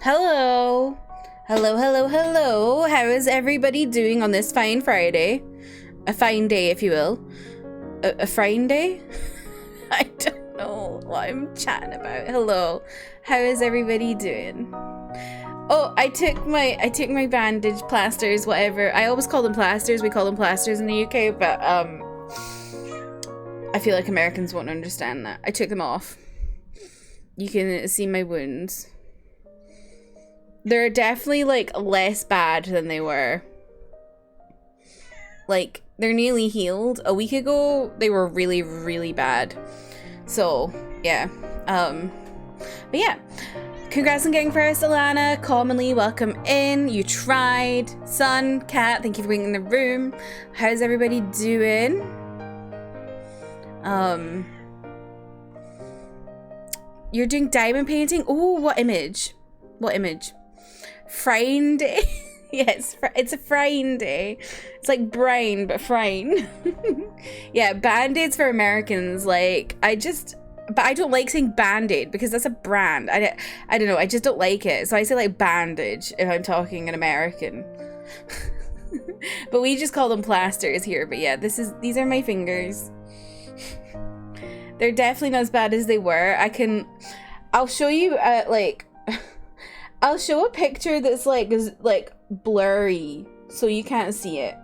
Hello. Hello, hello, hello. How is everybody doing on this fine Friday? A fine day, if you will. A fine day? I don't know what I'm chatting about. Hello. How is everybody doing? Oh, I took my bandage, plasters, whatever. I always call them plasters. We call them plasters in the UK, but I feel like Americans won't understand that. I took them off. You can see my wounds. They're definitely, like, less bad than they were. Like, they're nearly healed. A week ago, they were really, really bad. So, yeah. But yeah. Congrats on getting first, Alana. Commonly, welcome in. You tried. Sun, Cat, thank you for being in the room. How's everybody doing? You're doing diamond painting? Oh, what image? What image? Frying day? Yes, it's a frying day. It's like brine, but frying. Yeah, Band-Aids for Americans. Like, but I don't like saying Band-Aid because that's a brand. I don't know, I just don't like it. So I say like bandage if I'm talking in American. But we just call them plasters here. But yeah, these are my fingers. They're definitely not as bad as they were. I'll show you I'll show a picture that's like blurry so you can't see it.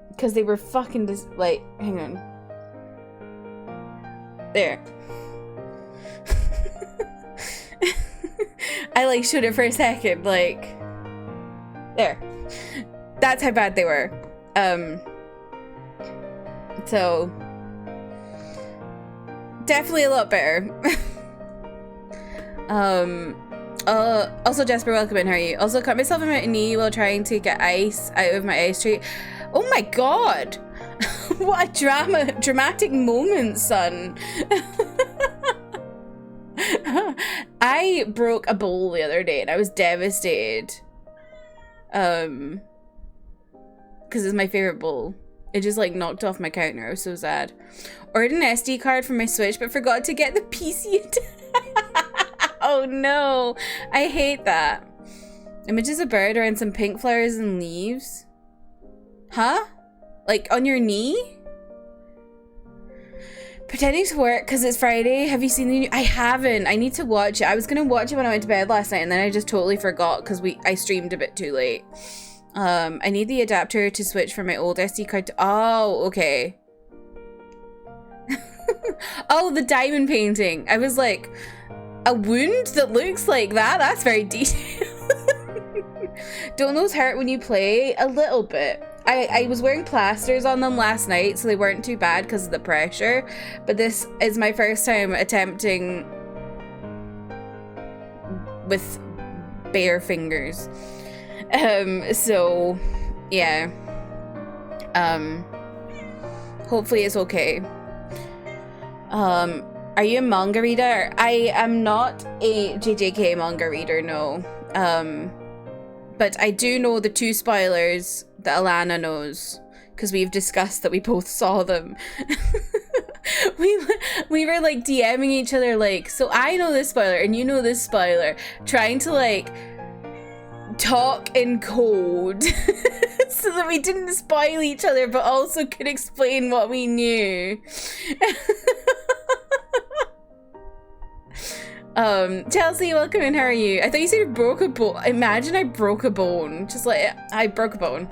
Because they were fucking hang on. There. I like showed it for a second, like there. That's how bad they were. So definitely a lot better. Also Jasper, welcome in. How are you? Also cut myself on my knee while trying to get ice out of my ice tree. Oh my god. What a dramatic moment, son. I broke a bowl the other day and I was devastated. Because it's my favorite bowl. It just like knocked off my counter. I was so sad. Ordered an SD card for my Switch but forgot to get the PC. Oh no, I hate that. Images of a bird around some pink flowers and leaves. Huh? Like on your knee? Pretending to work because it's Friday. Have you seen the new? I haven't. I need to watch it. I was gonna watch it when I went to bed last night and then I just totally forgot because I streamed a bit too late. I need the adapter to switch from my old SD card to, oh, okay. Oh, the diamond painting. I was like, a wound that looks like that? That's very detailed. Don't those hurt when you play? A little bit. I was wearing plasters on them last night, so they weren't too bad because of the pressure. But this is my first time attempting with bare fingers. So, yeah. Hopefully it's okay. Are you a manga reader? I am not a JJK manga reader, no. But I do know the two spoilers that Alana knows, because we've discussed that we both saw them. we were like DMing each other like, so I know this spoiler and you know this spoiler, trying to like talk in code so that we didn't spoil each other but also could explain what we knew. Chelsea, welcome in. How are you? I thought you said you broke a bone. Imagine I broke a bone. Just like, I broke a bone.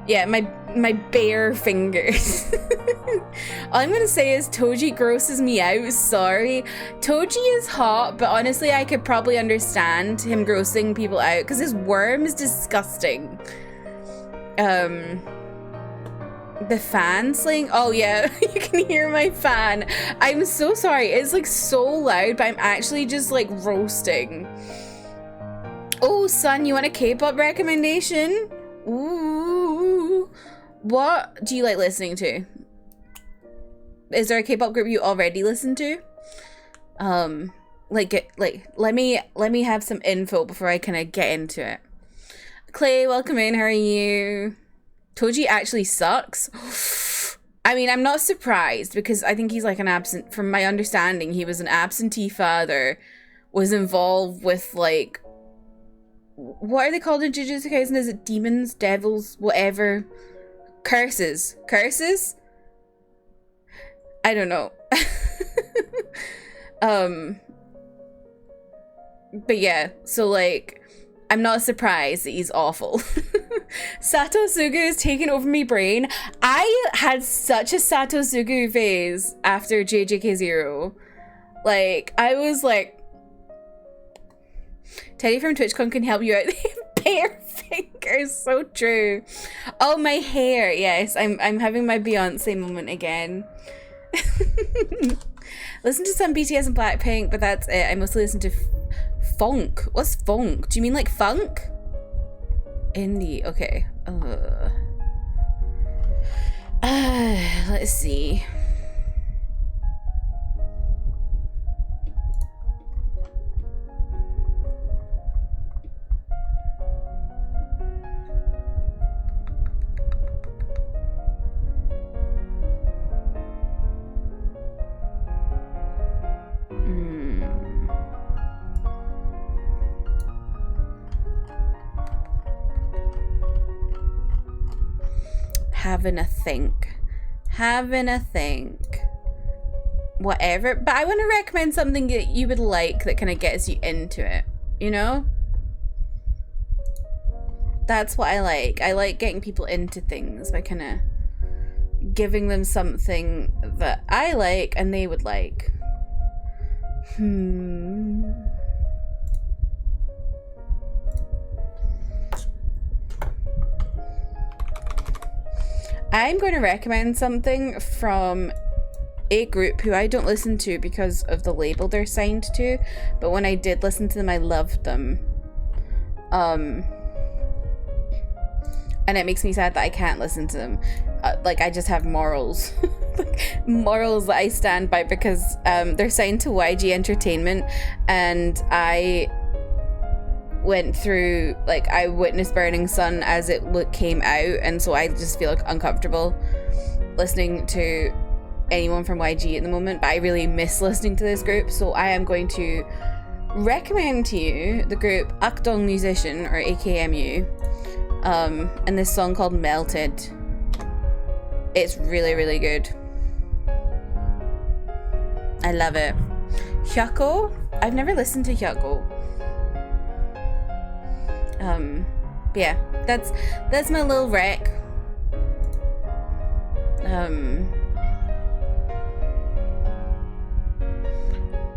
Yeah, my bare fingers. All I'm gonna say is Toji grosses me out. Sorry. Toji is hot, but honestly, I could probably understand him grossing people out because his worm is disgusting. The fan sling? Oh yeah, you can hear my fan. I'm so sorry. It's like so loud, but I'm actually just like roasting. Oh, son, you want a K-pop recommendation? Ooh. What do you like listening to? Is there a K-pop group you already listen to? Let me have some info before I kind of get into it. Clay, welcome in. How are you? Toji actually sucks. I mean, I'm not surprised because I think he's like from my understanding, he was an absentee father was involved with, like, what are they called in Jujutsu Kaisen? Is it demons, devils, whatever? Curses. Curses? I don't know. But yeah, so like, I'm not surprised that he's awful. Sato Sugu is taking over my brain. I had such a Sato Sugu phase after JJK0. Like, I was like, Teddy from TwitchCon can help you out. Bare fingers, so true. Oh, my hair. Yes, I'm having my Beyonce moment again. Listen to some BTS and Blackpink, but that's it. I mostly listen to funk. What's funk? Do you mean like funk? Indie. Okay. Let's see. Having a think. Whatever. But I want to recommend something that you would like that kind of gets you into it, you know? That's what I like. I like getting people into things by kind of giving them something that I like and they would like. I'm going to recommend something from a group who I don't listen to because of the label they're signed to, but when I did listen to them, I loved them. And it makes me sad that I can't listen to them. Like, I just have morals. Morals that I stand by because they're signed to YG Entertainment, and I went through, like, I witnessed Burning Sun as it came out, and so I just feel like uncomfortable listening to anyone from YG at the moment, but I really miss listening to this group, so I am going to recommend to you the group Akdong Musician, or AKMU, and this song called Melted. It's really, really good. I love it. Hyako? I've never listened to Hyako. But yeah, that's my little rec.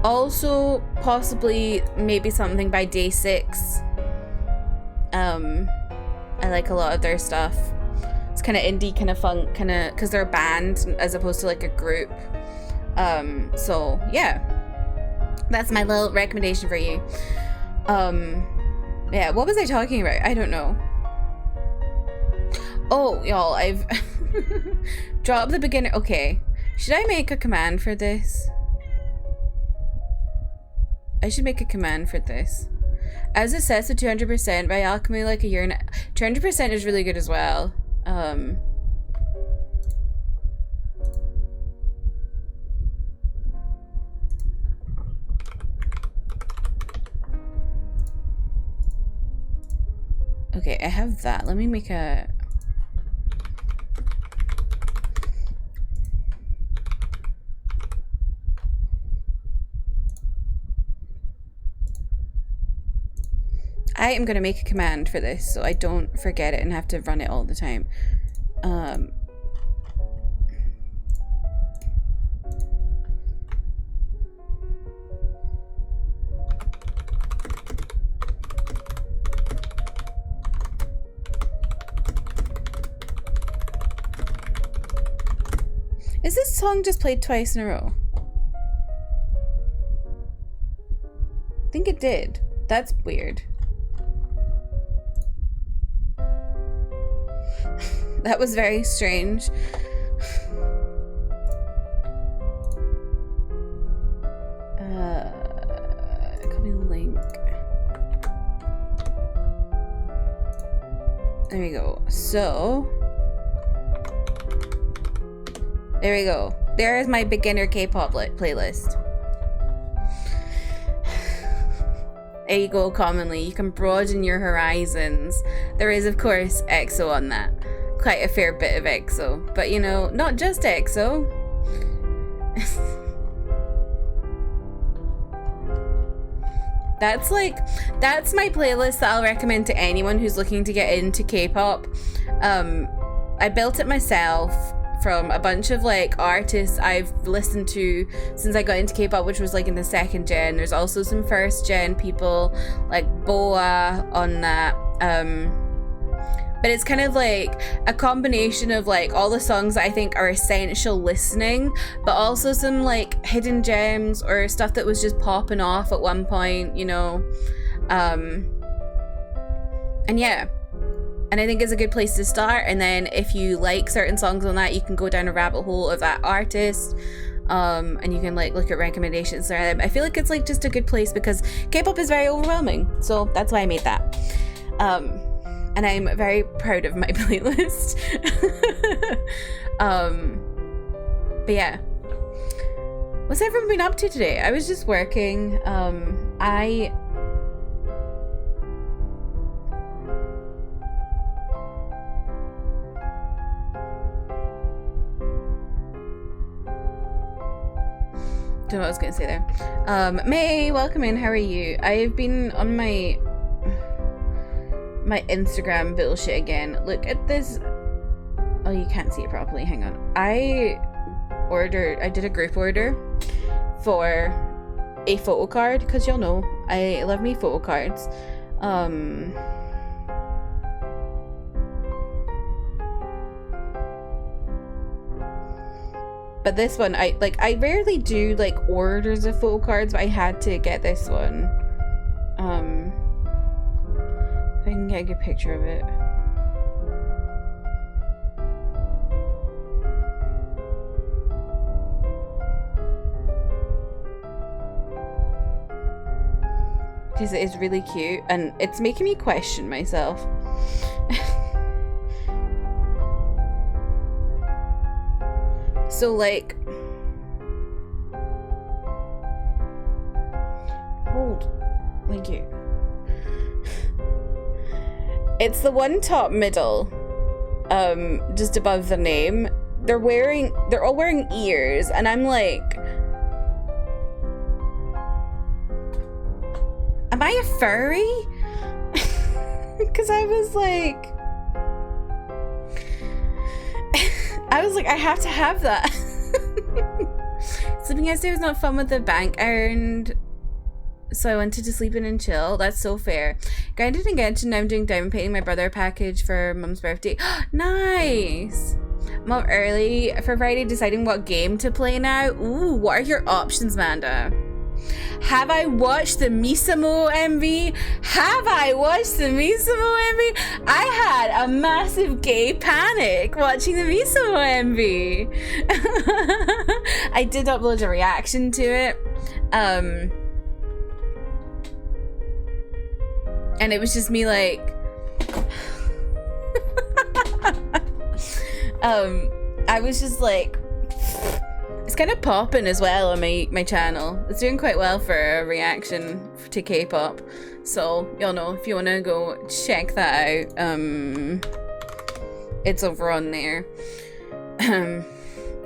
Also, possibly, maybe something by Day 6. I like a lot of their stuff. It's kind of indie, kind of funk, kind of, because they're a band as opposed to like a group. So yeah, that's my little recommendation for you. Yeah, what was I talking about? I don't know. Oh, y'all, I've dropped the beginner. Okay, should I make a command for this? I should make a command for this. As assessed with 200% by Alchemy, like a year and 200% is really good as well. Okay, I have that. Let me make a... I am going to make a command for this so I don't forget it and have to run it all the time. Is this song just played twice in a row? I think it did. That's weird. That was very strange. Copy the link. There we go. So, there we go. There is my beginner K-pop playlist. There you go, commonly. You can broaden your horizons. There is, of course, EXO on that. Quite a fair bit of EXO. But, you know, not just EXO. That's my playlist that I'll recommend to anyone who's looking to get into K-pop. I built it myself from a bunch of like artists I've listened to since I got into K-pop, which was like in the 2nd gen. There's also some 1st gen people like Boa on that. But it's kind of like a combination of like all the songs that I think are essential listening, but also some like hidden gems or stuff that was just popping off at one point, you know. And yeah. And I think it's a good place to start. And then if you like certain songs on that, you can go down a rabbit hole of that artist. And you can like look at recommendations there. I feel like it's like just a good place because K-pop is very overwhelming. So that's why I made that. And I'm very proud of my playlist. But yeah. What's everyone been up to today? I was just working. I don't know what I was gonna say there. May, welcome in. How are you? I've been on my Instagram bullshit again. Look at this. Oh, you can't see it properly. Hang on. I did a group order for a photo card because y'all know I love me photo cards. But this one, I rarely do like orders of photo cards, but I had to get this one. If I can get a good picture of it. Because it is really cute and it's making me question myself. So like, thank you. It's the one top middle, just above the name. They're all wearing ears, and I'm like, am I a furry? Because I was like, I have to have that. Sleeping yesterday was not fun with the bank I earned, so I wanted to sleep in and chill. That's so fair. Grinded and Genshin, now I'm doing diamond painting my brother a package for Mum's birthday. Nice! I'm up early for Friday deciding what game to play now. Ooh, what are your options, Manda? Have I watched the Misamo MV? I had a massive gay panic watching the Misamo MV. I did upload a reaction to it. And it was just me like I was just like, it's kind of popping as well on my channel. It's doing quite well for a reaction to K-pop. So, y'all know, if you want to go check that out, it's over on there.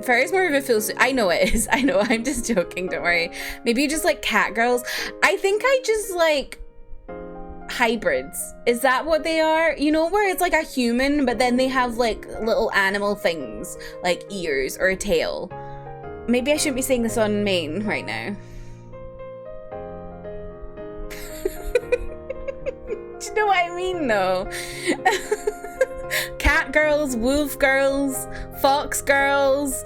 Fairy's more of a full suit. I know it is. I know, I'm just joking, don't worry. Maybe you just like cat girls. I think I just like hybrids. Is that what they are? You know, where it's like a human, but then they have like little animal things, like ears or a tail. Maybe I shouldn't be saying this on main right now. Do you know what I mean, though? Cat girls, wolf girls, fox girls.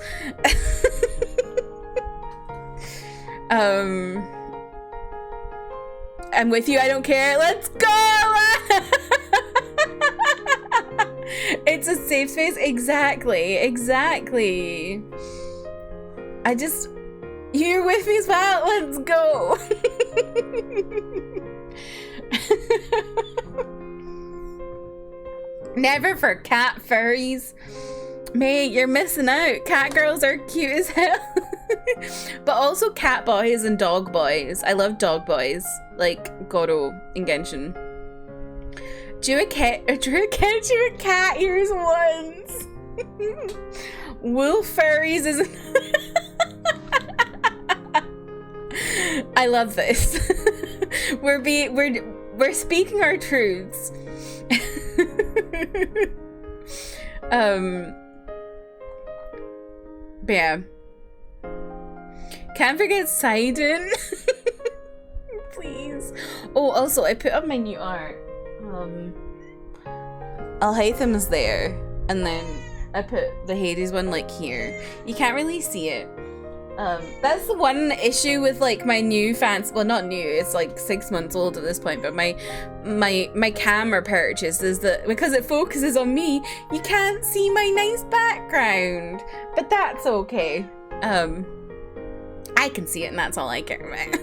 I'm with you, I don't care. Let's go! It's a safe space. Exactly. You're with me as well. Let's go. Never for cat furries. Mate, you're missing out. Cat girls are cute as hell. But also cat boys and dog boys. I love dog boys, like Goro in Genshin. Drew a cat ears once. Wolf furries is. I love this. We're speaking our truths. But yeah. Can't forget Sidon. Please. Oh, also I put up my new art. Alhaitham is there, and then I put the Hades one like here. You can't really see it. That's the one issue with like my new fans. Well, not new. It's like 6 months old at this point. But my camera purchase is that because it focuses on me, you can't see my nice background. But that's okay. I can see it, and that's all I care about.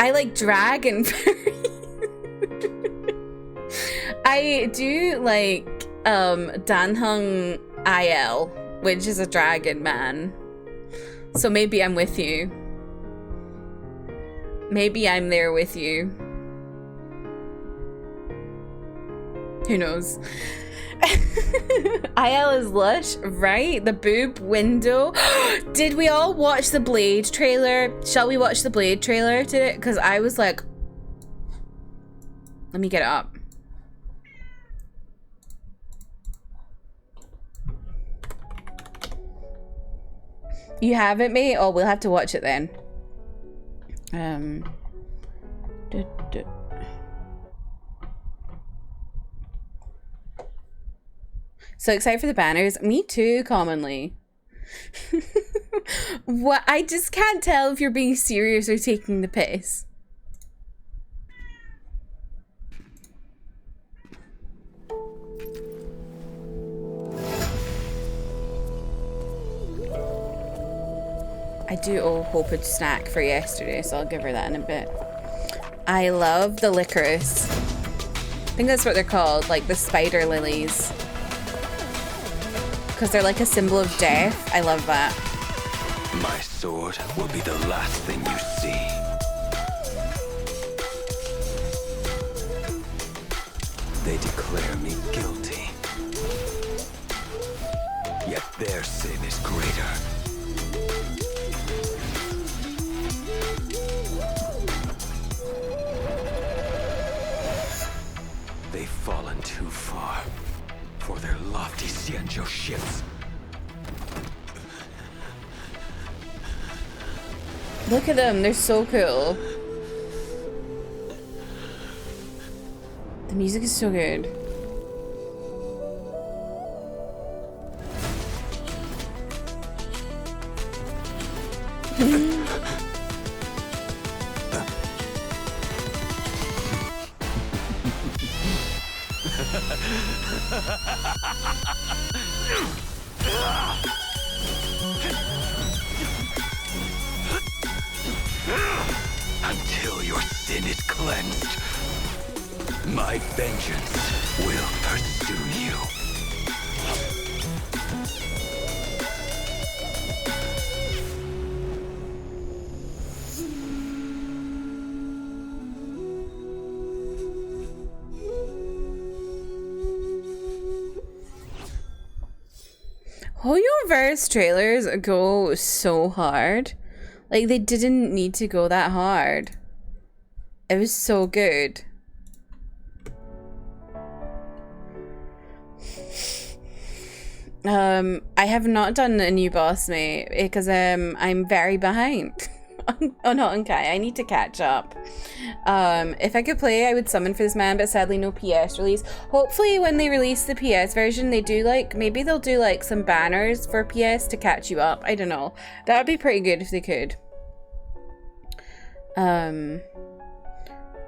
I like dragon furries. I do like Danhung IL, which is a dragon man. So maybe I'm with you. Maybe I'm there with you. Who knows? IL is lush, right? The boob window. Did we all watch the Blade trailer? Shall we watch the Blade trailer today? Because I was like, let me get it up. You haven't, mate? Oh, we'll have to watch it then. So excited for the banners. Me too, commonly. What? I just can't tell if you're being serious or taking the piss. I do owe Hope a snack for yesterday, so I'll give her that in a bit. I love the licorice. I think that's what they're called, like the spider lilies. Because they're like a symbol of death. I love that. My sword will be the last thing you see. They declare me guilty. Yet their sin is greater. They've fallen too far for their lofty Xianzhou ships. Look at them, they're so cool. The music is so good. Until your sin is cleansed, my vengeance will pursue you. Hoyoverse trailers go so hard. Like, they didn't need to go that hard. It was so good. I have not done a new boss, mate, because I'm very behind on Honkai. I need to catch up. If I could play, I would summon for this man, but sadly no PS release. Hopefully when they release the PS version, they do like, maybe they'll do like some banners for PS to catch you up. I don't know. That would be pretty good if they could.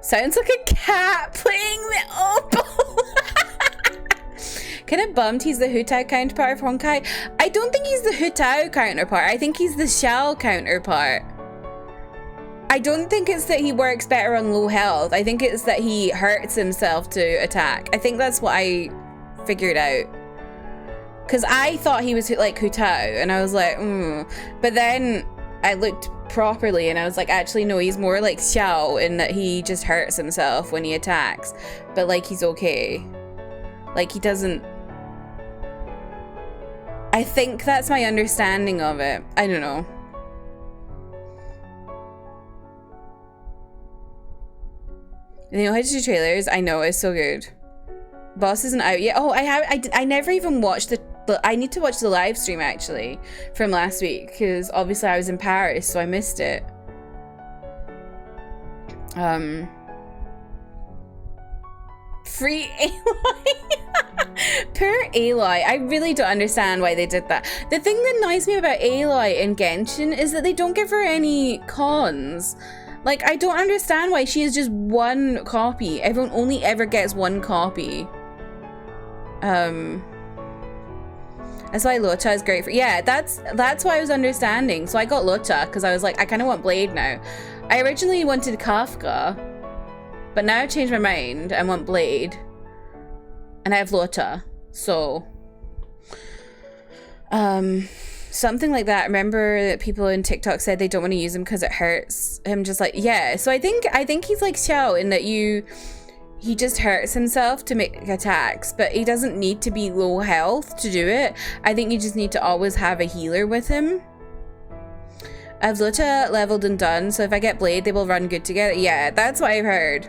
Sounds like a cat playing the opal. Kind of bummed he's the Hutao counterpart of Honkai. I don't think he's the Hutao counterpart. I think he's the Xiao counterpart. I don't think it's that he works better on low health. I think it's that he hurts himself to attack. I think that's what I figured out. Because I thought he was like Hu Tao, and I was like, But then I looked properly, and I was like, actually, no, he's more like Xiao in that he just hurts himself when he attacks. But like, he's okay. Like, he doesn't... I think that's my understanding of it. I don't know. They know how to do trailers. I know, it's so good. Boss isn't out yet. Oh, I never even watched the I need to watch the live stream actually from last week, because obviously I was in Paris, so I missed it. Free Aloy. Poor Aloy. I really don't understand why they did that. The thing that annoys me about Aloy in Genshin is that they don't give her any cons. Like, I don't understand why she is just one copy. Everyone only ever gets one copy. That's why Lota is great for... Yeah, that's why I was understanding. So I got Lota because I was like, I kind of want Blade now. I originally wanted Kafka, but now I've changed my mind. I want Blade. And I have Lota. So... something like that. Remember that people in TikTok said they don't want to use him because it hurts him. Just like, yeah. So I think he's like Xiao in that he just hurts himself to make attacks, but he doesn't need to be low health to do it. I think you just need to always have a healer with him. I've Lota leveled and done, so if I get Blade, they will run good together. Yeah, that's what I've heard.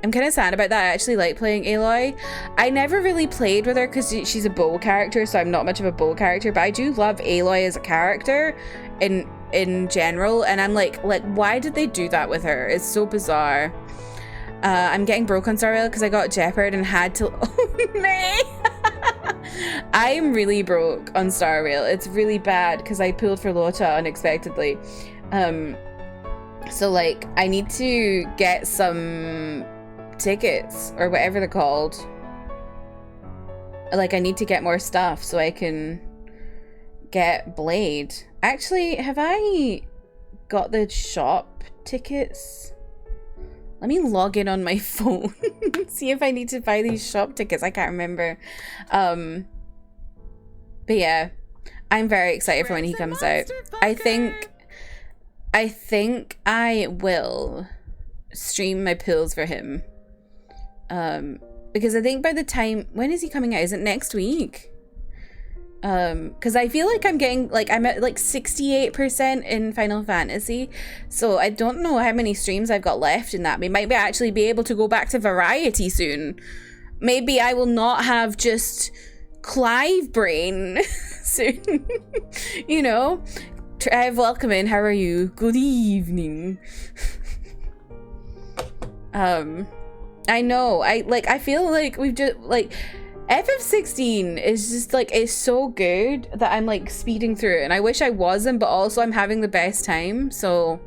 I'm kind of sad about that. I actually like playing Aloy. I never really played with her because she's a bow character, so I'm not much of a bow character, but I do love Aloy as a character in general, and I'm like, why did they do that with her? It's so bizarre. I'm getting broke on Star Rail because I got Jeopard and had to... Oh, May! I'm really broke on Star Rail. It's really bad because I pulled for Lota unexpectedly. So, like, I need to get some tickets or whatever they're called. Like, I need to get more stuff so I can get Blade. Actually, have I got the shop tickets? Let me log in on my phone. See if I need to buy these shop tickets. I can't remember. But yeah, I'm very excited for when he comes out. I think I will stream my pulls for him. Because I think by the time, when is he coming out? Is it next week? Because I feel like I'm getting, like, I'm at like 68% in Final Fantasy, so I don't know how many streams I've got left in that. We might actually be able to go back to variety soon. Maybe I will not have just Clive brain soon. You know? Welcome in, how are you? Good evening. I know, I feel like we've just, like, FF16 is just like, it's so good that I'm like speeding through it, and I wish I wasn't, but also I'm having the best time. So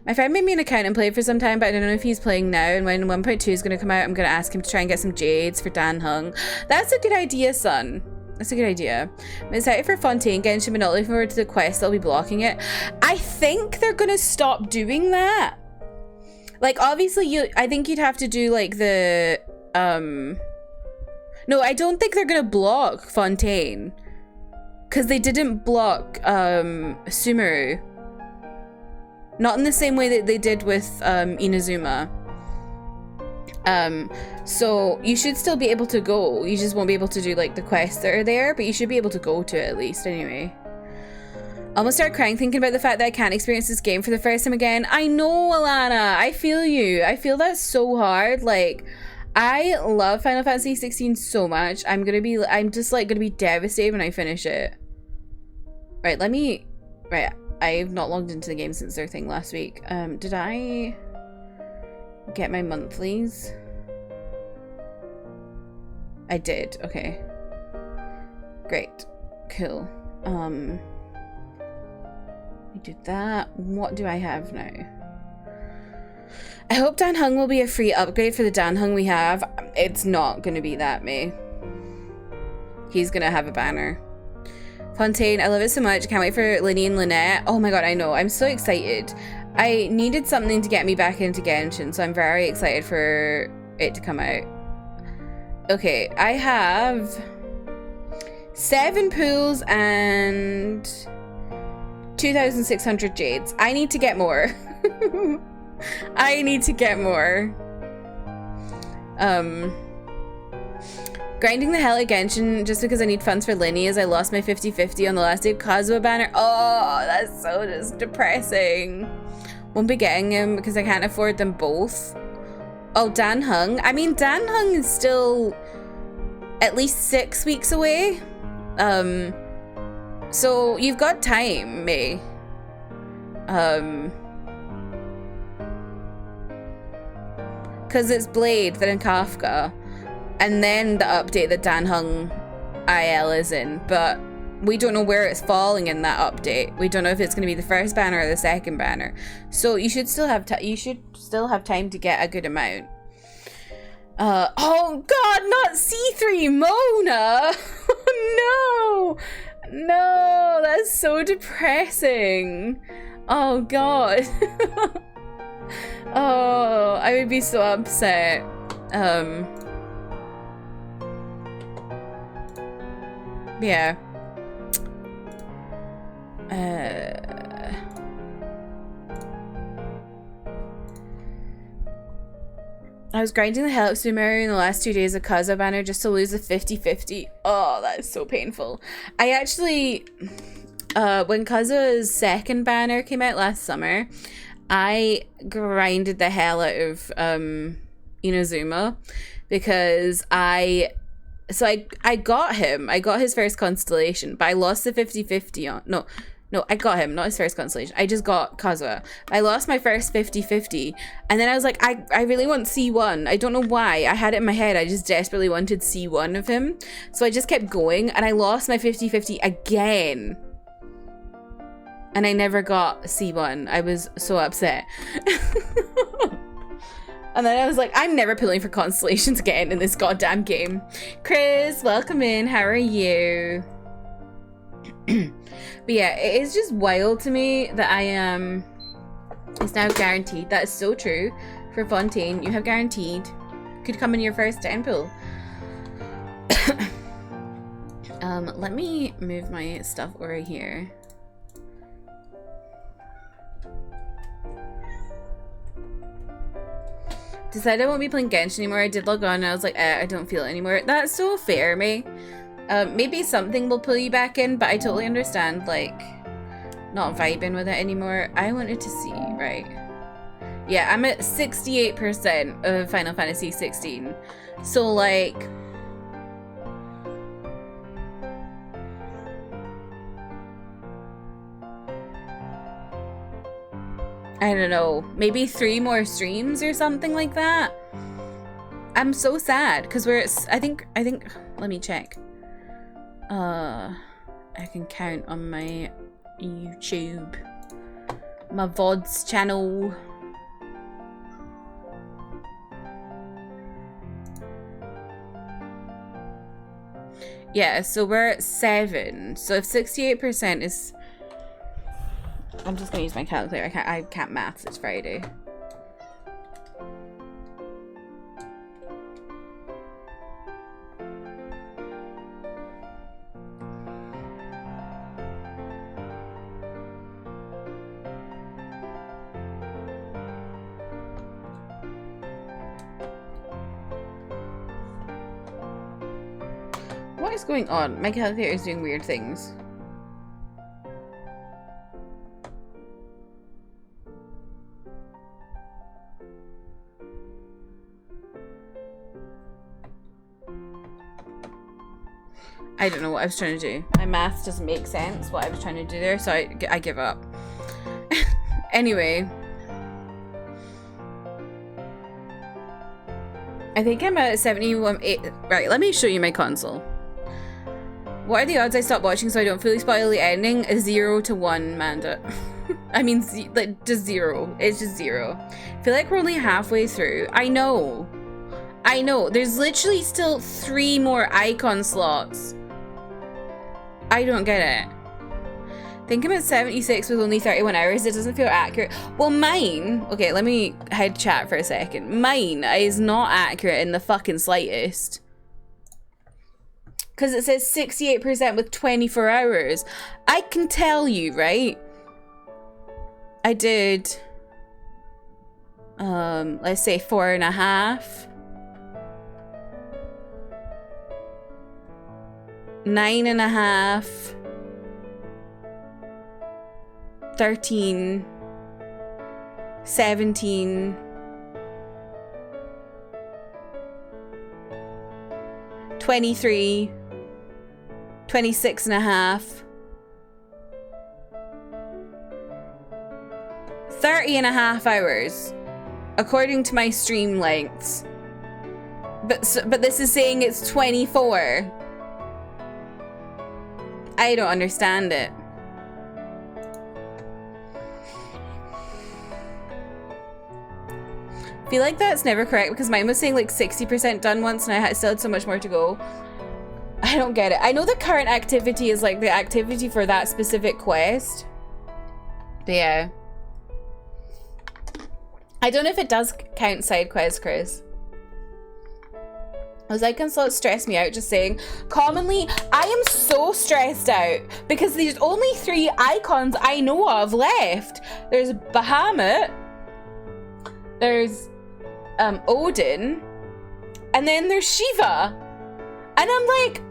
my friend made me an account and played for some time, but I don't know if he's playing now, and when 1.2 is going to come out, I'm going to ask him to try and get some jades for Dan Hung. That's a good idea, son. That's a good idea. I'm excited for Fontaine Genshin, but not looking forward to the quest. I'll be blocking it. I think they're going to stop doing that. Like, obviously, I think you'd have to do like the no, I don't think they're gonna block Fontaine, because they didn't block Sumeru. Not in the same way that they did with Inazuma. So you should still be able to go. You just won't be able to do like the quests that are there, but you should be able to go to it at least anyway. Almost start crying thinking about the fact that I can't experience this game for the first time again. I know, Alana. I feel you. I feel that so hard. Like, I love Final Fantasy 16 so much. I'm just like gonna be devastated when I finish it. Right, I've not logged into the game since their thing last week. Did I get my monthlies? I did, okay. Great, cool. I did that. What do I have now? I hope Dan Hung will be a free upgrade for the Dan Hung we have. It's not going to be that, May. He's going to have a banner. Fontaine, I love it so much. Can't wait for Linny and Lynette. Oh my god, I know. I'm so excited. I needed something to get me back into Genshin, so I'm very excited for it to come out. Okay, I have 7 pools and 2,600 jades. I need to get more. I need to get more. Grinding the hell out of Genshin just because I need funds for Linny as I lost my 50-50 on the last day of Kazuha banner. Oh, that's so just depressing. Won't be getting him because I can't afford them both. Oh, Dan Hung. I mean, Dan Hung is still at least 6 weeks away. So you've got time, May. Because it's Blade, then Kafka, and then the update that Dan Hung IL is in, but we don't know where it's falling in that update. We don't know if it's going to be the first banner or the second banner. So you should still have time to get a good amount. Oh God, not C3 Mona. No, no, that's so depressing. Oh God. Oh, I would be so upset. Yeah. I was grinding the hell out of Sumeru in the last 2 days of Kazuha banner just to lose the 50-50. Oh, that is so painful. I actually, when Kazuha's second banner came out last summer, I grinded the hell out of Inazuma because I got him. I got his first constellation, but I lost the 50-50 on... No, I got him, not his first constellation. I just got Kazuha. I lost my first 50-50, and then I was like, I really want C1. I don't know why. I had it in my head. I just desperately wanted C1 of him. So I just kept going, and I lost my 50-50 again. And I never got C1. I was so upset. And then I was like, I'm never pulling for constellations again in this goddamn game. Chris, welcome in. How are you? But yeah, it is just wild to me that I am... It's now guaranteed. That is so true. For Fontaine, you have guaranteed. Could come in your first 10 pool. Let me move my stuff over here. Decided I won't be playing Genshin anymore. I did log on and I was like, I don't feel it anymore. That's so fair, May. Maybe something will pull you back in, but I totally understand, like, not vibing with it anymore. I wanted to see, right? Yeah, I'm at 68% of Final Fantasy 16. So, like... I don't know, maybe 3 more streams or something like that. I'm so sad because we're at, I think, let me check. I can count on my YouTube, my VODs channel. Yeah, so we're at 7. So if 68% is... I'm just gonna use my calculator. I can't maths. It's Friday. What is going on? My calculator is doing weird things. I don't know what I was trying to do. My math doesn't make sense, what I was trying to do there, so I give up. Anyway. I think I'm at 71.8. Right, let me show you my console. What are the odds I stop watching so I don't fully spoil the ending? 0 to 1, Manda. I mean, like, just 0. It's just 0. I feel like we're only halfway through. I know. There's literally still 3 more icon slots. I don't get it. I think I'm at 76 with only 31 hours. It doesn't feel accurate. Well, mine... Okay, let me head chat for a second. Mine is not accurate in the fucking slightest. because it says 68% with 24 hours. I can tell you, right? I did, let's say 4.5. 9.5. 13. 17. 23. 26.5. 30.5 hours, according to my stream lengths. But this is saying it's 24. I don't understand it. I feel like that's never correct because mine was saying like 60% done once and I still had so much more to go. I don't get it. I know the current activity is like the activity for that specific quest. But yeah. I don't know if it does count side quests, Chris. Those icons stress me out just saying. Commonly, I am so stressed out because there's only 3 icons I know of left. There's Bahamut, there's Odin, and then there's Shiva. And I'm like,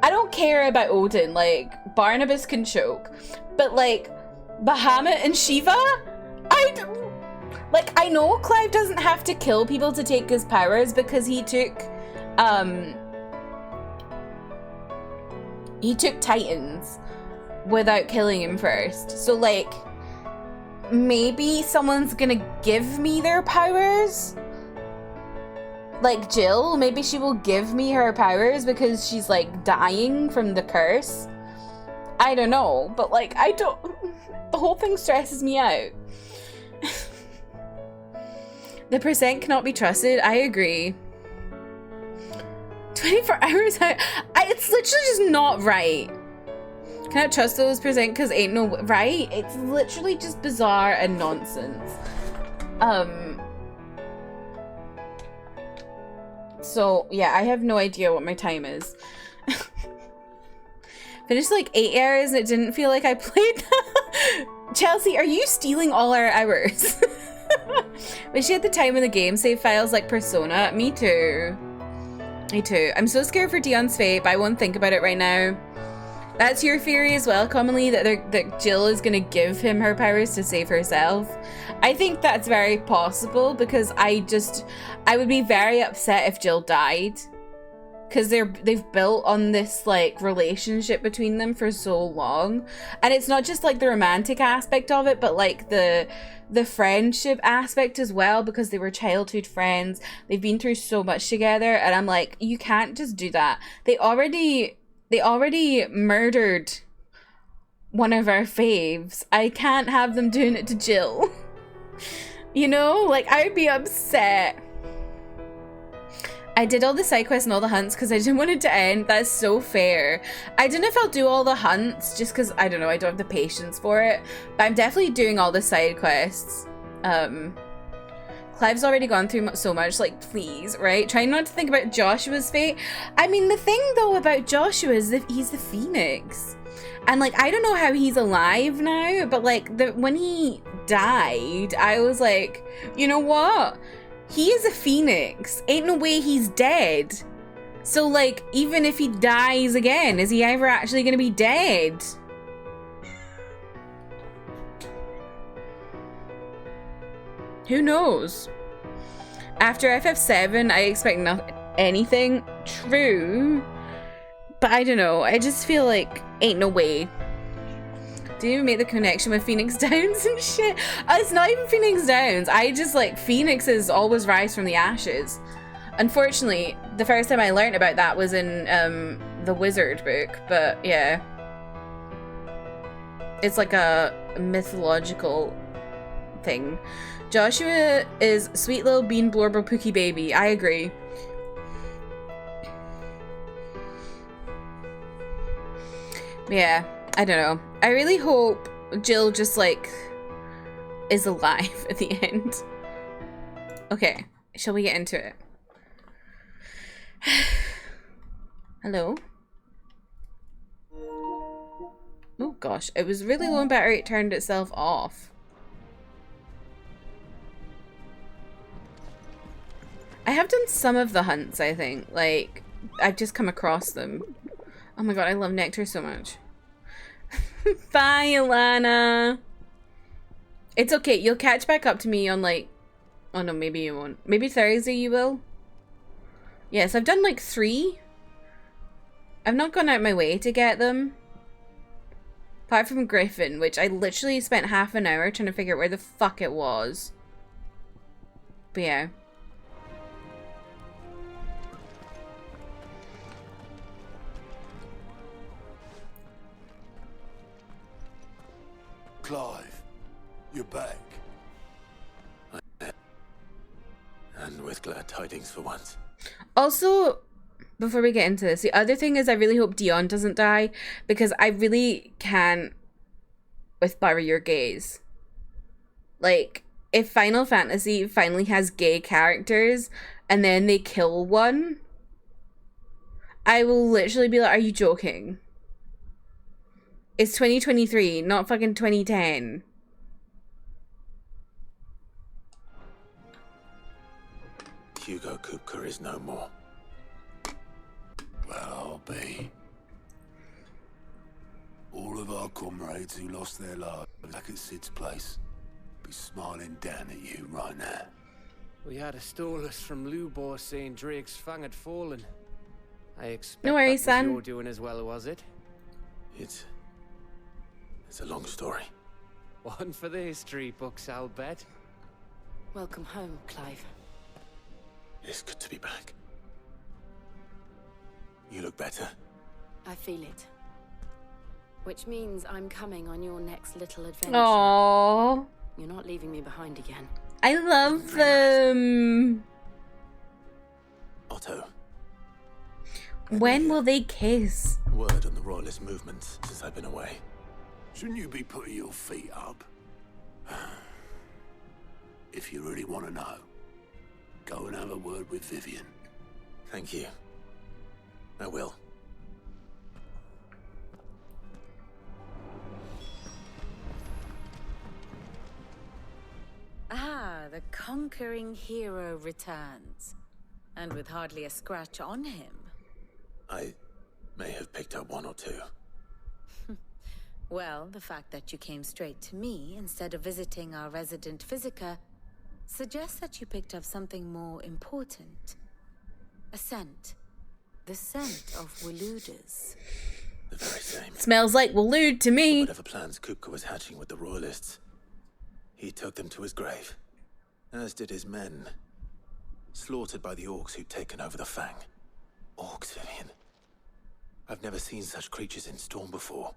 I don't care about Odin, like Barnabas can choke, but like Bahamut and Shiva, I know Clive doesn't have to kill people to take his powers because he took Titans without killing him first. So like maybe someone's gonna give me their powers. Like Jill, maybe she will give me her powers because she's like dying from the curse. I don't know, but like the whole thing stresses me out. The percent cannot be trusted. I agree. 24 hours out. It's literally just not right. Cannot trust those percent because ain't no right. It's literally just bizarre and nonsense. So yeah, I have no idea what my time is. Finished like 8 hours and it didn't feel like I played. Chelsea, are you stealing all our hours? Wish you had the time in the game save files like Persona. Me too. Me too. I'm so scared for Dion's fate, but I won't think about it right now. That's your theory as well, commonly, that Jill is gonna give him her powers to save herself. I think that's very possible because I would be very upset if Jill died. Because they've built on this like relationship between them for so long, and it's not just like the romantic aspect of it, but like the friendship aspect as well, because they were childhood friends. They've been through so much together, and I'm like, you can't just do that. They already murdered one of our faves. I can't have them doing it to Jill. You know, like I would be upset. I did all the side quests and all the hunts because I didn't want it to end. That's so fair. I don't know if I'll do all the hunts just because, I don't know, I don't have the patience for it. But I'm definitely doing all the side quests. Clive's already gone through so much, like, please, right? Trying not to think about Joshua's fate. I mean, the thing, though, about Joshua is that he's the Phoenix. And, like, I don't know how he's alive now, but, like, when he died, I was like, you know what? He is a phoenix. Ain't no way he's dead. So, like, even if he dies again, is he ever actually gonna be dead? Who knows? After FF7, I expect anything. True. But I don't know. I just feel like ain't no way. Didn't even make the connection with Phoenix Downs and shit. It's not even Phoenix Downs. I just like phoenixes always rise from the ashes. Unfortunately, the first time I learned about that was in the Wizard book, but yeah. It's like a mythological thing. Joshua is sweet little bean blorber pookie baby. I agree. Yeah, I don't know. I really hope Jill just like is alive at the end. Okay, shall we get into it? Hello? Oh gosh, it was really low in battery, it turned itself off. I have done some of the hunts, I think. Like, I've just come across them. Oh my god, I love Nectar so much. Bye, Alana! It's okay, you'll catch back up to me on like... Oh no, maybe you won't. Maybe Thursday you will? Yes, I've done like 3. I've not gone out my way to get them. Apart from Griffin, which I literally spent half an hour trying to figure out where the fuck it was. But yeah. Clive, you're back. And with glad tidings for once. Also, before we get into this, the other thing is I really hope Dion doesn't die, because I really can't with Bury Your Gays. Like, if Final Fantasy finally has gay characters and then they kill one, I will literally be like, are you joking? It's 2023, not fucking 2010. Hugo Kupka is no more. Well, I'll be. All of our comrades who lost their lives back at Sid's place be smiling down at you right now. We had a stolus from Lubor saying Drake's fang had fallen. I expect No worries, that was son. you're doing as well, was it? It's a long story. One for the history books, I'll bet. Welcome home, Clive. It's good to be back. You look better. I feel it. Which means I'm coming on your next little adventure. Aww. You're not leaving me behind again. I love them. Otto. When will they kiss? Word on the royalist movement since I've been away. Shouldn't you be putting your feet up? If you really want to know, go and have a word with Vivian. Thank you. I will. Ah, the conquering hero returns. And with hardly a scratch on him. I may have picked up one or two. Well, the fact that you came straight to me instead of visiting our resident physiker suggests that you picked up something more important. A scent. The scent of Waludas. The very same. Smells like Walood to me. Whatever plans Kupka was hatching with the royalists, he took them to his grave. As did his men. Slaughtered by the orcs who'd taken over the Fang. Orcs, Vivian. I've never seen such creatures in Storm before.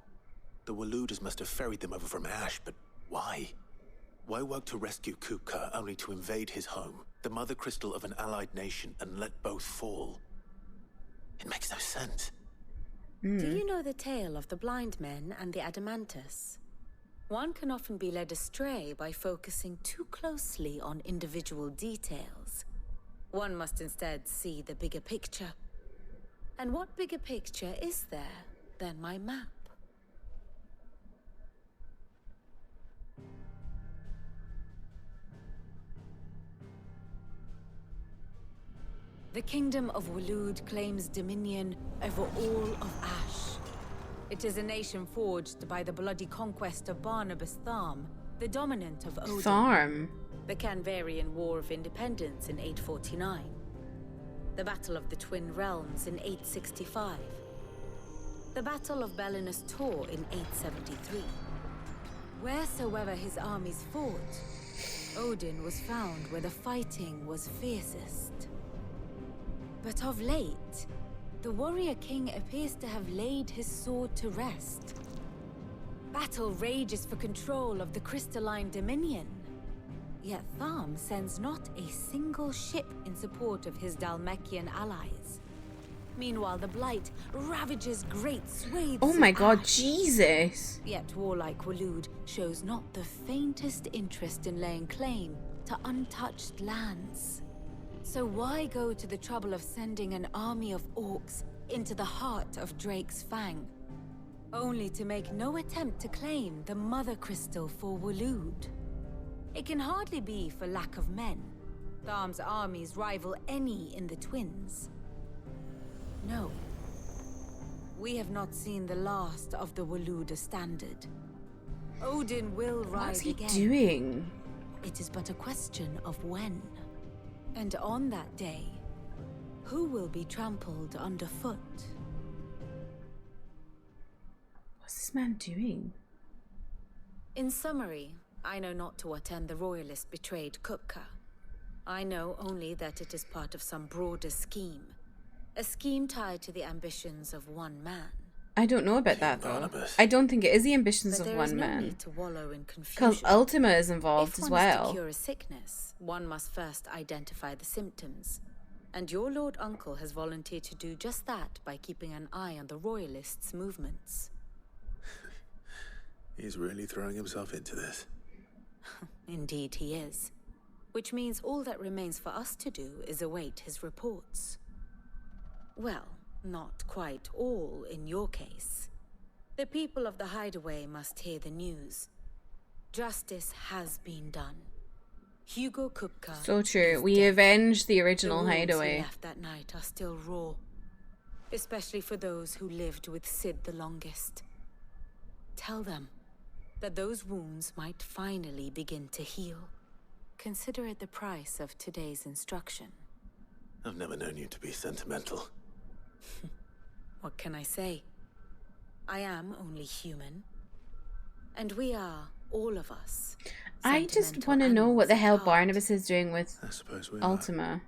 The Waludas must have ferried them over from Ash, but why? Why work to rescue Kupka only to invade his home, the mother crystal of an allied nation, and let both fall? It makes no sense. Do you know the tale of the blind men and the Adamantus? One can often be led astray by focusing too closely on individual details. One must instead see the bigger picture. And what bigger picture is there than my map? The kingdom of Waloed claims dominion over all of Ash. It is a nation forged by the bloody conquest of Barnabas Tharm, the dominant of Odin. Farm. The Canvarian War of Independence in 849. The Battle of the Twin Realms in 865. The Battle of Belinus Tor in 873. Wheresoever his armies fought, Odin was found where the fighting was fiercest. But of late, the warrior king appears to have laid his sword to rest. Battle rages for control of the crystalline dominion. Yet Tharm sends not a single ship in support of his Dhalmekian allies. Meanwhile, the Blight ravages great swathes Oh my of god, Ash. Jesus. Yet warlike Waloed shows not the faintest interest in laying claim to untouched lands. So why go to the trouble of sending an army of orcs into the heart of Drake's Fang, only to make no attempt to claim the Mother Crystal for Waloed. It can hardly be for lack of men. Tharm's armies rival any in the Twins. No. We have not seen the last of the Waloed standard. Odin will rise again. What's he doing? It is but a question of when. And on that day, who will be trampled underfoot? What's this man doing? In summary, I know not to what end the royalist betrayed Kupka. I know only that it is part of some broader scheme. A scheme tied to the ambitions of one man. I don't know about that, though. Barnabas. I don't think it is the ambitions But of there is one no man. need to wallow in Because confusion. Ultima is involved If as one is to well. cure a sickness, one must first identify the symptoms. And your Lord Uncle has volunteered to do just that by keeping an eye on the royalists' movements. He's really throwing himself into this. Indeed he is. Which means all that remains for us to do is await his reports. Well, not quite all in your case. The people of the Hideaway must hear the news. Justice has been done. Hugo Kupka So true. is We dead. avenged the original The wounds he Hideaway. left that night are still raw. Especially for those who lived with Sid the longest. Tell them that those wounds might finally begin to heal. Consider it the price of today's instruction. I've never known you to be sentimental. What can I say? I am only human. And we are, all of us, I just sentimental want to know what the animals hell at heart. Barnabas is doing with I suppose we are. Ultima.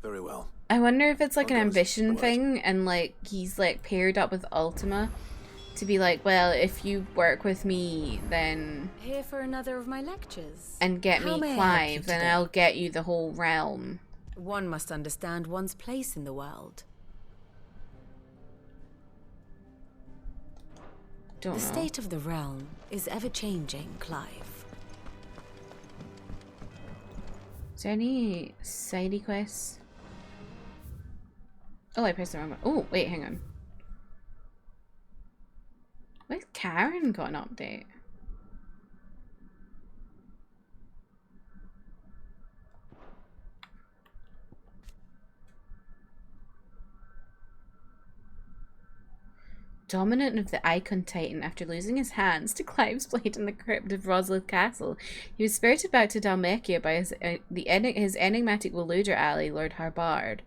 Very well. I wonder if it's like an I'll go with ambition the word. thing and like he's like paired up with Ultima to be like, well, if you work with me then Here for another of my lectures. and get How me may I help you Clive, then today? I'll get you the whole realm. One must understand one's place in the world. Don't The know. state of the realm is ever-changing, Clive. Is there any sidey quests? Oh, I pressed the wrong one. Oh, wait, hang on. Why's Karen got an update? Dominant of the Icon Titan, after losing his hands to Clive's blade in the crypt of Roslith Castle, he was spirited back to Dalmekia by his enigmatic Waluder ally, Lord Harbard.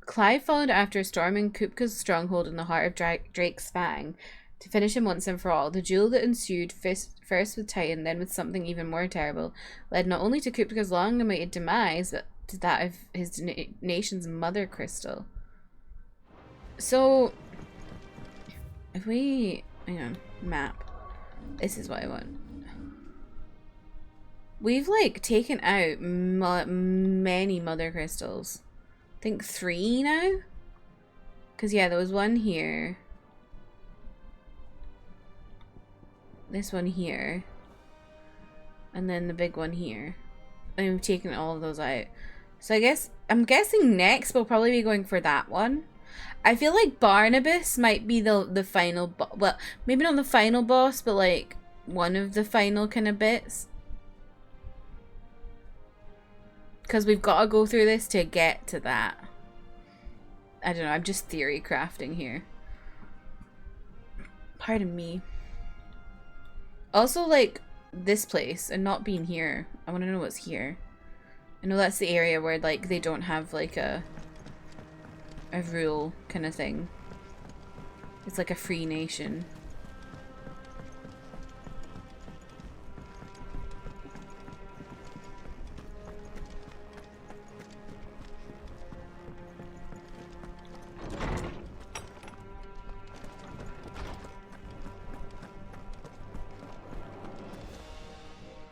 Clive followed after storming Kupka's stronghold in the heart of Drake's Fang to finish him once and for all. The duel that ensued, first with Titan, then with something even more terrible, led not only to Kupka's long-awaited demise, but to that of his nation's mother crystal. So, if we... hang on. Map. This is what I want. We've, like, taken out many mother crystals. I think 3 now? Because, yeah, there was one here. This one here. And then the big one here. And we've taken all of those out. So I guess... I'm guessing next we'll probably be going for that one. I feel like Barnabas might be the final... well, maybe not the final boss, but, like, one of the final kind of bits. Because we've got to go through this to get to that. I don't know, I'm just theory crafting here. Pardon me. Also, like, this place and not being here. I want to know what's here. I know that's the area where, like, they don't have, like, a rule kind of thing. It's like a free nation.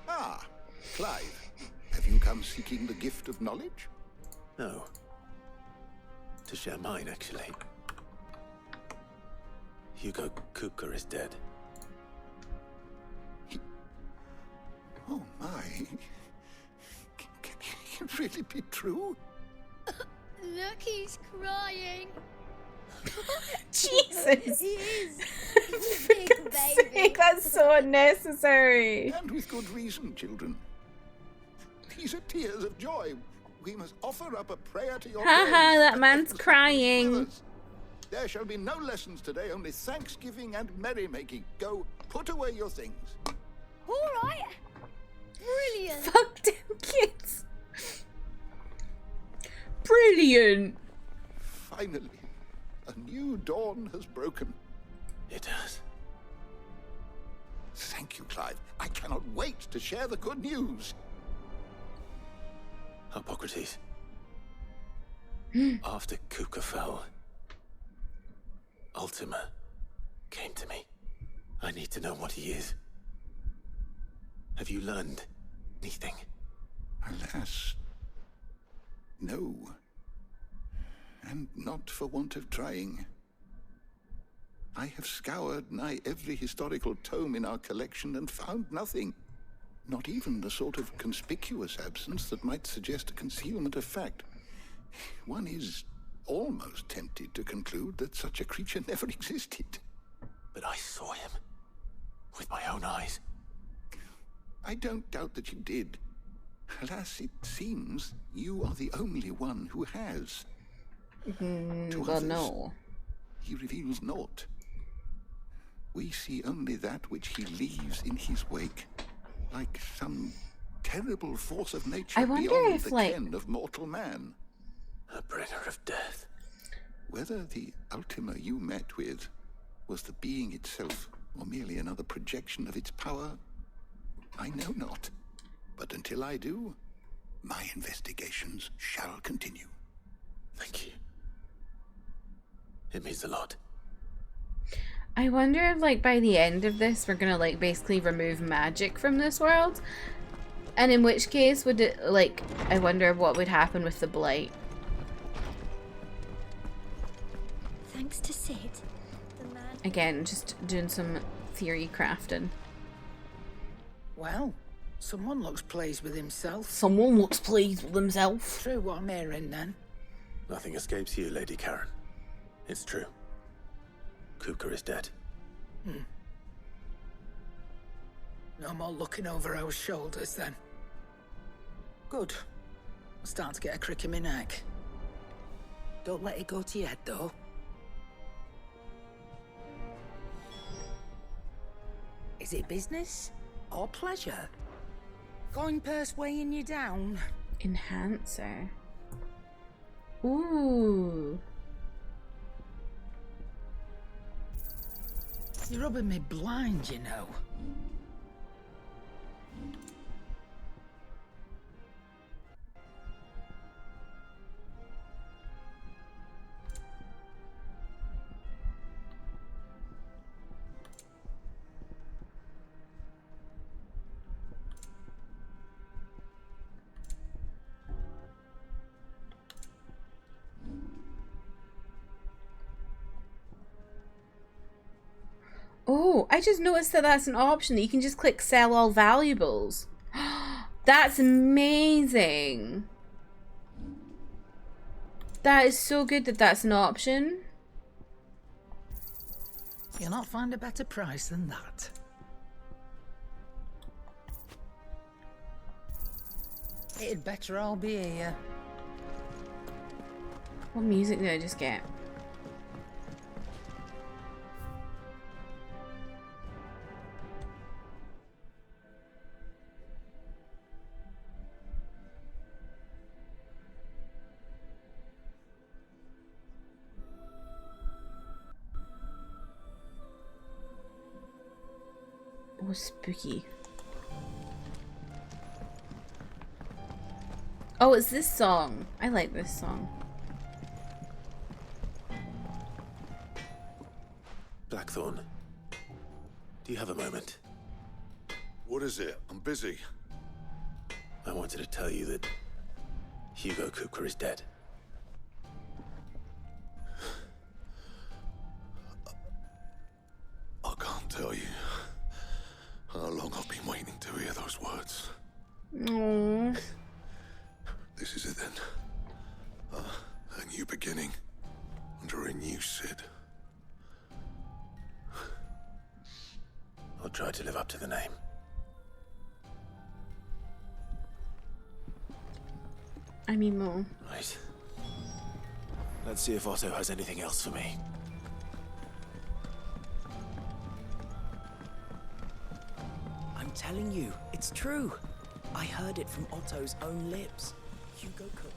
Ah, Clive. Have you come seeking the gift of knowledge? No. To share mine, actually. Hugo Kupka is dead. Oh my. Can it really be true? Look, he's crying. Jesus. He is. For God's sake, that's so unnecessary. And with good reason, children. These are tears of joy. We must offer up a prayer to your Haha, parents. that man's crying. Brothers, there shall be no lessons today, only thanksgiving and merrymaking. Go, put away your things. All right. Brilliant. Fuck them kids. Brilliant. Finally, a new dawn has broken. It has. Thank you, Clive. I cannot wait to share the good news. Hippocrates. After Kuka fell, Ultima came to me. I need to know what he is. Have you learned anything? Alas, no. And not for want of trying. I have scoured nigh every historical tome in our collection and found nothing. Not even the sort of conspicuous absence that might suggest a concealment of fact. One is almost tempted to conclude that such a creature never existed. But I saw him with my own eyes. I don't doubt that you did. Alas, it seems you are the only one who has. To Well, others, no. he reveals naught. We see only that which he leaves in his wake, like some terrible force of nature I wonder beyond if, the like- ken of mortal man. A bringer of death. Whether the Ultima you met with was the being itself, or merely another projection of its power, I know not. But until I do, my investigations shall continue. Thank you. It means a lot. I wonder if, like, by the end of this, we're gonna, like, basically remove magic from this world. And in which case, would it, like, I wonder what would happen with the Blight. Thanks to Sid, the man. Again, just doing some theory crafting. Well, someone looks pleased with himself. Someone looks pleased with himself. True what I'm hearing then. Nothing escapes you, Lady Karen. It's true. Kuka is dead. No more looking over our shoulders then. Good. I'm starting to get a crick in my neck. Don't let it go to your head though. Is it business or pleasure? Coin purse weighing you down? Enhancer. Ooh. You're rubbing me blind, you know. Oh, I just noticed that that's an option that you can just click sell all valuables. That's amazing. That is so good that that's an option. You'll not find a better price than that. It'd better all be here. What music did I just get? Oh, spooky. Oh, it's this song. I like this song. Blackthorn, do you have a moment? What is it? I'm busy. I wanted to tell you that Hugo Kuka is dead. I can't tell you how long I've been waiting to hear those words. Aww. This is it then. I mean more. Right. Let's see if Otto has anything else for me. I'm telling you, it's true. I heard it from Otto's own lips. Hugo Cook.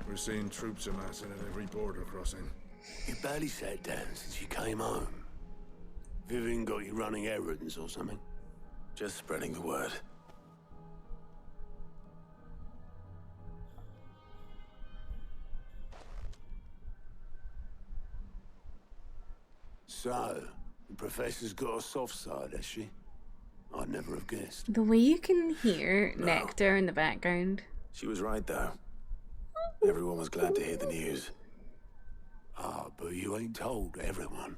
We're seeing troops amassing at every border crossing. You barely sat down since you came home. Vivian got you running errands or something? Just spreading the word. So, the professor's got a soft side, has she? I'd never have guessed. The way you can hear Nectar in the background. She was right, though. Everyone was glad to hear the news. Ah, but you ain't told everyone.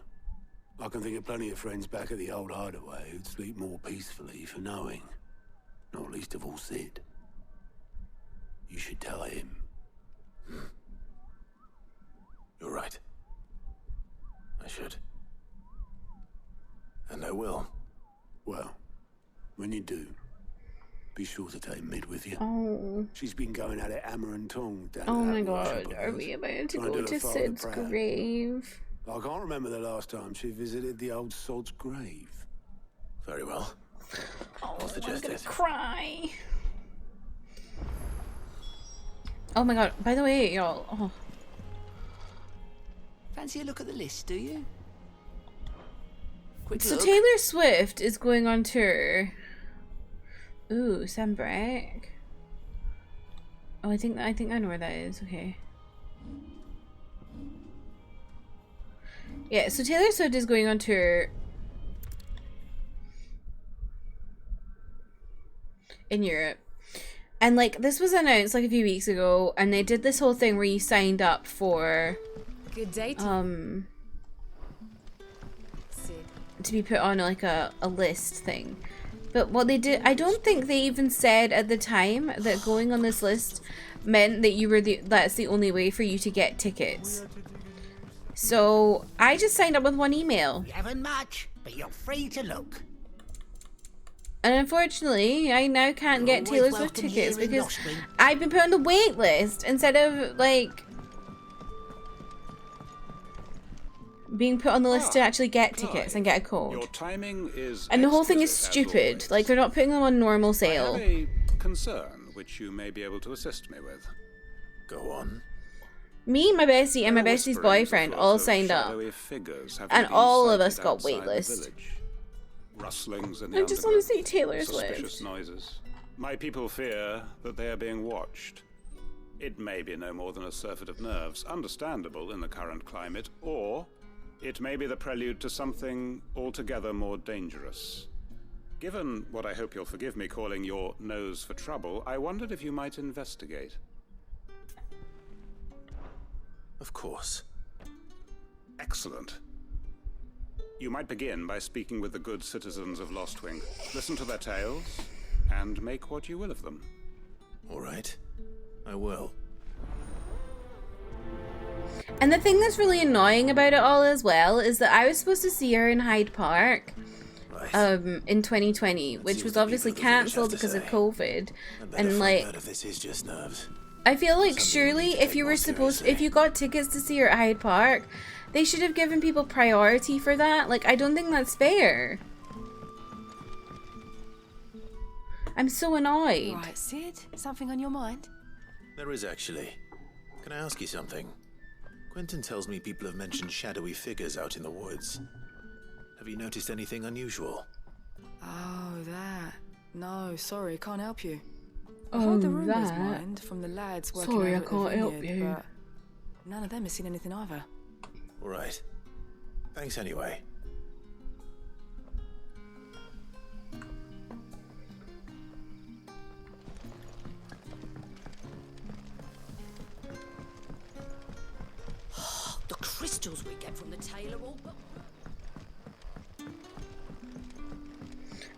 I can think of plenty of friends back at the old hideaway who'd sleep more peacefully for knowing. Not least of all Sid. You should tell him. You're right. I should. And I will. Well, when you do, be sure to take Mid with you. Oh. She's been going at it hammer and tongs down Oh at my that god, workshop are of we hers, about to trying go do to her father Sid's proud. grave? I can't remember the last time she visited the old sod's grave. Very well. Oh, I'll suggest I'm gonna it. cry. Oh my god, by the way, y'all. Oh. Fancy a look at the list, do you? Quick So look. Taylor Swift is going on tour. Ooh, Sam Breck. Oh, I think I know where that is. Okay. Yeah, so Taylor Swift is going on tour in Europe. And like this was announced like a few weeks ago, and they did this whole thing where you signed up for Good day to be put on like a list thing. But what they did, I don't think they even said at the time that going on this list meant that you were that's the only way for you to get tickets. So I just signed up with one email. You haven't much, but you're free to look. And unfortunately, I now can't get You're Taylor always Swift welcome tickets here in because Lost Wing. I've been put on the wait list instead of like being put on the list to actually get tickets and get a code. Your timing is And the whole thing is exquisite, as stupid. always. Like they're not putting them on normal I sale. have a concern which you may be able to assist me with. Go on. Me, my bestie, and my There are bestie's whisperings boyfriend afoot all of signed up. shadowy figures having And been all of sighted us got outside the waitlist. village. Rustlings in the I just want to undergrowth, see Taylor suspicious Swift. noises. My people fear that they are being watched. It may be no more than a surfeit of nerves, understandable in the current climate, or it may be the prelude to something altogether more dangerous. Given what I hope you'll forgive me calling your nose for trouble, I wondered if you might investigate. Of course. Excellent. You might begin by speaking with the good citizens of Lostwing. Listen to their tales, and make what you will of them. All right. I will. And the thing that's really annoying about it all as well is that I was supposed to see her in Hyde Park in 2020, which was obviously cancelled because of COVID. And like, If this is just nerves. I feel like surely if you were if you got tickets to see her at Hyde Park, they should have given people priority for that. Like, I don't think that's fair. I'm so annoyed. Right, Sid, something on your mind? There is actually. Can I ask you something? Quentin tells me people have mentioned shadowy figures out in the woods. Have you noticed anything unusual? Oh, that. No, sorry, can't help you. I Oh, heard the rumours, that. mind, from the lads working Sorry, over I at the can't help vineyard, you. but none of them have seen anything either. All right. Thanks anyway. The crystals we get from the tailor all...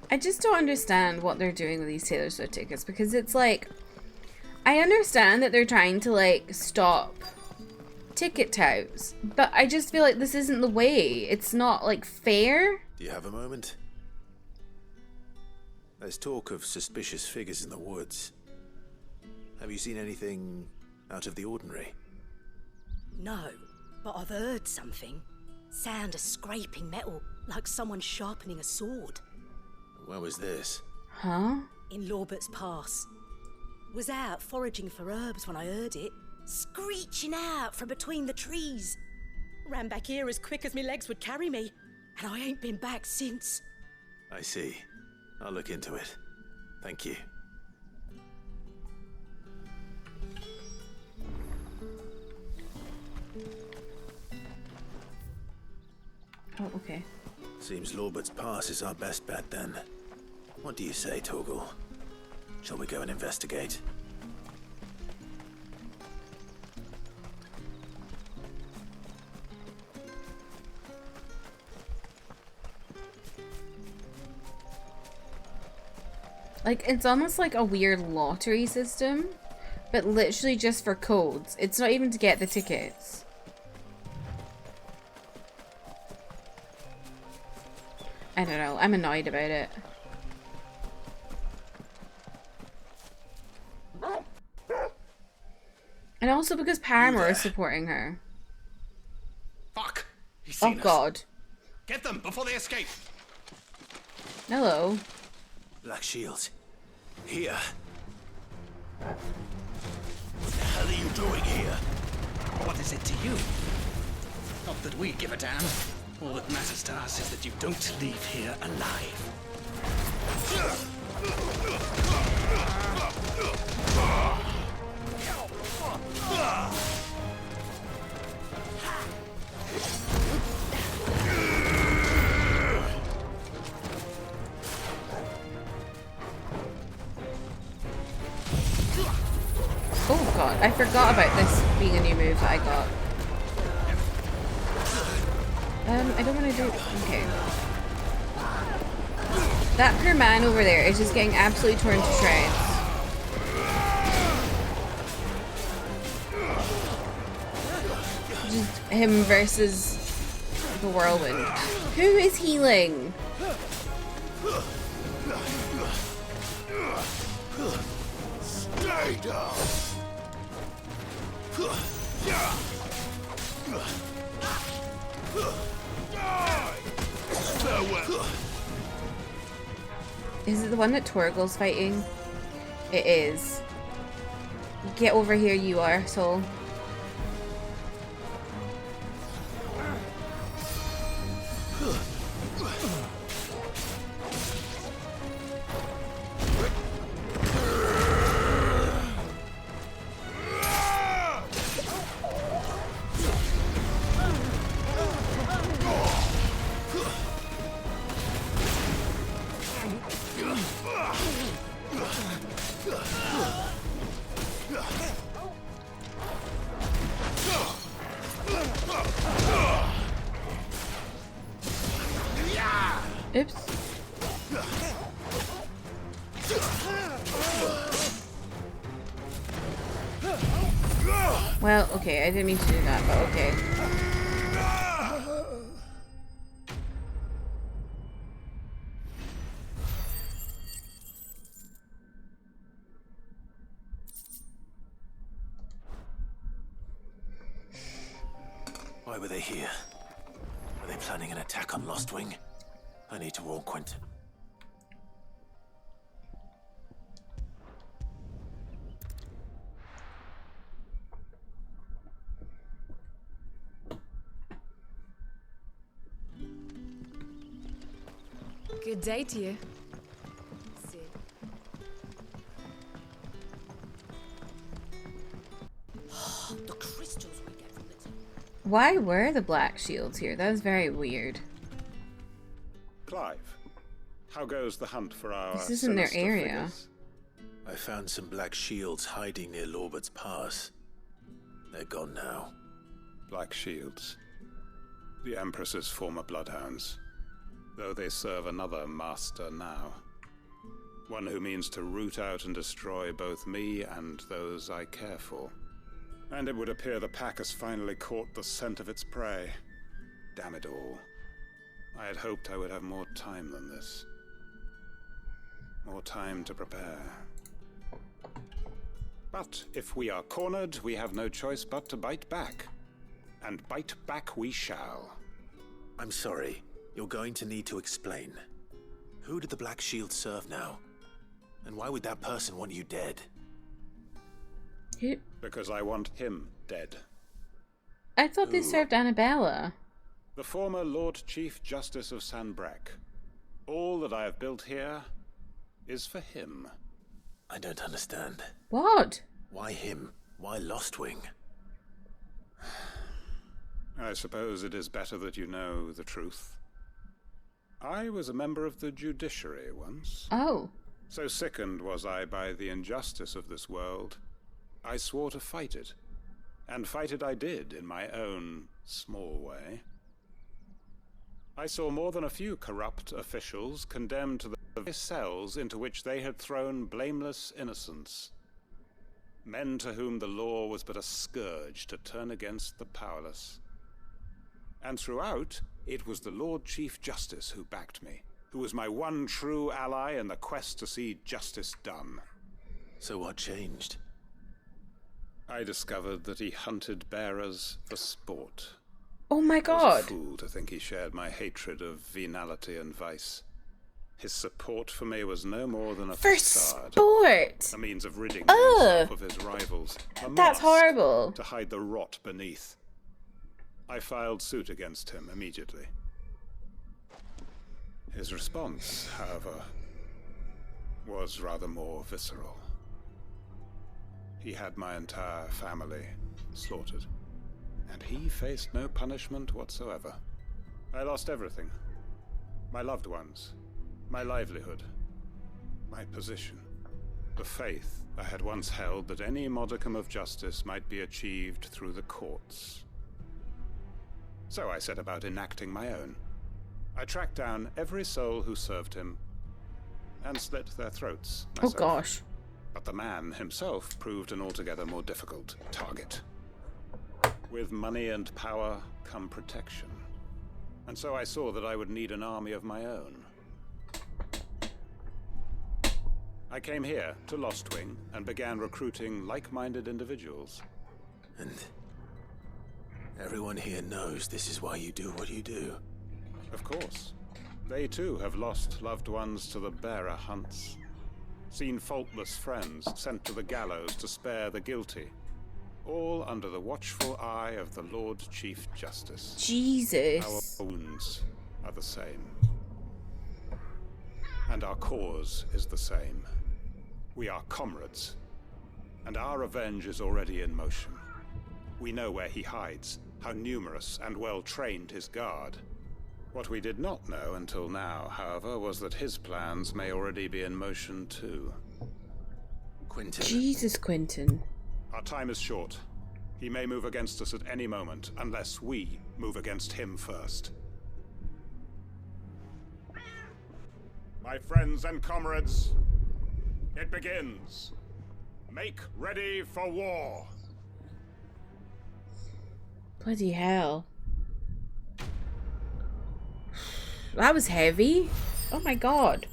I just don't understand what they're doing with these Taylor Swift tickets, because it's like, I understand that they're trying to like stop ticket touts, but I just feel like this isn't the way. It's not like fair. Do you have a moment? There's talk of suspicious figures in the woods. Have you seen anything out of the ordinary? No, but I've heard something. Sound of scraping metal, like someone sharpening a sword. Where was this? Huh? In Lorbert's Pass. Was out foraging for herbs when I heard it, screeching out from between the trees. Ran back here as quick as my legs would carry me, and I ain't been back since. I see. I'll look into it. Thank you. Oh, okay. Seems Lorbert's Pass is our best bet then. What do you say, Torgal? Shall we go and investigate? Like, it's almost like a weird lottery system, but literally just for codes. It's not even to get the tickets. I don't know. I'm annoyed about it. And also because Paramore is supporting her. Fuck! He's Oh seen us. god. Get them before they escape! Hello. Black Shields. Here. What the hell are you doing here? What is it to you? Not that we give a damn. All that matters to us is that you don't leave here alive. Oh god, I forgot about this being a new move that I got. I don't want to do... Okay. That poor man over there is just getting absolutely torn to shreds. Just him versus the whirlwind. Who is healing? Stay down. Is it the one that Torgal's fighting? It is. Get over here, you arsehole. Oops. Well, okay, I didn't mean to do that, but okay. Why were they here? Were they planning an attack on Lost Wing? I need to warn Quentin. Good day to you. The crystals we get from the tip. Why were the black shields here? That was very weird. Clive, how goes the hunt for our This isn't their sinister area. figures? I found some black shields hiding near Lorbert's Pass. They're gone now. Black Shields. The Empress's former bloodhounds. Though they serve another master now. One who means to root out and destroy both me and those I care for. And it would appear the pack has finally caught the scent of its prey. Damn it all. I had hoped I would have more time than this. more time to prepare. But if we are cornered, we have no choice but to bite back. And bite back we shall. I'm sorry. You're going to need to explain. Who did the Black Shield serve now? And why would that person want you dead? Who? Because I want him dead. I thought they served Annabella. The former Lord Chief Justice of Sanbreque. All that I have built here is for him. I don't understand. What? Why him? Why Lostwing? I suppose it is better that you know the truth. I was a member of the judiciary once. Oh. So sickened was I by the injustice of this world, I swore to fight it. And fight it I did in my own small way. I saw more than a few corrupt officials condemned to the very cells into which they had thrown blameless innocents. Men to whom the law was but a scourge to turn against the powerless. And throughout, it was the Lord Chief Justice who backed me, who was my one true ally in the quest to see justice done. So what changed? I discovered that he hunted bearers for sport. Oh my God! I was a fool to think he shared my hatred of venality and vice. His support for me was no more than a facade. Sport! A means of ridding himself of his rivals. That's horrible. To hide the rot beneath. I filed suit against him immediately. His response, however, was rather more visceral. He had my entire family slaughtered, and he faced no punishment whatsoever. I lost everything. My loved ones, my livelihood, my position, the faith I had once held that any modicum of justice might be achieved through the courts. So I set about enacting my own. I tracked down every soul who served him and slit their throats myself. Oh gosh. But the man himself proved an altogether more difficult target. With money and power come protection. And so I saw that I would need an army of my own. I came here to Lostwing and began recruiting like-minded individuals. And everyone here knows this is why you do what you do. Of course. They too have lost loved ones to the bearer hunts. Seen faultless friends sent to the gallows to spare the guilty. All under the watchful eye of the Lord Chief Justice. Jesus. Our wounds are the same. And our cause is the same. We are comrades. And our revenge is already in motion. We know where he hides, how numerous and well-trained his guard. What we did not know until now, however, was that his plans may already be in motion too. Quentin. Jesus, Quentin. Our time is short. He may move against us at any moment, unless we move against him first. My friends and comrades, it begins. Make ready for war. Bloody hell. That was heavy. Oh my God.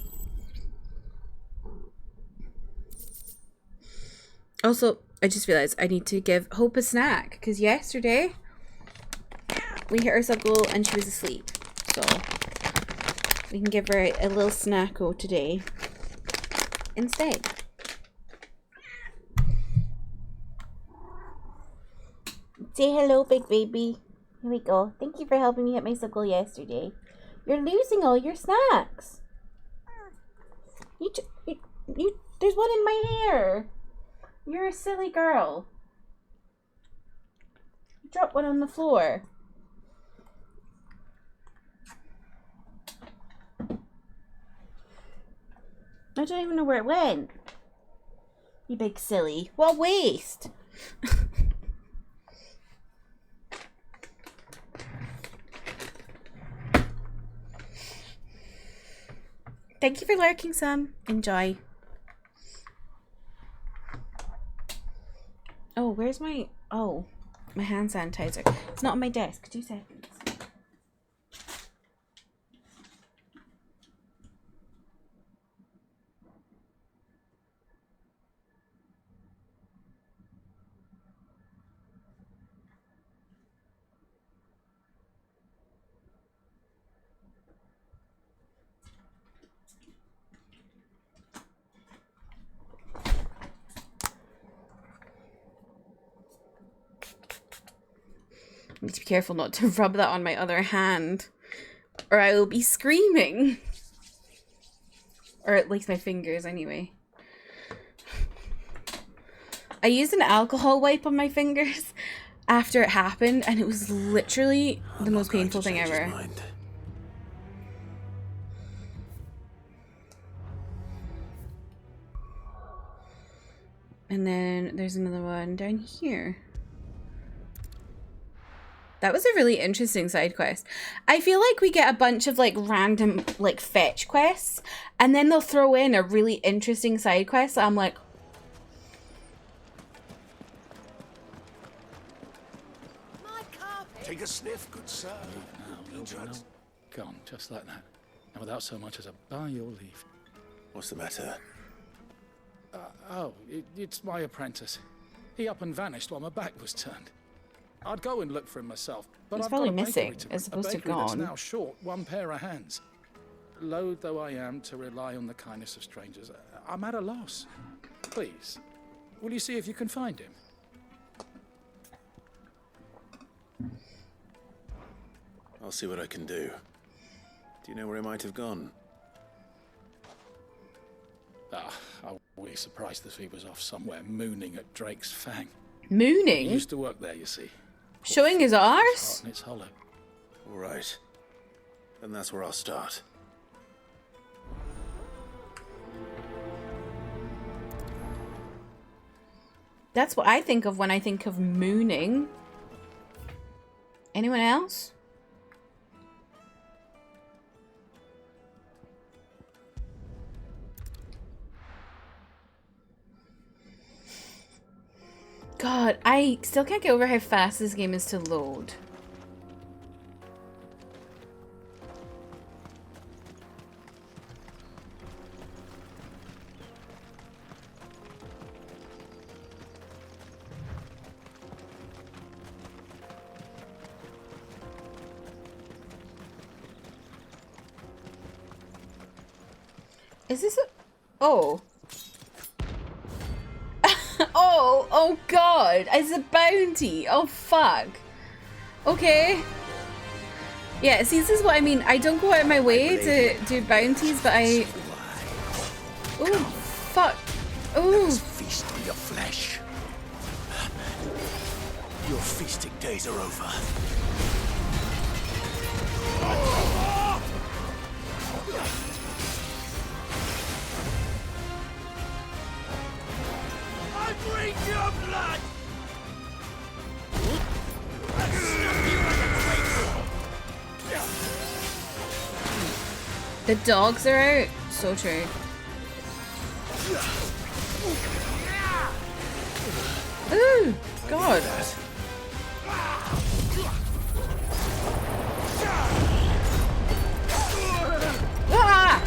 Also, I just realized I need to give Hope a snack because yesterday we hit our sub goal and she was asleep. So we can give her a little snacko today instead. Say hello, big baby. Here we go. Thank you for helping me hit my sub goal yesterday. You're losing all your snacks. There's one in my hair. You're a silly girl. You dropped one on the floor. I don't even know where it went. You big silly. What a waste. Thank you for lurking, Sam. Enjoy. Oh, where's my... Oh, my hand sanitizer. It's not on my desk. 2 seconds. need to be careful not to rub that on my other hand, or I will be screaming. Or at least my fingers, anyway. I used an alcohol wipe on my fingers after it happened, and it was literally the most painful thing ever. And then there's another one down here. That was a really interesting side quest. I feel like we get a bunch of like random like fetch quests, and then they'll throw in a really interesting side quest. I'm like, Take a sniff, good sir. No, gone, just like that. And without so much as a by your leave. What's the matter? It's my apprentice. He up and vanished while my back was turned. I'd go and look for him myself, but he's I've probably got a missing. bakery It's supposed to have bakery that's gone. now short one pair of hands. Loath though I am to rely on the kindness of strangers, I'm at a loss. Please, will you see if you can find him? I'll see what I can do. Do you know where he might have gone? I wouldn't be surprised if he was off somewhere mooning at Drake's Fang. Mooning? He used to work there, you see. Showing his arse? And it's hollow. All right. Then that's where I'll start. That's what I think of when I think of mooning. Anyone else? God, I still can't get over how fast this game is to load. Is this a... Oh. Oh God, it's a bounty. Oh fuck. Okay. Yeah, see, this is what I mean. I don't go out of my way to do bounties, but I... Ooh, fuck. Ooh. Feast on your flesh. Your feasting days are over. I drink your blood! The dogs are out. So true. Ooh, God. Ah!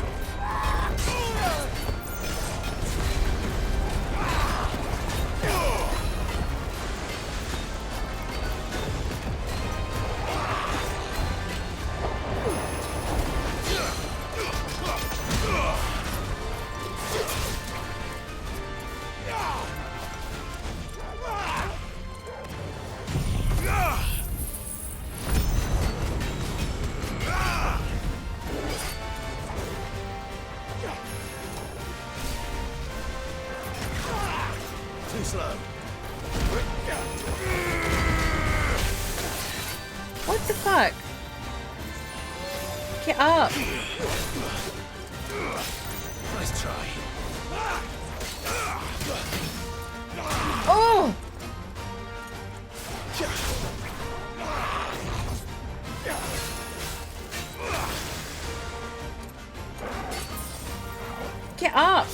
Too slow. What the fuck? Get up. Nice try. Oh! Get up.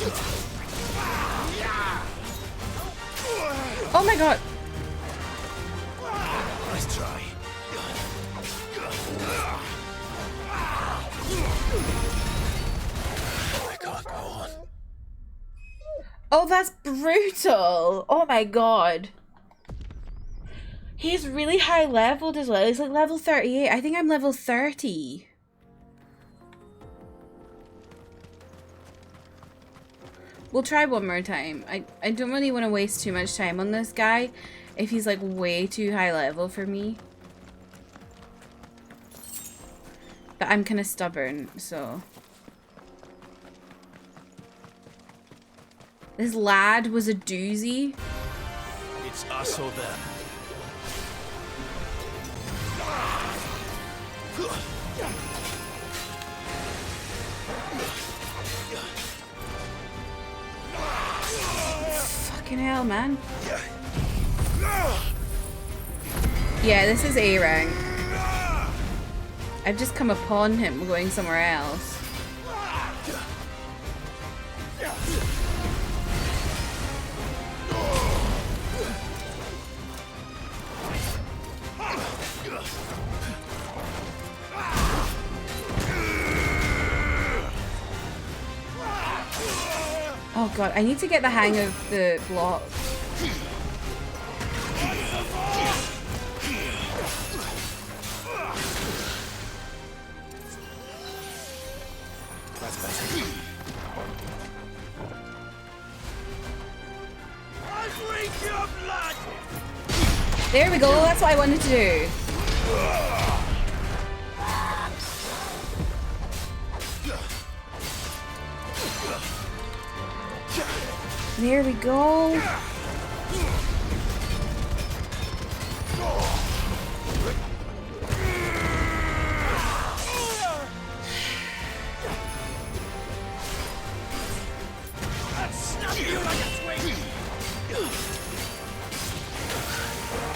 Oh my God. Nice try. I can't go on. Oh, that's brutal. Oh my God. He's really high leveled as well. He's like level 38. I think I'm level 30. We'll try one more time. I don't really want to waste too much time on this guy if he's like way too high level for me. I'm kind of stubborn, so. This lad was a doozy. It's us or them. Fucking hell, man. Yeah, this is A rank. I've just come upon him going somewhere else. Oh god, I need to get the hang of the block. That's better. There we go, that's what I wanted to do. There we go.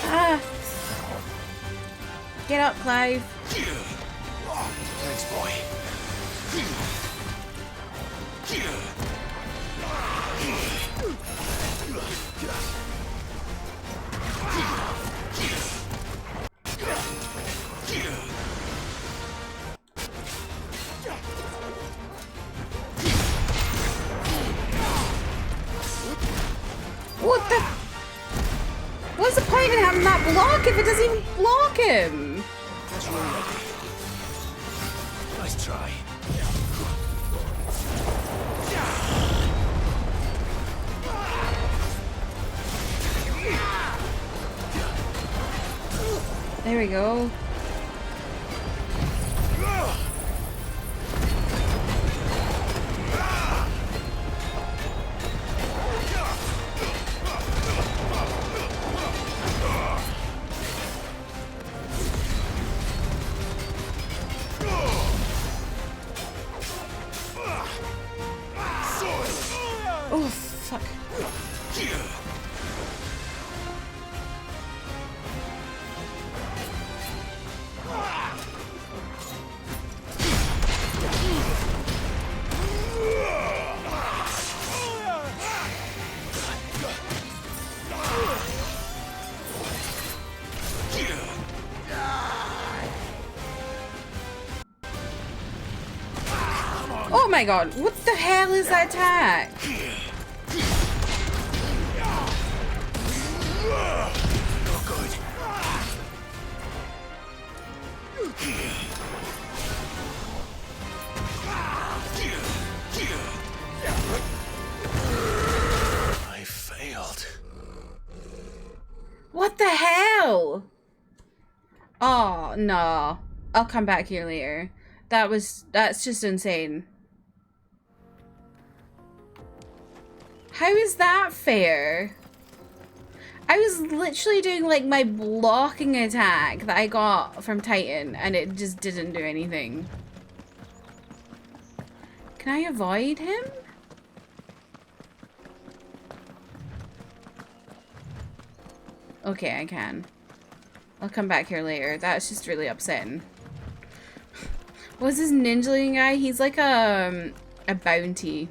Ah. Get up, Clive. Thanks, boy. What the? What's the point in having that block if it doesn't even block him? Nice try. There we go. Oh, fuck. Oh my god, what the hell is that attack? I failed. What the hell? Oh, no. I'll come back here later. That's just insane. How is that fair? I was literally doing like my blocking attack that I got from Titan and it just didn't do anything. Can I avoid him? Okay, I can. I'll come back here later. That's just really upsetting. What's this ninja guy? He's like a bounty.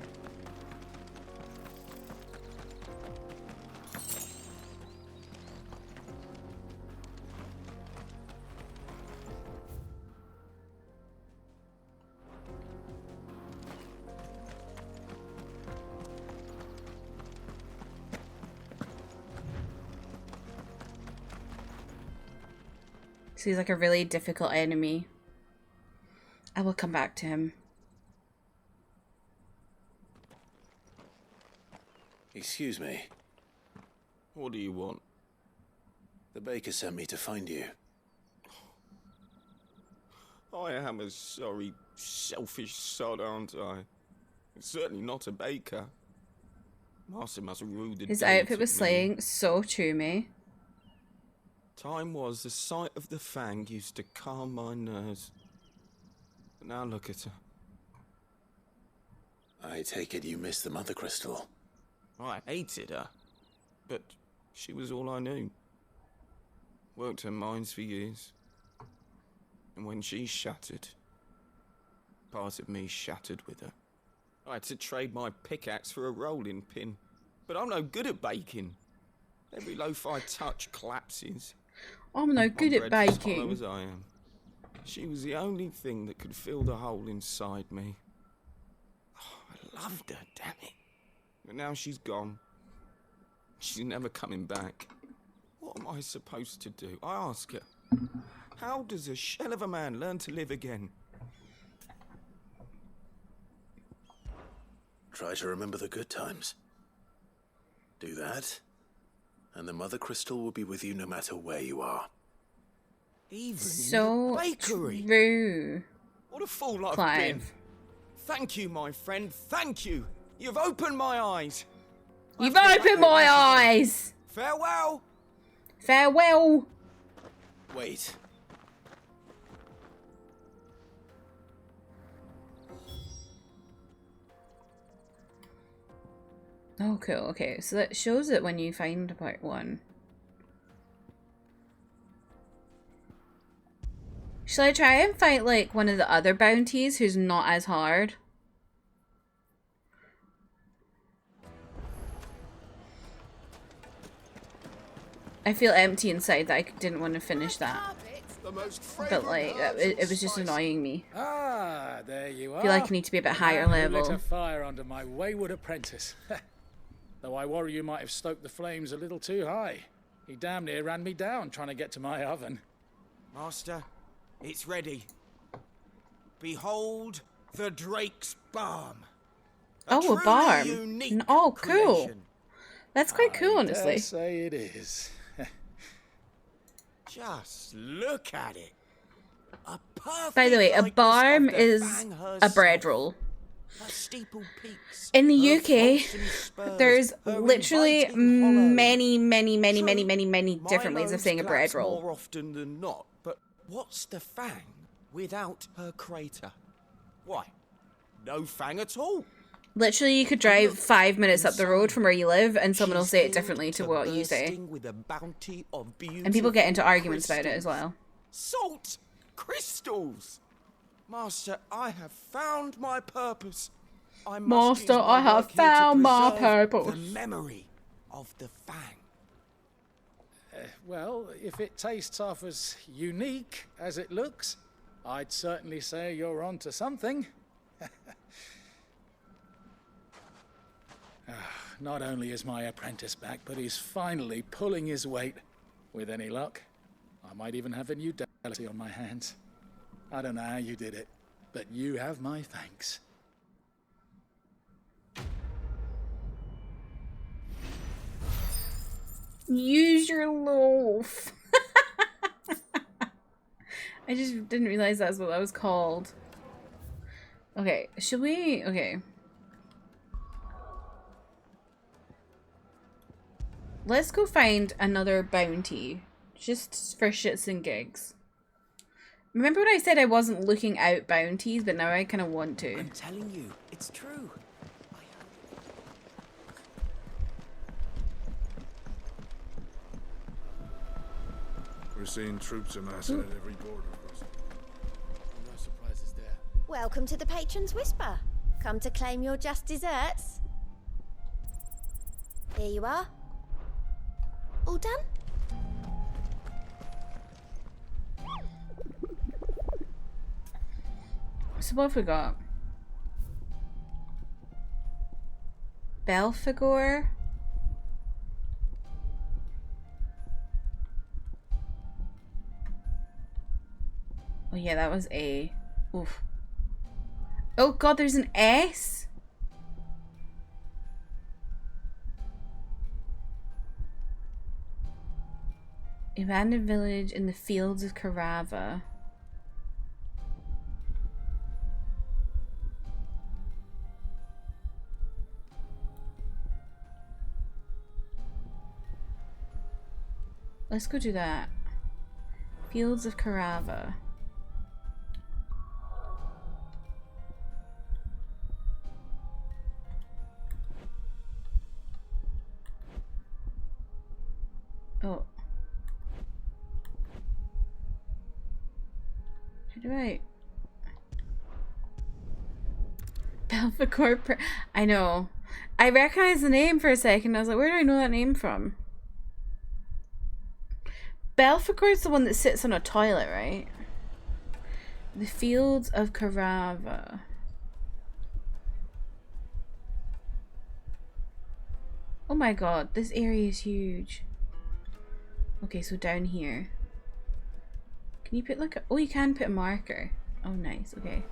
So he's like a really difficult enemy. I will come back to him. Excuse me. What do you want? The baker sent me to find you. I am a sorry, selfish sod, aren't I? Certainly not a baker. Master must have ruled the His day outfit was took me. slaying, so choomy. Time was the sight of the fang used to calm my nerves. But now look at her. I take it you missed the Mother Crystal. I hated her, but she was all I knew. Worked her mines for years. And when she shattered, part of me shattered with her. I had to trade my pickaxe for a rolling pin, but I'm no good at baking. Every loaf I touch collapses. I'm no good at Bread to swallow baking. as I am. She was the only thing that could fill the hole inside me. Oh, I loved her, damn it. But now she's gone. She's never coming back. What am I supposed to do? I ask her. How does a shell of a man learn to live again? Try to remember the good times. Do that, and the Mother Crystal will be with you no matter where you are. Even So in the bakery. true. What a fool I've Clive. been. Thank you, my friend. Thank you. You've opened my eyes. You've opened my eyes. Farewell. Farewell. Wait. Oh, cool. Okay, so that shows it when you find part 1. Shall I try and fight, like, one of the other bounties who's not as hard? I feel empty inside that I didn't want to finish that. But, like, it was just annoying me. Ah, there you are. I feel like I need to be a bit The higher man who level. lit a fire under my wayward apprentice. Though I worry you might have stoked the flames a little too high. He damn near ran me down trying to get to my oven. Master, it's ready. Behold the Drake's Balm. Oh, a barn. Oh, cool. That's quite cool, honestly. Dare say it is. Just look at it. A perfect By the way, a likeness barm of the is Fang a herself. bread roll. Her steeple peaks, In the her UK, frosty spurs, there's her literally inviting hollow. many different ways of saying a bread roll. More often than not, but what's the Fang without her crater? Why, no Fang at all. Literally, you could drive 5 minutes up the road from where you live and someone will say it differently to what you say. With a bounty of And people get into arguments about it as well. Salt crystals. Master, I have found my purpose. I must use Master, my I have work here to found my preserve purpose. The memory of the Fang. Well, if it tastes half as unique as it looks, I'd certainly say you're onto something. Not only is my apprentice back, but he's finally pulling his weight. With any luck, I might even have a new delicacy on my hands. I don't know how you did it, but you have my thanks. Use your loaf. I just didn't realize that's what that was called. Okay, should we? Okay. Let's go find another bounty. Just for shits and gigs. Remember when I said I wasn't looking out bounties, but now I kind of want to. I'm telling you, it's true. We're seeing troops amassing at every border crossing. No surprises there. Welcome to the Patron's Whisper. Come to claim your just desserts. Here you are. All done? So what have we got? Belphegor. Oh yeah, that was A. Oof. Oh god, there's an S? Abandoned village in the fields of Karava. let's go do that. Fields of Carava. Oh. How do I... Belphegor... I know. I recognized the name for a second. I was like, where do I know that name from? Belphegor's the one that sits on a toilet, right? The Fields of Carava. Oh my god, this area is huge. Okay, so down here. Can you put like a... Oh, you can put a marker. Oh, nice. Okay.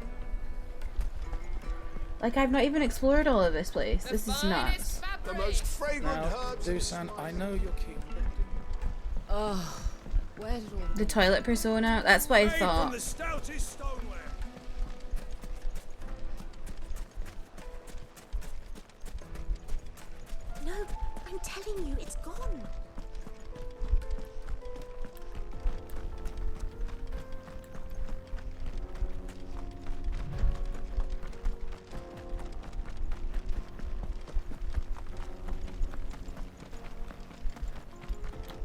Like, I've not even explored all of this place. This is nuts. The most fragrant Now, Dusan, I know you're keen. Oh, where did all The toilet persona? That's what I Made from thought. the stoutest stoneware. No, I'm telling you, it's gone.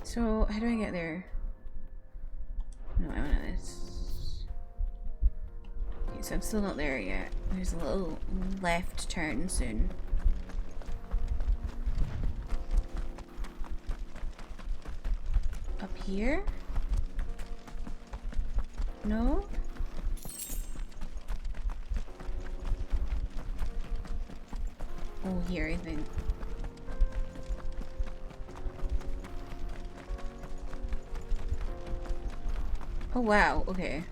So, how do I get there? No, I want this. Okay, so I'm still not there yet. There's a little left turn soon. Up here? No? Oh, here, I think. Oh wow, okay.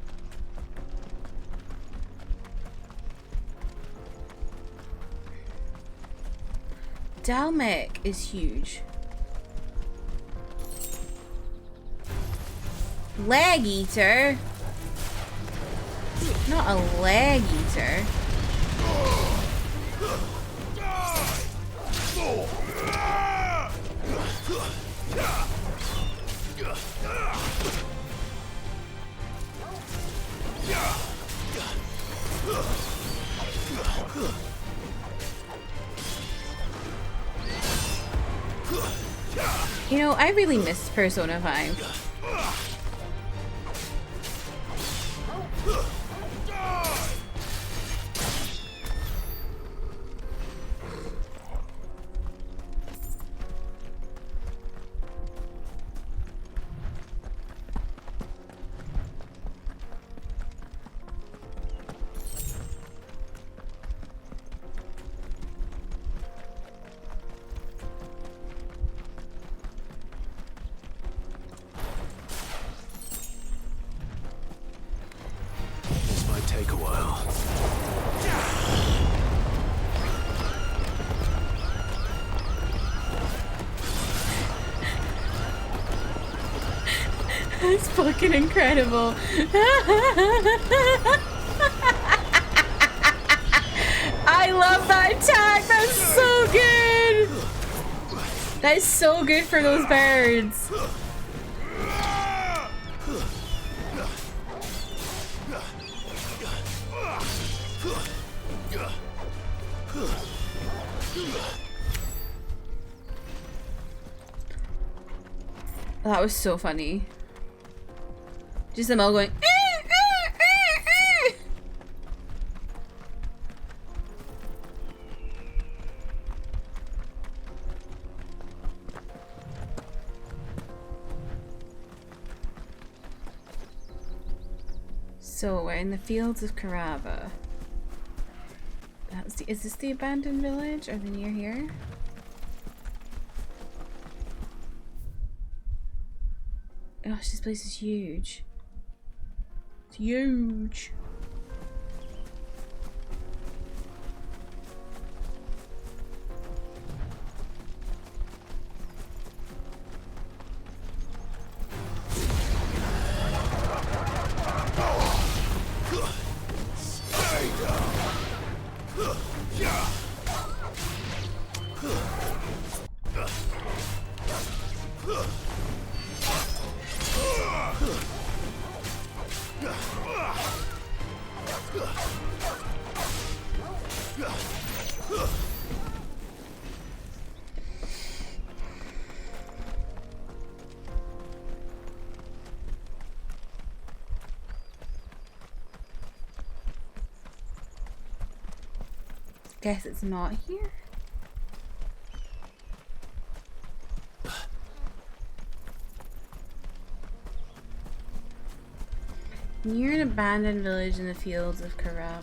Dalmek is huge. Leg eater? Not a leg eater. You know, I really missed Persona 5. This might take a while. That's fucking incredible. I love that attack. That's so good. That is so good for those birds. That was so funny. Just them all going. So we're in the fields of Carava. That's the, is this the abandoned village? Are they near here? Gosh, this place is huge. It's huge. guess it's not here. Near an abandoned village in the fields of KDRAMA.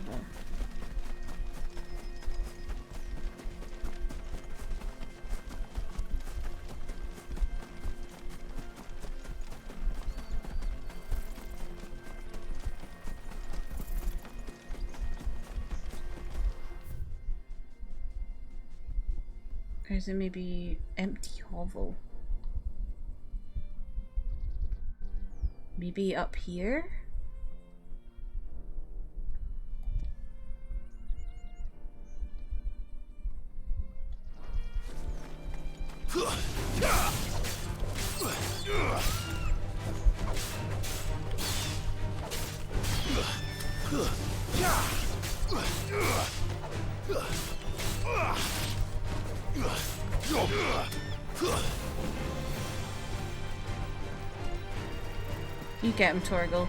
Or is it maybe empty hovel? Maybe up here? You get him, Torgal.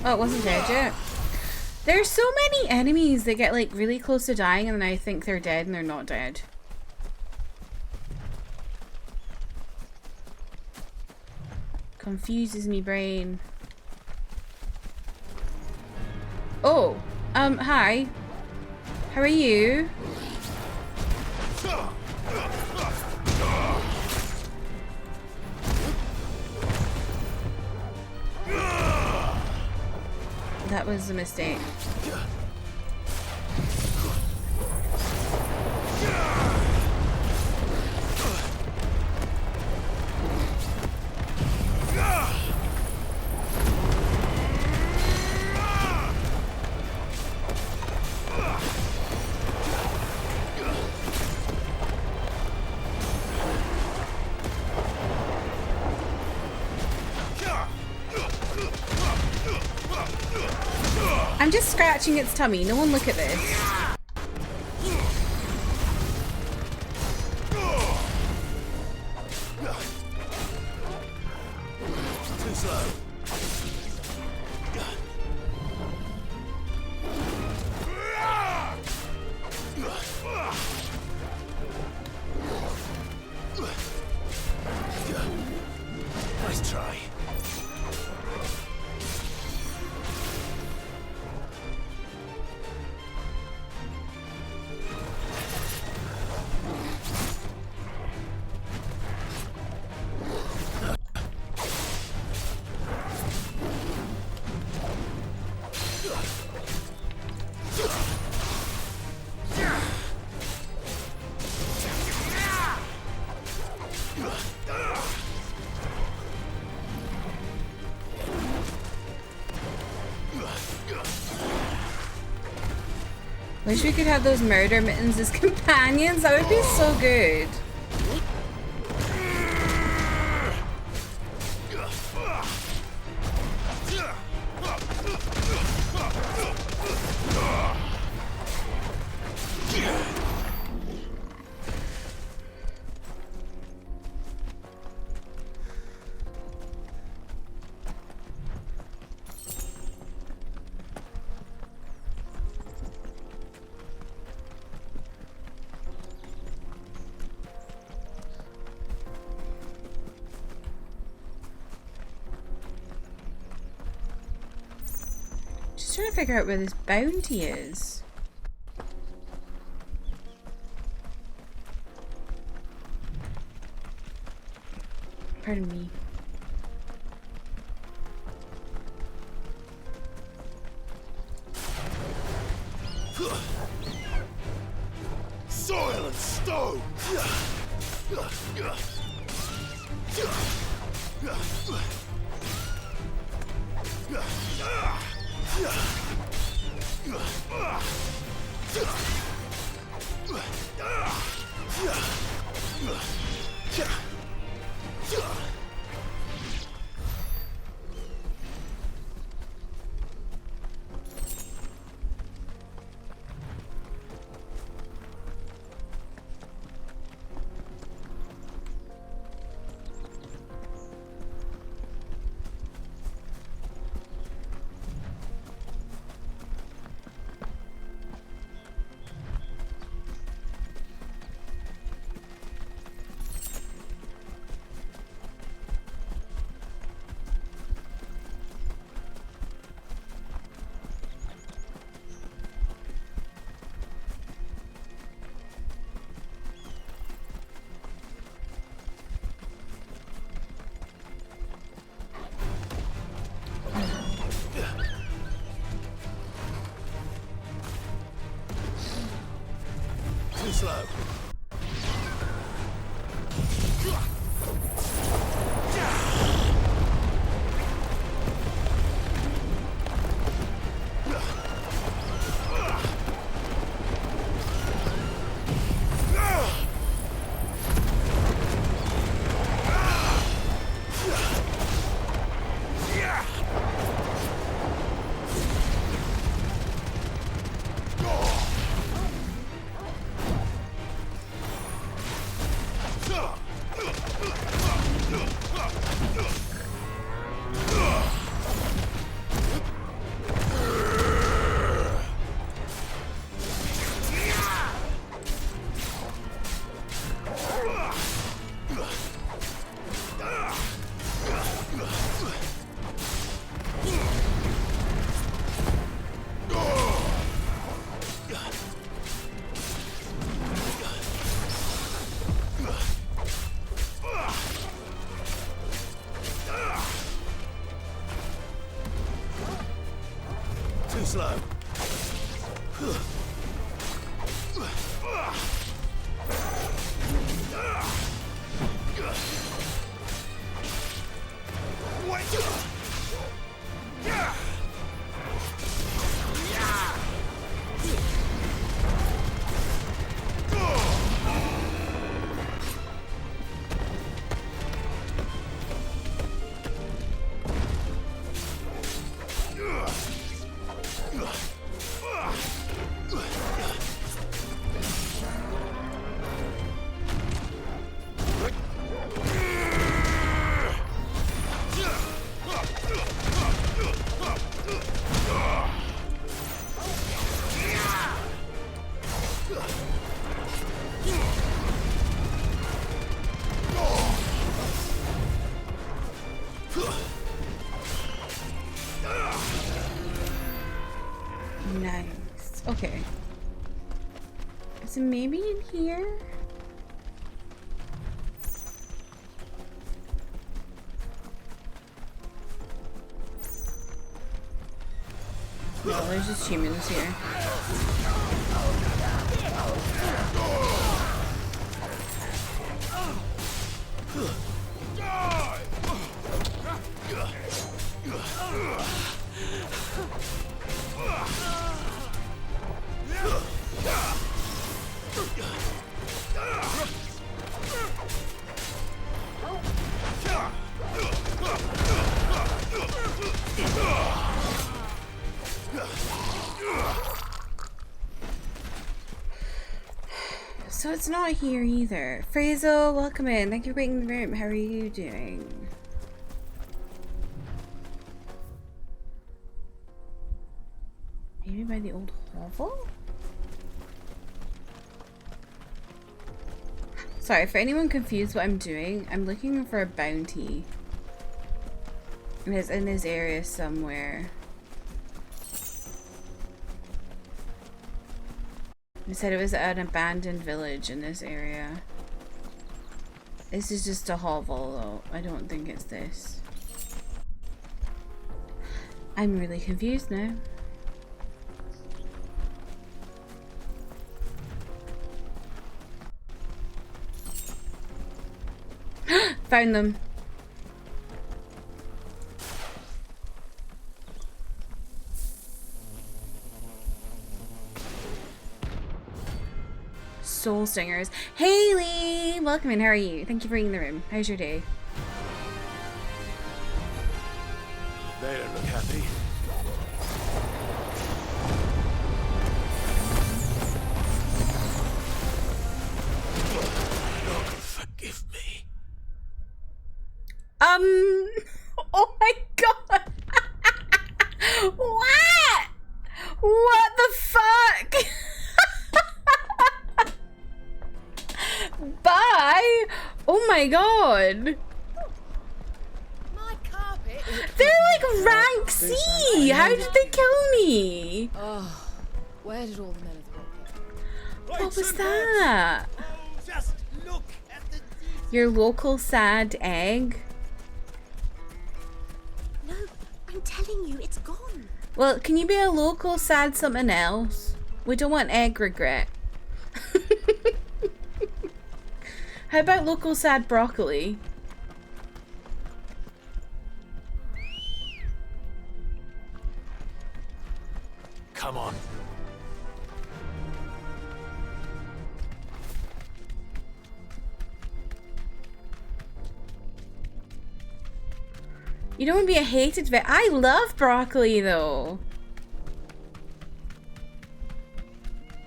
Oh, it wasn't dead yet. There's so many enemies that get like really close to dying and then I think they're dead and they're not dead. Confuses me brain. Oh, hi. How are you? That was a mistake. I'm just scratching its tummy. No one look at this. Too slow. Nice try. Wish we could have those murder mittens as companions. That would be so good. Trying to figure out where this bounty is. Pardon me. Soil and stone! Too slow. Too slow. Nice. Okay. So maybe in here? No, there's just humans here. So it's not here either. Frazel, welcome in. Thank you for being in the room. How are you doing? Maybe by the old hovel? Sorry, for anyone confused what I'm doing, I'm looking for a bounty. And it's in this area somewhere. They said it was an abandoned village in this area. This is just a hovel though. I don't think it's this. I'm really confused now. Found them. Soul Stingers. Haley! Welcome in, how are you? Thank you for being in the room. How's your day? They don't look happy. God, forgive me. Oh my god! What? What the fuck? Bye! Oh my god! My carpet. They're like rank C! How did they kill me? Oh, where did all the men of the world go? What was that? Just look at the... Your local sad egg? No, I'm telling you, it's gone. Well, can you be a local sad something else? We don't want egg regret. How about local sad broccoli? Come on. You don't want to be a hated vet. I love broccoli though.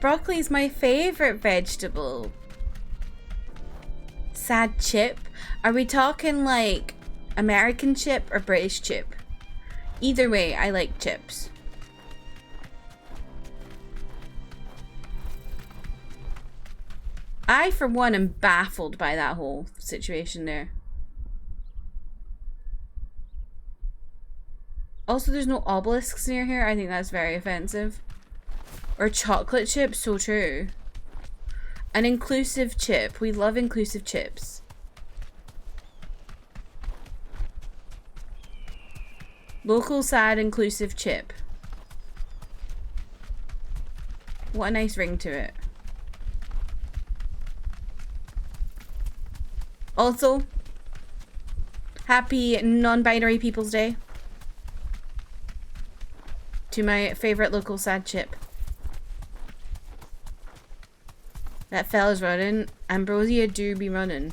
Broccoli is my favorite vegetable. Sad chip. Are we talking like American chip or British chip? Either way, I like chips. I, for one, am baffled by that whole situation there. Also, there's no obelisks near here. I think that's very offensive. Or chocolate chip, so true. An inclusive chip. We love inclusive chips. Local sad inclusive chip. What a nice ring to it. Also, happy non-binary People's Day to my favorite local sad chip. That fella's running. Ambrosia do be running.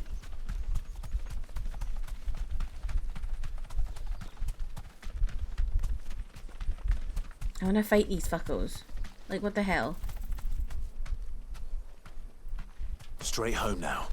I wanna fight these fuckos. Like, what the hell? Straight home now.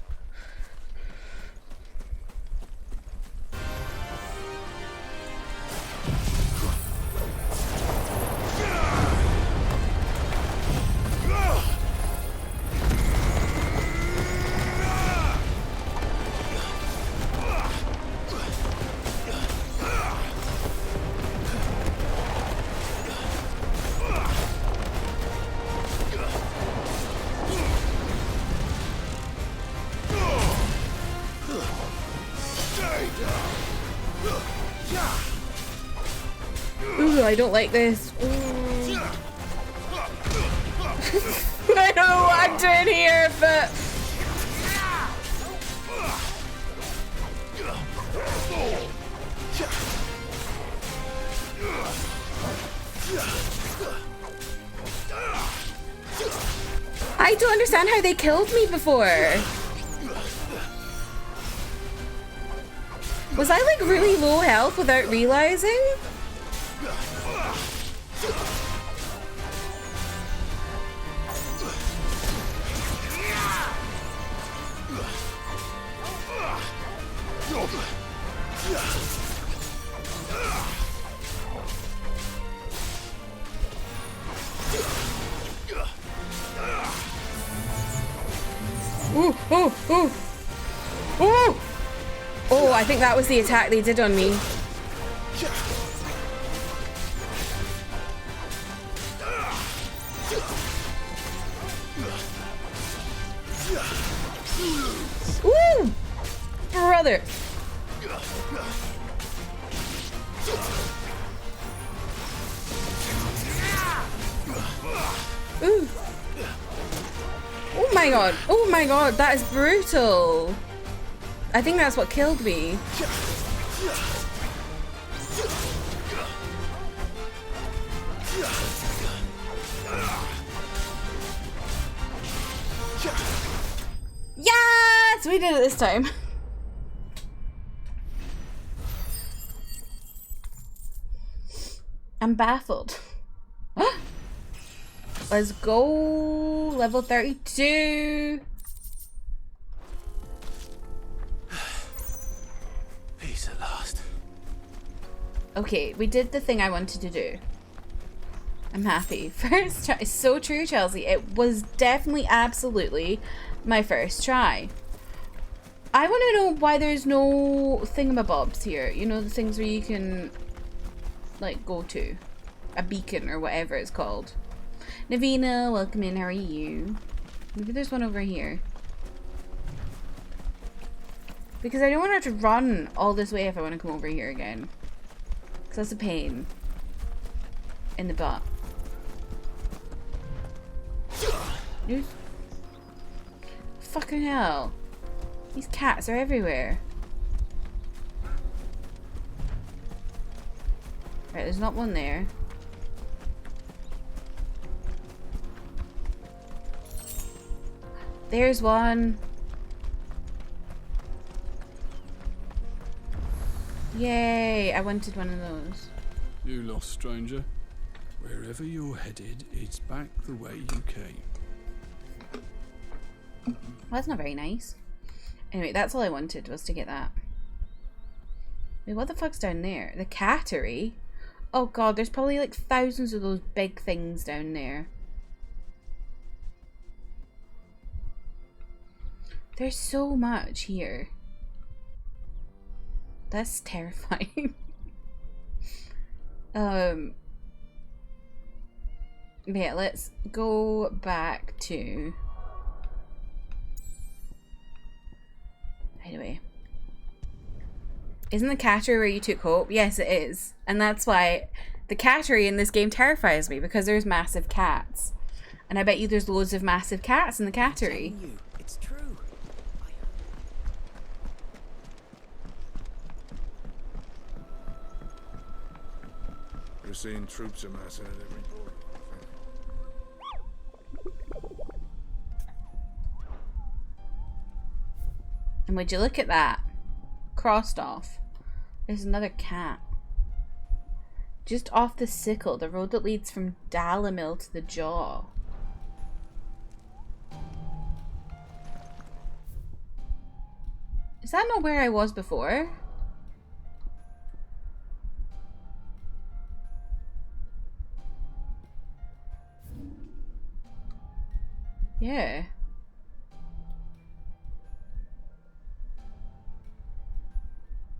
Ooh, I don't like this. I don't know what I'm doing here, but... I don't understand how they killed me before. Was I like really low health without realizing? Ooh, ooh, ooh. Ooh! Oh, I think that was the attack they did on me. Ooh! Brother! Ooh! Oh my god! Oh my god! That is brutal! I think that's what killed me. Yes! We did it this time. I'm baffled. Let's go. Level 32. Peace at last. Okay, we did the thing I wanted to do. I'm happy. First try. So true, Chelsea. It was definitely, absolutely my first try. I want to know why there's no thingamabobs here. You know, the things where you can, like, go to. A beacon or whatever it's called. Navina, welcome in. How are you? Maybe there's one over here. Because I don't want to have to run all this way if I want to come over here again. Because that's a pain in the butt. Oof. Fucking hell. These cats are everywhere. Right, there's not one there. There's one. Yay, I wanted one of those. You lost, stranger. Wherever you're headed, it's back the way you came. Well, that's not very nice. Anyway, that's all I wanted, was to get that. Wait, what the fuck's down there? The cattery? Oh god, there's probably like thousands of those big things down there. There's so much here. That's terrifying. Yeah, let's go back to... Anyway. Isn't the cattery where you took Hope? Yes, it is. And that's why the cattery in this game terrifies me, because there's massive cats. And I bet you there's loads of massive cats in the cattery. It's true. We're seeing troops amassing at every border. And would you look at that? Crossed off. There's another cat. Just off the sickle, the road that leads from Dalamil to the Jaw. Is that not where I was before? Yeah.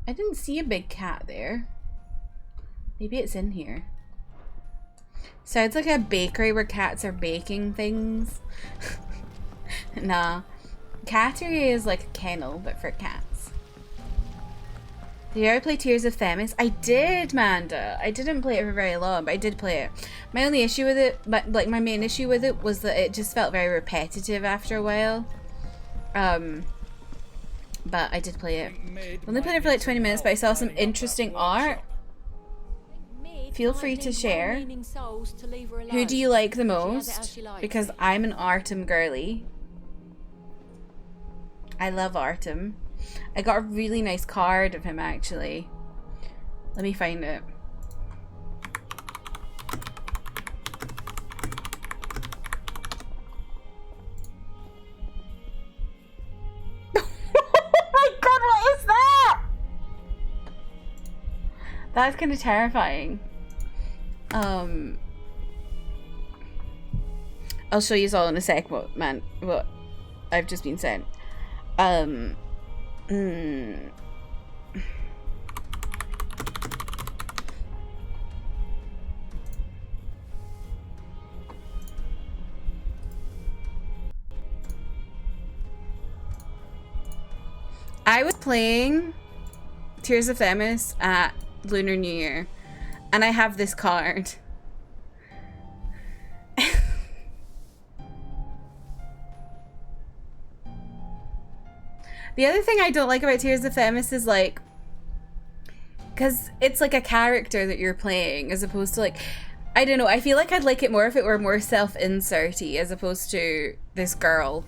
I didn't see a big cat there. Maybe it's in here. Sounds like a bakery where cats are baking things. Nah. Cattery is like a kennel, but for cats. Did you ever play Tears of Themis? I did, Manda. I didn't play it for very long, but I did play it. My only issue with it, like my main issue with it, was that it just felt very repetitive after a while. But I did play it. I only played it for like 20 minutes, but I saw some interesting art. Feel free to share. Who do you like the most? Because I'm an Artem girly. I love Artem. I got a really nice card of him, actually. Let me find it. That's kind of terrifying. I'll show you all in a sec what I've just been sent. I was playing Tears of Themis at Lunar New Year, and I have this card. The other thing I don't like about Tears of Themis is like, because it's like a character that you're playing as opposed to like, I don't know, I feel like I'd like it more if it were more self-inserty as opposed to this girl.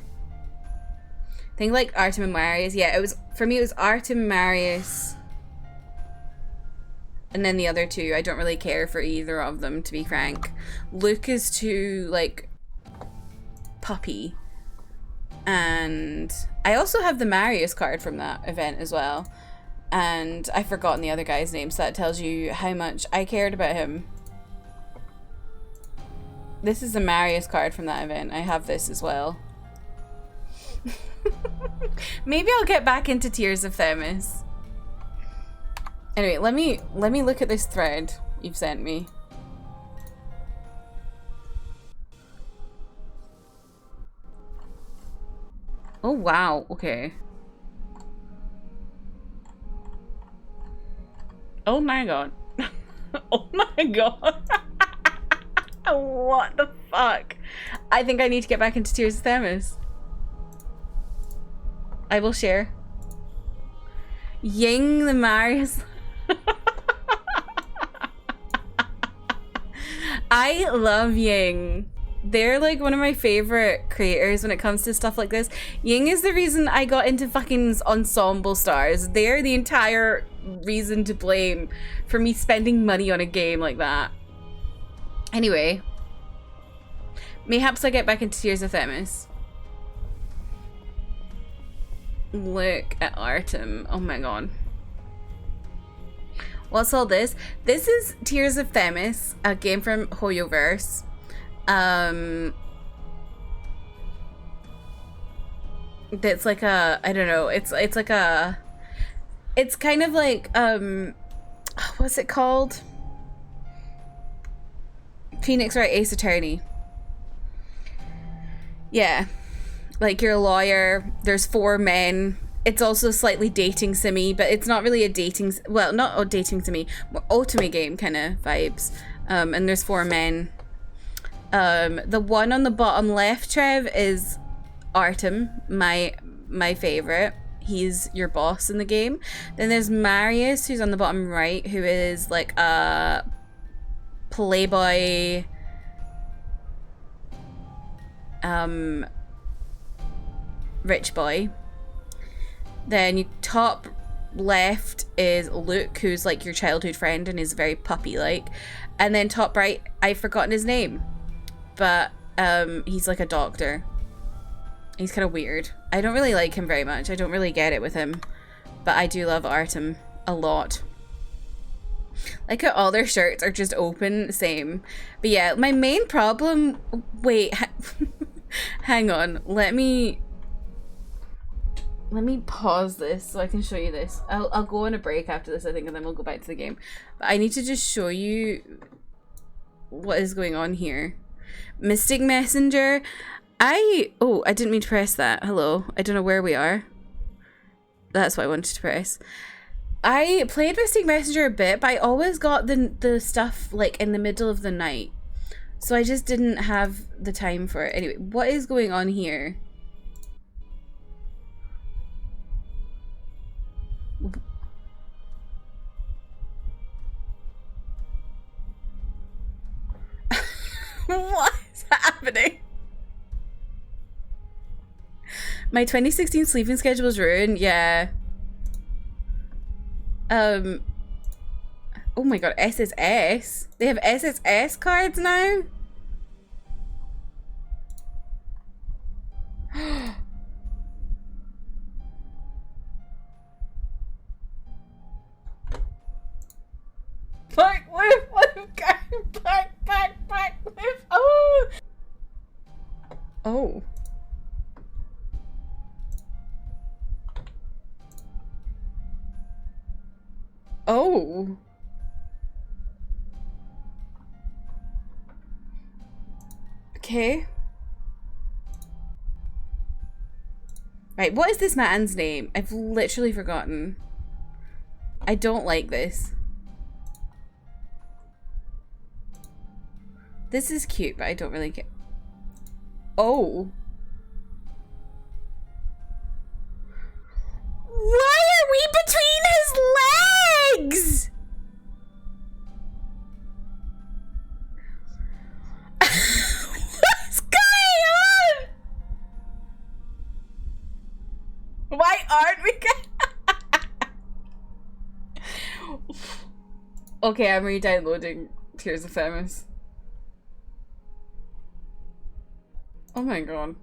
Think like Artem and Marius. Yeah, it was, for me it was Artem and Marius. And then the other two, I don't really care for either of them, to be frank. Luke is too, like, puppy. And I also have the Marius card from that event as well. And I've forgotten the other guy's name, so that tells you how much I cared about him. This is the Marius card from that event. I have this as well. Maybe I'll get back into Tears of Themis. Anyway, let me look at this thread you've sent me. Oh wow, okay. Oh my god. Oh my god. What the fuck? I think I need to get back into Tears of Themis. I will share. Ying the Marius. I love Ying. They're like one of my favorite creators when it comes to stuff like this. Ying is the reason I got into fucking Ensemble Stars. They're the entire reason to blame for me spending money on a game like that. Anyway, mayhaps I get back into Tears of Themis. Look at Artem. Oh my god. What's all this? This is Tears of Themis, a game from Hoyoverse. That's like a, I don't know, it's like a, it's kind of like, what's it called? Phoenix Wright Ace Attorney. Yeah. Like you're a lawyer, there's 4 men. It's also slightly dating simmy, but it's not really a dating, well, not a dating simmy, more Otome game kind of vibes. And there's 4 men. The one on the bottom left, Trev, is Artem, my favorite. He's your boss in the game. Then there's Marius, who's on the bottom right, who is like a playboy, rich boy. Then you top left is Luke, who's like your childhood friend and is very puppy-like. And then top right, I've forgotten his name, but he's like a doctor. He's kind of weird. I don't really like him very much. I don't really get it with him, but I do love Artem a lot. Like how all their shirts are just open, same. But yeah, my main problem, wait, hang on, let me pause this so I can show you this. I'll go on a break after this, I think, and then we'll go back to the game. But I need to just show you what is going on here. Mystic Messenger. Oh, I didn't mean to press that. Hello. I don't know where we are. That's what I wanted to press. I played Mystic Messenger a bit, but I always got the stuff like in the middle of the night. So I just didn't have the time for it. Anyway, what is going on here? What is happening? My 2016 sleeping schedule was ruined. Yeah. Oh my god, SSS? They have SSS cards now? Back, lift, back, lift. Oh! Oh. Oh. Okay. Right, what is this man's name? I've literally forgotten. I don't like this. This is cute, but I don't really care. Oh. aren't we? Okay, I'm re-downloading Tears of Themis. Oh my god.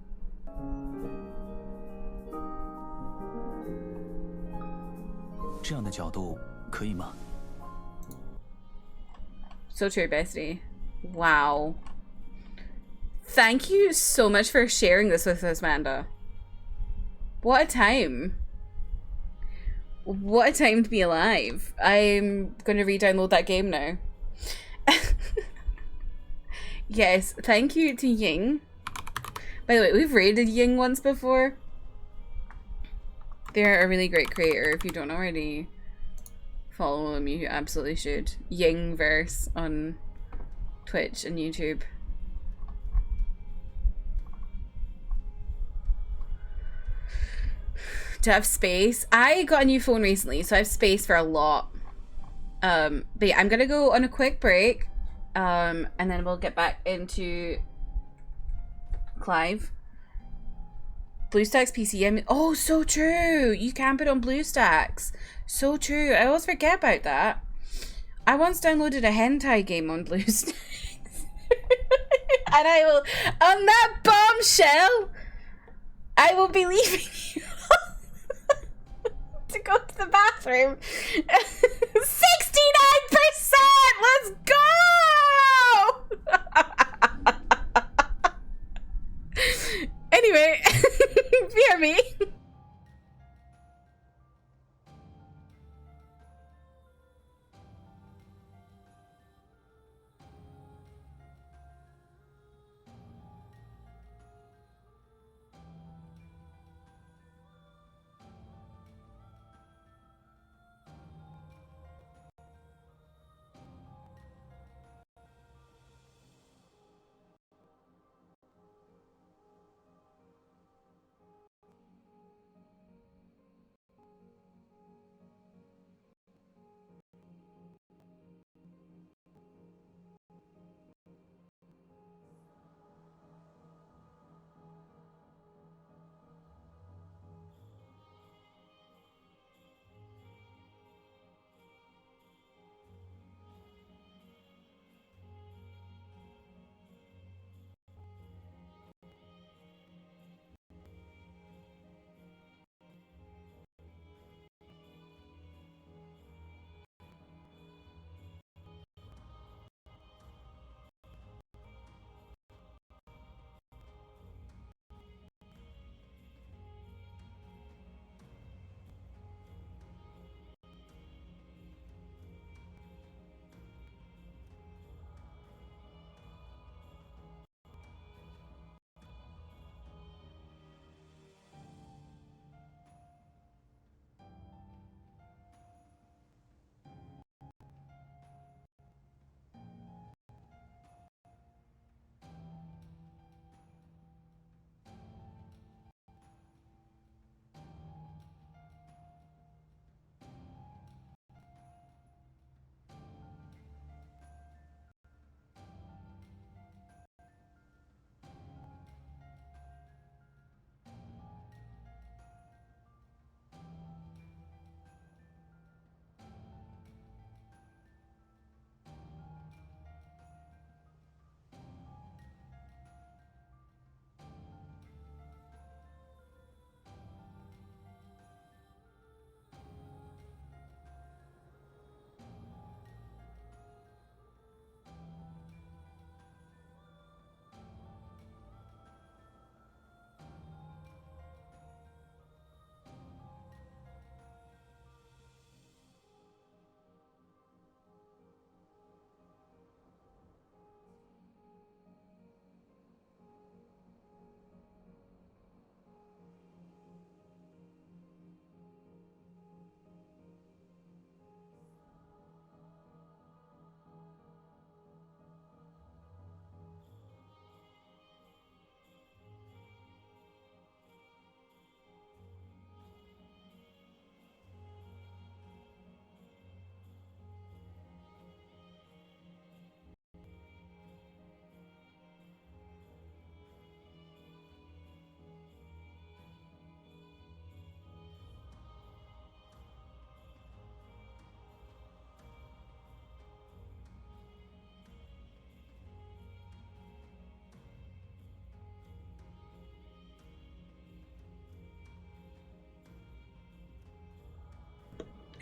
So true, bestie. Wow. Thank you so much for sharing this with us, Manda. What a time. What a time to be alive. I'm going to re-download that game now. Yes, thank you to Ying. By the way, we've raided Ying once before. They're a really great creator. If you don't already follow them, you absolutely should. Yingverse on Twitch and YouTube. To have space. I got a new phone recently, so I have space for a lot. But yeah, I'm gonna go on a quick break. And then we'll get back into Clive. BlueStacks PCM. Oh, so true. You can put it on BlueStacks. So true. I always forget about that. I once downloaded a hentai game on BlueStacks. And I will, on that bombshell, I will be leaving you to go to the bathroom. 69%! Let's go! Anyway, fear me.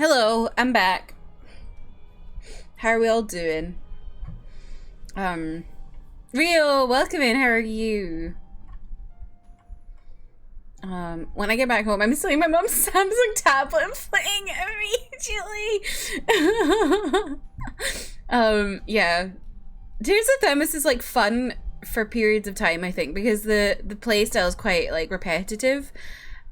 Hello, I'm back. How are we all doing? Rio, welcome in. How are you? When I get back home, I'm stealing my mom's Samsung tablet and playing immediately. Yeah. Tears of Themis is like fun for periods of time, I think, because the play style is quite like repetitive,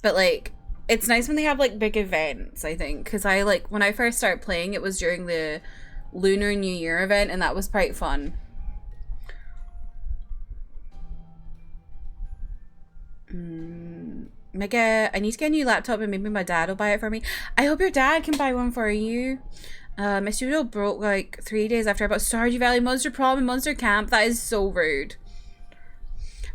but like it's nice when they have like big events, I think, because I like when I first started playing it was during the Lunar New Year event, and that was quite fun. I need to get a new laptop and maybe my dad will buy it for me. I hope your dad can buy one for you. My studio broke like 3 days after I bought Stardew Valley, Monster Prom, and Monster Camp. That is so rude.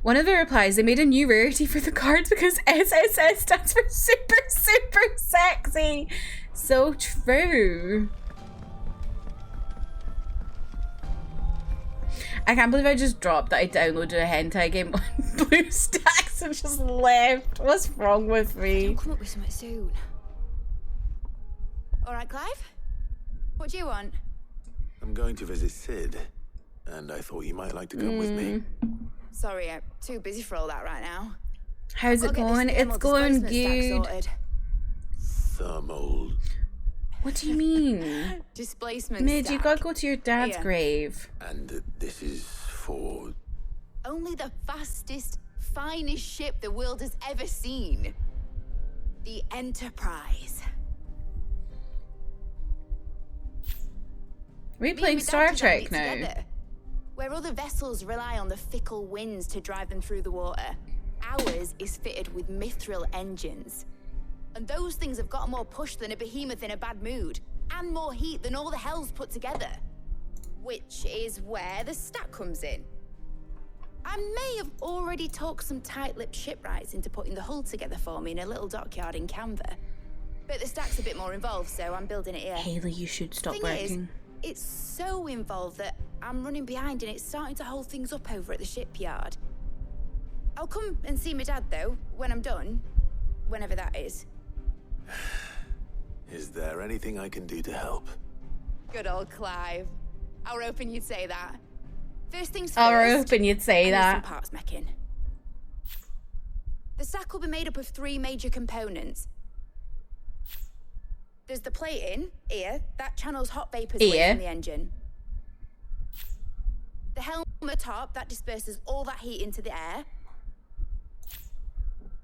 One of the replies, they made a new rarity for the cards because SSS stands for super, super sexy. So true. I can't believe I just dropped that I downloaded a hentai game on BlueStacks and just left. What's wrong with me? I'll come up with something soon. All right, Clive? What do you want? I'm going to visit Sid, and I thought you might like to come with me. Sorry, I'm too busy for all that right now. How's it going? It's going good. Thermal. What do you mean? Displacement Mid, you stack. gotta go to your dad's Here. grave. And this is for... Only the fastest, finest ship the world has ever seen. The Enterprise. We Me and playing my dad Star designed Trek it now. together. Where other vessels rely on the fickle winds to drive them through the water, ours is fitted with mithril engines. And those things have got more push than a behemoth in a bad mood, and more heat than all the hells put together. Which is where the stack comes in. I may have already talked some tight-lipped shipwrights into putting the hull together for me in a little dockyard in Canva. But the stack's a bit more involved, so I'm building it here. Haley, you should stop Thing working. is, it's so involved that I'm running behind and it's starting to hold things up over at the shipyard. I'll come and see my dad, though, when I'm done. Whenever that is. Is there anything I can do to help? Good old Clive. I were hoping you'd say that. First things first. I were hoping you'd say I need that. some parts mecking. The stack will be made up of 3 major components. There's the plating, here, that channels hot vapors away from the engine. The helm at the top, that disperses all that heat into the air.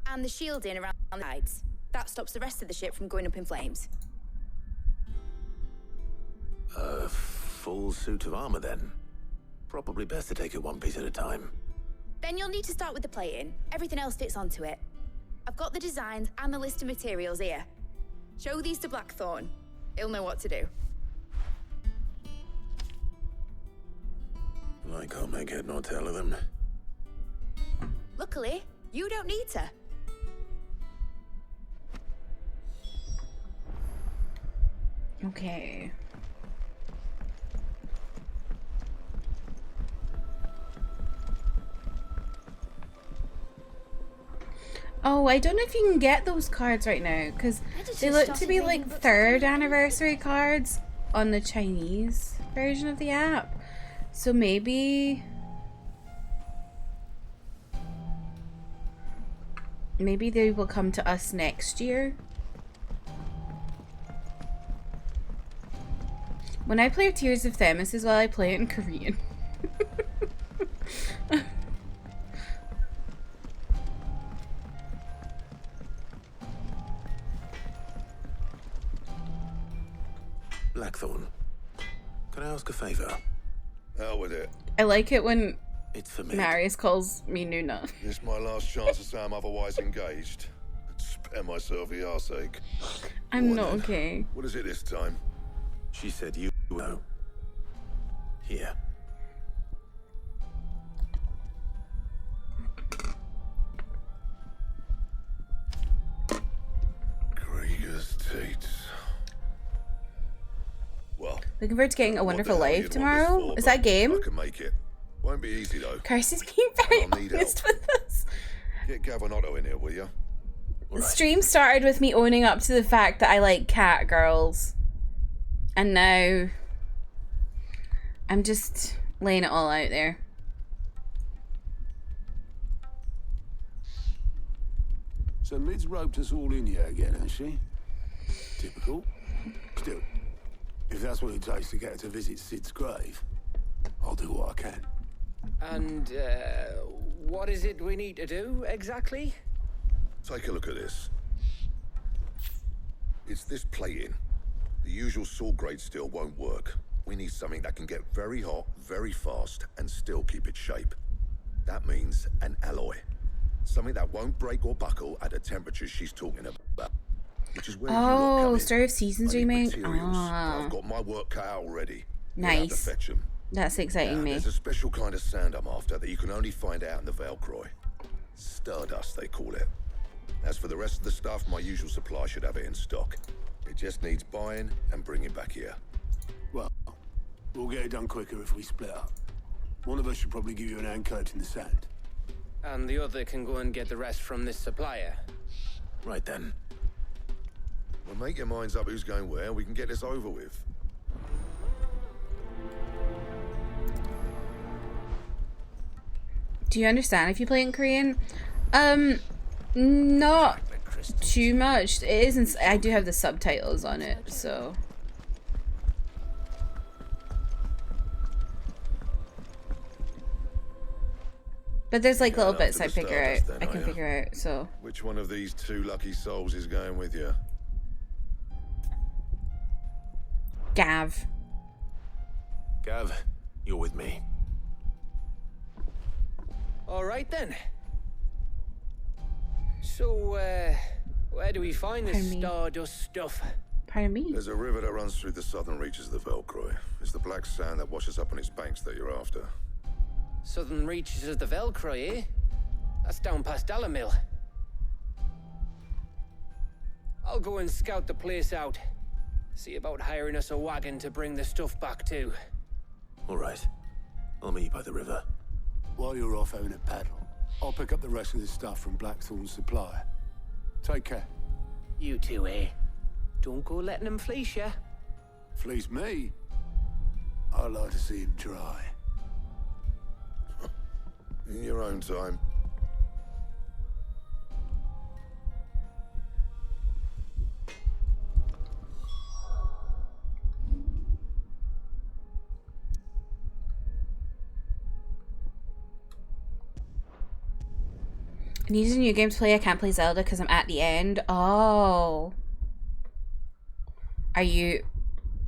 And the shielding around the sides. That stops the rest of the ship from going up in flames. A full suit of armor, then. Probably best to take it one piece at a time. Then you'll need to start with the plating. Everything else fits onto it. I've got the designs and the list of materials here. Show these to Blackthorn. He'll know what to do. I can't make head nor tail of them. Luckily, you don't need to. Okay. Oh, I don't know if you can get those cards right now, because they look to be like 3rd anniversary cards on the Chinese version of the app. So maybe they will come to us next year. When I play Tears of Themis as well, I play it in Korean. Blackthorn, can I ask a favor? Out with it. I like it when it's for me. Marius calls me Nuna. This is my last chance to say I'm otherwise engaged. Spare myself the arseache. I'm not okay. What is it this time? She said you know. Here. Krieger's Tates. Well, Looking forward to getting A Wonderful hell Life you'd want tomorrow. this for, Is that a but game? I can make it. Won't be easy though. Kirsty's being very I'll need honest help. with us. Get Gavin Otto in here, will you? The stream started with me owning up to the fact that I like cat girls. And now I'm just laying it all out there. So Mid's roped us all in here again, has she? Typical. Still, if that's what it takes to get her to visit Sid's grave, I'll do what I can. And, what is it we need to do, exactly? Take a look at this. It's this plating. The usual saw grade steel won't work. We need something that can get very hot, very fast, and still keep its shape. That means an alloy. Something that won't break or buckle at the temperatures she's talking about. Which is where you lot come in. Story of Seasons remake. I've got my work cut out already. Nice. We'll have to fetch 'em. That's exciting me. There's a special kind of sand I'm after that you can only find out in the Velcroy. Stardust, they call it. As for the rest of the stuff, my usual supply should have it in stock. It just needs buying and bringing back here. Well, we'll get it done quicker if we split up. One of us should probably give you an hand coat in the sand. And the other can go and get the rest from this supplier. Right then. Well, make your minds up who's going where, and we can get this over with. Do you understand if you play in Korean? Not too much. It isn't. I do have the subtitles on it, so. But there's like little bits I figure out. I can figure out. So. Which one of these two lucky souls is going with you? Gav. Gav, you're with me. All right then. So, where do we find this Stardust stuff? Pardon me? There's a river that runs through the southern reaches of the Velcroy. It's the black sand that washes up on its banks that you're after. Southern reaches of the Velcroy, eh? That's down past Dalamil. I'll go and scout the place out. See about hiring us a wagon to bring the stuff back to. All right. I'll meet you by the river. While you're off having a paddle, I'll pick up the rest of the stuff from Blackthorn's supply. Take care. You two, eh? Don't go letting them fleece ya. Fleece me? I'd like to see him try. In your own time. I need a new game to play. I can't play Zelda because I'm at the end. Oh. Are you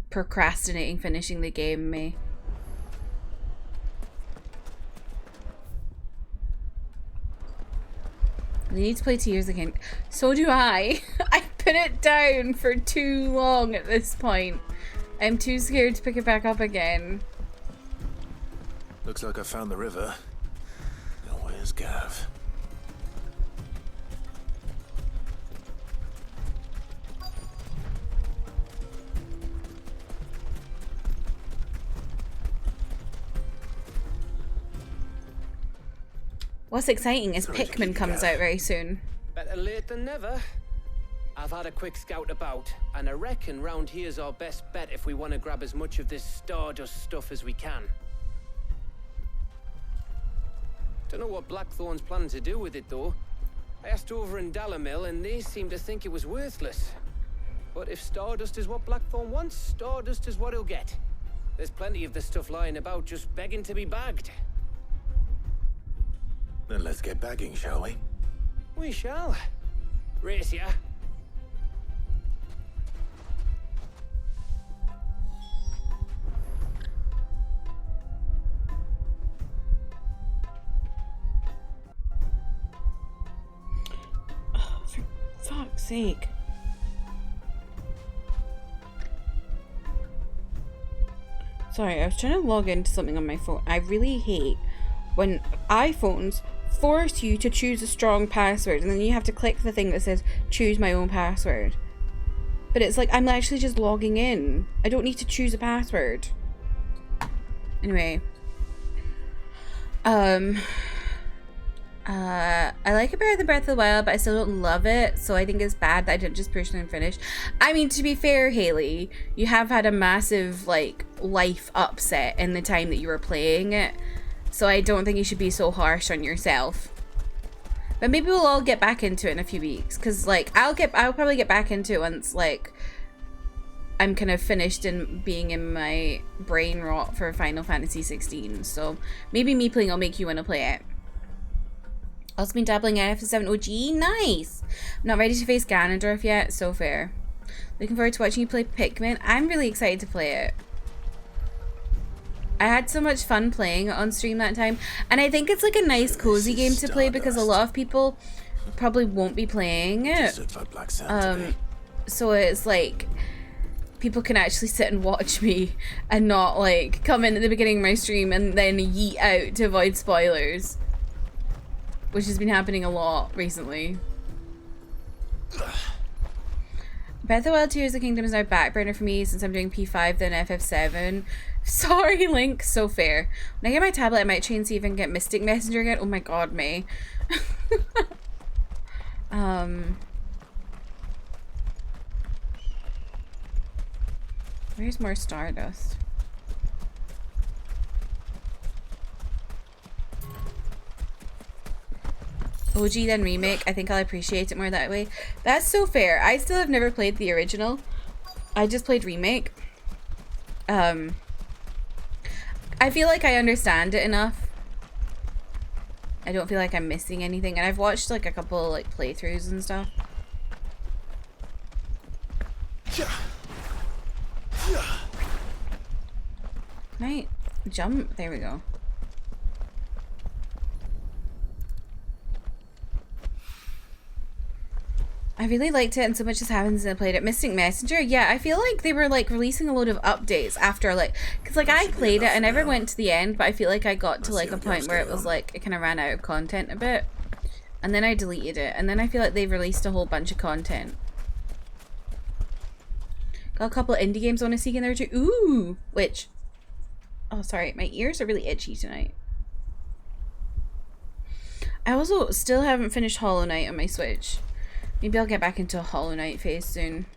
procrastinating finishing the game, May? I need to play Tears again. So do I. I put it down for too long at this point. I'm too scared to pick it back up again. Looks like I found the river. Now where's Gav? What's exciting is Pikmin comes out very soon. Better late than never. I've had a quick scout about, and I reckon round here's our best bet if we want to grab as much of this Stardust stuff as we can. Don't know what Blackthorn's planning to do with it, though. I asked over in Dalamil, and they seem to think it was worthless. But if Stardust is what Blackthorn wants, Stardust is what he'll get. There's plenty of this stuff lying about, just begging to be bagged. Then let's get bagging, shall we? We shall. Race ya. Oh, for fuck's sake. Sorry, I was trying to log into something on my phone. I really hate when iPhones force you to choose a strong password and then you have to click the thing that says choose my own password. But it's like I'm actually just logging in. I don't need to choose a password. Anyway. I like it better than Breath of the Wild, but I still don't love it, so I think it's bad that I didn't just personally finish. I mean, to be fair, Haley, you have had a massive, like, life upset in the time that you were playing it, so I don't think you should be so harsh on yourself. But maybe we'll all get back into it in a few weeks, because, like, I'll probably get back into it once, like, I'm kind of finished in being in my brain rot for Final Fantasy 16, so maybe me playing will make you want to play it. Also been dabbling in FF7 OG. Nice! I'm not ready to face Ganondorf yet. So fair. Looking forward to watching you play Pikmin. I'm really excited to play it. I had so much fun playing it on stream that time. And I think it's like a nice cozy game to play because a lot of people probably won't be playing it. So it's like people can actually sit and watch me and not like come in at the beginning of my stream and then yeet out to avoid spoilers. Which has been happening a lot recently. Breath of the Wild Tears of the Kingdom is now back burner for me since I'm doing P5 then FF7. Sorry, Link. So fair. When I get my tablet, I might try and see if I can get Mystic Messenger again. Oh my god, May. Where's more Stardust? OG then remake. I think I'll appreciate it more that way. That's so fair. I still have never played the original. I just played remake. I feel like I understand it enough. I don't feel like I'm missing anything. And I've watched like a couple like playthroughs and stuff. Right. Jump. There we go. I really liked it and so much has happened since I played it. Mystic Messenger, yeah, I feel like they were like releasing a load of updates after like, because like I played it, I never went to the end, but I feel like I got to like a point where it was like, it kind of ran out of content a bit. And then I deleted it, and then I feel like they've released a whole bunch of content. Got a couple of indie games I want to seek in there too. Ooh! Which? Oh, sorry, my ears are really itchy tonight. I also still haven't finished Hollow Knight on my Switch. Maybe I'll get back into a Hollow Knight phase soon.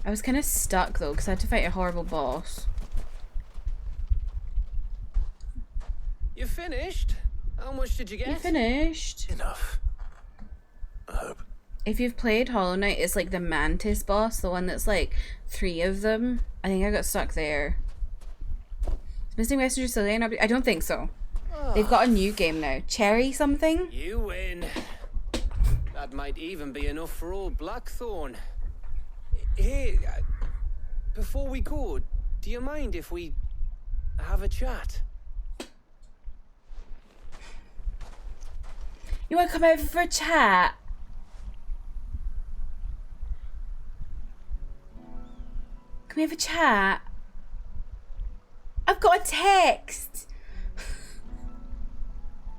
I was kind of stuck though, because I had to fight a horrible boss. You finished? How much did you get? You finished? Enough. I hope. If you've played Hollow Knight, it's like the Mantis boss, the one that's like 3 of them. I think I got stuck there. Is Mystic Messenger still there? I don't think so. They've got a new game now. Cherry something? You win. That might even be enough for old Blackthorn. Hey, before we go, do you mind if we have a chat? You want to come over for a chat? Can we have a chat? I've got a text.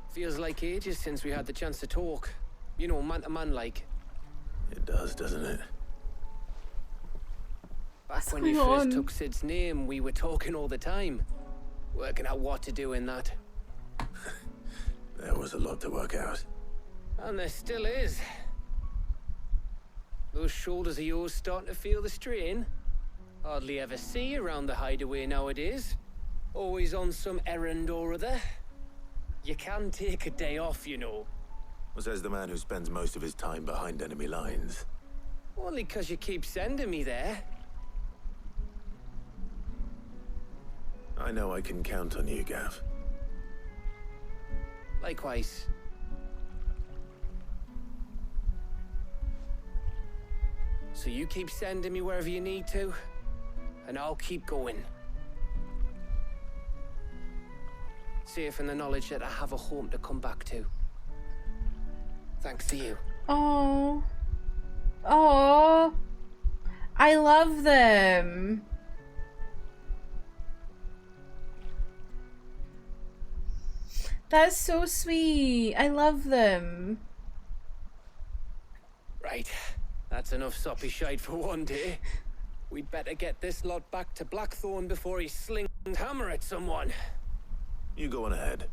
Feels like ages since we had the chance to talk. You know, man to man like. It does, doesn't it? Back when you first took Sid's name, we were talking all the time. Working out what to do in that. There was a lot to work out. And there still is. Those shoulders of yours starting to feel the strain. Hardly ever see you around the hideaway nowadays. Always on some errand or other. You can take a day off, you know. Says the man who spends most of his time behind enemy lines. Only 'cause you keep sending me there. I know I can count on you, Gav. Likewise. So you keep sending me wherever you need to, and I'll keep going. Safe in the knowledge that I have a home to come back to. Thanks to you. Oh. Oh. I love them. That's so sweet. I love them. Right. That's enough soppy shite for one day. We'd better get this lot back to Blackthorn before he slings hammer at someone. You go on ahead.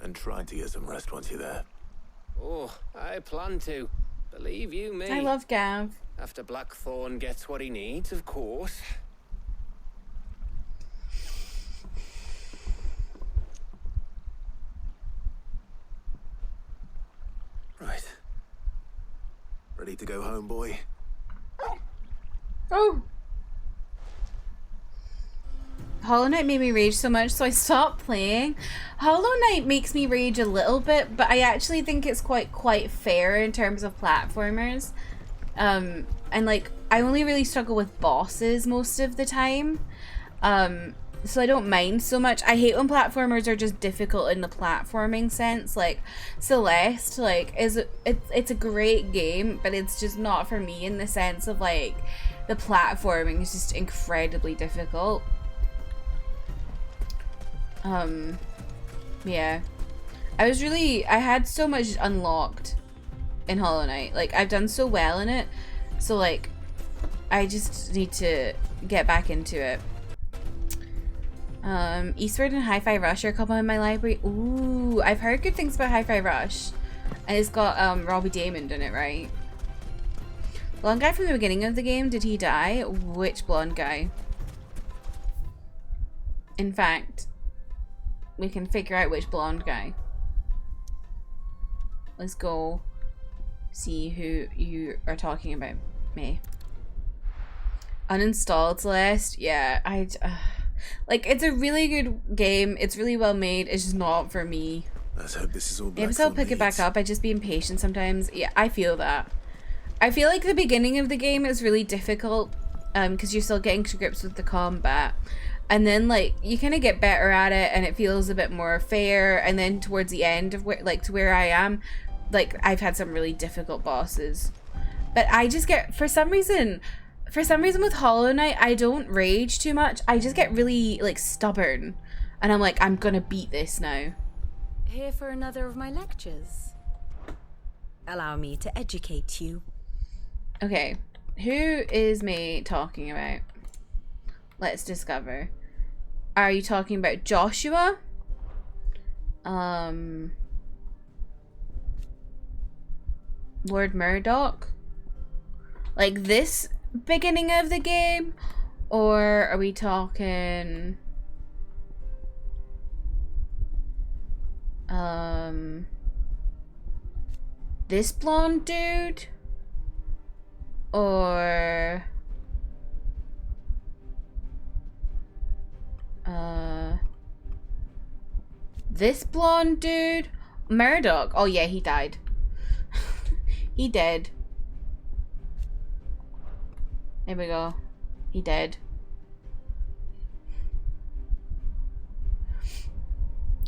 And try to get some rest once you're there. Oh, I plan to. Believe you me. I love Gav. After Blackthorn gets what he needs, of course. Right. Ready to go home, boy? Oh! Hollow Knight made me rage so much, so I stopped playing. Hollow Knight makes me rage a little bit, but I actually think it's quite fair in terms of platformers. And like, I only really struggle with bosses most of the time. So I don't mind so much. I hate when platformers are just difficult in the platforming sense. Like Celeste, like it's a great game, but it's just not for me in the sense of like the platforming is just incredibly difficult. Yeah. I had so much unlocked in Hollow Knight. Like, I've done so well in it. So, like, I just need to get back into it. Eastward and Hi-Fi Rush are a couple in my library. Ooh, I've heard good things about Hi-Fi Rush. And it's got, Robbie Daymond in it, right? Blonde guy from the beginning of the game, did he die? Which blonde guy? In fact, we can figure out which blonde guy. Let's go see who you are talking about. Me. Uninstalled Celeste? Yeah, like, it's a really good game. It's really well made. It's just not for me. Let's hope this is all Maybe I'll pick it back up. I just be impatient sometimes. Yeah, I feel that. I feel like the beginning of the game is really difficult because you're still getting to grips with the combat. And then, like, you kind of get better at it and it feels a bit more fair. And then towards the end of to where I am, like, I've had some really difficult bosses. But I just get, for some reason with Hollow Knight, I don't rage too much. I just get really, like, stubborn. And I'm like, I'm gonna beat this now. Here for another of my lectures. Allow me to educate you. Okay, who is May talking about? Let's discover. Are you talking about Joshua? Lord Murdoch? Like this beginning of the game? Or are we talking... this blonde dude? Or... this blonde dude? Murdoch? Oh yeah, he died. He dead. There we go. He dead.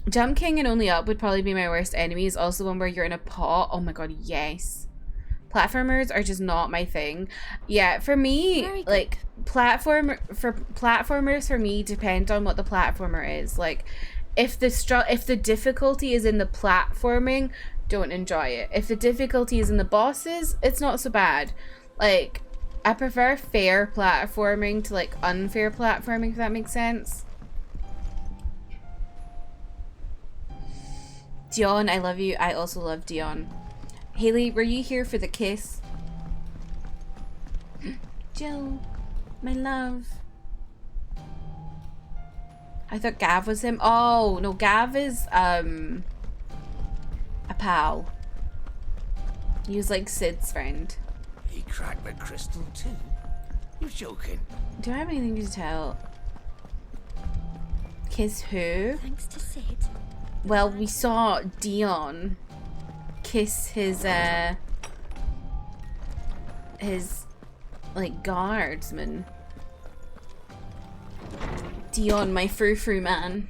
Jump King and Only Up would probably be my worst enemies. Also one where you're in a pot. Oh my god, yes. Platformers are just not my thing. Yeah, for me, like, platformers for me depend on what the platformer is. Like, if the difficulty is in the platforming, don't enjoy it. If the difficulty is in the bosses, it's not so bad. Like, I prefer fair platforming to, like, unfair platforming, if that makes sense. Dion, I love you. I also love Dion. Haley, were you here for the kiss? Jill, my love. I thought Gav was him. Oh, no, Gav is, a pal. He was like Sid's friend. He cracked the crystal too? You're joking. Do I have anything to tell? Kiss who? Thanks to Sid. Well, we saw Dion kiss his like guardsman. Dion, my frou-frou man.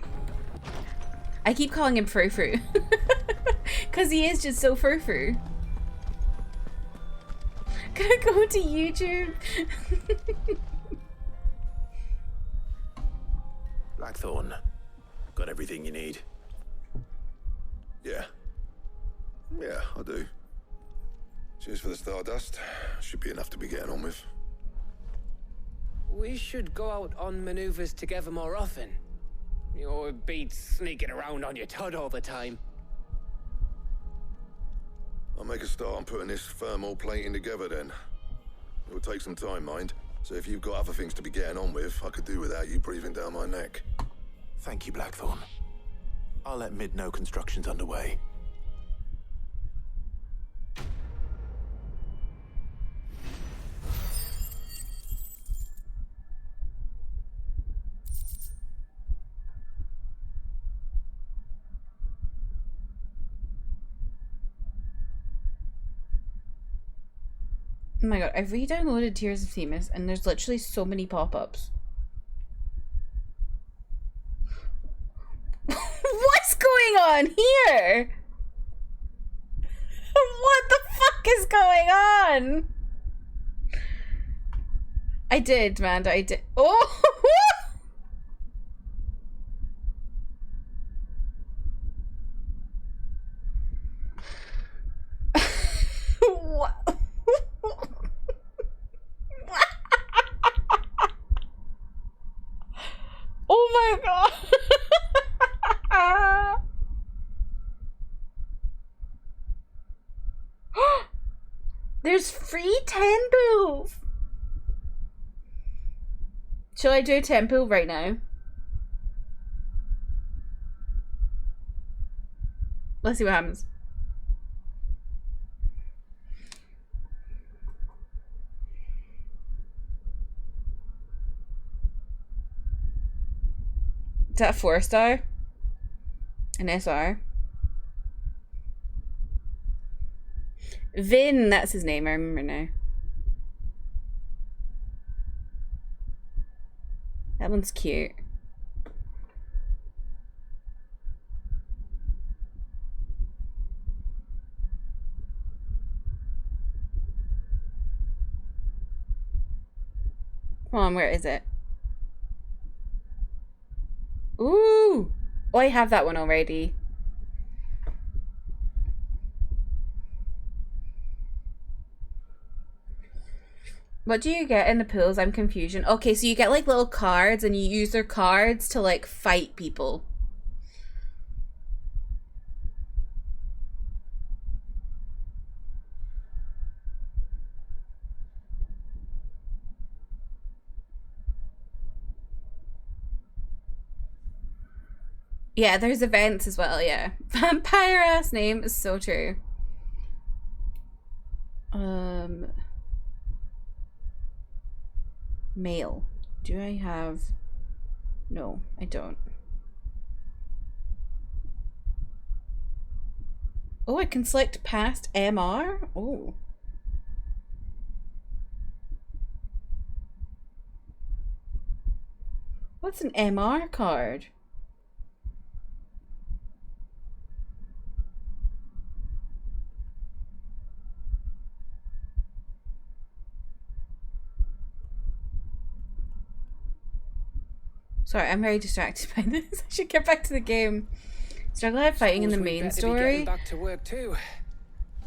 I keep calling him frou-frou because he is just so frou-frou. Can I go to YouTube? Blackthorn, got everything you need? Yeah. Yeah, I do. Cheers for the Stardust. Should be enough to be getting on with. We should go out on maneuvers together more often. You're beat sneaking around on your Todd all the time. I'll make a start on putting this thermal plating together then. It will take some time, mind. So if you've got other things to be getting on with, I could do without you breathing down my neck. Thank you, Blackthorn. I'll let Mid know construction's underway. Oh my god, I've re-downloaded Tears of Themis and there's literally so many pop-ups. What's going on here? What the fuck is going on? I did, man. I did. Oh! What? Oh my god. There's free temple. Shall I do a temple right now? Let's see what happens. Is that a 4-star? An SR? Vin, that's his name, I remember now. That one's cute. Come on, where is it? Ooh! Oh, I have that one already. What do you get in the pools? I'm confusion. Okay, so you get like little cards and you use their cards to like fight people. Yeah, there's events as well, yeah. Vampire ass name is so true. Mail. Do I have... No, I don't. Oh, I can select past MR? Oh. What's an MR card? Sorry, I'm very distracted by this. I should get back to the game. Struggle at fighting in the main story. Back to work too.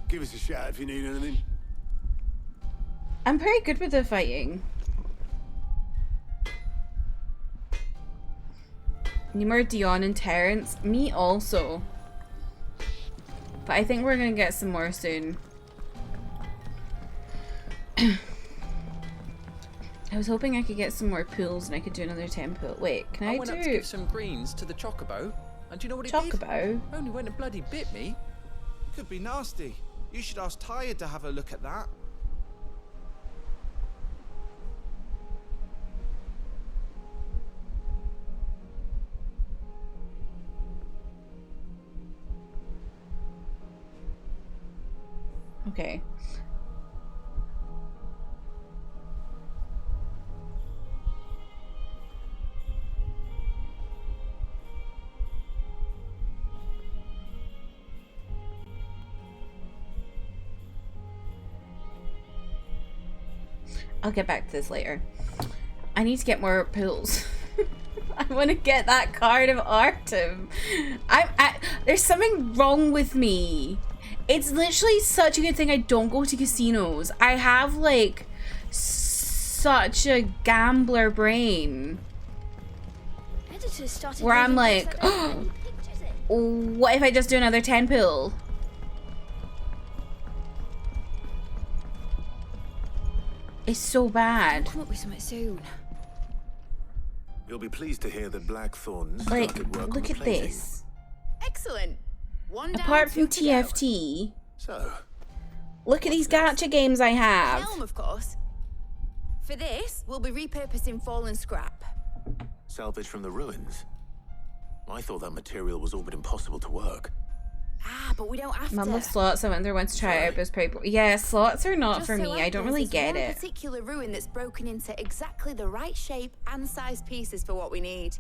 Give us a shout if you need anything. I'm pretty good with the fighting. Need more Dion and Terrence. Me also. But I think we're gonna get some more soon. I was hoping I could get some more pools and I could do another 10 pool. Wait, can I went do... up to give some greens to the chocobo, and do you know what it did? Chocobo? Only went and bloody bit me. Could be nasty. You should ask Tired to have a look at that. Okay. I'll get back to this later. I need to get more pools. I want to get that card of Artem. There's something wrong with me. It's literally such a good thing I don't go to casinos. I have like such a gambler brain. Where I'm like, oh, what if I just do another 10 pool? It's so bad. Come up with something soon. You'll be pleased to hear that Blackthorn Like, started work on look the at plating. this. Excellent. One down, Apart from two to go. TFT, So, look at these gacha games I have. Helm, of course. For this, we'll be repurposing fallen scrap. salvage from the ruins. I thought that material was all but impossible to work. Ah, but we don't have Mum to. loves slots. I went there once to try it out, but it's pretty. Yeah, slots are not Just for so me. I don't happens really there's get one it. particular ruin that's broken into exactly the right shape and size pieces for what we need.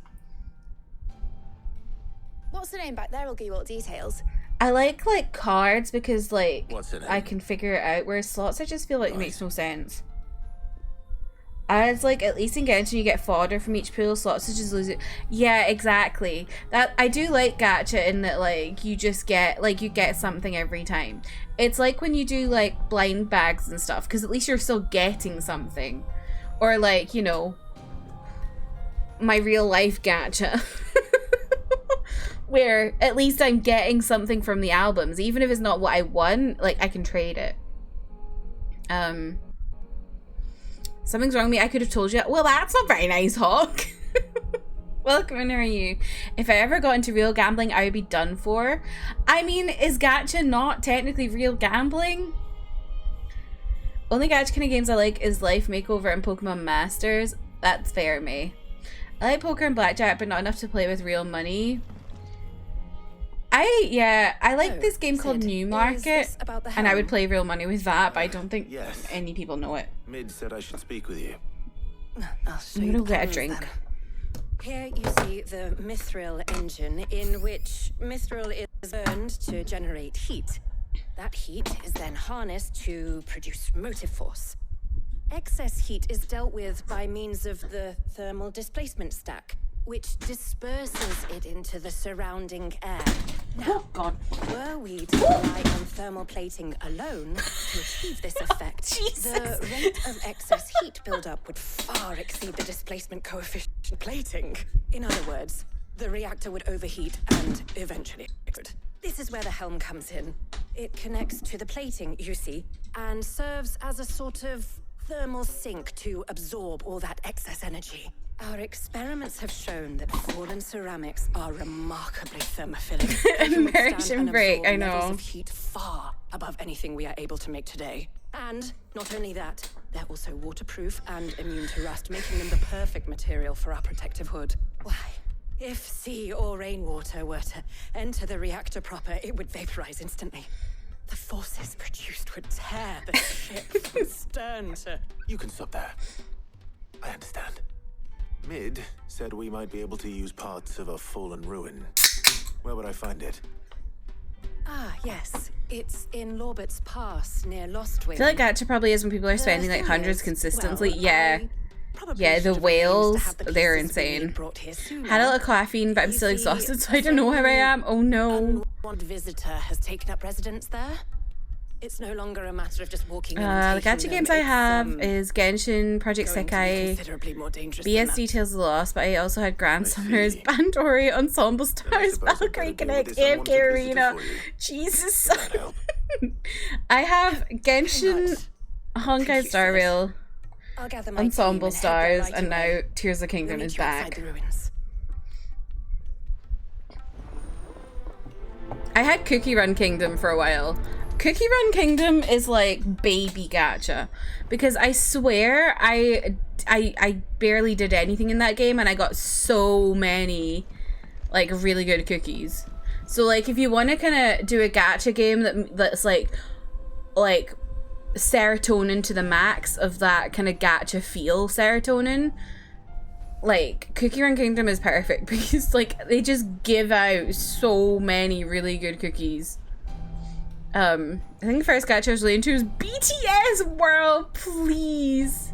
What's the name back there? I'll give you all the details. I like cards because What's in it? I can figure it out. Whereas slots, I just feel like it makes no sense. As at least in Genshin you get fodder from each pool. Slots is just lose it. Yeah, exactly. That I do like gacha in that you just get you get something every time. It's like when you do blind bags and stuff, because at least you're still getting something. Or you know, my real life gacha. Where at least I'm getting something from the albums, even if it's not what I want. I can trade it. Something's wrong with me. I could have told you. Well, that's not very nice, Hawk. Welcome, and how are you? If I ever got into real gambling, I would be done for. I mean, is gacha not technically real gambling? Only gacha kind of games I like is Life Makeover and Pokemon Masters. That's fair, May. I like poker and blackjack, but not enough to play with real money. I like this game called New Market, and I would play real money with that, but I don't think any people know it. Mid said I should speak with you. I'll show I'm you gonna the get a plans drink. then. Here you see the mithril engine, in which mithril is burned to generate heat. That heat is then harnessed to produce motive force. Excess heat is dealt with by means of the thermal displacement stack, which disperses it into the surrounding air. Now, were we to rely on thermal plating alone to achieve this effect, the rate of excess heat buildup would far exceed the displacement coefficient of plating. In other words, the reactor would overheat and eventually explode. This is where the helm comes in. It connects to the plating, you see, and serves as a sort of thermal sink to absorb all that excess energy. Our experiments have shown that fallen ceramics are remarkably thermophilic. They can withstand Immersion and break, absorb I know. levels of heat far above anything we are able to make today. And not only that, they're also waterproof and immune to rust, making them the perfect material for our protective hood. Why, if sea or rainwater were to enter the reactor proper, it would vaporize instantly. The forces produced would tear the ship from stern to... You can stop there. I understand. Mid said we might be able to use parts of a fallen ruin. Where would I find it? Ah, yes. It's in Lorbert's Pass, near Lostwind. I feel like gacha probably is when people are spending hundreds consistently. Yeah, the whales, they're insane. Had a little caffeine, but I'm still exhausted, so I don't know where I am. Oh no. One visitor has taken up residence there. It's no longer a matter of just walking in The and taking gacha them. games I It's, have is Genshin, Project going to be Sekai, considerably more dangerous than BSD that. Tales of the Lost, but I also had Grand Summers, Bandori, Ensemble Stars, Valkyrie Connect, AFK Arena. Jesus. I have Genshin, Honkai Star Rail, I'll gather my Ensemble team and head there Stars, right and away. now Tears of the Kingdom We'll is meet you outside back. the ruins. I had Cookie Run Kingdom for a while. Cookie Run Kingdom is like baby gacha, because I swear I barely did anything in that game and I got so many really good cookies. So if you want to kind of do a gacha game that's like serotonin to the max of that kind of gacha feel serotonin, Cookie Run Kingdom is perfect because they just give out so many really good cookies. I think the first gacha I was really into was BTS World, please.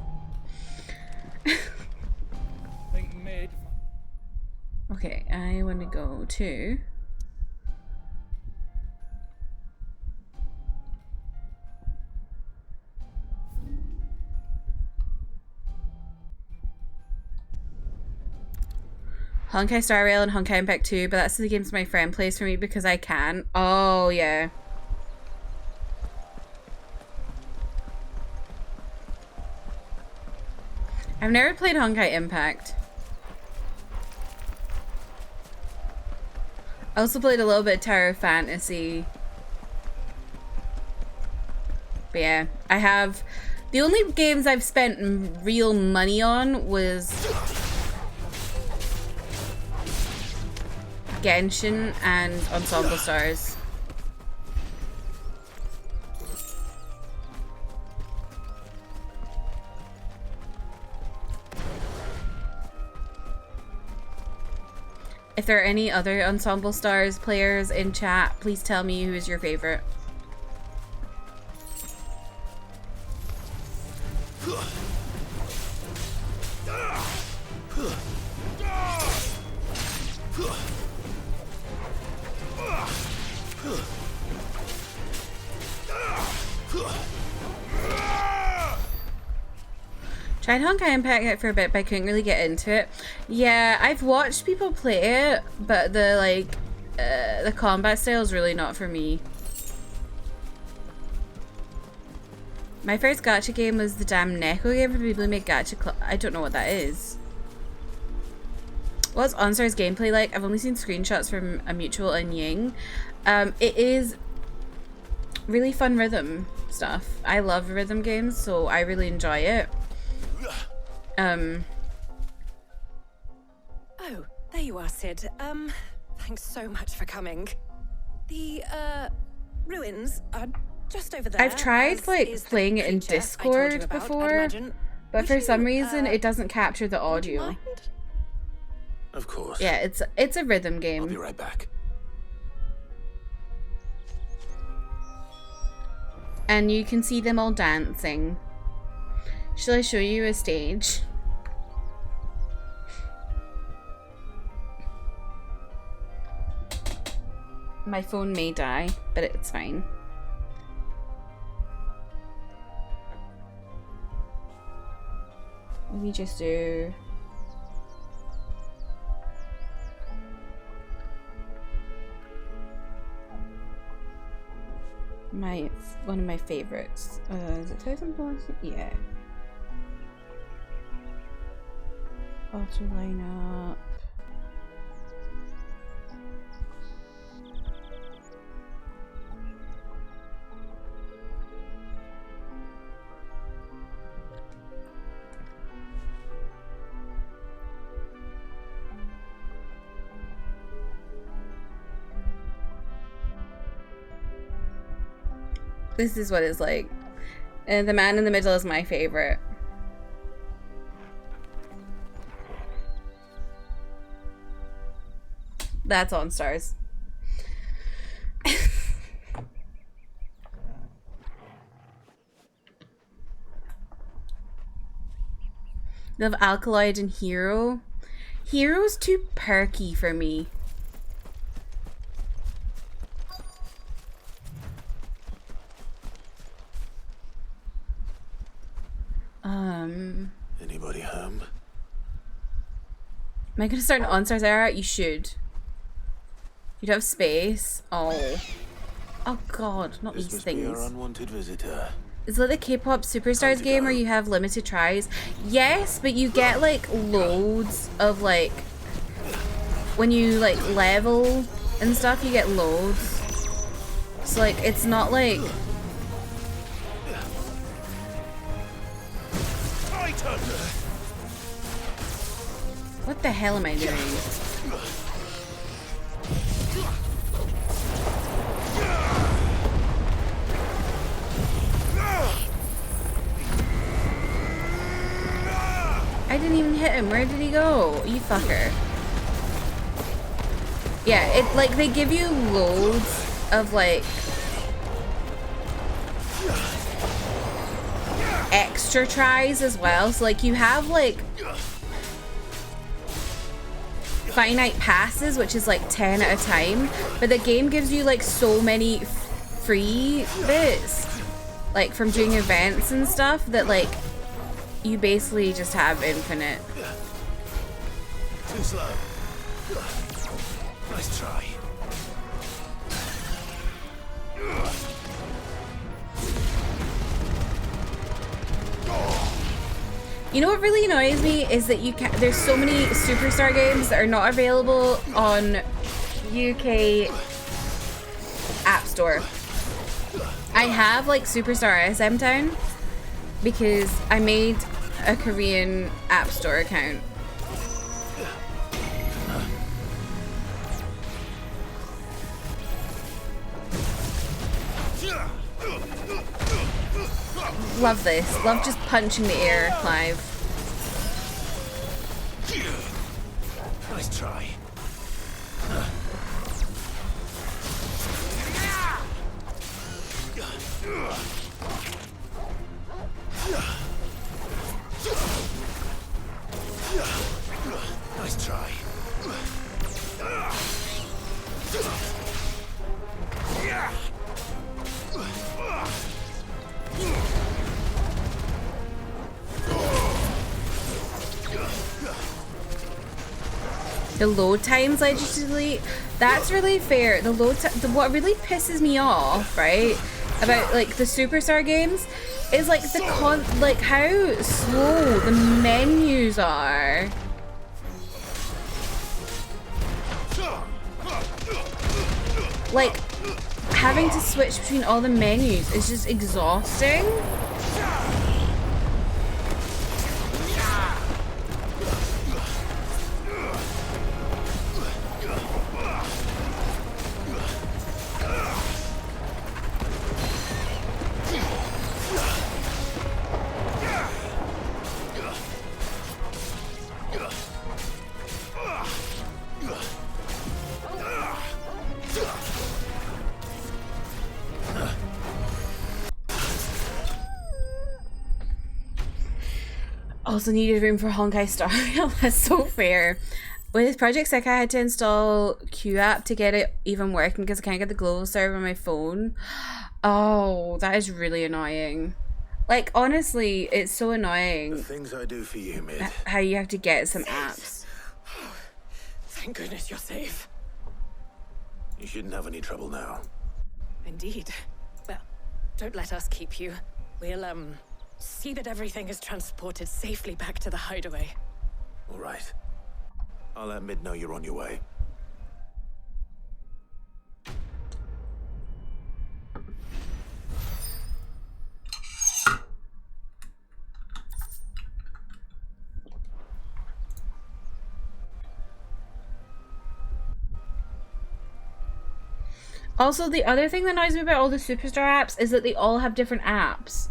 Okay, I want to go to Honkai Star Rail and Honkai Impact 2, but that's the games my friend plays for me because I can. Oh, yeah. I've never played Honkai Impact. I also played a little bit of Tower Fantasy. But yeah, I have... The only games I've spent real money on was Genshin and Ensemble Stars. If there are any other Ensemble Stars players in chat, please tell me who is your favorite. Tried Honkai Impact for a bit, but I couldn't really get into it. Yeah, I've watched people play it, but the combat style is really not for me. My first gacha game was the damn Neko game for people who make gacha. I don't know what that is. What's OnStar's gameplay like? I've only seen screenshots from a mutual and Ying. It is really fun rhythm stuff. I love rhythm games, so I really enjoy it. Oh, there you are, Sid. Thanks so much for coming. The, ruins are just over there. I've tried, like, playing it in Discord before, but for some reason it doesn't capture the audio. Of course. Yeah, it's a rhythm game. I'll be right back. And you can see them all dancing. Shall I show you a stage? My phone may die, but it's fine. Let me just do... one of my favorites. Is it 1000 Blocks? Yeah. Auto lineup. This is what it's like. And the man in the middle is my favorite. That's on Stars. Love Alkaloid and Hero. Hero's too perky for me. Anybody home? Am I gonna start an OnStars era? You should. You don't have space. Oh. Oh god, not This these must be things. our unwanted visitor. Is it the K-pop Superstars game where you have limited tries? Yes, but you get like loads of like when you like level and stuff, you get loads. So like it's not like what the hell am I doing? I didn't even hit him. Where did he go? You fucker. Yeah, it like they give you loads of like extra tries as well. So like you have like finite passes, which is like 10 at a time, but the game gives you like so many free bits like from doing events and stuff that like you basically just have infinite. Too slow. Nice try. You know what really annoys me is that there's so many Superstar games that are not available on UK App Store. I have like Superstar SM Town because I made a Korean App Store account. Love this. Love just punching the air, Clive. Nice try. Nice try. The load times legislatively, that's really fair. The load what really pisses me off, right, about like the Superstar games is like like how slow the menus are. Like having to switch between all the menus is just exhausting. Also needed room for Honkai Star Rail. That's so fair. With Project Sick, I had to install QApp to get it even working because I can't get the global server on my phone. Oh, that is really annoying. Like, honestly, it's so annoying. The things I do for you, Mid. How you have to get some apps. Thank goodness you're safe. You shouldn't have any trouble now. Indeed. Well, don't let us keep you. We'll, see that everything is transported safely back to the hideaway. All right. I'll let Mid know you're on your way. Also, the other thing that annoys me about all the Superstar apps is that they all have different apps.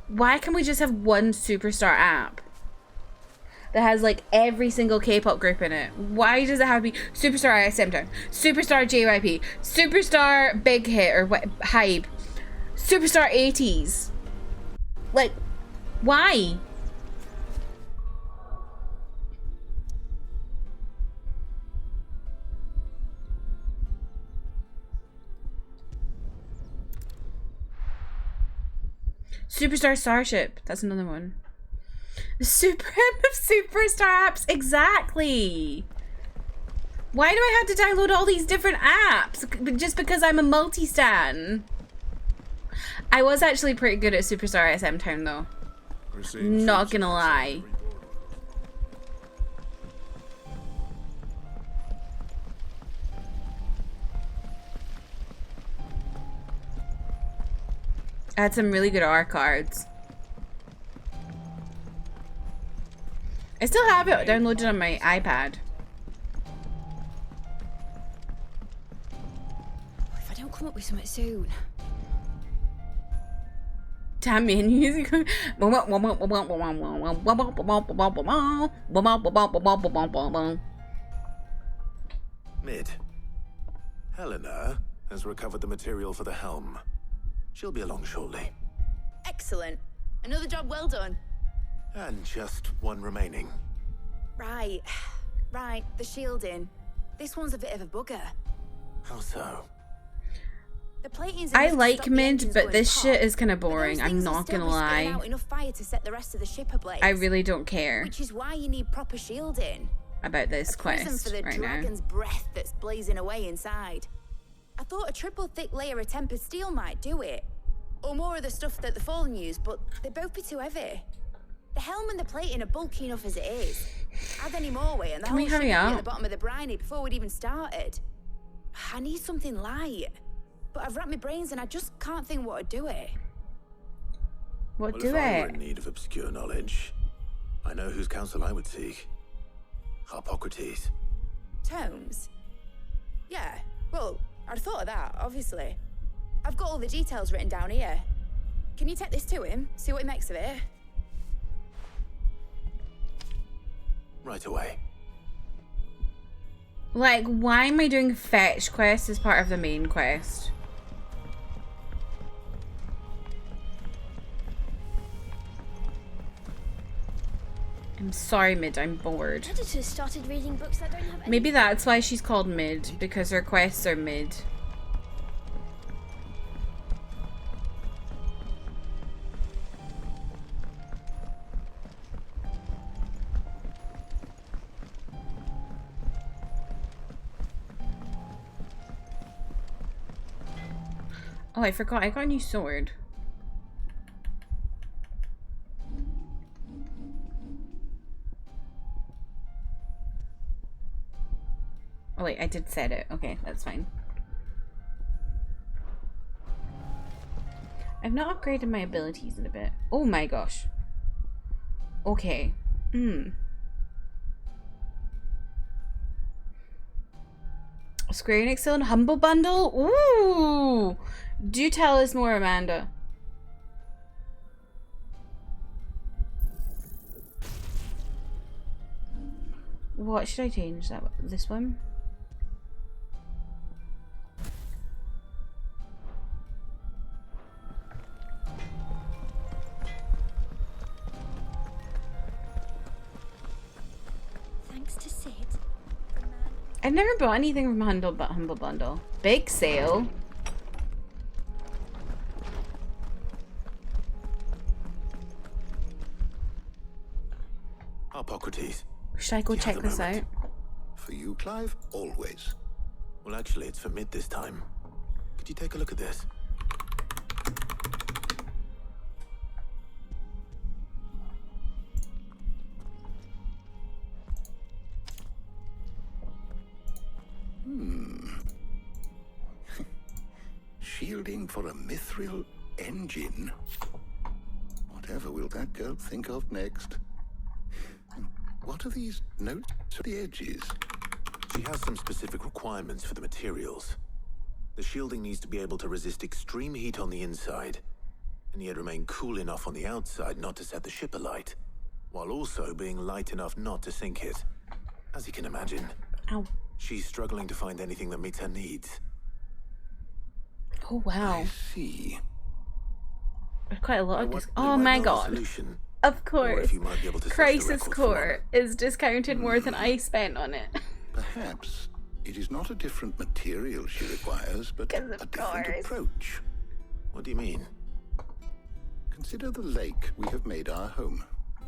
Why can't we just have one Superstar app that has like every single K-pop group in it? Why does it have to be Superstar ISM Town, Superstar JYP, Superstar Big Hit or Hype, Superstar 80s? Like, why? Superstar Starship. That's another one. The Supreme of Superstar apps. Exactly. Why do I have to download all these different apps? Just because I'm a multi-stan. I was actually pretty good at Superstar SM Town though. Not gonna lie. I had some really good R cards. I still have it downloaded on my iPad. If I don't come up with something soon. Damn menus. Mid. Helena has recovered the material for the helm. She'll be along shortly. Excellent. Another job well done. And just one remaining. Right. Right, the shielding. This one's a bit of a bugger. How so? The plating's I enough to like stop the Mint, engines but going this pop, shit is kind of but those boring. I'm things will not still gonna be spitting lie. out enough fire to set the rest of the ship ablaze. I really don't care Which is why you need proper shielding. about this Prism quest for the right now. dragon's breath that's blazing away inside. I thought a triple thick layer of tempered steel might do it. Or more of the stuff that the Fallen use, but they'd both be too heavy. The helm and the plating are bulky enough as it is. Add any more weight and the Can we whole ship hurry would be at up? the bottom of the briny before we'd even started. I need something light. But I've racked my brains and I just can't think what to do it. What Well, do if I were it? in need of obscure knowledge, I know whose counsel I would seek. Hippocrates. Tomes? Yeah, well, I'd thought of that, obviously. I've got all the details written down here. Can you take this to him, see what he makes of it? Right away. Like, why am I doing fetch quest as part of the main quest? I'm sorry, Mid, I'm bored. Editors started reading books that don't have any. Maybe that's why she's called Mid, because her quests are mid. Oh, I forgot, I got a new sword. Oh wait, I did set it. Okay, that's fine. I've not upgraded my abilities in a bit. Oh my gosh. Okay. Square Enix still in Humble Bundle? Ooh! Do tell us more, Amanda. What should I change? This one? Thanks to Sid. I've never bought anything from Humble Bundle. Big sale. Hippocrates. Should I go check this out? For you, Clive, always. Well, actually, it's for Mid this time. Could you take a look at this? Shielding for a mithril engine. Whatever will that girl think of next? What are these notes at the edges? She has some specific requirements for the materials. The shielding needs to be able to resist extreme heat on the inside, and yet remain cool enough on the outside not to set the ship alight, while also being light enough not to sink it. As you can imagine, Ow. She's struggling to find anything that meets her needs. Oh wow. I see. There's quite a lot of There oh might my be a god. solution, Of or course. if you might be able to search the Crisis records for Core is discounted more than I spent on it. Perhaps it is not a different material she requires, but a different course. approach. What do you mean? Consider the lake we have made our home.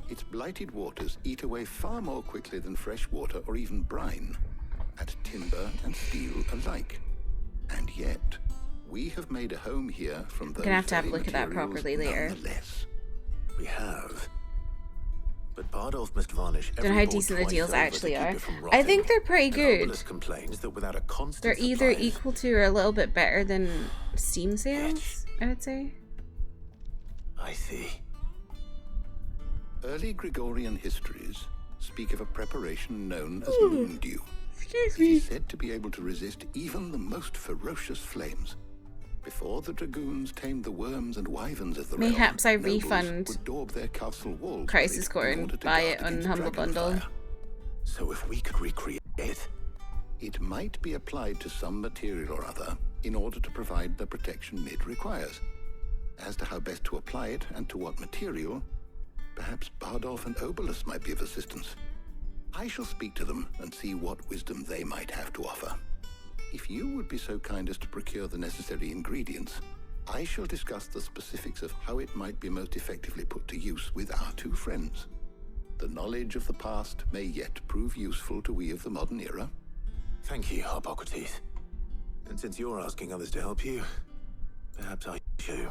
Its blighted waters eat away far more quickly than fresh water or even brine, at timber and steel alike. And yet, we have made a home here from those Gonna have to have a very look at that materials properly later. nonetheless. We have. But Bardolph must varnish Don't know every how board decent the twice deals over to actually keep are. it from I rotting. think they're pretty And good. Obelisk complains that without a constant They're either supply of- equal to or a little bit better than Steam sales, I would say. I see. Early Gregorian histories speak of a preparation known as Ooh. moon dew. Excuse It is said to be able to resist even the most ferocious flames. Before the dragoons tamed the worms and wyverns of the realm, Mayhaps I nobles refund would daub their castle walls Crisis with it Core in and order to buy guard it on against Humble dragon Bundle. fire. So if we could recreate it, it might be applied to some material or other in order to provide the protection Mid requires. As to how best to apply it and to what material, perhaps Bardolph and Obelisk might be of assistance. I shall speak to them and see what wisdom they might have to offer. If you would be so kind as to procure the necessary ingredients, I shall discuss the specifics of how it might be most effectively put to use with our two friends. The knowledge of the past may yet prove useful to we of the modern era. thank you, Hippocrates. And since you're asking others to help you, perhaps I should.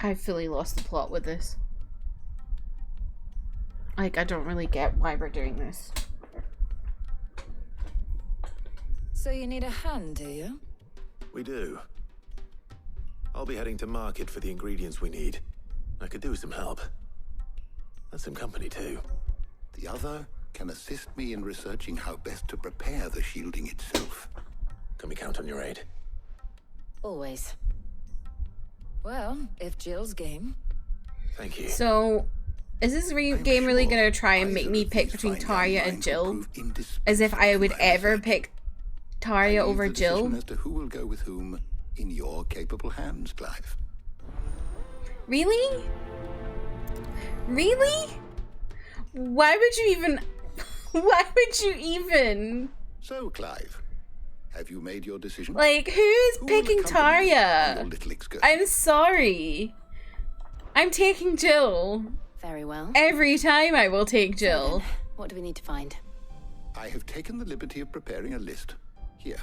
I fully lost the plot with this. Like, I don't really get why we're doing this. So you need a hand, do you? We do. I'll be heading to market for the ingredients we need. I could do with some help. And some company, too. The other can assist me in researching how best to prepare the shielding itself. Can we count on your aid? Always. Well, if Jill's game. Thank you. So, is this game really gonna try and make me pick between Tarja and Jill? As if I would ever pick Tarja over Jill? As to who will go with whom in your capable hands, Clive. Really? Really? Why would you even... Why would you even... So, Clive, have you made your decision? Like, who's picking Tarja? I'm sorry. I'm taking Jill. Very well. Every time I will take Jill. So what do we need to find? I have taken the liberty of preparing a list. Here.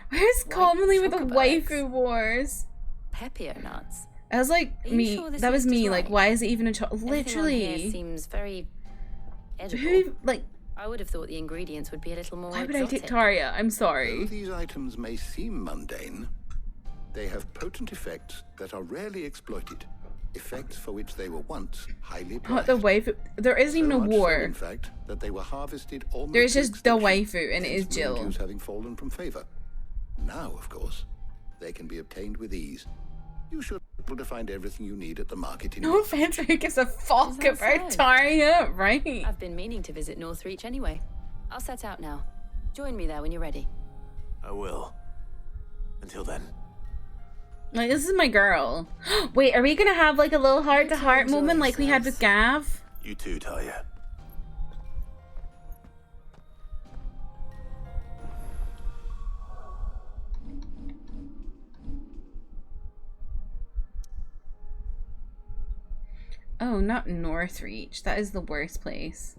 Where's commonly with the waifu wars? Pepio nuts. I was like, me. Sure that was me. Like, right? why is it even a literally? Here seems very edible. Who like? I would have thought the ingredients would be a little more. Why would exotic. I take Tarja? I'm sorry. Though these items may seem mundane, they have potent effects that are rarely exploited. Effects for which they were once highly prized. Not the waifu. There isn't even a war. So, in fact, that they were harvested almost. There's just the waifu, and it is Jill. Having fallen from favor. Now, of course, they can be obtained with ease. You should be able to find everything you need at the market. No offense, who gives a fuck about Tarja, right? I've been meaning to visit Northreach anyway. I'll set out now. Join me there when you're ready. I will. Until then. Like, this is my girl. Wait, are we gonna have like a little heart-to-heart moment like we had with Gav? You too, Tarja. Oh, not Northreach. That is the worst place.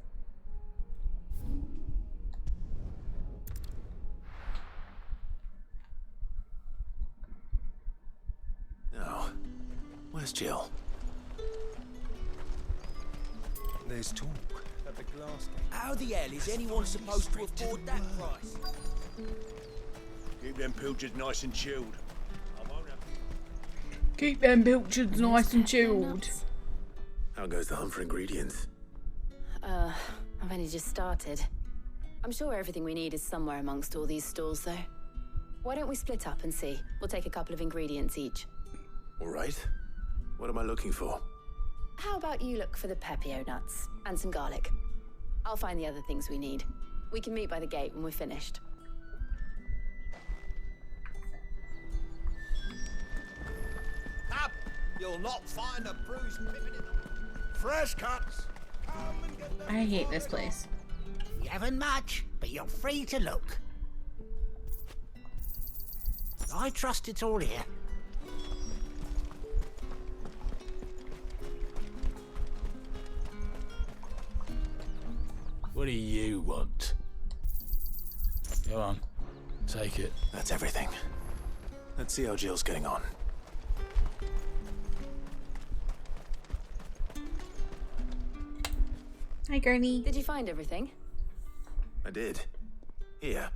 No. Where's Jill? There's talk at the glass gate. How the hell is anyone supposed to afford that price? Keep them pilchards nice and chilled. Keep them pilchards nice and chilled. How goes the hunt for ingredients? I've only just started. I'm sure everything we need is somewhere amongst all these stalls, though. Why don't we split up and see? We'll take a couple of ingredients each. All right. What am I looking for? How about you look for the Pepio nuts and some garlic? I'll find the other things we need. We can meet by the gate when we're finished. Up! You'll not find a bruised pippin in the... Fresh cuts! I hate this place. You haven't much, but you're free to look. I trust it's all here. What do you want? Go on. Take it. That's everything. Let's see how Jill's getting on. Hi, Gurney. Did you find everything? I did. Here.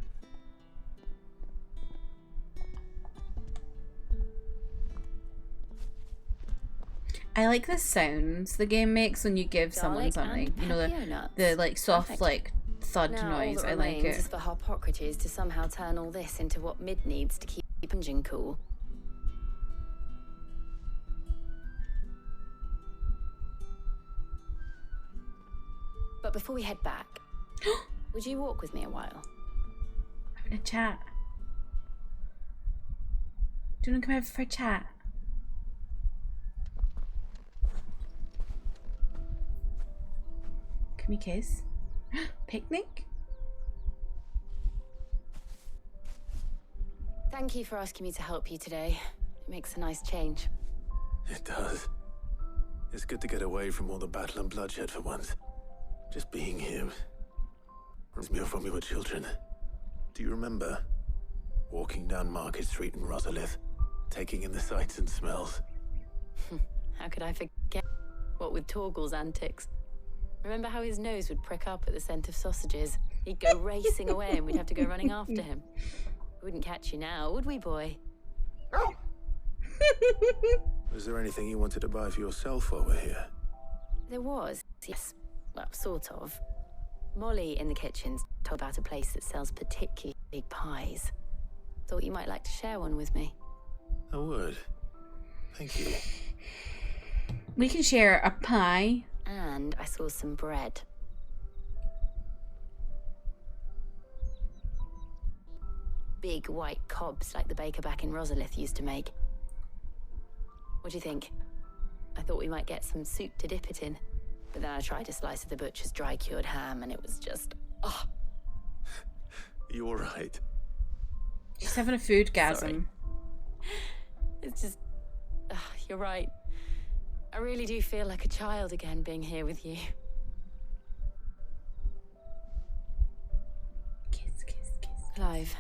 I like the sounds the game makes when you give someone something. You know, the like soft, Perfect. like thud Now, noise. all that I like remains it. is for Harpocrates to somehow turn all this into what Mid needs to keep engine cool. But before we head back, would you walk with me a while? Having a chat. Do you want to come over for a chat? Can we kiss? Picnic? Thank you for asking me to help you today. It makes a nice change. It does. It's good to get away from all the battle and bloodshed for once. Just being here reminds me of when we were children. Do you remember? Walking down Market Street in Rosalith, taking in the sights and smells. How could I forget? What with Torgal's antics. Remember how his nose would prick up at the scent of sausages? He'd go racing away and we'd have to go running after him. We wouldn't catch you now, would we, boy? Was there anything you wanted to buy for yourself while we're here? There was, yes. Well, sort of. Molly in the kitchen's told about a place that sells particularly big pies. Thought you might like to share one with me. I would. Thank you. We can share a pie. And I saw some bread. Big white cobs like the baker back in Rosalith used to make. What do you think? I thought we might get some soup to dip it in. But then I tried a slice of the butcher's dry-cured ham and it was just... oh. You all right? She's having a food-gasm. Sorry. It's just... you're right. I really do feel like a child again being here with you. Kiss, kiss, kiss. Clive.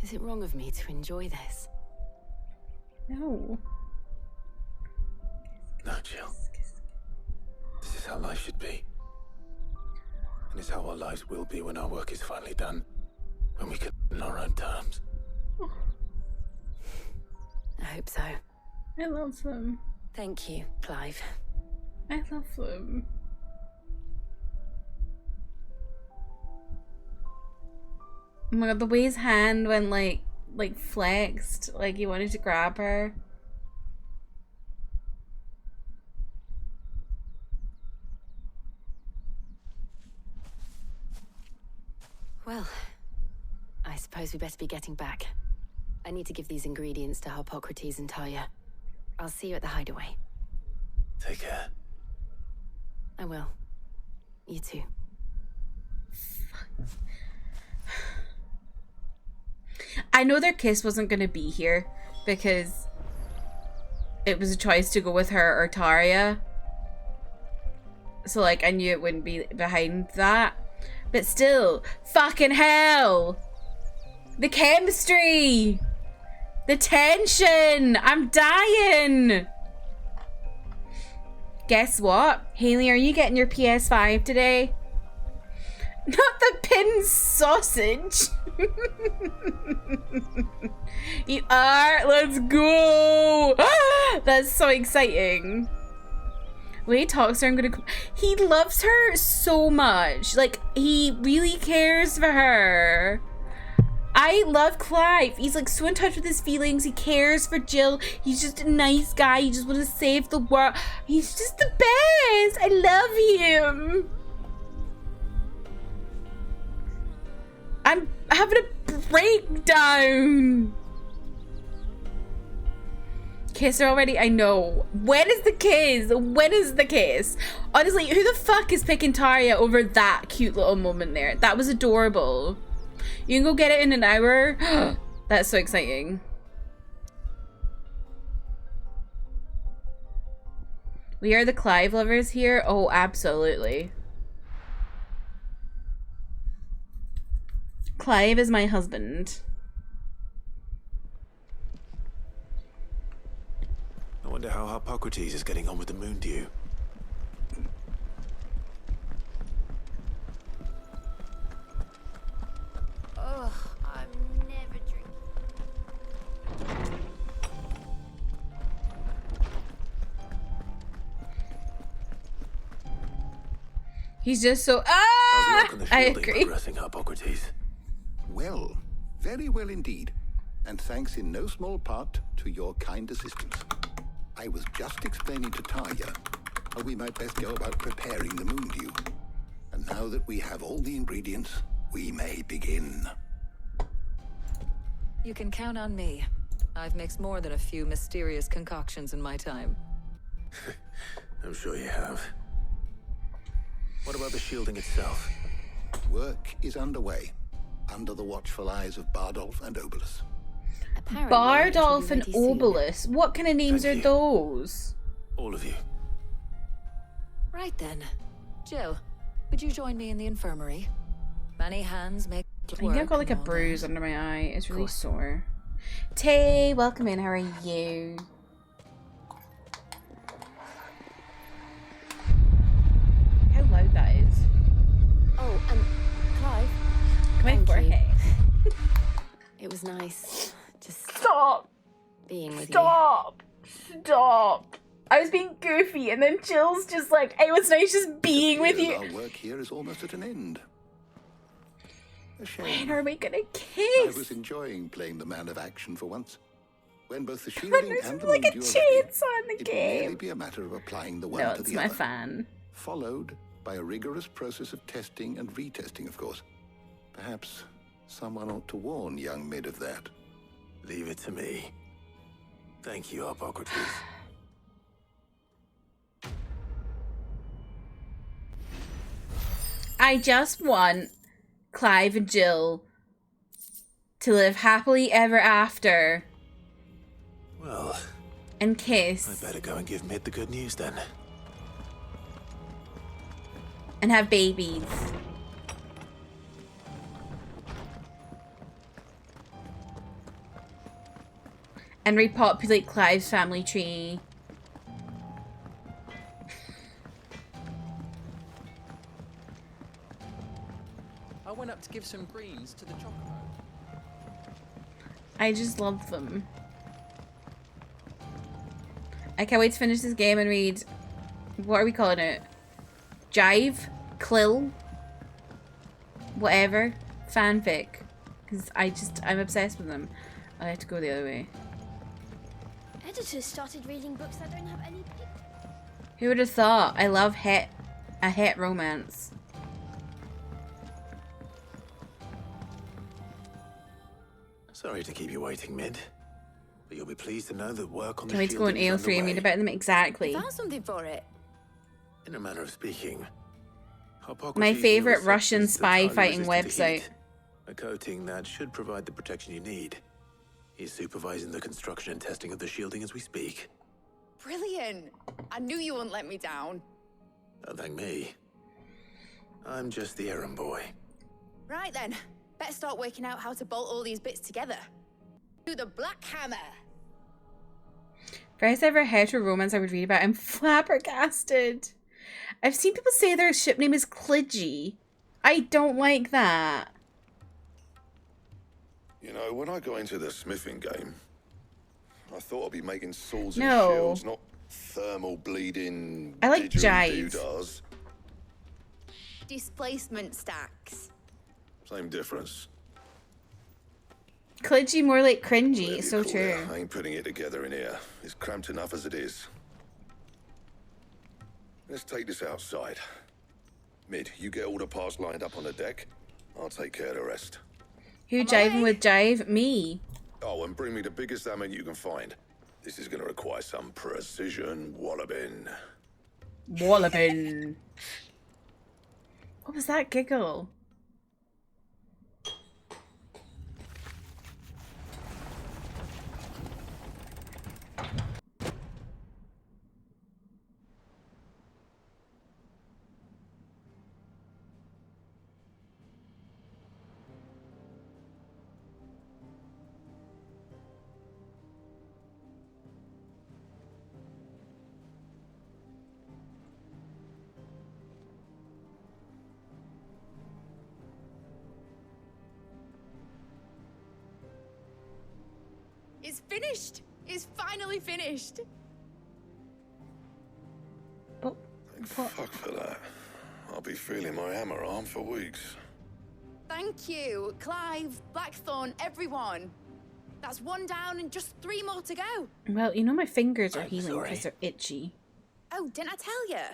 Is it wrong of me to enjoy this? No. No, Jill. This is how life should be. And it's how our lives will be when our work is finally done. When we can on our own terms. I hope so. I love them. Thank you, Clive. I love them. Oh my god, the way his hand went like flexed, like he wanted to grab her. Well, I suppose we better be getting back. I need to give these ingredients to Harpocrates and Talia. I'll see you at the hideaway. Take care. I will. You too. I know their kiss wasn't going to be here because it was a choice to go with her or Taria. So, like, I knew it wouldn't be behind that. But still, fucking hell! The chemistry! The tension! I'm dying! Guess what? Haley, are you getting your PS5 today? Not the pin sausage! You are? Let's go! That's so exciting. When he talks to her, I'm gonna... He loves her so much. Like, he really cares for her. I love Clive. He's like so in touch with his feelings. He cares for Jill. He's just a nice guy. He just wants to save the world. He's just the best. I love him. I'm having a breakdown. Kiss her already? I know. When is the kiss? When is the kiss? Honestly, who the fuck is picking Taria over that cute little moment there? That was adorable. You can go get it in an hour. That's so exciting. We are the Clive lovers here? Oh, absolutely. Clive is my husband. I wonder how Harpocrates is getting on with the moon dew. Ugh, I'm never drinking. He's just so... Ah! I agree. Progressing, Harpocrates. Well, very well indeed. And thanks in no small part to your kind assistance. I was just explaining to Talia how we might best go about preparing the moon dew. And now that we have all the ingredients, we may begin. You can count on me. I've mixed more than a few mysterious concoctions in my time. I'm sure you have. What about the shielding itself? Work is underway, under the watchful eyes of Bardolph and Obolus. Bardolph and Obolus? What kind of names are those? All of you. Right then. Jill, would you join me in the infirmary? Many hands make I think I've got like a bruise under my eye. It's really sore. Tay, welcome in. How are you? How loud that is. Oh, and Clive. Come Thank in, you. It was nice. Just stop being with you. Stop. I was being goofy, and then Jill's just like, it was nice just being with you. Our work here is almost at an end. A shame. When are we gonna kiss? I was enjoying playing the man of action for once. When both the shielding and the like a moon chainsaw in the it game. will merely be a matter of applying the one No, to it's the my other. fan. Followed by a rigorous process of testing and retesting, of course. Perhaps someone ought to warn young Mid of that. Leave it to me. Thank you, Hippocrates. I just want Clive and Jill to live happily ever after Well, and kiss I better go and give Mid the good news then. and have babies. And repopulate Clive's family tree. I went up to give some greens to the chocobo. I just love them. I can't wait to finish this game and read, what are we calling it? Jive? Clill? Whatever. Fanfic. Because I'm obsessed with them. I have to go the other way. Editors started reading books that don't have any pictures. Who would have thought? I love a het romance. Sorry to keep you waiting, Mid. But you'll be pleased to know that work on the Can we go on shielding is AO3 and read underway. about them? Exactly. Found something for it. In a manner of speaking, Hippocrates My knew favorite a Russian substance spy that's highly fighting resistant to website. heat. A coating that should provide the protection you need. He's supervising the construction and testing of the shielding as we speak. Brilliant. I knew you wouldn't let me down. Don't thank me. I'm just the errand boy. Right then. Better start working out how to bolt all these bits together. Do the Black Hammer. First ever hetero romance I would read about. I'm flabbergasted. I've seen people say their ship name is Klidgy. I don't like that. You know, when I got into the smithing game, I thought I'd be making swords No. and shields, not thermal bleeding I like didgeridoo jive. doodahs. Displacement stacks. Same difference. Klidgy more like cringy. Whatever It's you so call true. it, I ain't putting it together in here. It's cramped enough as it is. Let's take this outside. Mid, you get all the parts lined up on the deck. I'll take care of the rest. Who jiving with jive? Me. Oh, and bring me the biggest hammer you can find. This is going to require some precision walloping. Walloping. What was that giggle? It's finished. It's finally finished. Thank fuck for that. I'll be feeling my hammer arm for weeks. Thank you, Clive, Blackthorn, everyone. That's one down and just 3 more to go. Well, you know my fingers are healing sorry. because they're itchy. Oh, didn't I tell you?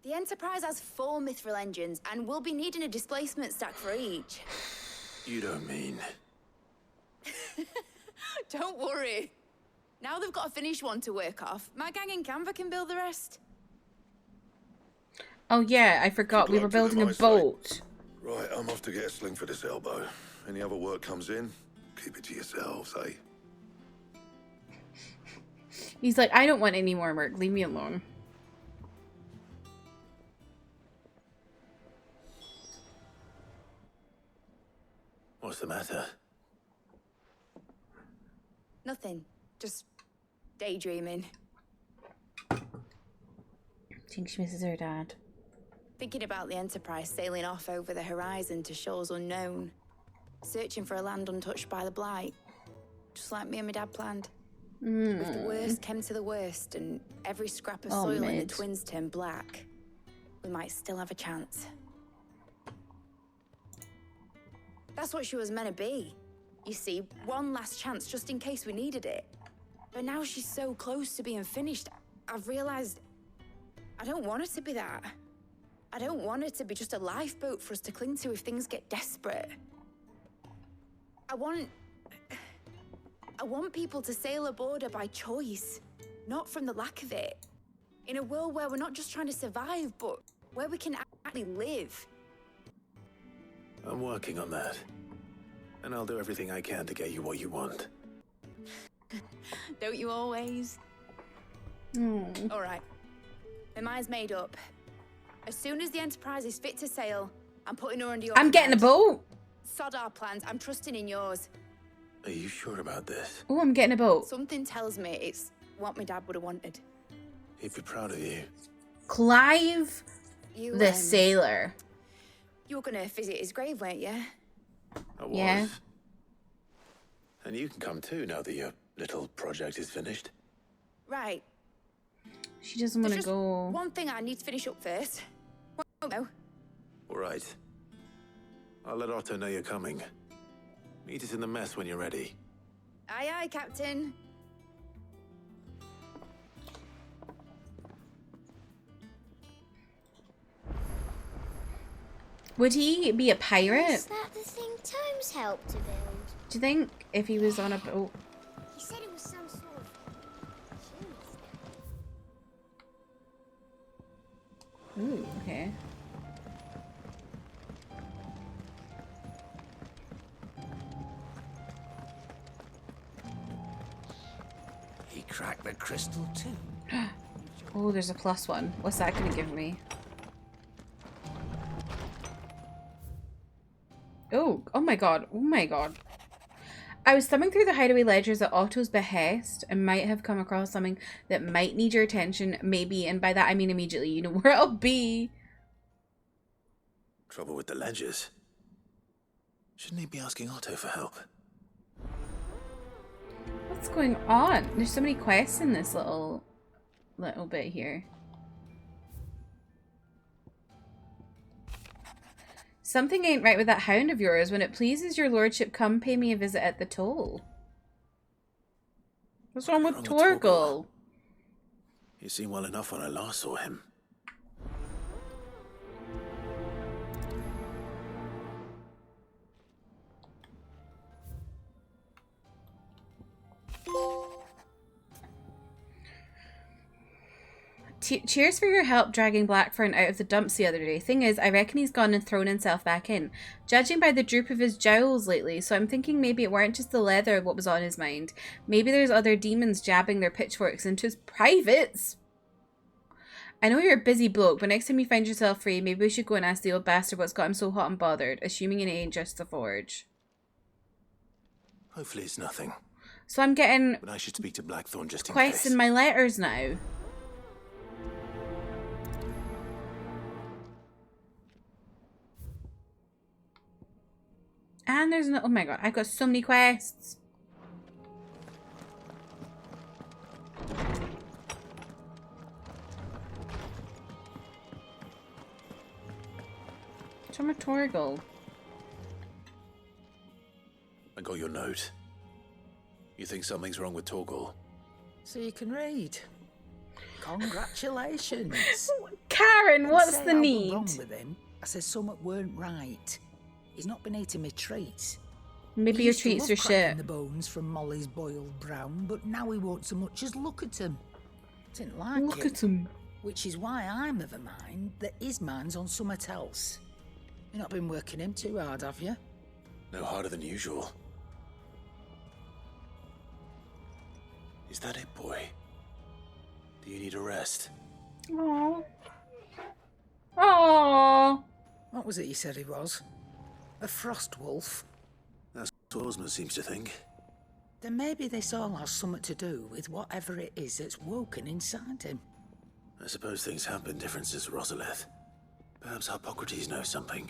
The Enterprise has 4 mithril engines and we'll be needing a displacement stack for each. You don't mean... Don't worry. Now they've got a finished one to work off. My gang in Canva can build the rest. Oh yeah, I forgot we were building a eyesight. boat. Right, I'm off to get a sling for this elbow. Any other work comes in, keep it to yourselves, eh? He's like, I don't want any more work. Leave me alone. What's the matter? Nothing. Just daydreaming. Think she misses her dad. Thinking about the Enterprise sailing off over the horizon to shores unknown. Searching for a land untouched by the Blight. Just like me and my dad planned. If the worst came to the worst and every scrap of soil in the Twins turned black, we might still have a chance. That's what she was meant to be. You see, one last chance just in case we needed it. But now she's so close to being finished, I've realized I don't want her to be that. I don't want her to be just a lifeboat for us to cling to if things get desperate. I want people to sail aboard her by choice, not from the lack of it. In a world where we're not just trying to survive, but where we can actually live. I'm working on that. And I'll do everything I can to get you what you want. Don't you always? All right. My mind's made up. As soon as the Enterprise is fit to sail, I'm putting her under your I'm getting a command. boat. Sod our plans. I'm trusting in yours. Are you sure about this? Oh, I'm getting a boat. Something tells me it's what my dad would have wanted. He'd be proud of you. Clive, You, the sailor. You were gonna visit his grave, weren't you? I was. Yeah. And you can come too now that your little project is finished. Right. She doesn't want to There's go. one thing I need to finish up first. No. All right. I'll let Otto know you're coming. Meet us in the mess when you're ready. Aye, aye, Captain. Would he be a pirate? Is that the thing Tomes helped to build? Do you think if he was on a boat? He said it was some sort of... Ooh, okay. He cracked the crystal too. Oh, there's a +1. What's that gonna give me? Oh my god. Oh my god. I was thumbing through the hideaway ledgers at Otto's behest and might have come across something that might need your attention, maybe, and by that I mean immediately. You know where I'll be. Trouble with the ledgers. Shouldn't he be asking Otto for help? What's going on? There's so many quests in this little bit here. Something ain't right with that hound of yours. When it pleases your lordship, come pay me a visit at the toll. What's wrong with Torgal? He seemed well enough when I last saw him. Cheers for your help dragging Blackfern out of the dumps the other day. Thing is, I reckon he's gone and thrown himself back in. Judging by the droop of his jowls lately, so I'm thinking maybe it weren't just the leather what was on his mind. Maybe there's other demons jabbing their pitchforks into his privates. I know you're a busy bloke, but next time you find yourself free, maybe we should go and ask the old bastard what's got him so hot and bothered, assuming it ain't just the forge. Hopefully it's nothing. So I'm getting But I should speak to Blackthorn just in quests case. in my letters now. And there's no... Oh my god, I've got so many quests. Torgal. I got your note. You think something's wrong with Torgal? So you can read. Congratulations. Karen, what's Say the I was need? wrong with him. I said something weren't right. He's not been eating my treats. Maybe He your used to treats love are cracking shit. the bones from Molly's boiled brown, but now he won't so much as look at them. Didn't like Look it. at him. Which is why I'm of a mind that his mind's on something else. You've not been working him too hard, have you? No harder than usual. Is that it, boy? Do you need a rest? Aww. Aww. What was it you said he was? A frost wolf? That's what Osmond seems to think. Then maybe this all has something to do with whatever it is that's woken inside him. I suppose things have been different since Rosalith. Perhaps Hippocrates knows something.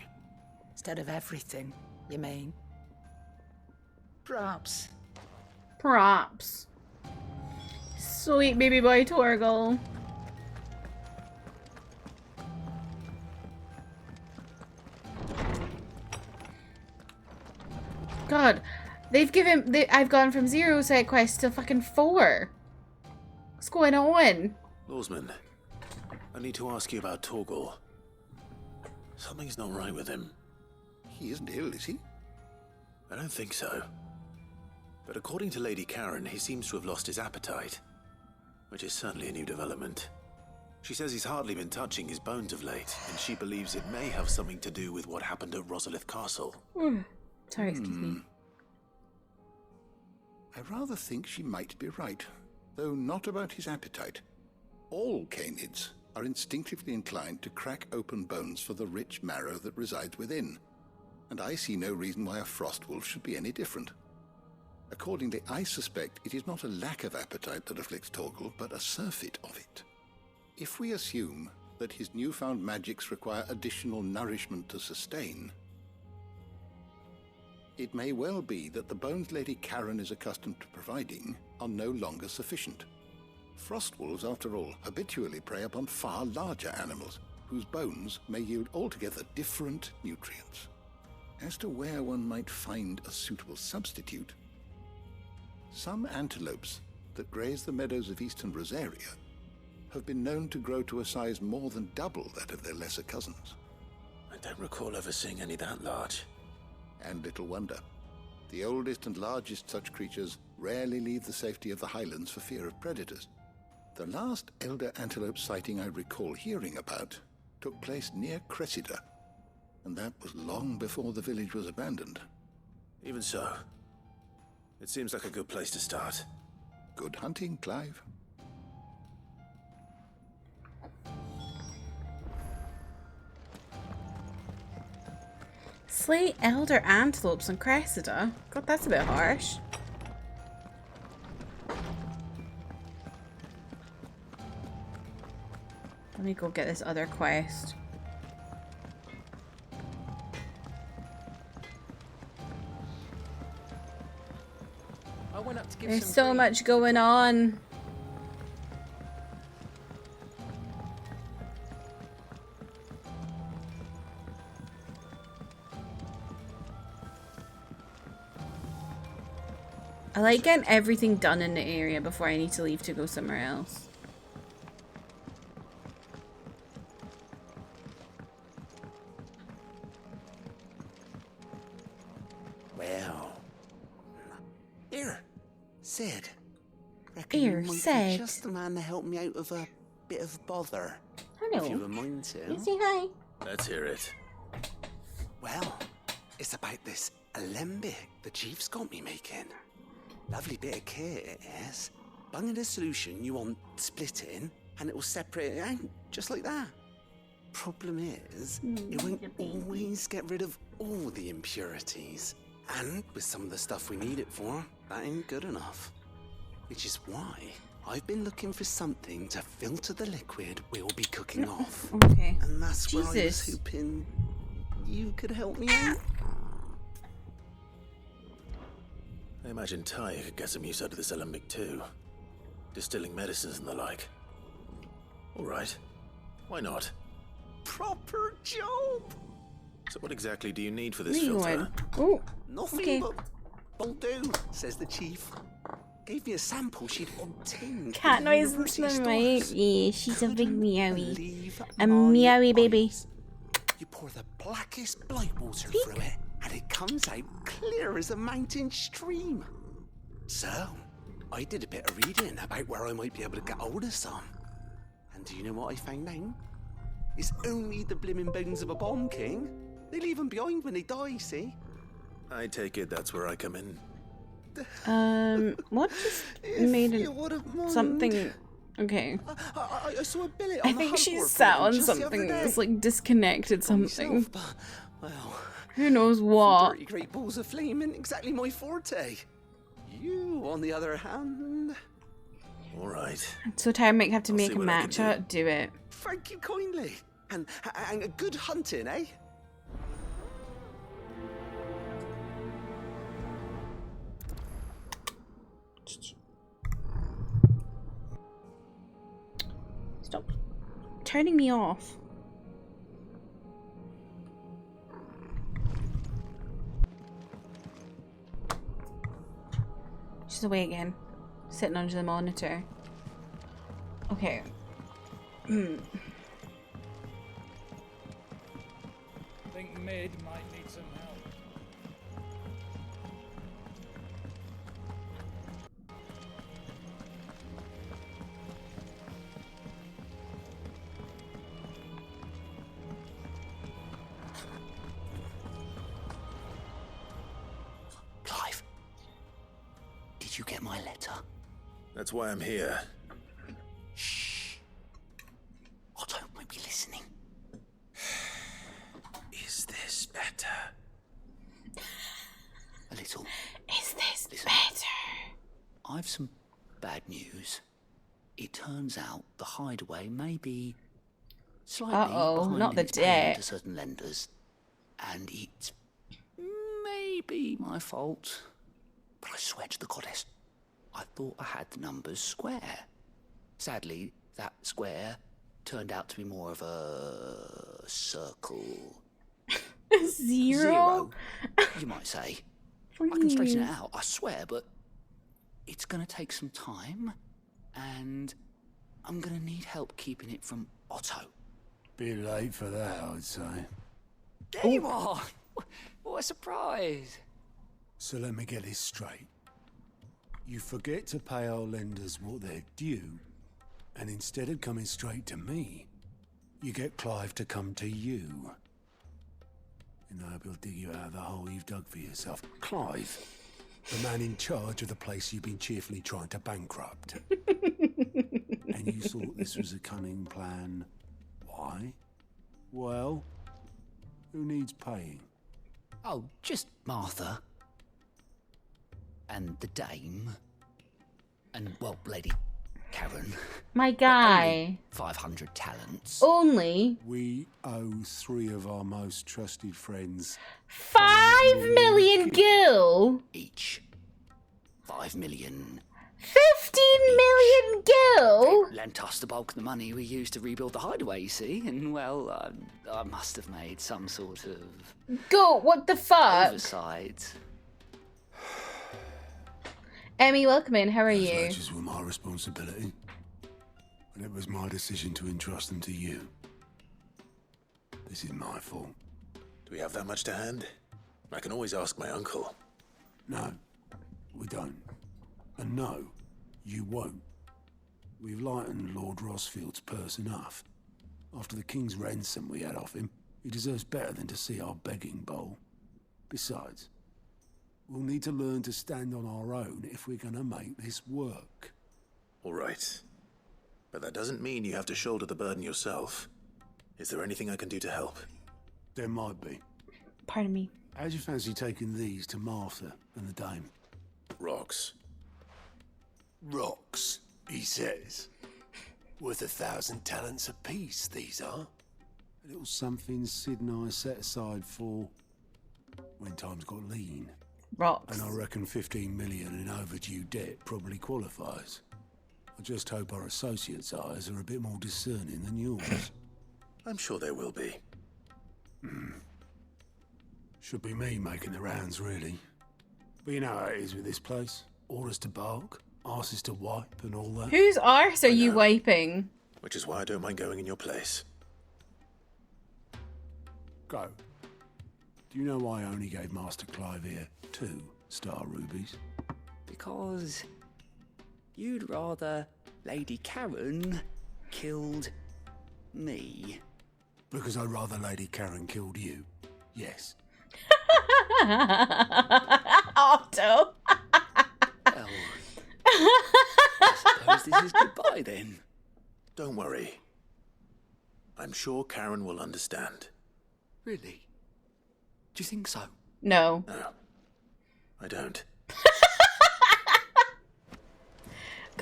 Instead of everything, you mean? Perhaps. Props. Sweet baby boy Torgal. God, I've gone from 0 side quests to fucking 4. What's going on? Lawsman, I need to ask you about Torgal. Something's not right with him. He isn't ill, is he? I don't think so. But according to Lady Karen, he seems to have lost his appetite. Which is certainly a new development. She says he's hardly been touching his bones of late, and she believes it may have something to do with what happened at Rosalith Castle. Sorry, excuse me. I rather think she might be right, though not about his appetite. All canids are instinctively inclined to crack open bones for the rich marrow that resides within, and I see no reason why a frostwolf should be any different. Accordingly, I suspect it is not a lack of appetite that afflicts Torgal, but a surfeit of it. If we assume that his newfound magics require additional nourishment to sustain, it may well be that the bones Lady Karen is accustomed to providing are no longer sufficient. Frostwolves, after all, habitually prey upon far larger animals, whose bones may yield altogether different nutrients. As to where one might find a suitable substitute, some antelopes that graze the meadows of eastern Rosaria have been known to grow to a size more than double that of their lesser cousins. I don't recall ever seeing any that large. And little wonder. The oldest and largest such creatures rarely leave the safety of the highlands for fear of predators. The last elder antelope sighting I recall hearing about took place near Cressida, and that was long before the village was abandoned. Even so, it seems like a good place to start. Good hunting, Clive. Slay elder antelopes on Cressida? God, that's a bit harsh. Let me go get this other quest. I went up to give There's some so much going on. I like getting everything done in the area before I need to leave to go somewhere else. Well, here, Sid. Reckon Here, you might Sid. be just the man to help me out of a bit of bother. Hello. If you were mind to. Say hi. Let's hear it. Well, it's about this alembic the chief's got me making. Lovely bit of kit it is. Bunging a solution you want splitting, and it will separate it out, just like that. Problem is, it won't always get rid of all the impurities. And with some of the stuff we need it for, that ain't good enough. Which is why I've been looking for something to filter the liquid we'll be cooking off. Okay. And that's where I was Jesus. hoping you could help me out. I imagine Ty could get some use out of this alembic too. Distilling medicines and the like. Alright. Why not? Proper job! So what exactly do you need for this Where you filter? going? Oh, Nothing okay. but will do, says the chief. Gave me a sample she'd obtained. Cat from the noises, university right? stores. Yeah, she's a big meowie. Believe A my meowie baby. eyes. You pour the blackest blight water through it, and it comes out clear as a mountain stream. So, I did a bit of reading about where I might be able to get hold of some. And do you know what I found out? It's only the blimmin' bones of a bomb king. They leave them behind when they die, see? I take it that's where I come in. What just made it something? Okay. I saw a billet I on the think hunt she board sat for them on just the something other that's day. like disconnected something. Myself, but, well, Who knows what? 30 great balls of flame ain't exactly my forte. You Otto, on the other hand... All right. So tired, might have to make a see what I can match. do. Do it. Thank you kindly. And good hunting, eh? Stop turning me off. She's away again, sitting under the monitor. Okay. I think Mid might need some help. Clive, did you get my letter? That's why I'm here. Shh. Otto might be listening. Is this better? A little. Is this Listen. better? I've some bad news. It turns out the hideaway may be slightly behind not the in its payment debt. to certain lenders, and it's maybe my fault. But I swear to the goddess, I thought I had the numbers square. Sadly, that square turned out to be more of a circle. Zero? You might say. Please. I can straighten it out, I swear, but it's gonna take some time, and I'm gonna need help keeping it from Otto. Bit late for that, I'd say. There you are! What a surprise! So let me get this straight. You forget to pay our lenders what they're due, and instead of coming straight to me, you get Clive to come to you. And I hope he'll dig you out of the hole you've dug for yourself. Clive, the man in charge of the place you've been cheerfully trying to bankrupt. And you thought this was a cunning plan. Why? Well, who needs paying? Oh, just Martha. And the dame. And, well, Lady Karen. My guy. 500 talents. Only We owe 3 of our most trusted friends 5 million gil. Each. 5 million. 15 million gil. Lent us the bulk of the money we used to rebuild the hideaway, you see, and well, I must have made some sort of Go. What the fuck? oversight. Emmy, welcome in. How are Those you? matches were my responsibility, and it was my decision to entrust them to you. This is my fault. Do we have that much to hand? I can always ask my uncle. No, we don't. And no, you won't. We've lightened Lord Rosfield's purse enough. After the king's ransom we had off him, he deserves better than to see our begging bowl. Besides, we'll need to learn to stand on our own if we're gonna make this work. All right. But that doesn't mean you have to shoulder the burden yourself. Is there anything I can do to help? There might be. Pardon me. How'd you fancy taking these to Martha and the dame? Rocks. Rocks, he says. Worth 1,000 talents apiece, these are. A little something Sid and I set aside for when times got lean. Rocks. And I reckon 15 million in overdue debt probably qualifies. I just hope our associates' eyes are a bit more discerning than yours. I'm sure there will be. Should be me making the rounds, really. But you know how it is with this place. Orders to bark, arses to wipe, and all that. Whose arse are you wiping? Which is why I don't mind going in your place. Go. Do you know why I only gave Master Clive here 2 star rubies? Because you'd rather Lady Karen killed me. Because I'd rather Lady Karen killed you. Yes. Otto. Well, I suppose this is goodbye then. Don't worry. I'm sure Karen will understand. Really? Do you think so? No. No, I don't.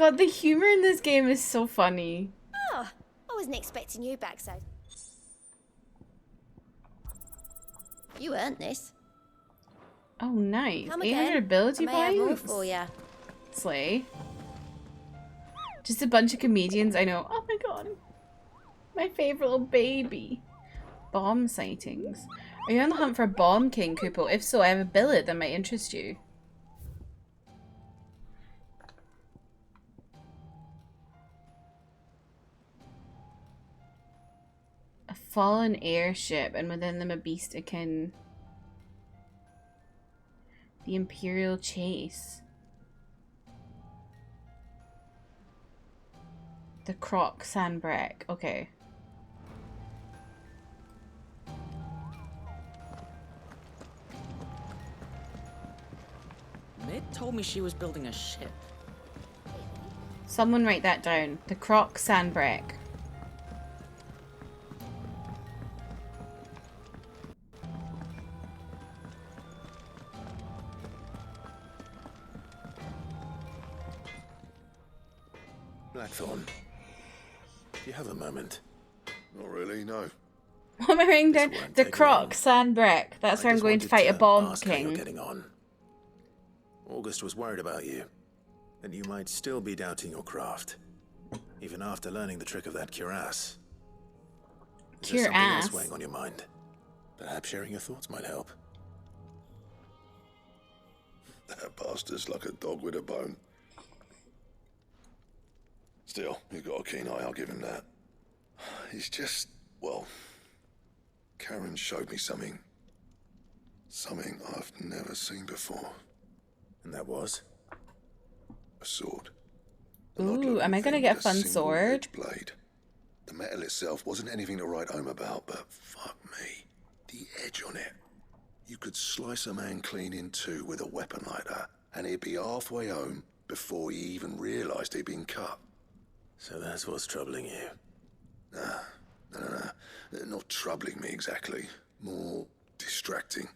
God, the humor in this game is so funny. Oh, I wasn't expecting you back, so. You earned this. Oh, nice. Come 800 again. ability I may have more points. for ya. Slay. Just a bunch of comedians I know. Oh my god. My favorite little baby. Bomb sightings. Are you on the hunt for a bomb king, Kupo? If so, I have a billet that might interest you. A fallen airship, and within them a beast akin. The Imperial Chase. The Croc Sandbreak. Okay. Mid told me she was building a ship. Someone write that down. The Croc Sandbreak. Blackthorn, do you have a moment? Not really, no. What am I writing down? The Croc Sandbreak. That's where I'm going to fight a bomb Ask how you're king. getting on. August was worried about you, that you might still be doubting your craft, even after learning the trick of that cuirass. Is there something else weighing on your mind? Perhaps sharing your thoughts might help. That bastard's like a dog with a bone. Still, you've got a keen eye, I'll give him that. He's just, well, Karen showed me something. Something I've never seen before. And that was? A sword. Ooh, am I gonna get a fun sword? Blade. The metal itself wasn't anything to write home about, but fuck me, the edge on it. You could slice a man clean in two with a weapon like that, and he'd be halfway home before he even realised he'd been cut. So that's what's troubling you? Nah. Not troubling me exactly. More distracting.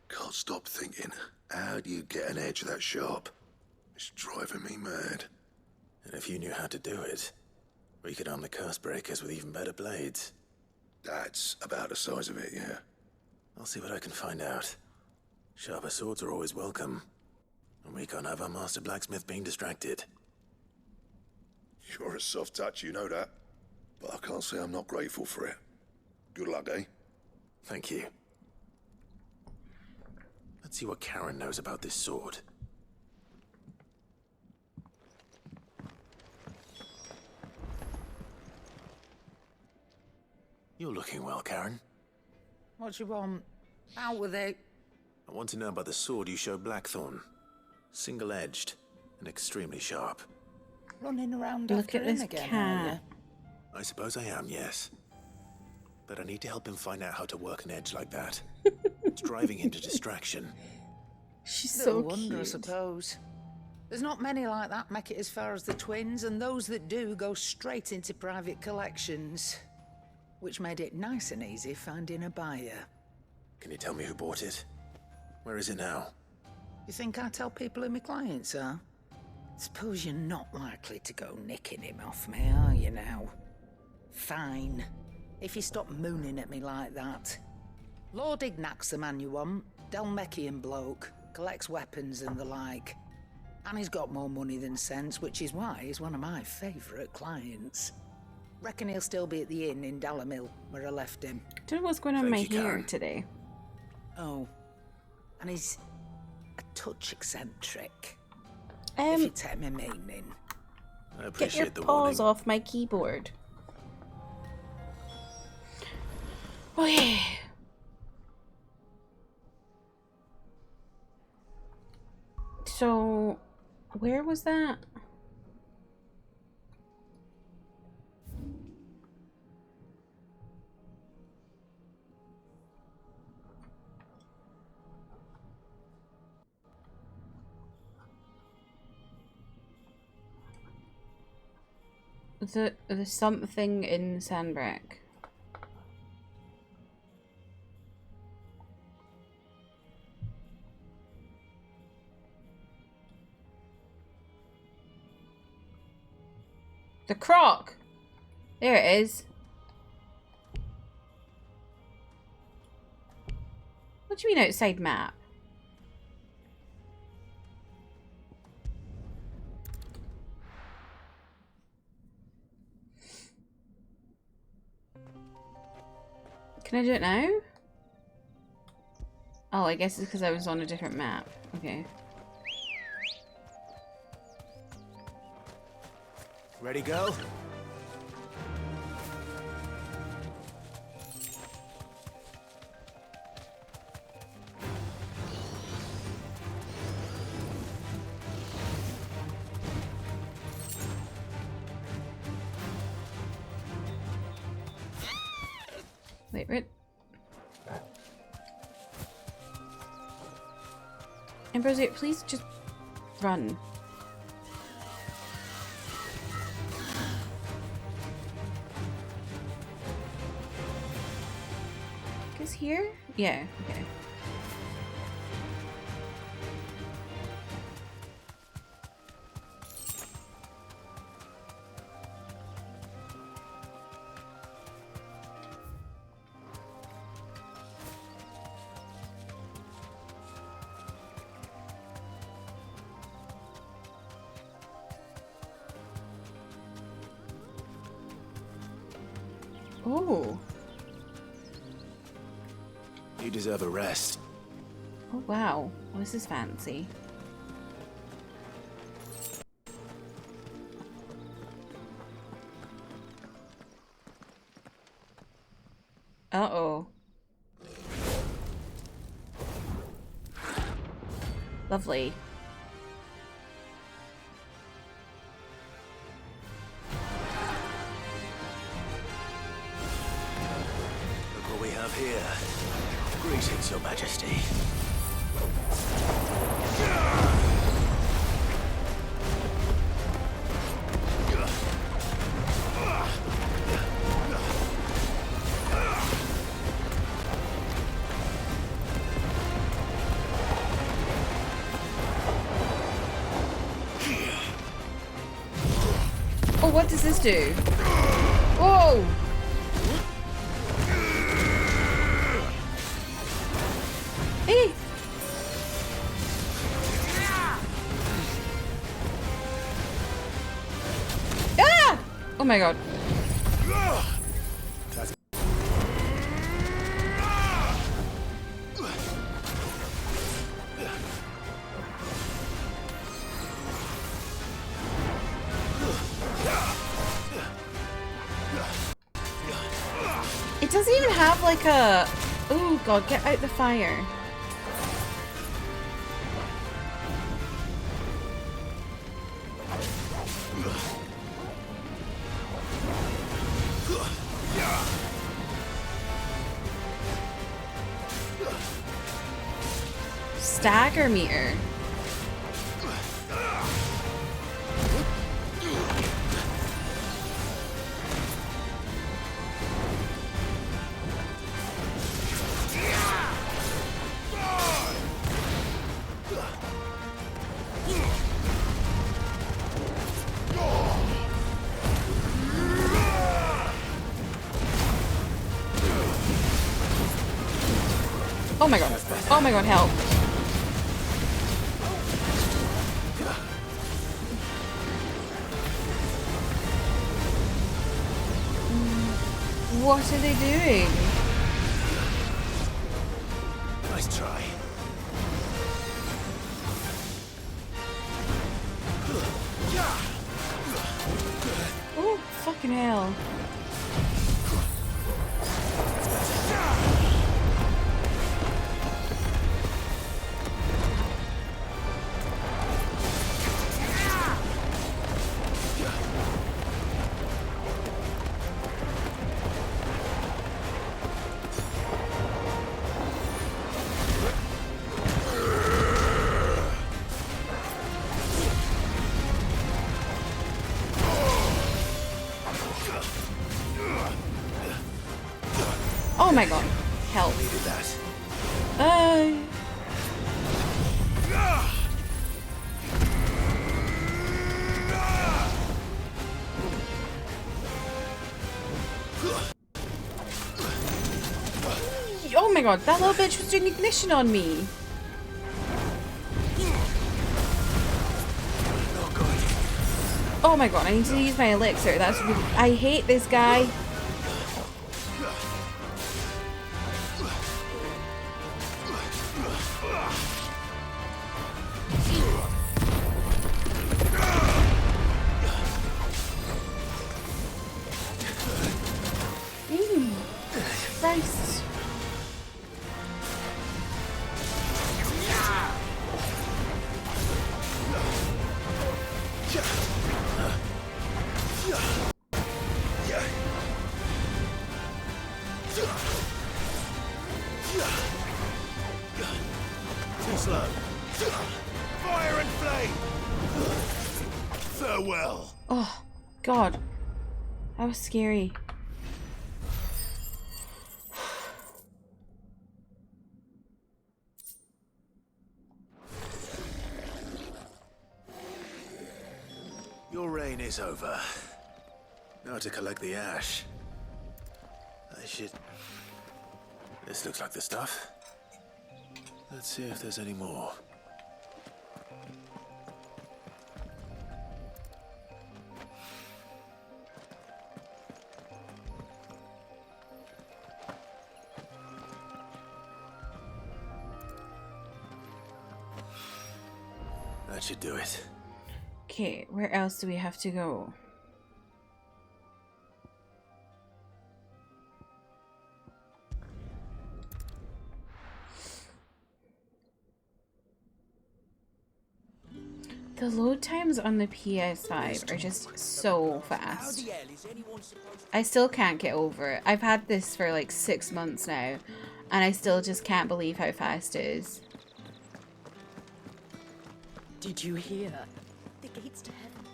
Can't stop thinking, how do you get an edge that sharp? It's driving me mad. And if you knew how to do it, we could arm the curse breakers with even better blades. That's about the size of it, yeah. I'll see what I can find out. Sharper swords are always welcome. And we can't have our master blacksmith being distracted. You're a soft touch, you know that. But I can't say I'm not grateful for it. Good luck, eh? Thank you. Let's see what Karen knows about this sword. You're looking well, Karen. What do you want? Out with it. I want to know about the sword you showed Blackthorn. Single-edged and extremely sharp. Running around Look after at him this again, cat. are you? I suppose I am, yes. But I need to help him find out how to work an edge like that. It's driving him to distraction. She's Little so wonder, I cute. suppose. There's not many like that make it as far as the twins, and those that do go straight into private collections. Which made it nice and easy finding a buyer. Can you tell me who bought it? Where is it now? You think I tell people who my clients are? Suppose you're not likely to go nicking him off me, are you now? Fine. If you stop mooning at me like that. Lord Ignac's the man you want. Delmechian bloke. Collects weapons and the like. And he's got more money than sense, which is why he's one of my favourite clients. Reckon he'll still be at the inn in Dalamil, where I left him. Don't know what's going on in my Thank you, hair Karen. today. Oh. And he's a touch eccentric. If you take my meaning. I Get appreciate your the paws warning. off my keyboard. Okay. So, where was that? The something in Sandbreak. The croc! There it is. What do you mean outside map? Can I do it now? Oh, I guess it's because I was on a different map. Okay. Ready, go? Wait, wait. Ambrosio, please just run. Is here? Yeah, okay. Oh. You deserve a rest. Oh wow. Well, this is fancy. Uh-oh. Lovely. Look what we have here. Greetings, Your Majesty. Oh, what does this do? Whoa! Hey! Ah! Oh my god. It doesn't even have like a... Oh god, get out the fire. Stagger meter. Oh my god. Oh my god, help. What are they doing? Nice try. Oh, fucking hell. Oh my god. Help. Needed that. my god, that little bitch was doing ignition on me. Oh my god, I need to use my elixir. That's really, I hate this guy. Christ. Too slow. Fire and flame. Farewell. Oh, God. That was scary. Your reign is over. Now to collect the ash. I should... This looks like the stuff. Let's see if there's any more. That should do it. Okay, where else do we have to go? The load times on the PS5 are just so fast. I still can't get over it. I've had this for like 6 months now, and I still just can't believe how fast it is. Did you hear? The gates to heaven.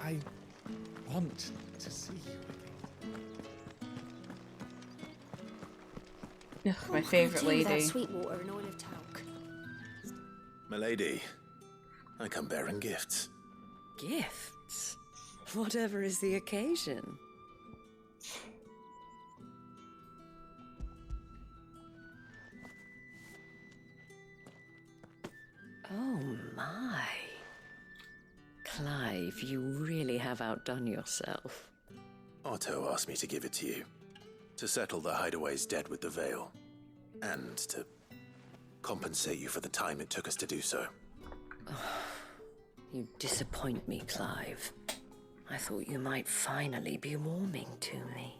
I want to see you. Ugh, my favourite lady. Sweet water and oil of talc. Milady, I come bearing gifts. Gifts? Whatever is the occasion. Oh my. Clive, you really have outdone yourself. Otto asked me to give it to you. To settle the Hideaway's debt with the Veil. And to compensate you for the time it took us to do so. You disappoint me, Clive. I thought you might finally be warming to me.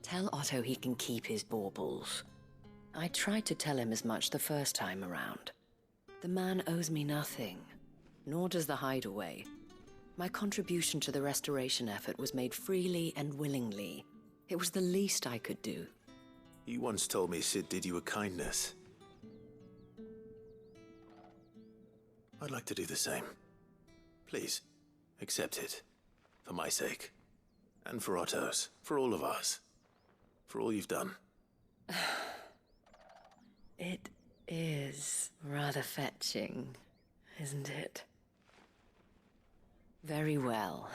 Tell Otto he can keep his baubles. I tried to tell him as much the first time around. The man owes me nothing, nor does the Hideaway. My contribution to the restoration effort was made freely and willingly. It was the least I could do. You once told me Sid did you a kindness. I'd like to do the same. Please, accept it. For my sake. And for Otto's. For all of us. For all you've done. It is rather fetching, isn't it? Very well.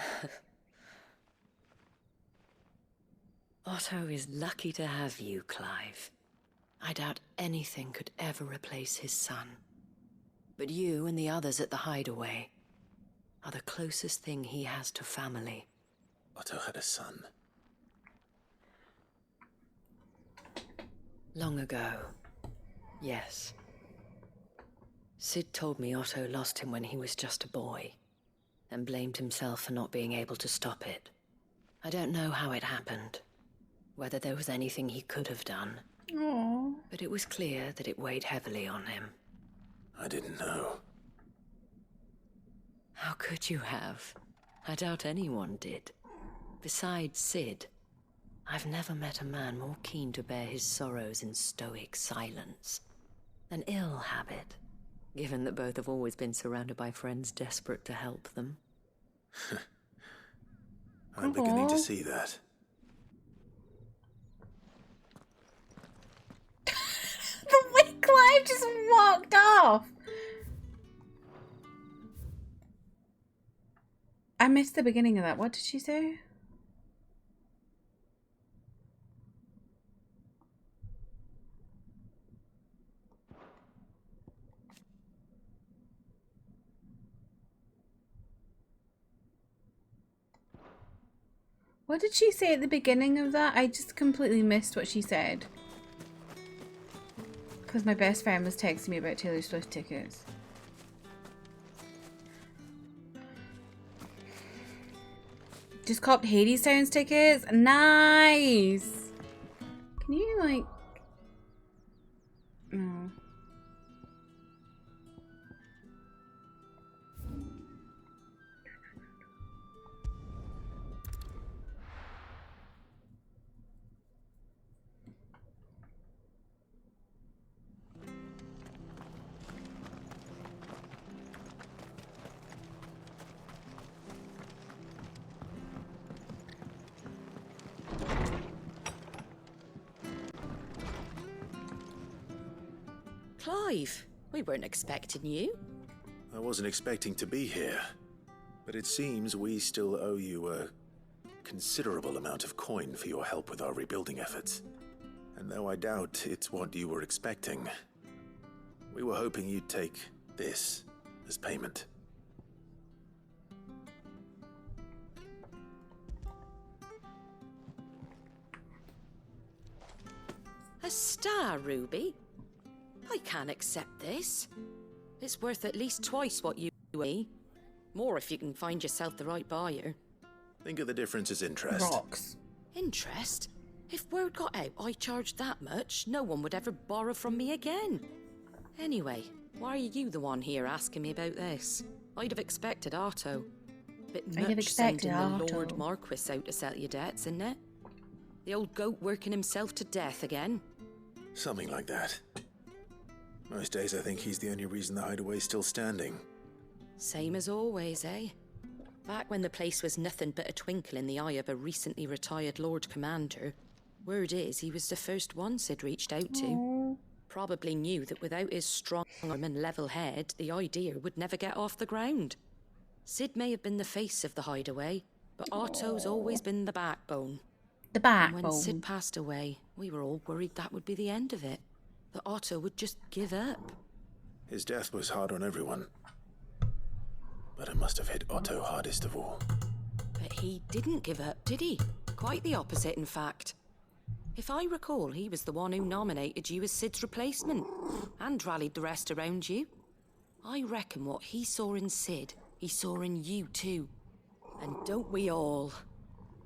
Otto is lucky to have you, Clive. I doubt anything could ever replace his son. But you and the others at the Hideaway are the closest thing he has to family. Otto had a son. Long ago, yes. Sid told me Otto lost him when he was just a boy, and blamed himself for not being able to stop it. I don't know how it happened, whether there was anything he could have done. Aww. But it was clear that it weighed heavily on him. I didn't know. How could you have? I doubt anyone did. Besides Sid, I've never met a man more keen to bear his sorrows in stoic silence. An ill habit, given that both have always been surrounded by friends desperate to help them. I'm beginning to see that. The way Clive just walked off. I missed the beginning of that. What did she say? What did she say at the beginning of that? I just completely missed what she said. Because my best friend was texting me about Taylor Swift tickets. Just copped Hades Sounds tickets? Nice! Can you, like... No. Clive, we weren't expecting you. I wasn't expecting to be here, but it seems we still owe you a considerable amount of coin for your help with our rebuilding efforts. And though I doubt it's what you were expecting, we were hoping you'd take this as payment. A star ruby? I can't accept this. It's worth at least twice what you owe me. More if you can find yourself the right buyer. Think of the difference as interest. Rocks. Interest? If word got out I charged that much, no one would ever borrow from me again. Anyway, why are you the one here asking me about this? I'd have expected Otto. Bit much sending the Lord Marquis out to settle your debts, isn't it? The old goat working himself to death again? Something like that. Most days I think he's the only reason the hideaway's still standing. Same as always, eh? Back when the place was nothing but a twinkle in the eye of a recently retired Lord Commander, word is he was the first one Sid reached out to. Probably knew that without his strong arm and level head, the idea would never get off the ground. Sid may have been the face of the hideaway, but Otto's always been the backbone. The backbone. And when Sid passed away, we were all worried that would be the end of it. That Otto would just give up. His death was hard on everyone. But it must have hit Otto hardest of all. But he didn't give up, did he? Quite the opposite, in fact. If I recall, he was the one who nominated you as Sid's replacement, and rallied the rest around you. I reckon what he saw in Sid, he saw in you too. And don't we all?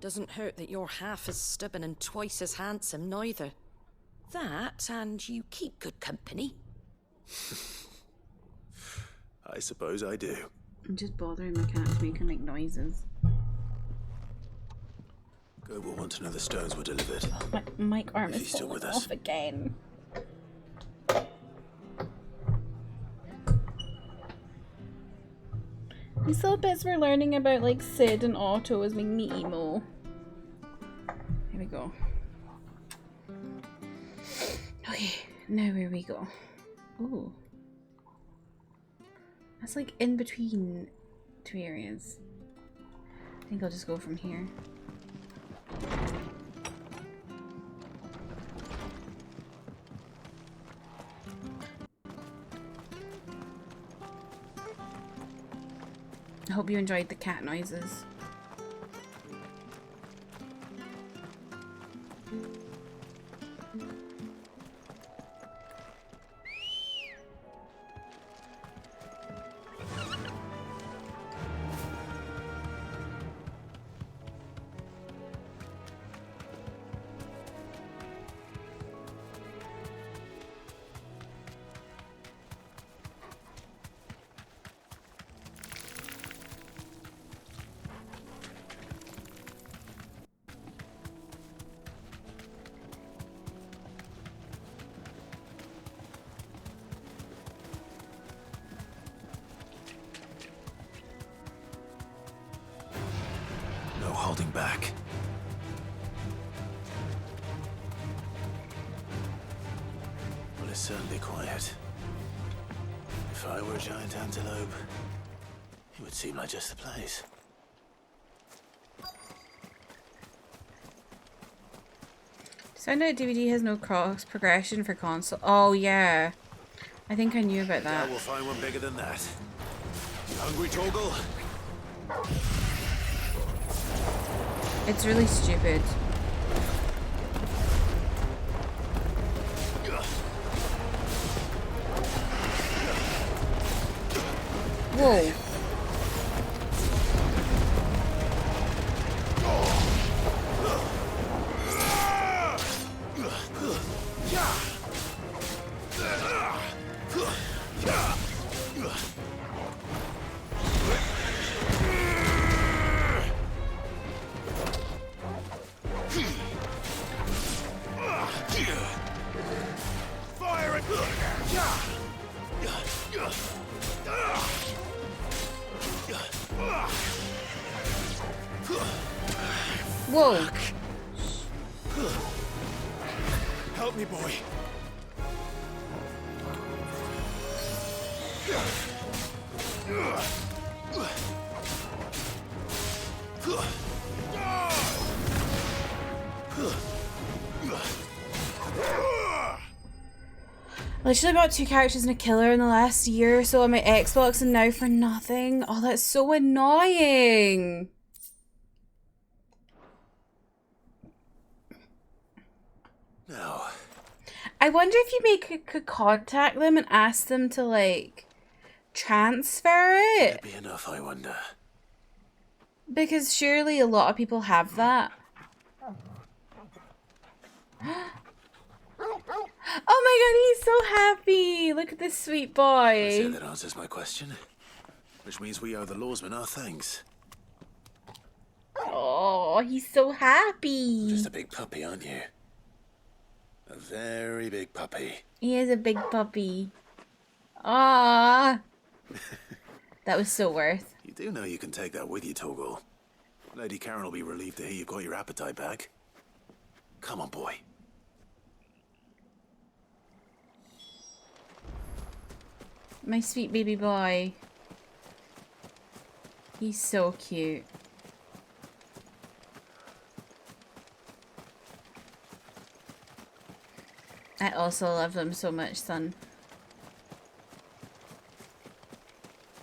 Doesn't hurt that you're half as stubborn and twice as handsome, neither. That, and you keep good company. I suppose I do. I'm just bothering my cat to make him make noises. Go will want to know the stones were delivered. My mic arm If is he's still falling with us. off again. These little bits we're learning about like Sid and Otto is making me emo. Here we go. Okay, now where we go. Ooh. That's like in between two areas. I think I'll just go from here. I hope you enjoyed the cat noises. Holding back. Well, it's certainly quiet. If I were a giant antelope, it would seem like just the place. So I know DVD has no cross progression for console. Oh yeah, I think I knew about that. Yeah, we'll find one bigger than that. You hungry, Torgal? It's really stupid. Whoa. Whoa. Help me, boy. Literally bought 2 characters and a killer in the last year or so on my Xbox, and now for nothing. Oh, that's so annoying. No. I wonder if you could contact them and ask them to like transfer it. That'd be enough, I wonder. Because surely a lot of people have that. Oh my god, he's so happy! Look at this sweet boy. That's it, that answers my question. Which means we owe the lawsman our thanks. Oh, he's so happy. Just a big puppy, aren't you? A very big puppy. He is a big puppy. Ah, that was so worth. You do know you can take that with you, Torgal. Lady Karen will be relieved to hear you got your appetite back. Come on, boy. My sweet baby boy. He's so cute. I also love them so much, son.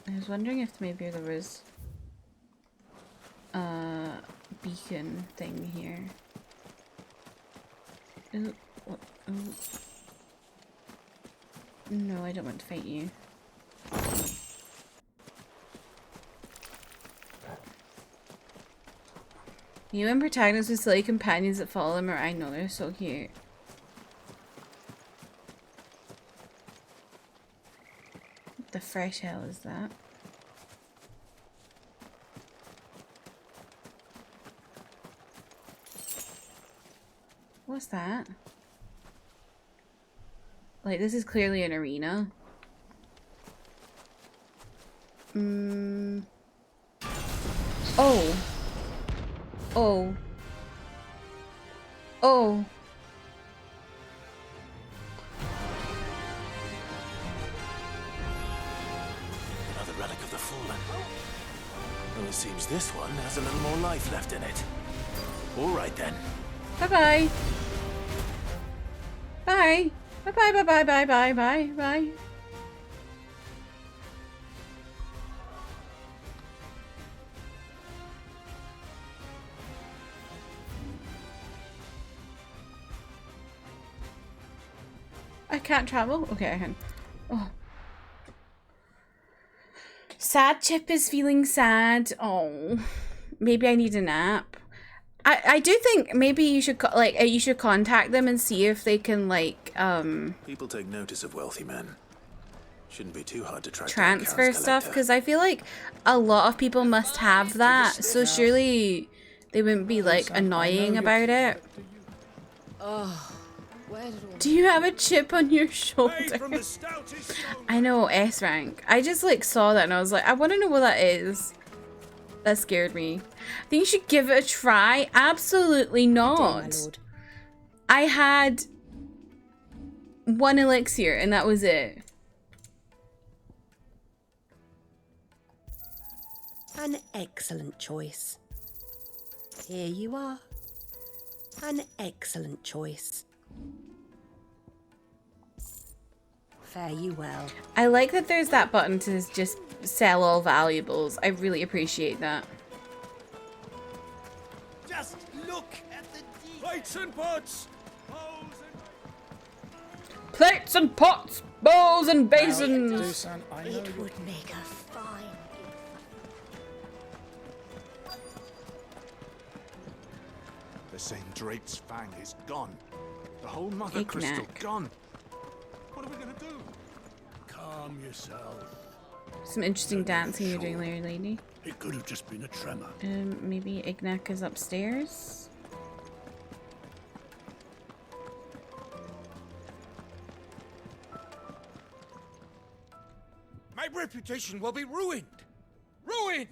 I was wondering if maybe there was a beacon thing here. Ooh, ooh. No, I don't want to fight you. You and protagonists with silly companions that follow them, or I know they're so cute. What the fresh hell is that? What's that? Like, this is clearly an arena. Oh. Oh. Oh. Another relic of the fallen. Well, it seems this one has a little more life left in it. All right, then. Bye-bye. Bye. Bye-bye, bye-bye, bye-bye, bye-bye. I can't travel? Okay, I can. Oh. Sad Chip is feeling sad. Oh. Maybe I need a nap. I do think maybe you should you should contact them and see if they can People take notice of wealthy men. Shouldn't be too hard to track transfer stuff, because I feel like a lot of people must have that, so surely they wouldn't be like annoying about it. Oh, where did all Do you have a chip on your shoulder? I know, S rank. I just like saw that and I was like, I want to know what that is. That scared me. I think you should give it a try. Absolutely not. I had 1 elixir and that was it. An excellent choice. Here you are. An excellent choice. Fare you well. I like that there's that button to just sell all valuables. I really appreciate that. Just Look at the plates and pots, Plates and pots, bowls and basins. Dusan, I know It would make a fine They're saying Drake's fang is gone. The whole mother crystal Knick-knack. gone. What are we gonna do? Calm yourself. Some interesting dancing you're doing there, lady. It could have just been a tremor. Maybe Ignac is upstairs. My reputation will be ruined. Ruined!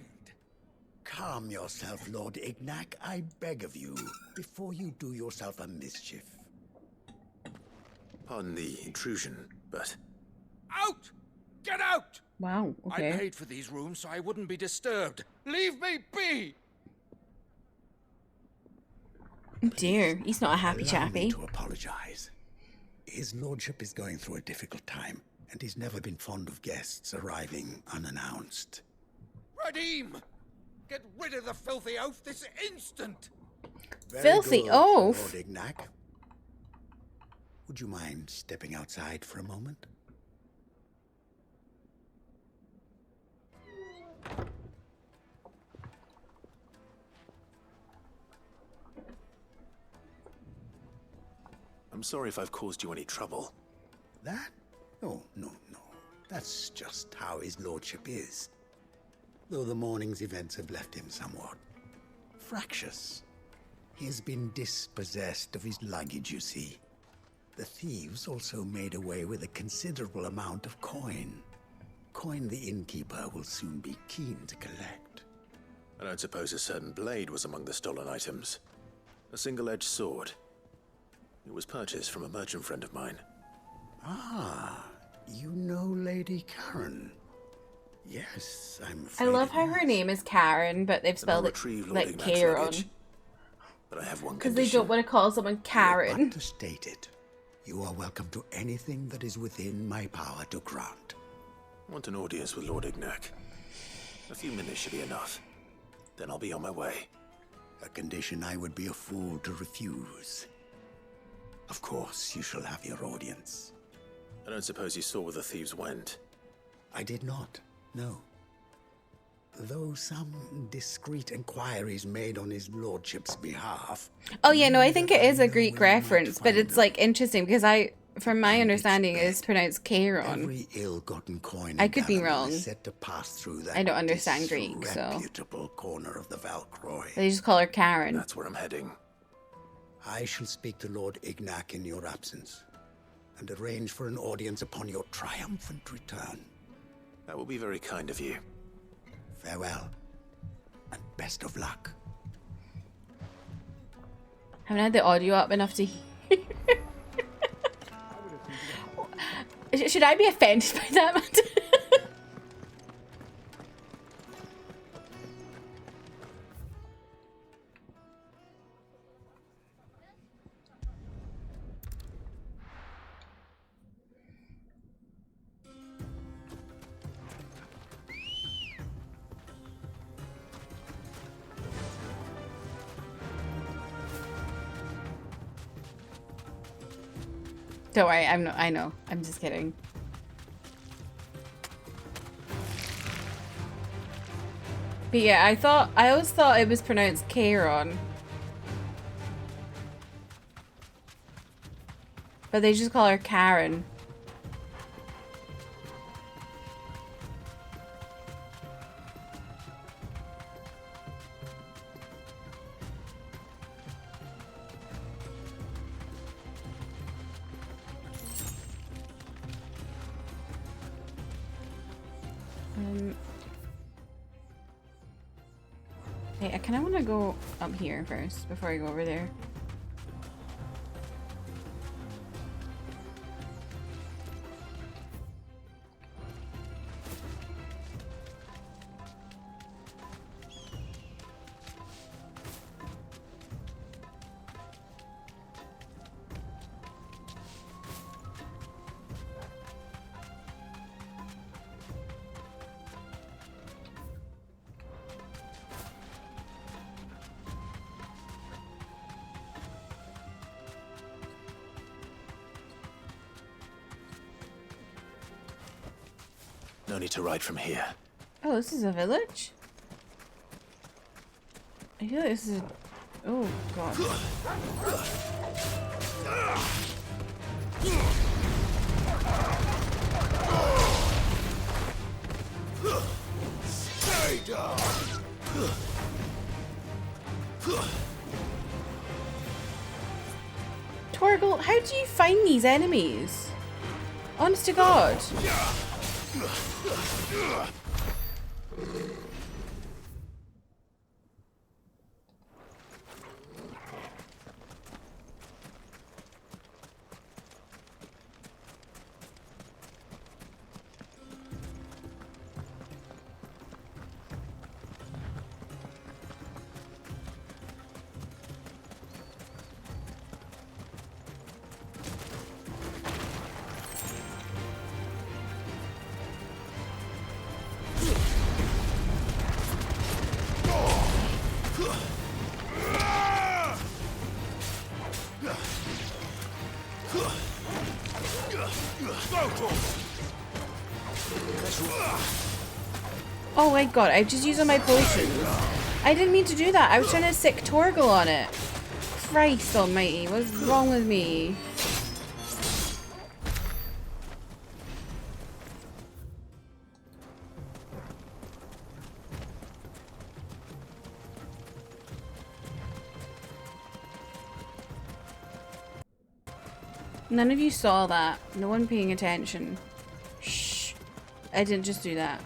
Calm yourself, Lord Ignac, I beg of you, before you do yourself a mischief. Pardon the intrusion, but Out! Get out! Wow, okay. I paid for these rooms so I wouldn't be disturbed. Leave me be! Oh dear, he's not a happy Allow me chappy. to apologize. His lordship is going through a difficult time, and he's never been fond of guests arriving unannounced. Radim! Get rid of the filthy oaf this instant! Filthy good, oaf? Lord Ignac. Would you mind stepping outside for a moment? I'm sorry if I've caused you any trouble. That? Oh, no. That's just how his lordship is. Though the morning's events have left him somewhat fractious. He has been dispossessed of his luggage, you see. The thieves also made away with a considerable amount of coin. Coin the innkeeper will soon be keen to collect. I don't suppose a certain blade was among the stolen items. A single-edged sword. It was purchased from a merchant friend of mine. Ah, you know Lady Karen. Yes, I'm I afraid love it how her name is Karen, but they've spelled it like Ignac's Karen. luggage. But I have one Because they condition. don't want to call someone Karen. But to state it, you are welcome to anything that is within my power to grant. I want an audience with Lord Ignac. A few minutes should be enough. Then I'll be on my way. A condition I would be a fool to refuse. Of course, you shall have your audience. I don't suppose you saw where the thieves went. I did not, no. Though some discreet inquiries made on his lordship's behalf. Oh yeah, no, I think it is a Greek reference, but it's like interesting because from my understanding, it is pronounced Kairon. Every ill-gotten coin I could be in Galloway wrong. is said to pass through that I don't understand Greek, so disreputable corner of the Valcroy. they just call her Karen. That's where I'm heading. I shall speak to Lord Ignac in your absence, and arrange for an audience upon your triumphant return. That will be very kind of you. Farewell, and best of luck. Haven't had the audio up enough to hear. Should I be offended by that, Matt? Don't worry, I know. I'm just kidding. But yeah, I always thought it was pronounced Kairon. But they just call her Karen. Hey, I kind of want to go up here first before I go over there. No need to ride from here. Oh, this is a village? I feel like this is a... Oh, God. Stay down. Torgal, how do you find these enemies? Honest to God. Oh my God, I just used all my potions. I didn't mean to do that. I was trying to sick Torgal on it. Christ almighty, what's wrong with me? None of you saw that. No one paying attention. Shh. I didn't just do that.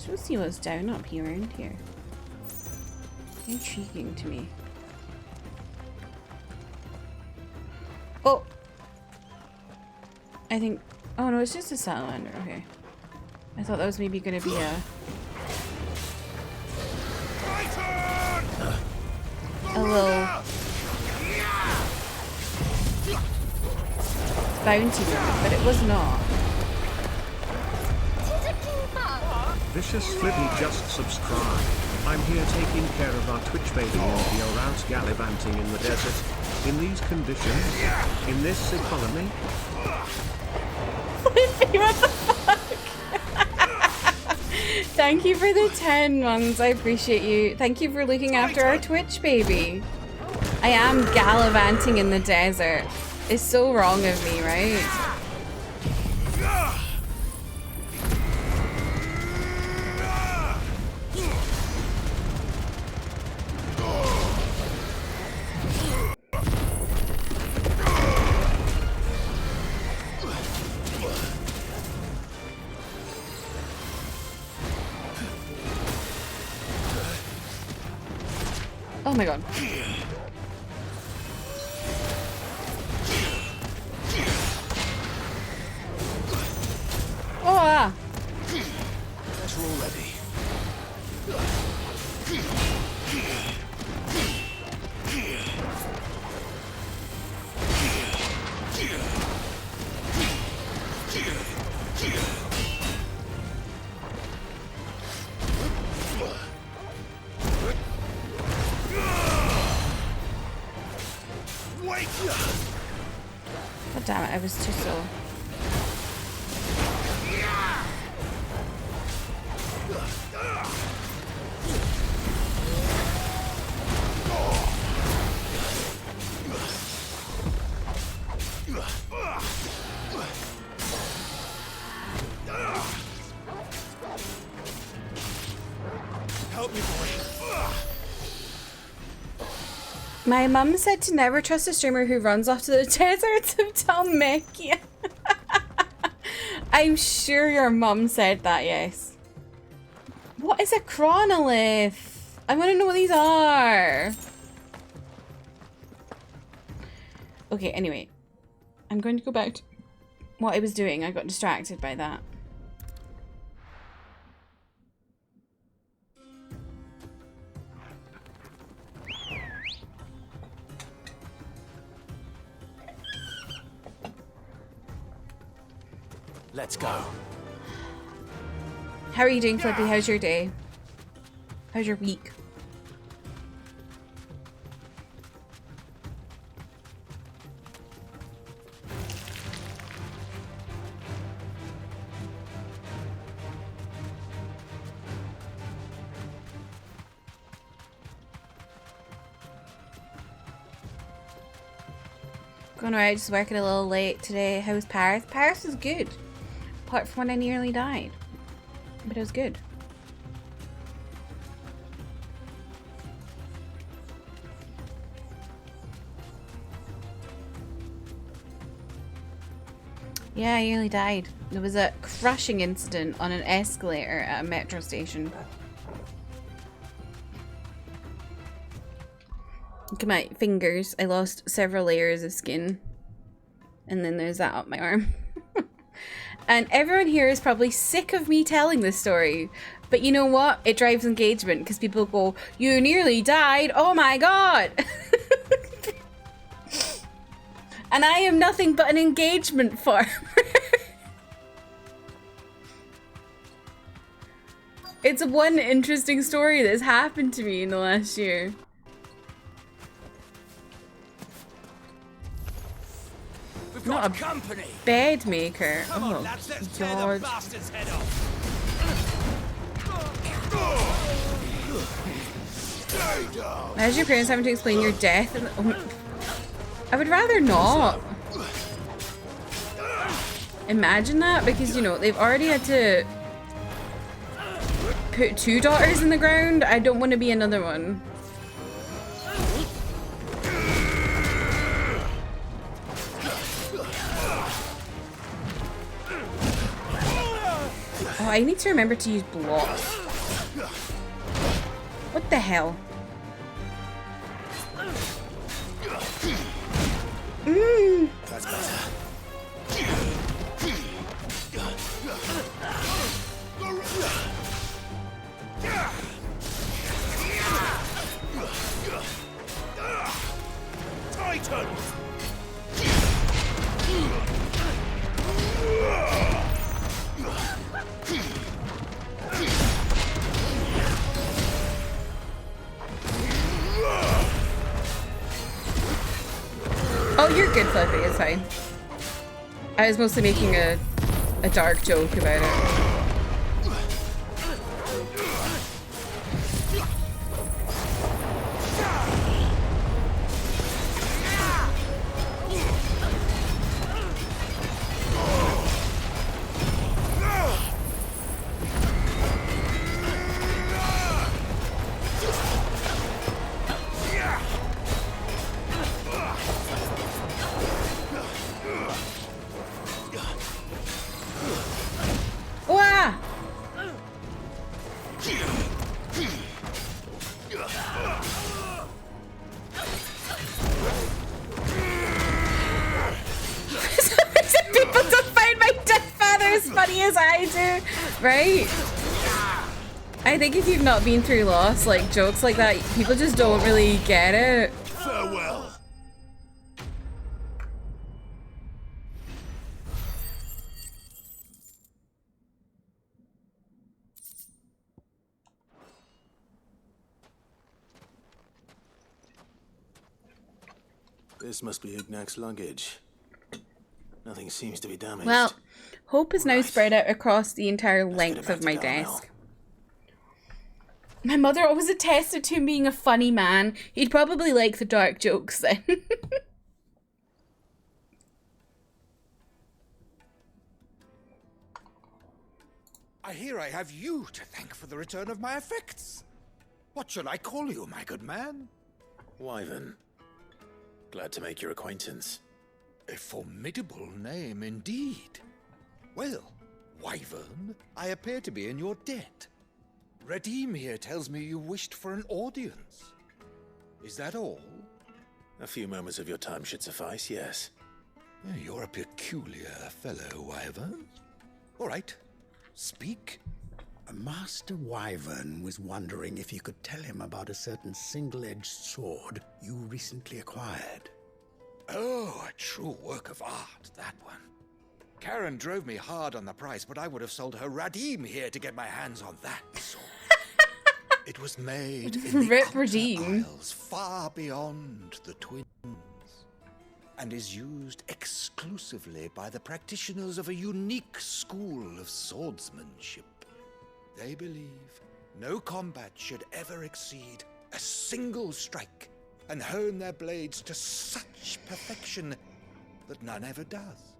Let's see what's down up here around here. Intriguing to me. Oh! I think... Oh no, it's just a salamander. Okay. I thought that was maybe gonna be a little bounty one, but it was not. Vicious Flibby just subscribed. I'm here taking care of our Twitch baby and you're out gallivanting in the desert. In these conditions? In this economy? What the fuck? Thank you for the 10 ones. I appreciate you. Thank you for looking after our Twitch baby. I am gallivanting in the desert. It's so wrong of me, right? Oh my God. Oh, ah. That's all ready. God damn it, I was too slow. Help me, boy. My mum said to never trust a streamer who runs off to the desert of Dalmatia. I'm sure your mum said that, yes. What is a chronolith? I want to know what these are. Okay, anyway. I'm going to go back what I was doing. I got distracted by that. Let's go. How are you doing, Flippy? How's your day? How's your week? Going alright, just working a little late today. How was Paris? Paris was good. Apart from when I nearly died. But it was good. Yeah, I nearly died. There was a crushing incident on an escalator at a metro station. Look at my fingers. I lost several layers of skin. And then there's that up my arm. And everyone here is probably sick of me telling this story. But you know what? It drives engagement because people go, "You nearly died. Oh my god." And I am nothing but an engagement farmer. It's one interesting story that's happened to me in the last year. Not a company. Come bed on, maker. Oh lads, let's tear the god. bastard's head off. Imagine your parents having to explain your death. I would rather not. Imagine that, because you know they've already had to put 2 daughters in the ground. I don't want to be another one. Oh, I need to remember to use blocks. What the hell? That's better. Titan! Oh, you're good, Flippy. It's fine. I was mostly making a dark joke about it. Wah! People don't find my dead father as funny as I do, right? I think if you've not been through loss, like jokes like that, people just don't really get it. Farewell. This must be Ugnak's luggage. Nothing seems to be damaged. Well, hope is now spread out across the entire length of my desk. My mother always attested to him being a funny man. He'd probably like the dark jokes then. I hear I have you to thank for the return of my effects. What shall I call you, my good man? Wyvern. Glad to make your acquaintance. A formidable name indeed. Well, Wyvern, I appear to be in your debt. Redeem here tells me you wished for an audience. Is that all? A few moments of your time should suffice, yes. You're a peculiar fellow, Wyvern. All right, speak. Master Wyvern was wondering if you could tell him about a certain single-edged sword you recently acquired. Oh, a true work of art, that one. Karen drove me hard on the price, but I would have sold her Radim here to get my hands on that sword. It was made in the Rip Outer Radim. Isles, far beyond the Twins, and is used exclusively by the practitioners of a unique school of swordsmanship. They believe no combat should ever exceed a single strike, and hone their blades to such perfection that none ever does.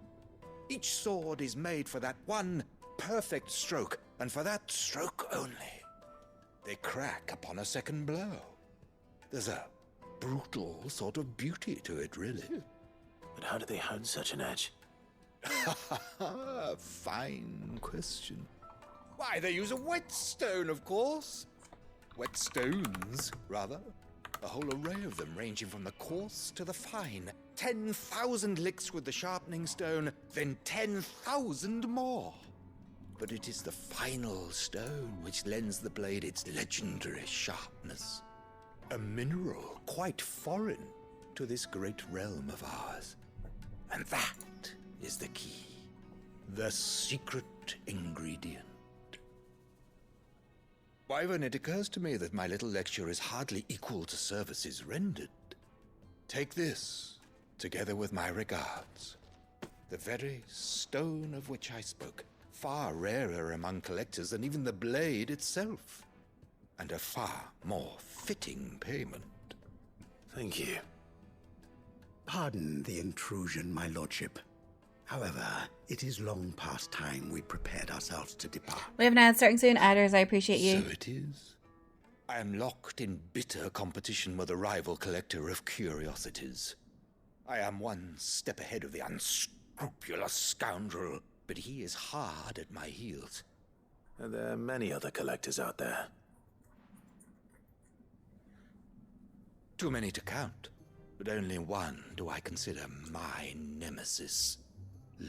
Each sword is made for that one perfect stroke, and for that stroke only. They crack upon a second blow. There's a brutal sort of beauty to it, really. But how do they hone such an edge? Fine question. Why, they use a whetstone, of course. Whetstones, rather. A whole array of them, ranging from the coarse to the fine. 10,000 licks with the sharpening stone, then 10,000 more. But it is the final stone which lends the blade its legendary sharpness. A mineral quite foreign to this great realm of ours. And that is the key. The secret ingredient. Wyvern, it occurs to me that my little lecture is hardly equal to services rendered. Take this, together with my regards. The very stone of which I spoke, far rarer among collectors than even the blade itself, and a far more fitting payment. Thank you. Pardon the intrusion, my lordship. However, it is long past time we prepared ourselves to depart. We have an ad starting soon. Adders, I appreciate you. So it is. I am locked in bitter competition with a rival collector of curiosities. I am one step ahead of the unscrupulous scoundrel, but he is hard at my heels. Are there many other collectors out there? Too many to count, but only one do I consider my nemesis.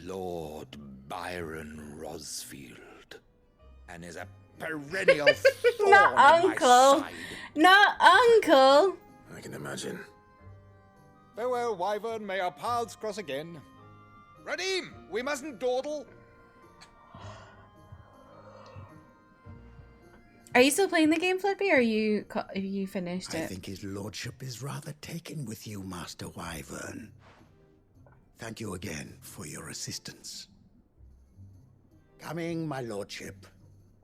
Lord Byron Rosfield, and is a perennial thorn Not in my uncle. side. Not uncle. I can imagine. Farewell, Wyvern. May our paths cross again. Radim, we mustn't dawdle. Are you still playing the game, Flippy, or have you finished it? I think his lordship is rather taken with you, Master Wyvern. Thank you again for your assistance. Coming, my lordship.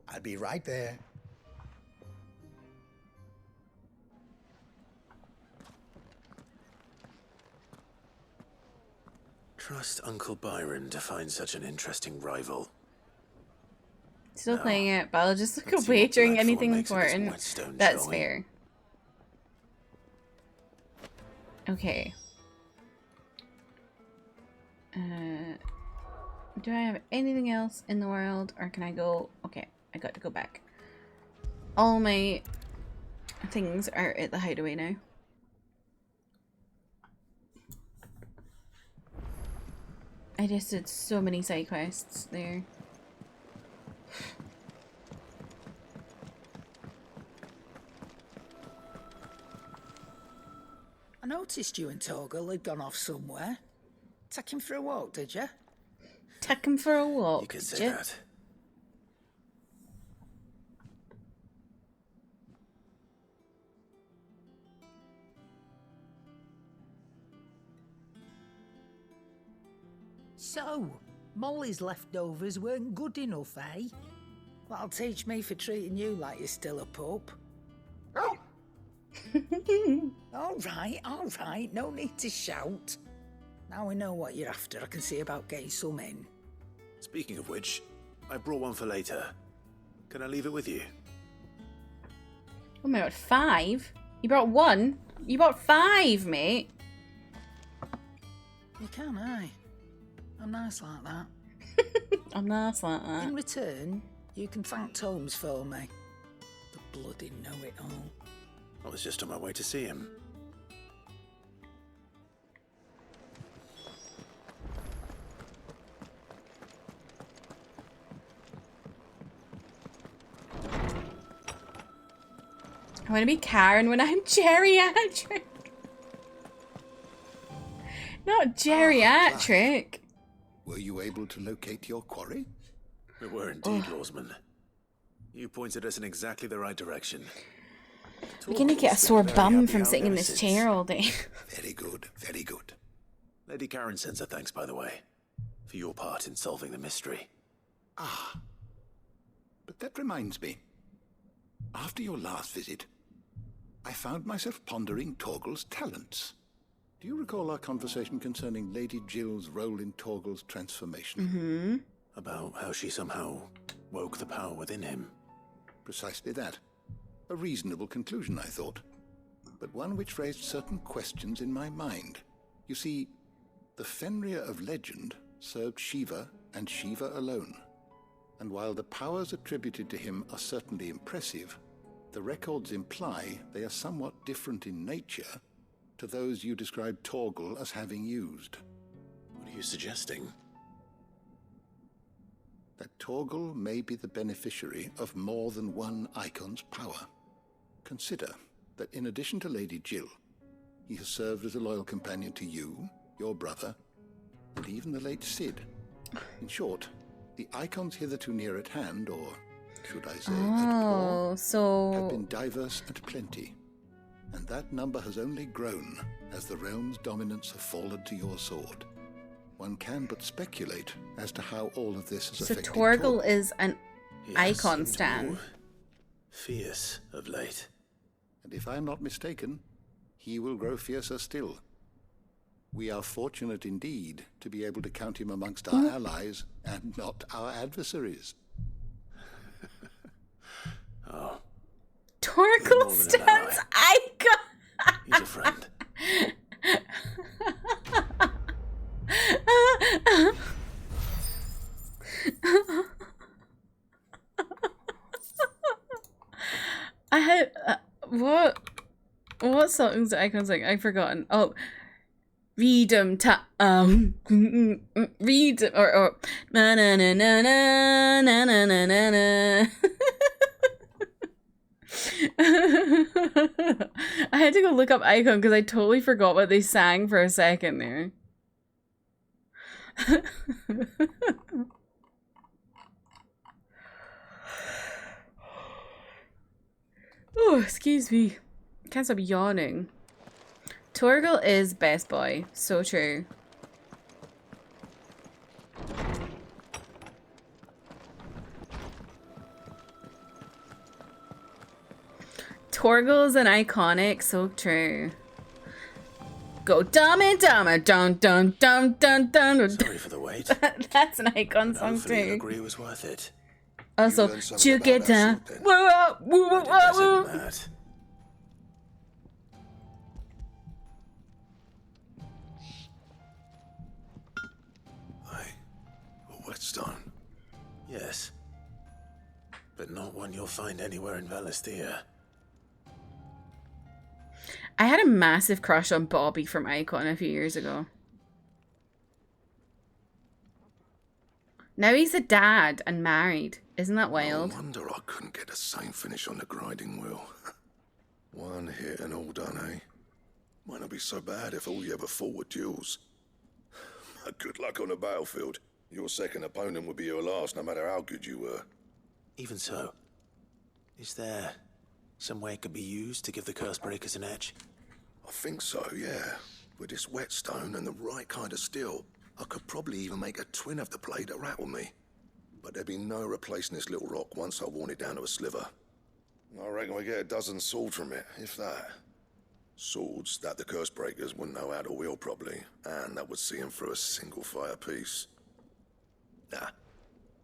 I'll be right there. Trust Uncle Byron to find such an interesting rival. Still No. playing it, but I'll just look Let's see away what during Blackthorn anything makes of this important. whetstone, That's shall we? fair. Okay. Do I have anything else in the world, or can I go? Okay, I got to go back. All my things are at the hideaway now. I just did so many side quests there. I noticed you and Torgal had gone off somewhere. Take him for a walk, did you? Take him for a walk. You could did say you? that. So, Molly's leftovers weren't good enough, eh? That'll teach me for treating you like you're still a pup. all right, no need to shout. Now we know what you're after. I can see about getting some in. Speaking of which, I brought one for later. Can I leave it with you? Oh my god, 5? You brought 1? You brought 5, mate. You can, eh? I'm nice like that. I'm nice like that. In return, you can thank Tomes for me. The bloody know-it-all. I was just on my way to see him. I want to be Karen when I'm geriatric. Not geriatric. Were you able to locate your quarry? We were indeed, Lawsman. You pointed us in exactly the right direction. We're gonna get a sore bum from sitting in this chair all day. Very good, very good. Lady Karen sends her thanks, by the way, for your part in solving the mystery. Ah. But that reminds me. After your last visit, I found myself pondering Torgal's talents. Do you recall our conversation concerning Lady Jill's role in Torgal's transformation? Mm-hmm. About how she somehow woke the power within him. Precisely that. A reasonable conclusion, I thought. But one which raised certain questions in my mind. You see, the Fenrir of legend served Shiva and Shiva alone. And while the powers attributed to him are certainly impressive, the records imply they are somewhat different in nature to those you described Torgal as having used. What are you suggesting? That Torgal may be the beneficiary of more than one icon's power. Consider that in addition to Lady Jill, he has served as a loyal companion to you, your brother, and even the late Cid. In short, the icons hitherto near at hand, or should I say at war, have been diverse and plenty. And that number has only grown as the realm's dominance have fallen to your sword. One can but speculate as to how all of this has affected Torgal is an icon stan. Fierce of late. And if I'm not mistaken, he will grow fiercer still. We are fortunate indeed to be able to count him amongst our allies and not our adversaries. Oh. Torgal stands icon. He's a friend. I had what songs do icons like? I've forgotten. Oh, read 'em read or na na na na na na na na na na. I had to go look up icon because I totally forgot what they sang for a second there. Oh, excuse me. Can't stop yawning. Torgal is best boy. So true. Torgal is an iconic. So true. Go dumb and dumber, dun dun dun dun dun. Sorry for the wait. That's an icon song Hopefully you too. agree it was worth it. Also, you get down. Matt. A whetstone. Yes. But not one you'll find anywhere in Valisthea. I had a massive crush on Bobby from Icon a few years ago. Now he's a dad and married. Isn't that wild? No wonder I couldn't get the same finish on the grinding wheel. One hit and all done, eh? Might not be so bad if all you ever fought were duels. Good luck on the battlefield. Your second opponent would be your last, no matter how good you were. Even so, is there some way it could be used to give the curse breakers an edge? I think so, yeah. With this whetstone and the right kind of steel, I could probably even make a twin of the blade that rattled me. But there'd be no replacing this little rock once I worn it down to a sliver. I reckon we get a dozen swords from it, if that. Swords that the curse breakers wouldn't know how to wield properly, and that would see them through a single fire piece. Nah,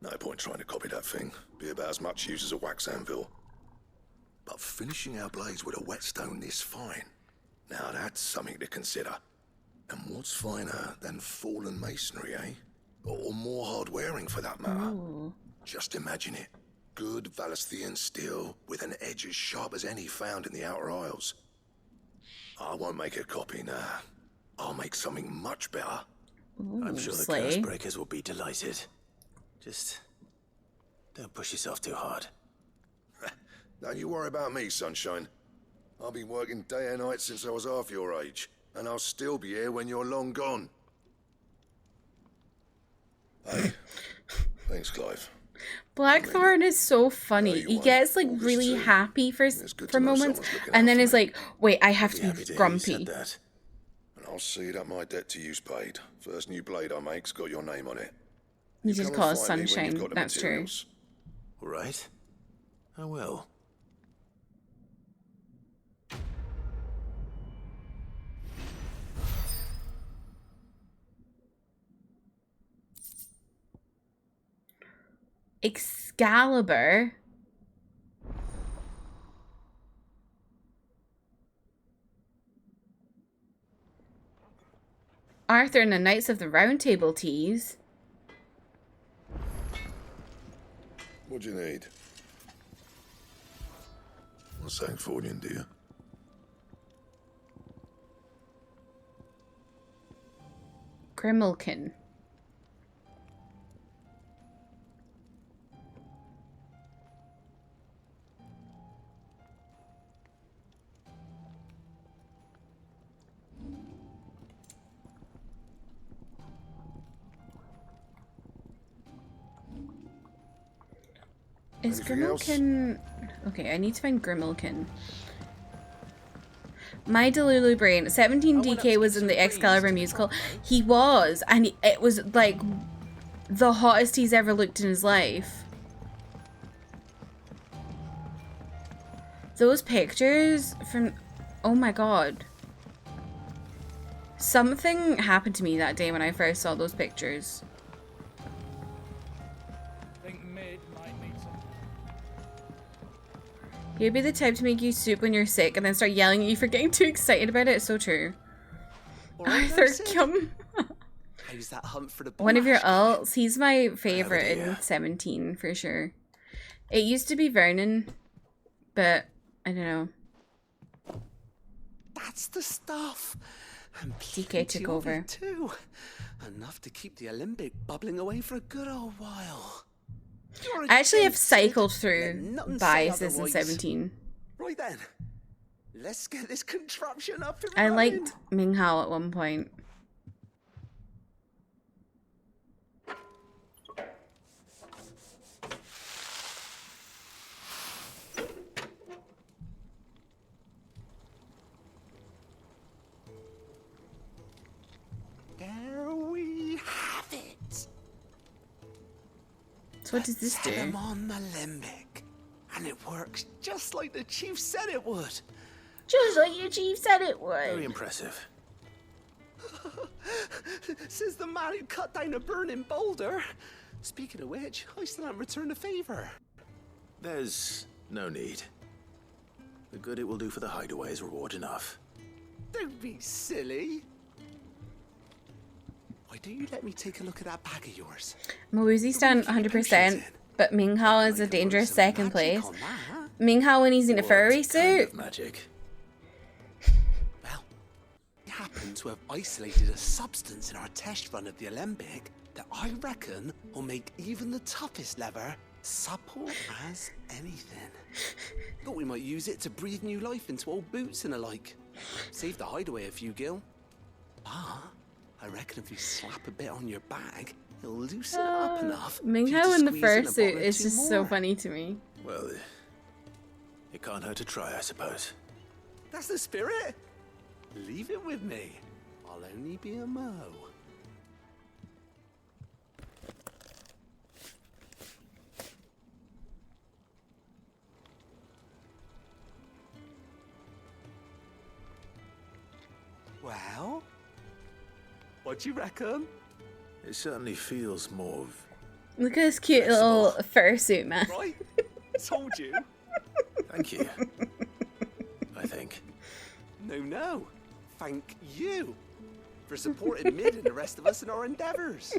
no point trying to copy that thing. Be about as much use as a wax anvil. But finishing our blades with a whetstone this fine, now that's something to consider. And what's finer than fallen masonry, eh? Or more hard-wearing, for that matter. Ooh. Just imagine it. Good Valisthean steel with an edge as sharp as any found in the Outer Isles. I won't make a copy, nah. I'll make something much better. Ooh, I'm sure the curse breakers will be delighted. Just don't push yourself too hard. Don't you worry about me, sunshine. I've been working day and night since I was half your age, and I'll still be here when you're long gone. Hey, thanks, Clive. Blackthorn is so funny. He gets like really happy for moments, and then is like, "Wait, I have to be grumpy." And I'll see that my debt to you's paid. First new blade I make's got your name on it. He just calls Sunshine. That's true. All right. I will. Excalibur. Arthur and the Knights of the Round Table tease. What do you need? Well, Sancfordian, do you? Grimmelkin. Is Grimmelkin... Okay, I need to find Grimmelkin. My Delulu brain. 17DK was in the Excalibur musical. He was, and it was like the hottest he's ever looked in his life. Those pictures from... Oh my god. Something happened to me that day when I first saw those pictures. He'd be the type to make you soup when you're sick and then start yelling at you for getting too excited about it. It's so true. Arthur Cum. How's that hunt for the One of your alts. He's my favorite in 17 for sure. It used to be Vernon, but I don't know. That's the stuff. And DK took over. Too. Enough to keep the Olympic bubbling away for a good old while. I actually have cycled through biases in 17. Right then, let's get this contraption up and I running. liked Ming Hao at one point. There we have it. So what does this do? Set him on the limbic, and it works just like the chief said it would. Just like your chief said it would. Very impressive. Says the man who cut down a burning boulder. Speaking of which, I still haven't returned the favor. There's no need. The good it will do for the hideaway is reward enough. Don't be silly. Why don't you let me take a look at that bag of yours? Mawuzi stand 100%, but Ming Hao is a dangerous second place. Ming Hao when he's in a furry suit. Magic. Well, we happen to have isolated a substance in our test run of the Alembic that I reckon will make even the toughest lever supple as anything. Thought we might use it to breathe new life into old boots and the like. Save the hideaway a few gil. But I reckon if you slap a bit on your bag, it'll loosen it up enough. Ming Hao in the fursuit is just so funny to me. Well, it can't hurt to try, I suppose. That's the spirit. Leave it with me. I'll only be a mo. Well, what do you reckon? It certainly feels more of... Look at this cute little fursuit, man. Right? Told you. Thank you. I think. No. Thank you for supporting Mid and the rest of us in our endeavors.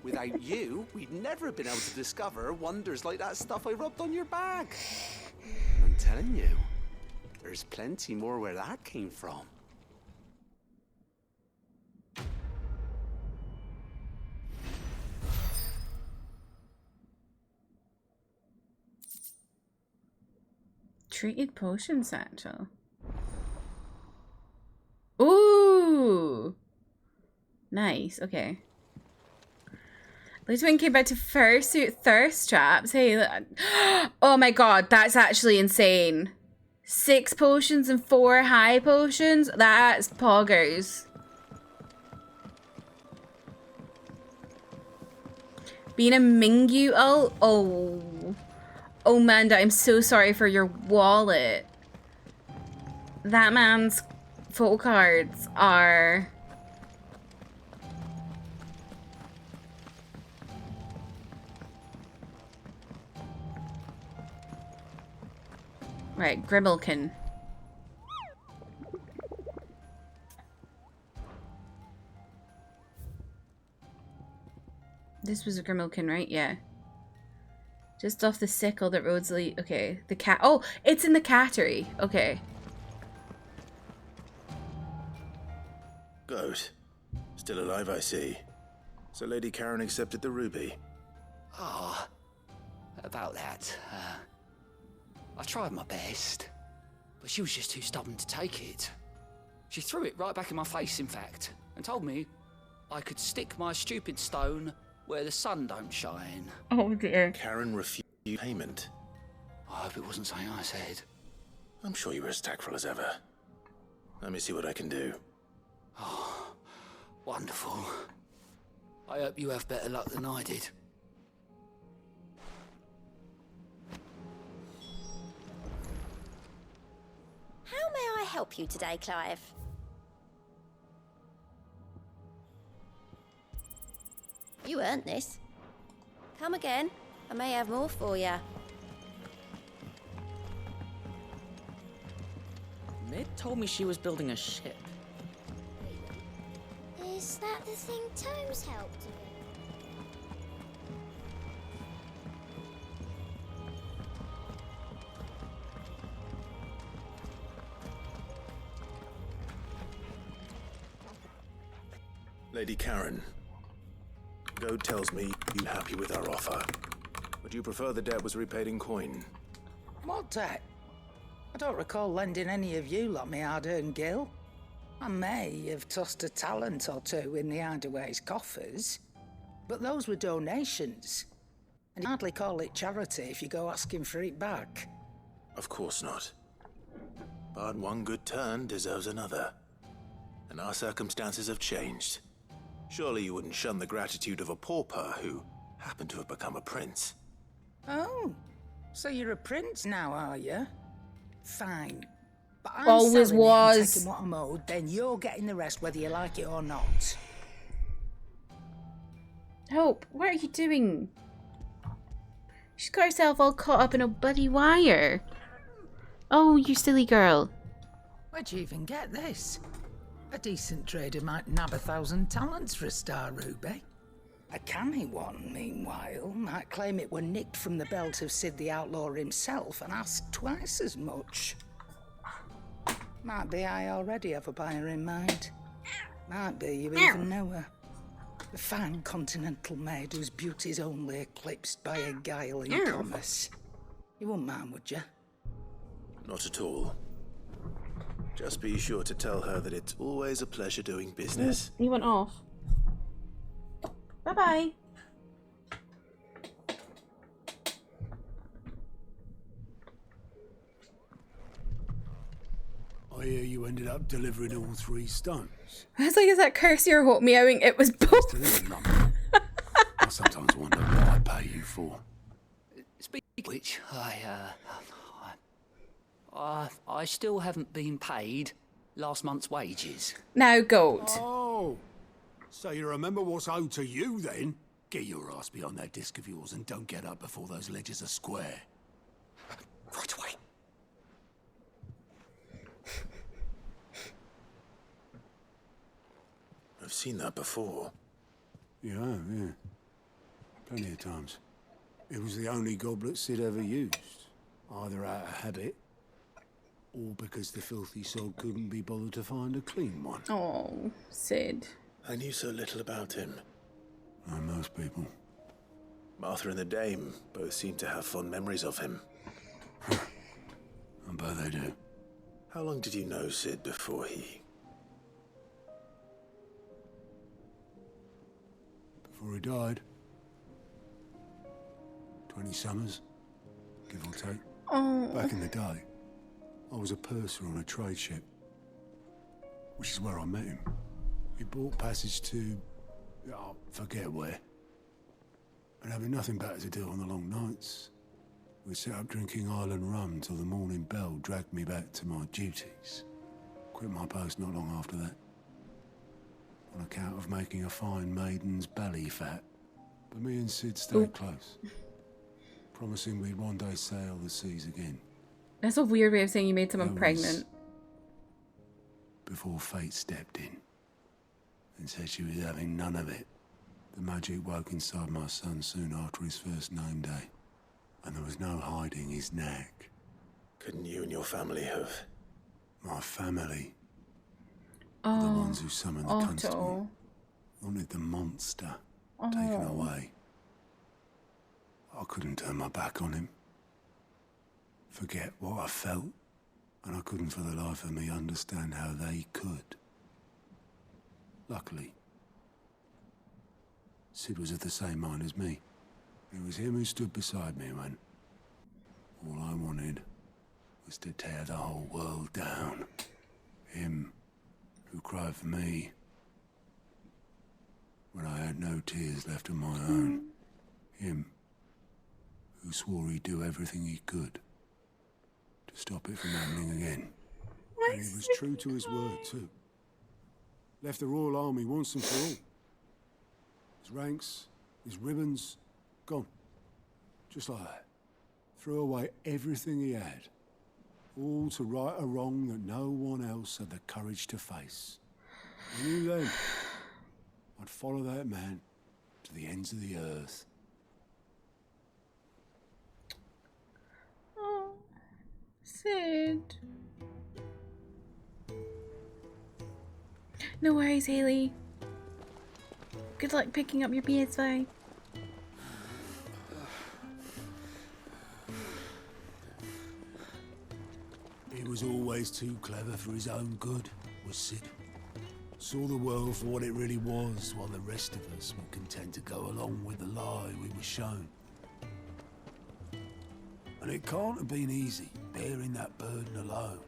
Without you, we'd never have been able to discover wonders like that stuff I rubbed on your bag. And I'm telling you, there's plenty more where that came from. Treated potion satchel. Ooh. Nice, okay. Later when came back to fursuit thirst traps. Hey, oh my god, that's actually insane. 6 potions and 4 high potions? That's poggers. Being a Mingyu ult? Oh. Oh, Manda, I'm so sorry for your wallet. That man's photo cards are... Right, Gribblekin. This was a Grimmilkin, right? Yeah. Just off the sickle that roads lead. Okay, the cat. Oh, it's in the cattery. Okay. Good. Still alive, I see. So Lady Karen accepted the ruby. Ah, about that. I tried my best, but she was just too stubborn to take it. She threw it right back in my face, in fact, and told me I could stick my stupid stone where the sun don't shine. Oh dear. Karen refused payment. I hope it wasn't something I said. I'm sure you were as tactful as ever. Let me see what I can do. Oh, wonderful. I hope you have better luck than I did. How may I help you today, Clive? You earned this. Come again. I may have more for you. Mid told me she was building a ship. Is that the thing Tomes helped with? Lady Karen, Goad tells me you're happy with our offer. Would you prefer the debt was repaid in coin? What debt? I don't recall lending any of you lot me hard-earned gil. I may have tossed a talent or two in the Hideaway's coffers, but those were donations. And you hardly call it charity if you go asking for it back. Of course not. But one good turn deserves another. And our circumstances have changed. Surely you wouldn't shun the gratitude of a pauper who happened to have become a prince. Oh, so you're a prince now, are you? Fine. But I'm Always selling it and was. taking what I'm owed, then you're getting the rest whether you like it or not. Hope, what are you doing? She's got herself all caught up in a bloody wire. Oh, you silly girl. Where'd you even get this? A decent trader might nab 1,000 talents for a star ruby. A canny one, meanwhile, might claim it were nicked from the belt of Sid the Outlaw himself and ask twice as much. Might be I already have a buyer in mind. Might be you even know her. A fine continental maid whose beauty's only eclipsed by a guile in commerce. You wouldn't mind, would you? Not at all. Just be sure to tell her that it's always a pleasure doing business. He went off. Bye-bye. I hear you ended up delivering all 3 stones. I was like, is that Kirsty or Hope meowing? It was both. I sometimes wonder what I pay you for. Speaking of which, I still haven't been paid last month's wages. Now, Goat. Oh, so you remember what's owed to you then? Get your ass behind that disc of yours and don't get up before those ledgers are square. Right away. I've seen that before. Yeah, yeah. Plenty of times. It was the only goblet Sid ever used. Either out of habit, or because the filthy sod couldn't be bothered to find a clean one. Oh, Sid. I knew so little about him. Like most people. Martha and the Dame both seem to have fond memories of him. I bet they do. How long did you know Sid before he... before he died. 20 summers, give or take. Oh. Back in the day, I was a purser on a trade ship, which is where I met him. He bought passage to, forget where. And having nothing better to do on the long nights, we set up drinking island rum till the morning bell dragged me back to my duties. Quit my post not long after that, on account of making a fine maiden's belly fat. But me and Sid stayed close, promising we'd one day sail the seas again. That's a weird way of saying you made someone pregnant. Before fate stepped in and said she was having none of it. The magic woke inside my son soon after his first name day, and there was no hiding his knack. Couldn't you and your family have? My family, the ones who summoned the constable, wanted the monster taken away. I couldn't turn my back on him, forget what I felt, and I couldn't for the life of me understand how they could. Luckily, Sid was of the same mind as me. It was him who stood beside me when all I wanted was to tear the whole world down. Him who cried for me when I had no tears left of my own. Him who swore he'd do everything he could to stop it from happening again. And he was true to his word too. Left the Royal Army once and for all. His ranks, his ribbons, gone. Just like that. Threw away everything he had. All to right a wrong that no one else had the courage to face. I knew then I'd follow that man to the ends of the earth. Oh, Sid. No worries, Haley. Good luck picking up your PS5. He was always too clever for his own good, was Sid. Saw the world for what it really was, while the rest of us were content to go along with the lie we were shown. And it can't have been easy, bearing that burden alone.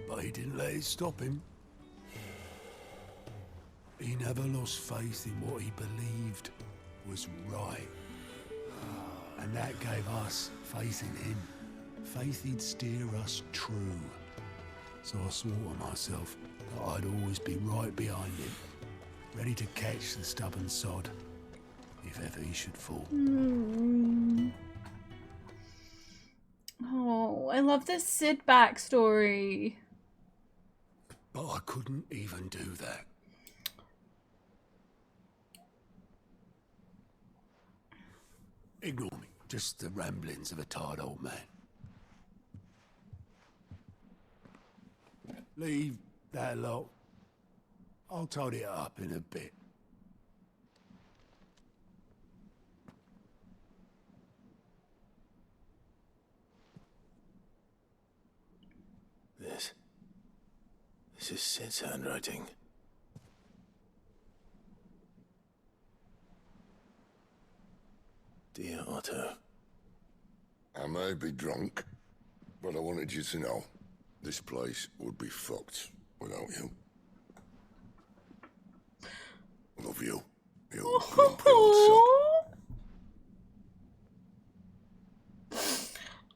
But he didn't let it stop him. He never lost faith in what he believed was right. And that gave us faith in him. Faith he'd steer us true. So I swore to myself that I'd always be right behind him, ready to catch the stubborn sod, if ever he should fall. Oh, I love this Sid backstory. But I couldn't even do that. Ignore me. Just the ramblings of a tired old man. Leave that lot. I'll tidy it up in a bit. This is Sid's handwriting. Dear Otto. I may be drunk, but I wanted you to know this place would be fucked without you. Love you, you grumpy old sod.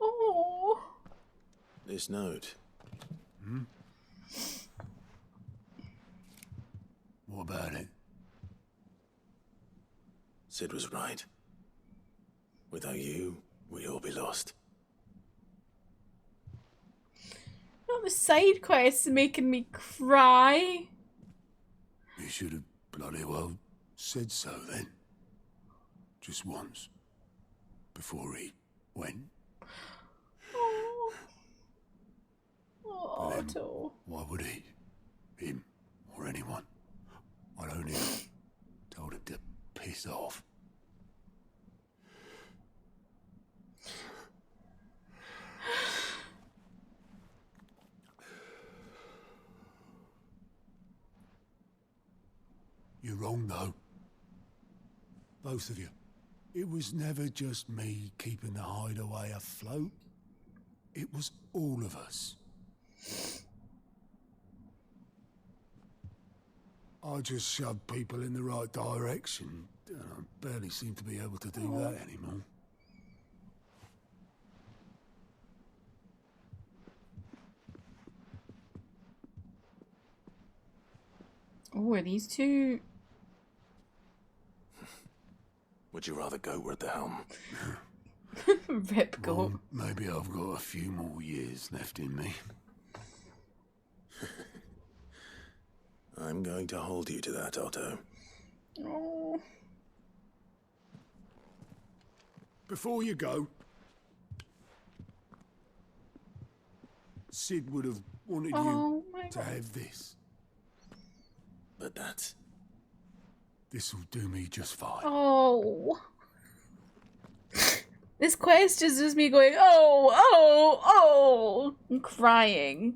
Oh. This note. What about it? Sid was right. Without you, we'd all be lost. Oh, the side quests are making me cry. You should have bloody well said so then. Just once. Before he went. Oh, But then, Otto. why would he? Him or anyone? I'd only have told him to piss off. You're wrong, though. Both of you. It was never just me keeping the hideaway afloat. It was all of us. I just shoved people in the right direction, and I barely seem to be able to do that anymore. Oh, are these two? Would you rather go at the helm? Rip go. Well, maybe I've got a few more years left in me. I'm going to hold you to that, Otto. Oh. Before you go, Sid would have wanted you to have this. But that's... This'll do me just fine. Oh. This quest is just me going, oh. I'm crying.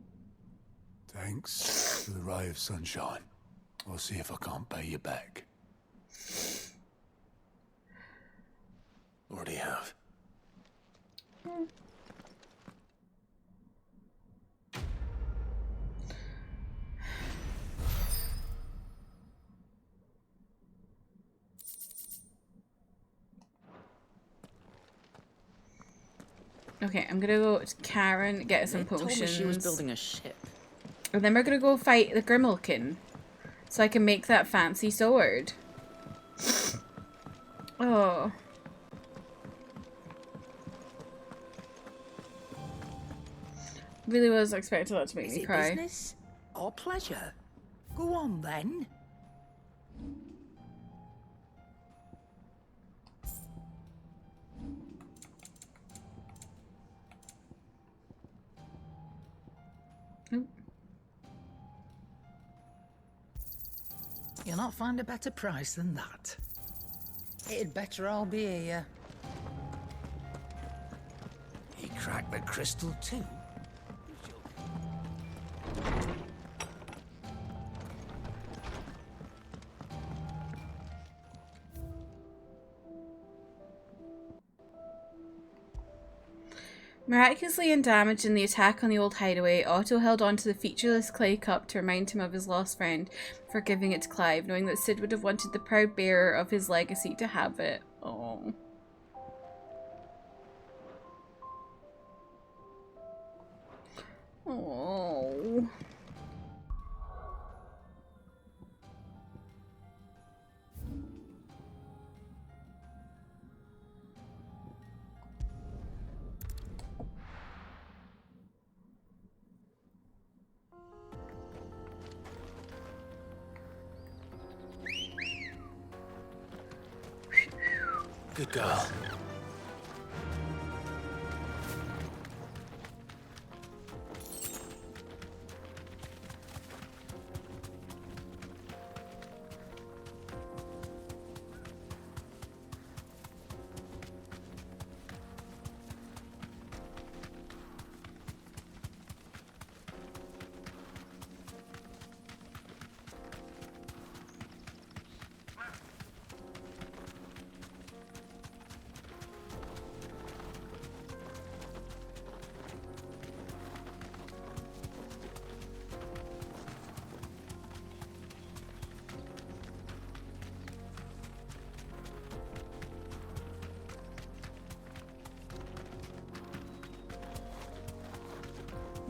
Thanks for the ray of sunshine. I'll see if I can't pay you back. Already have. Okay, I'm gonna go to Karen, get some Told potions. me she was building a ship. And then we're gonna go fight the Grimmelkin. So I can make that fancy sword. Oh. Really was expecting that to make me cry. Business or pleasure? Go on then. You'll not find a better price than that. It'd better all be here. He cracked the crystal too. Miraculously undamaged in the attack on the old hideaway, Otto held on to the featureless clay cup to remind him of his lost friend before giving it to Clive, knowing that Sid would have wanted the proud bearer of his legacy to have it. Oh. Oh. Good girl.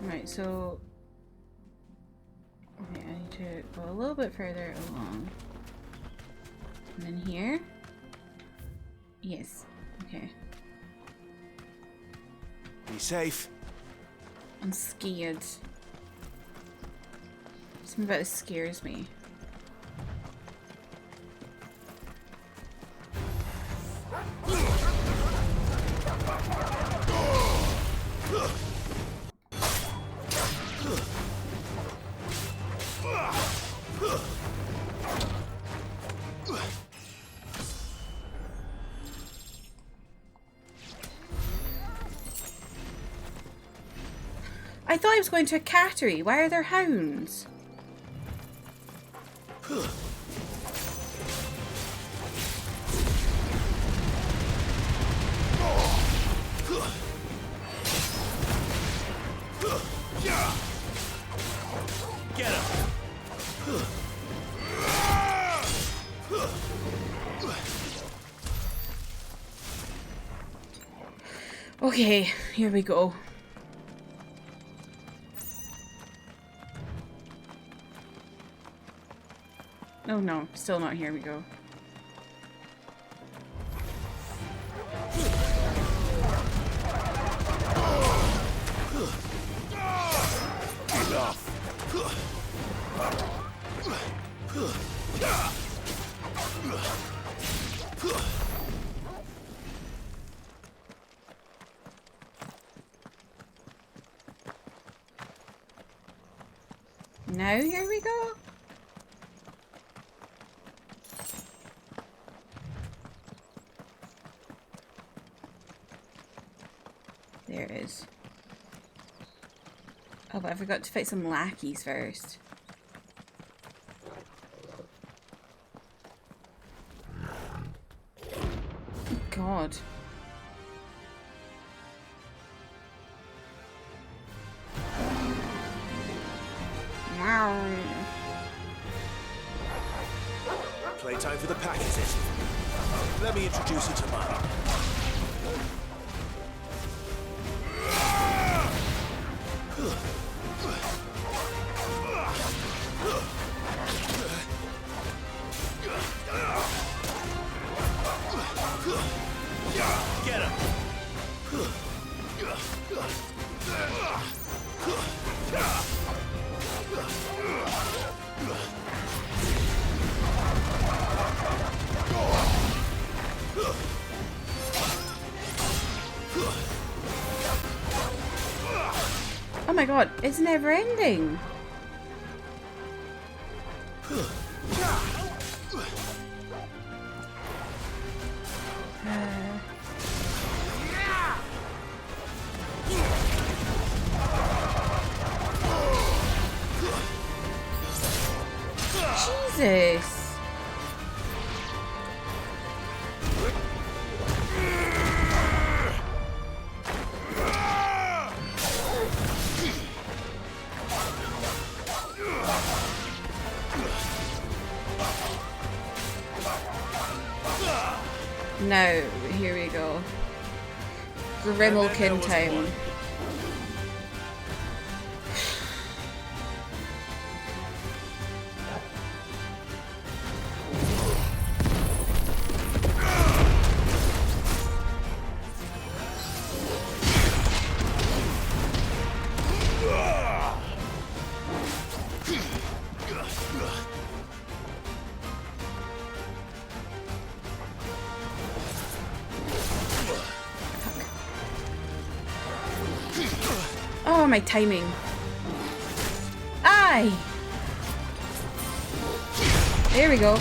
Right, so okay, I need to go a little bit further along. And then here? Yes. Okay. Be safe. I'm scared. Something about this scares me. I thought I was going to a cattery. Why are there hounds? Okay, here we go. Oh no, still not here we go. Now here we go. There it is. Oh, but I forgot to fight some lackeys first. Oh, God. Wow. Playtime for the pack, is it? Let me introduce you to mine. Get him! Oh my god, it's never ending. Jesus. No, here we go. Grimalkin time. Oh, my timing. Aye! There we go.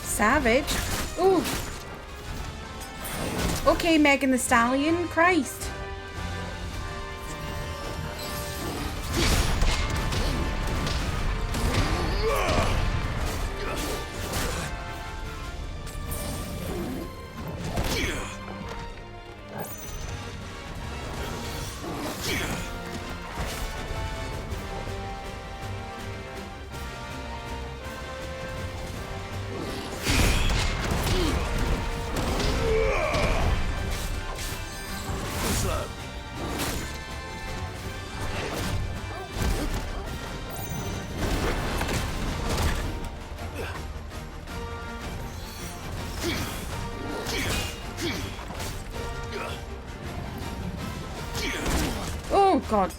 Savage. Ooh. Okay, Megan the Stallion. Christ. Oh, God.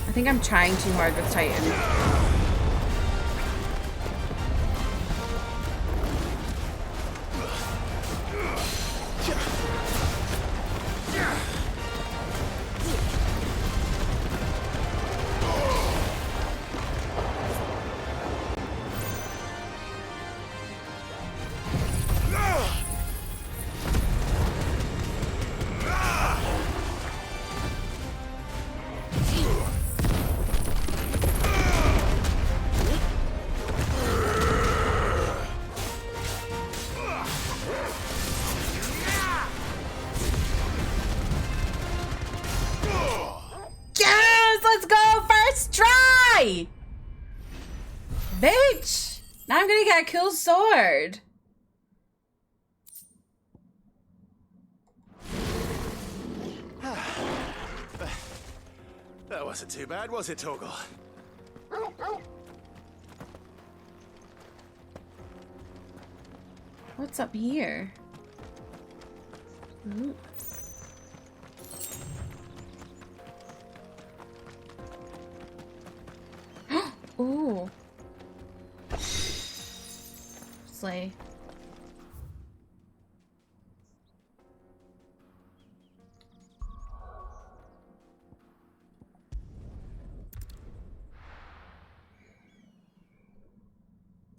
I think I'm trying too hard with Titan. Bitch! Now I'm gonna get a cool sword. That wasn't too bad, was it, Torgal? What's up here? Ooh. Ooh. Slay.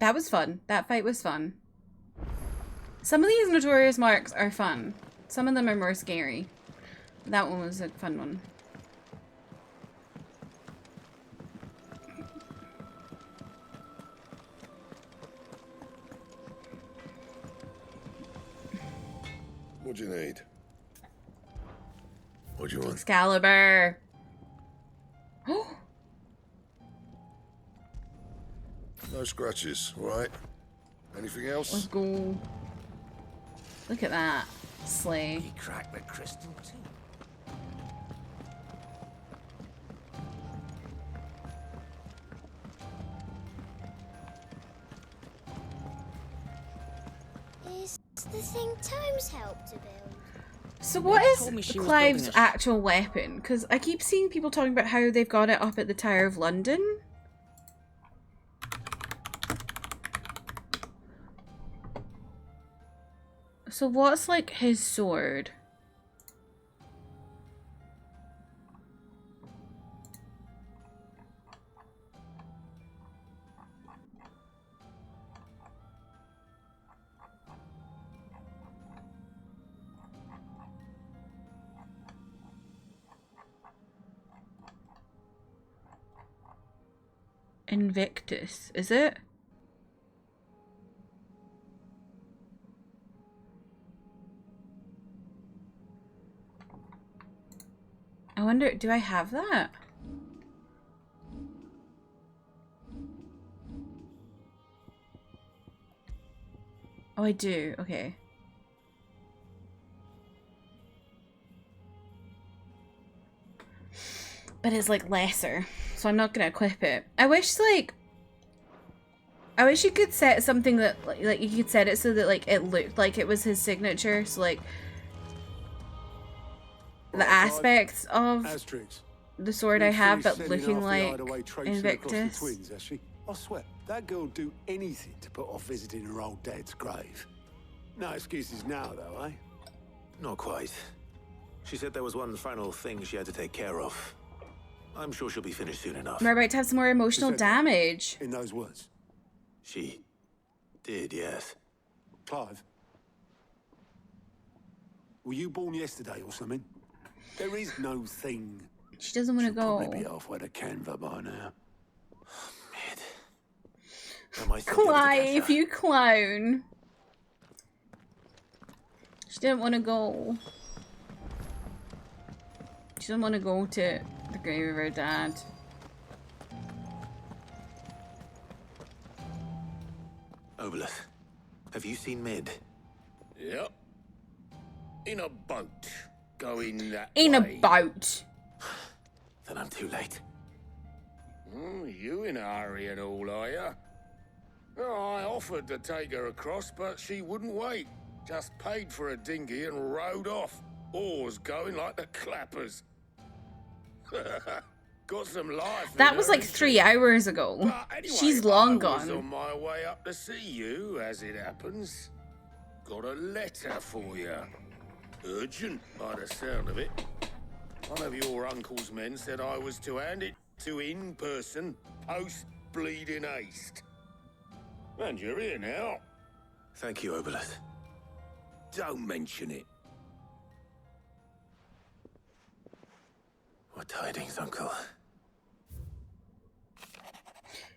That was fun. That fight was fun. Some of these notorious marks are fun. Some of them are more scary. That one was a fun one. What do you need? What do you want? Excalibur. No scratches, all right? Anything else? Let's go. Look at that. Slay. He cracked the crystal too. Is the thing Tomes helped to build? So what is Clive's actual weapon? Because I keep seeing people talking about how they've got it up at the Tower of London. So what's like his sword? Invictus, is it? I wonder, do I have that? Oh, I do. Okay. But it's like lesser, so I'm not gonna equip it. I wish you could set something that like you could set it so that like it looked like it was his signature. So like the aspects of the sword I have, but looking like Invictus. Twins, has she? I swear, that girl would do anything to put off visiting her old dad's grave. No excuses now, though, eh? Not quite. She said there was one final thing she had to take care of. I'm sure she'll be finished soon enough. We're about to have some more emotional damage. In those words? She did, yes. Clive? Were you born yesterday or something? There is no thing. She doesn't want to go. Probably be halfway to Canva by now. Clive, you clown. She didn't want to go. She didn't want to go to the grave of her dad. Obolus, have you seen Mid? Yep. In a boat. Going that In way. a boat. Then I'm too late. You in a hurry and all, are ya? Oh, I offered to take her across, but she wouldn't wait. Just paid for a dinghy and rowed off. Oars going like the clappers. Got some life. That was like 3 hours ago. Anyway, She's long I was gone. on my way up to see you, as it happens. Got a letter for you. Urgent, by the sound of it. One of your uncle's men said I was to hand it to in person, post-bleeding haste. And you're here now. Thank you, Obelith. Don't mention it. What tidings, Uncle?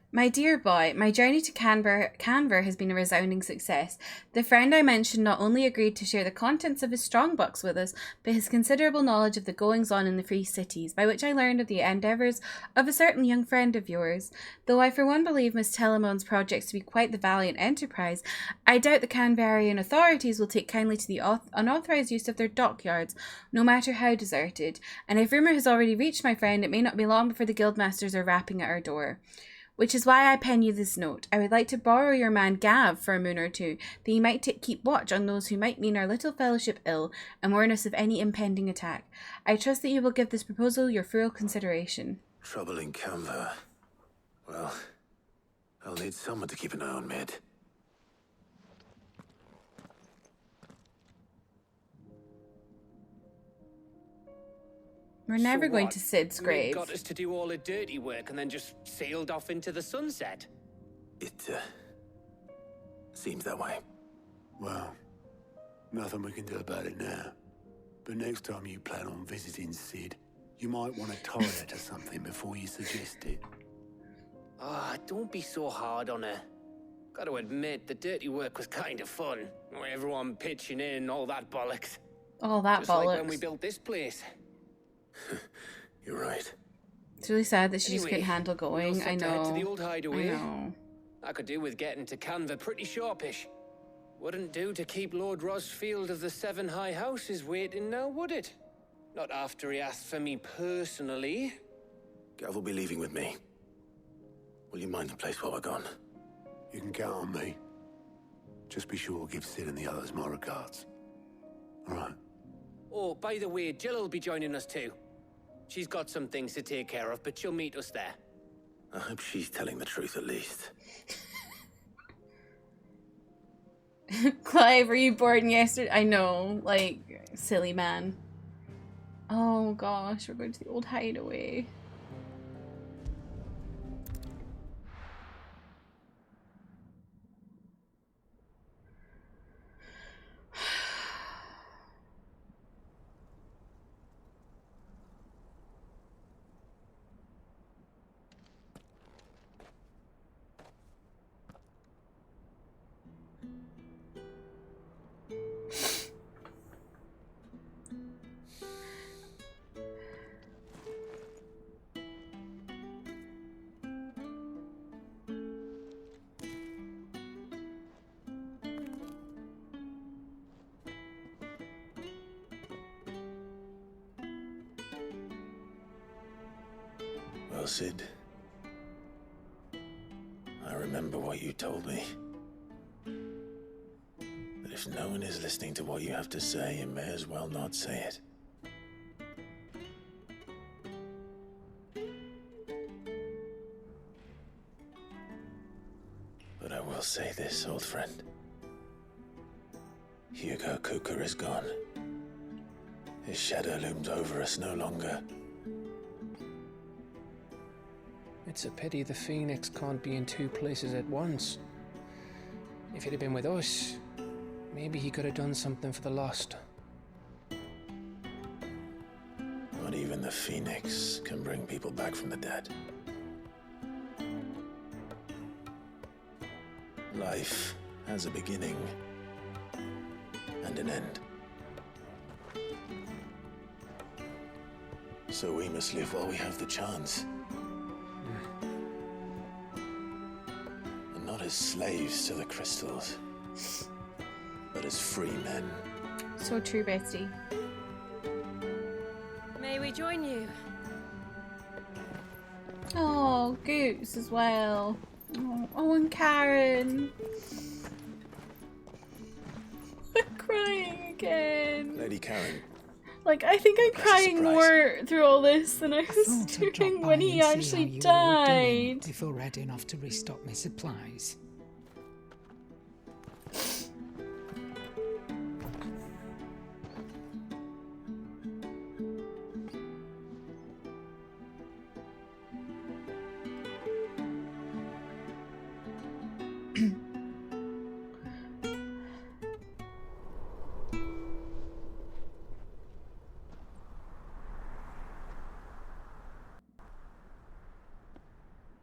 My dear boy, my journey to Canberra has been a resounding success. The friend I mentioned not only agreed to share the contents of his strongbox with us, but his considerable knowledge of the goings-on in the Free Cities, by which I learned of the endeavours of a certain young friend of yours. Though I for one believe Miss Telemon's projects to be quite the valiant enterprise, I doubt the Canberrian authorities will take kindly to the unauthorised use of their dockyards, no matter how deserted, and if rumour has already reached my friend, it may not be long before the guildmasters are rapping at our door. Which is why I pen you this note. I would like to borrow your man Gav for a moon or two, that he might keep watch on those who might mean our little fellowship ill, and warn us of any impending attack. I trust that you will give this proposal your full consideration. Trouble in Canberra. Well, I'll need someone to keep an eye on Mid. We're never going to Sid's grave. Got us to do all the dirty work and then just sailed off into the sunset. It, seems that way. Well, nothing we can do about it now. But next time you plan on visiting Sid, you might want to tie her to something before you suggest it. Ah, don't be so hard on her. Got to admit, the dirty work was kind of fun. Everyone pitching in, all that bollocks. All that Just bollocks. like when we built this place. You're right. It's really sad that she just couldn't handle going. I know. To the old hideaway. I know. I could do with getting to Canva pretty sharpish. Wouldn't do to keep Lord Rosfield of the Seven High Houses waiting now, would it? Not after he asked for me personally. Gav will be leaving with me. Will you mind the place while we're gone? You can count on me. Just be sure to give Sid and the others my regards. All right. Oh, by the way, Jill will be joining us too. She's got some things to take care of, but she'll meet us there. I hope she's telling the truth at least. Clive, were you born yesterday? I know, like, silly man. Oh gosh, we're going to the old hideaway. Well, Sid, I remember what you told me. That if no one is listening to what you have to say, you may as well not say it. But I will say this, old friend. Hugo Cooker is gone. His shadow looms over us no longer. It's a pity the Phoenix can't be in two places at once. If he'd have been with us, maybe he could have done something for the lost. Not even the Phoenix can bring people back from the dead. Life has a beginning and an end. So we must live while we have the chance. And not as slaves to the crystals, but as free men. So true, bestie. May we join you? Oh, Goose as well. Oh, and Karen. I'm crying again. Lady Karen. Like, I think I'm crying surprise. more through all this than I was Thought I'd drop doing by when he and see actually how you were all doing died. before heading off to restock my supplies.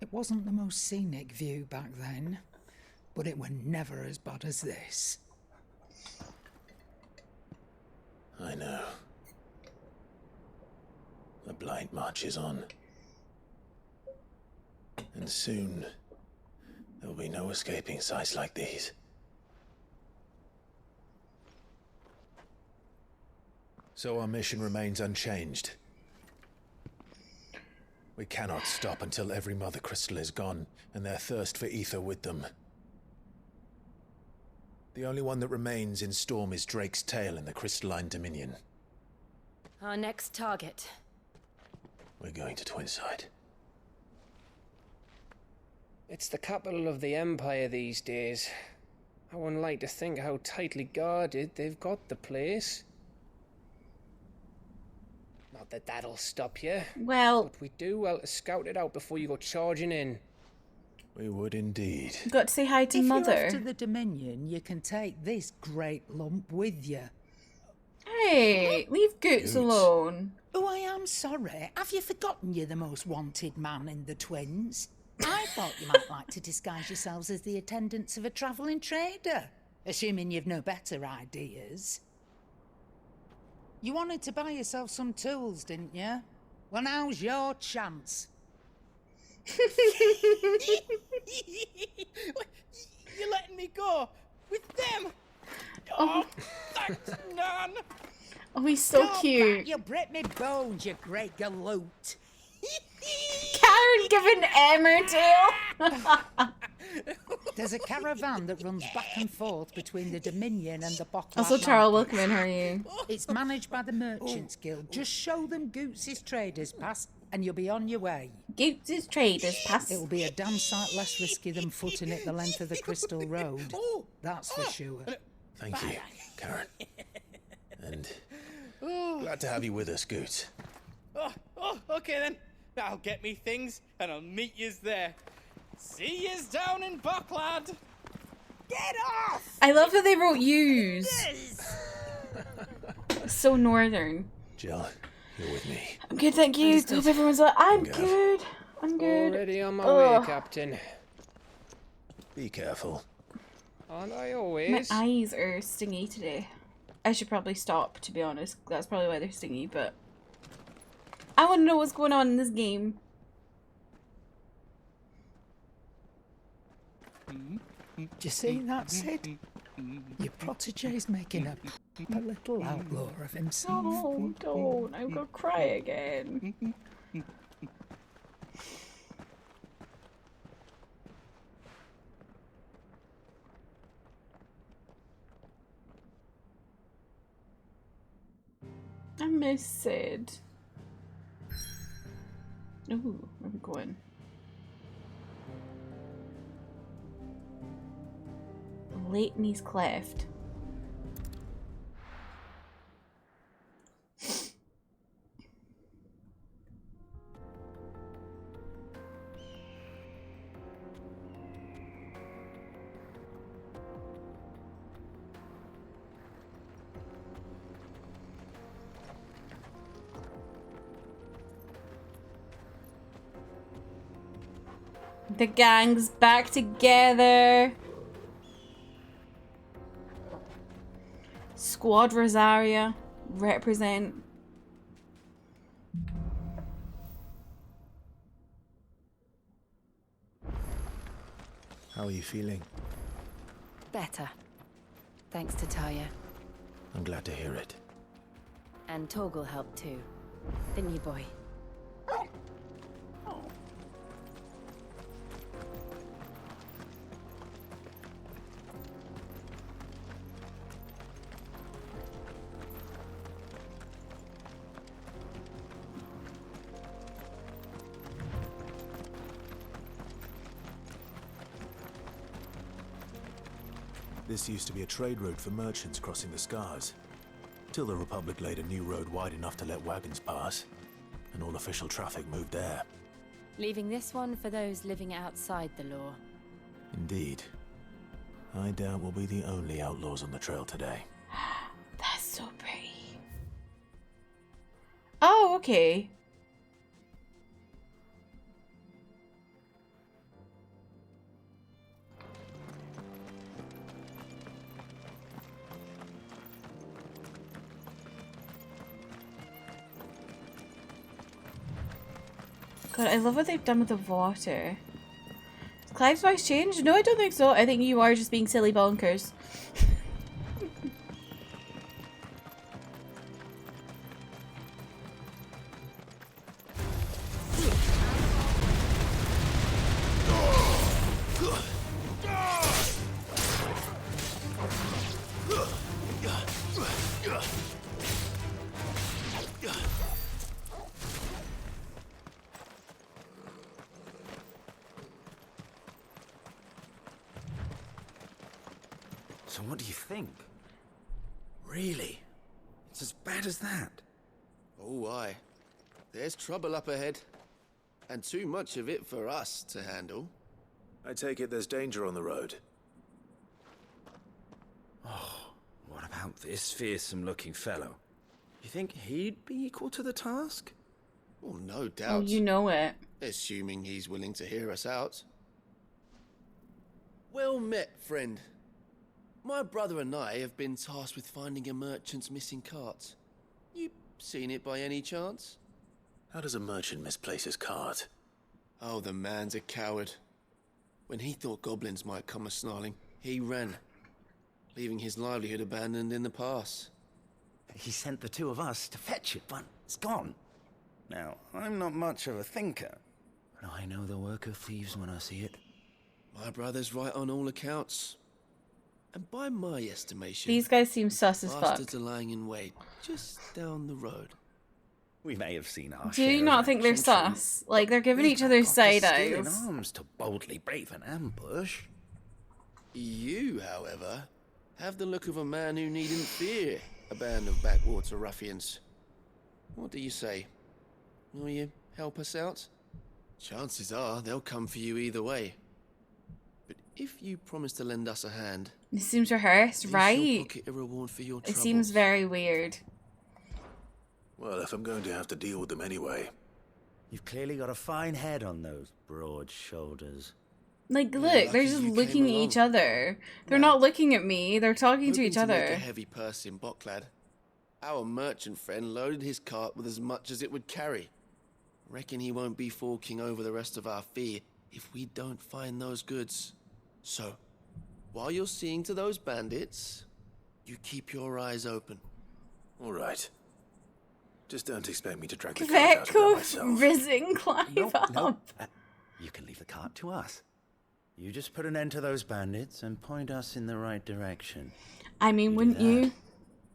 It wasn't the most scenic view back then, but it were never as bad as this. I know. The blight marches on. And soon, there will be no escaping sights like these. So our mission remains unchanged. We cannot stop until every Mother Crystal is gone, and their thirst for ether with them. The only one that remains in Storm is Drake's tail in the Crystalline Dominion. Our next target. We're going to Twinside. It's the capital of the Empire these days. I wouldn't like to think how tightly guarded they've got the place. Not that that'll stop you. Well, but we do well to scout it out before you go charging in. We would indeed. Got to say hi to If Mother. you're off to the Dominion, you can take this great lump with you. Hey, leave Goots alone. Oh, I am sorry. Have you forgotten you're the most wanted man in the Twins? I thought you might like to disguise yourselves as the attendants of a travelling trader, assuming you've no better ideas. You wanted to buy yourself some tools, didn't you? Well, now's your chance. You're letting me go with them? Oh, thanks, Nan. Oh, he's so Go cute. back, you break me bones, you great galoot. Karen giving Emmerdale. There's a caravan that runs back and forth between the Dominion and the Bottle. Also, Charles, welcome in. How are you? It's managed by the Merchants Guild. Just show them Goots' Traders Pass and you'll be on your way. Goots' Traders Pass. It'll be a damn sight less risky than footing it the length of the Crystal Road. That's for sure. Thank you, Karen. And glad to have you with us, Goots. Oh, okay then. I'll get me things and I'll meet yous there. See yous down in Bucklad. Get off! I love that they wrote "use." So northern. Jill, you're with me. I'm good, thank you. Hope everyone's well. I'm good. I'm good. Already on my way, Captain. Be careful. Aren't I always? My eyes are stingy today. I should probably stop, to be honest. That's probably why they're stingy, but I want to know what's going on in this game. Do you see that, Sid? Your protege's making a little outlaw of himself. Oh, don't. I'm gonna cry again. I miss Sid. Ooh, where are we going? Leighton's Cleft. The gang's back together. Squad Rosaria represent. How are you feeling? Better. Thanks to Taya. I'm glad to hear it. And Torgal helped too. Didn't you, boy? This used to be a trade route for merchants crossing the Scars, till the Republic laid a new road wide enough to let wagons pass, and all official traffic moved there. Leaving this one for those living outside the law. Indeed. I doubt we'll be the only outlaws on the trail today. That's so pretty. Oh, okay. God, I love what they've done with the water. Has Clive's voice changed? No, I don't think so. I think you are just being silly bonkers. So what do you think? Really? It's as bad as that? Oh, aye. There's trouble up ahead. And too much of it for us to handle. I take it there's danger on the road. Oh, what about this fearsome-looking fellow? You think he'd be equal to the task? Well, no doubt. Oh, you know it. Assuming he's willing to hear us out. Well met, friend. My brother and I have been tasked with finding a merchant's missing cart. You seen it by any chance? How does a merchant misplace his cart? Oh, the man's a coward. When he thought goblins might come a-snarling, he ran, leaving his livelihood abandoned in the pass. He sent the two of us to fetch it, but it's gone. Now, I'm not much of a thinker, but I know the work of thieves when I see it. My brother's right on all accounts. And by my estimation, These guys seem sus as fuck. bastards are lying in wait just down the road. We may have seen our Do you share not of think they're action, sus? Like, they're giving We've each other got the side skill in eyes. arms to boldly brave an ambush. You, however, have the look of a man who needn't fear a band of backwater ruffians. What do you say? Will you help us out? Chances are they'll come for you either way. But if you promise to lend us a hand, It seems rehearsed, we right? shall pocket a reward for your It troubles. seems very weird. Well, if I'm going to have to deal with them anyway. You've clearly got a fine head on those broad shoulders. Like, Yeah, look, they're lucky just you came looking at along. each other. They're not looking at me. They're talking to Hoping each make other. a heavy purse in Bocklad. Our merchant friend loaded his cart with as much as it would carry. Reckon he won't be forking over the rest of our fee if we don't find those goods. So, while you're seeing to those bandits, you keep your eyes open. All right. Just don't expect me to drag the cart out of there Vetko myself. risen Clive up. Nope. You can leave the cart to us. You just put an end to those bandits and point us in the right direction. I mean, wouldn't that. you?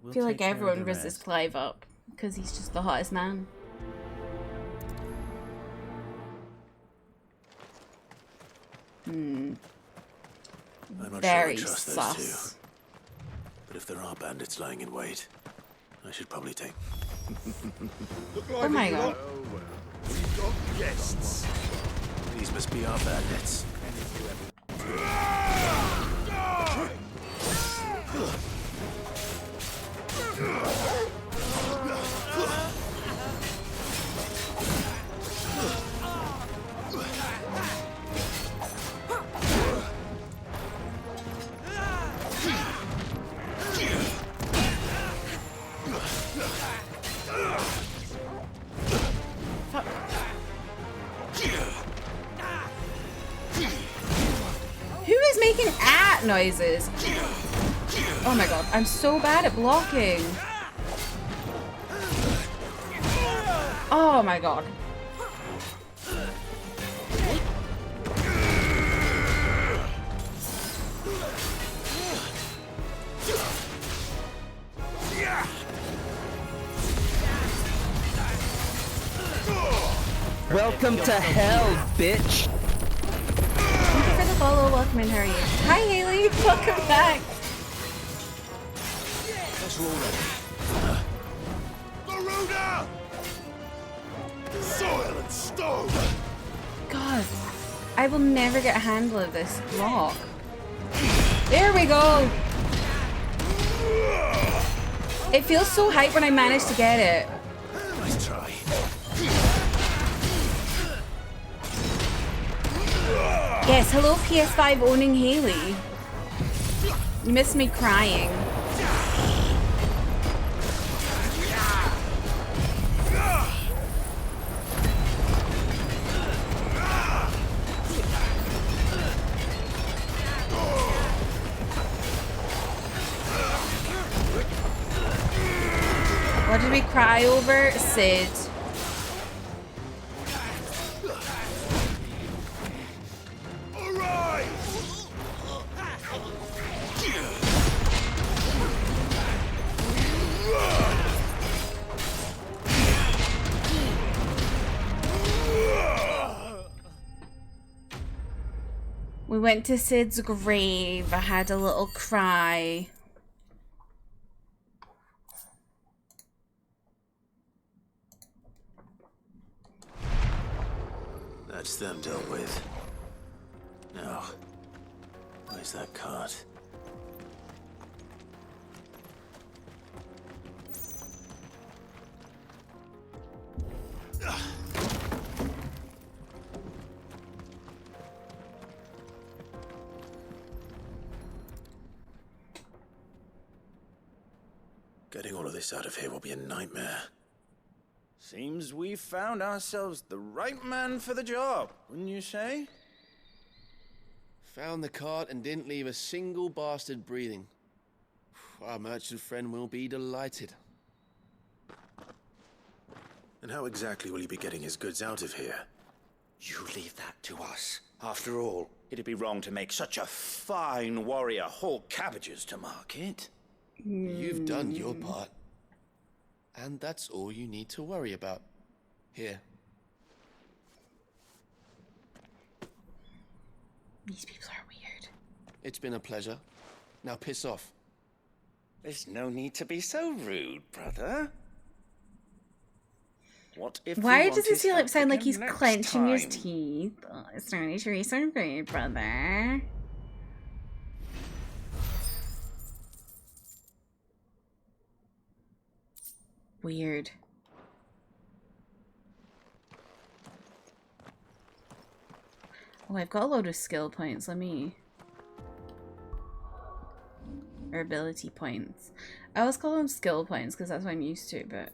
We'll Feel like take care of everyone the resists rest. Clive up because he's just the hottest man. I'm not Very sure I trust those sus. two. But if there are bandits lying in wait, I should probably take... Oh my god. We've got guests. These must be our bandits. Who is making noises? Oh my god, I'm so bad at blocking. Oh my god. Welcome to hell, bitch! Thank you for the follow. Welcome in. How are you? Hi, Haley. Welcome back. already. Garuda! Soil and stone! God, I will never get a handle of this block. There we go! It feels so hype when I manage to get it. Nice try. Yes, hello PS5 owning Haley. You missed me crying. What did we cry over? Sid. We went to Sid's grave. I had a little cry. That's them dealt with. Now, where's that cart? Getting all of this out of here will be a nightmare. Seems we've found ourselves the right man for the job, wouldn't you say? Found the cart and didn't leave a single bastard breathing. Our merchant friend will be delighted. And how exactly will he be getting his goods out of here? You leave that to us. After all, it'd be wrong to make such a fine warrior haul cabbages to market. You've done your part. And that's all you need to worry about. Here. These people are weird. It's been a pleasure. Now piss off. There's no need to be so rude, brother. What if Why does it sound like he's clenching his teeth? Oh, it's starting to be so rude, brother. Weird. Oh, I've got a load of skill points. Let me... Or ability points. I always call them skill points because that's what I'm used to, but...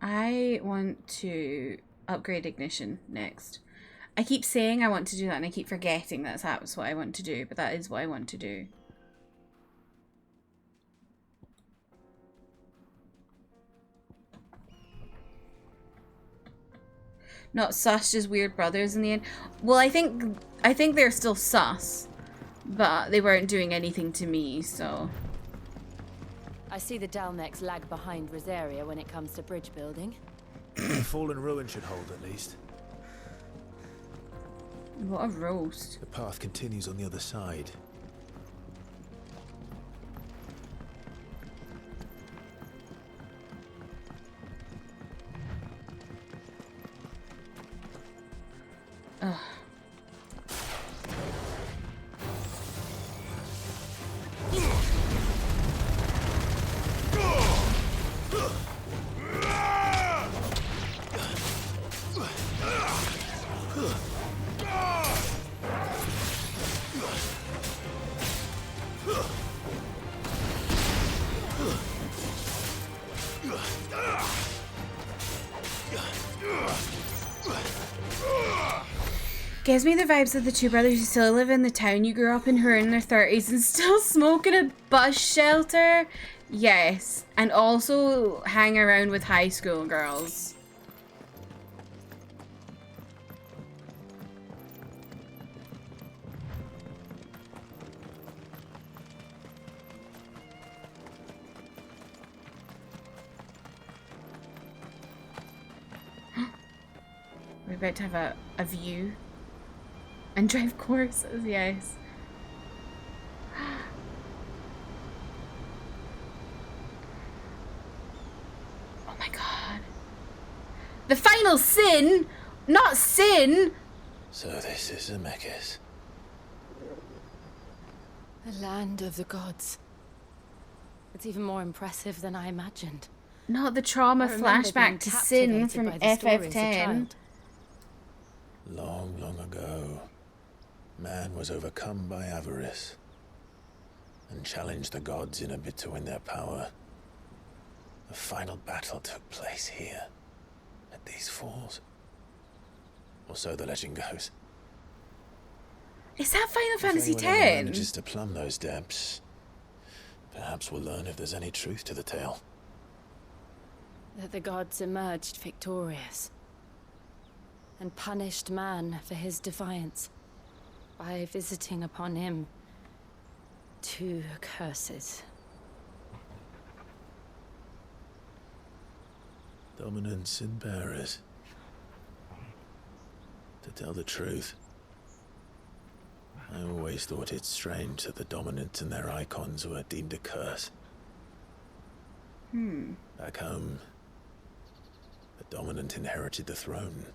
I want to upgrade ignition next. I keep saying I want to do that and I keep forgetting that's what I want to do, but that is what I want to do. Not sus, just weird brothers in the end. Well, I think they're still sus, but they weren't doing anything to me, so... I see the Dalnex lag behind Rosaria when it comes to bridge building. The fallen ruin should hold, at least. What a roast. The path continues on the other side. Ugh. Gives me the vibes of the two brothers who still live in the town you grew up in, who are in their 30s and still smoke in a bus shelter. Yes, and also hang around with high school girls. We're about to have a view. And drive courses, yes. Oh my god. The final sin? Not sin! So this is Zemeckis. The land of the gods. It's even more impressive than I imagined. Not the trauma I remember being flashback to sin from captivated by the story as a FF10. child. Long, long ago, man was overcome by avarice and challenged the gods in a bid to win their power. The final battle took place here, at these falls. Or so the legend goes. Is that Final Fantasy If anyone ever X? manages to plumb those depths, perhaps we'll learn if there's any truth to the tale. That the gods emerged victorious and punished man for his defiance by visiting upon him 2 curses. Dominance and bearers. To tell the truth, I always thought it strange that the dominant and their icons were deemed a curse. Back home, the dominant inherited the throne.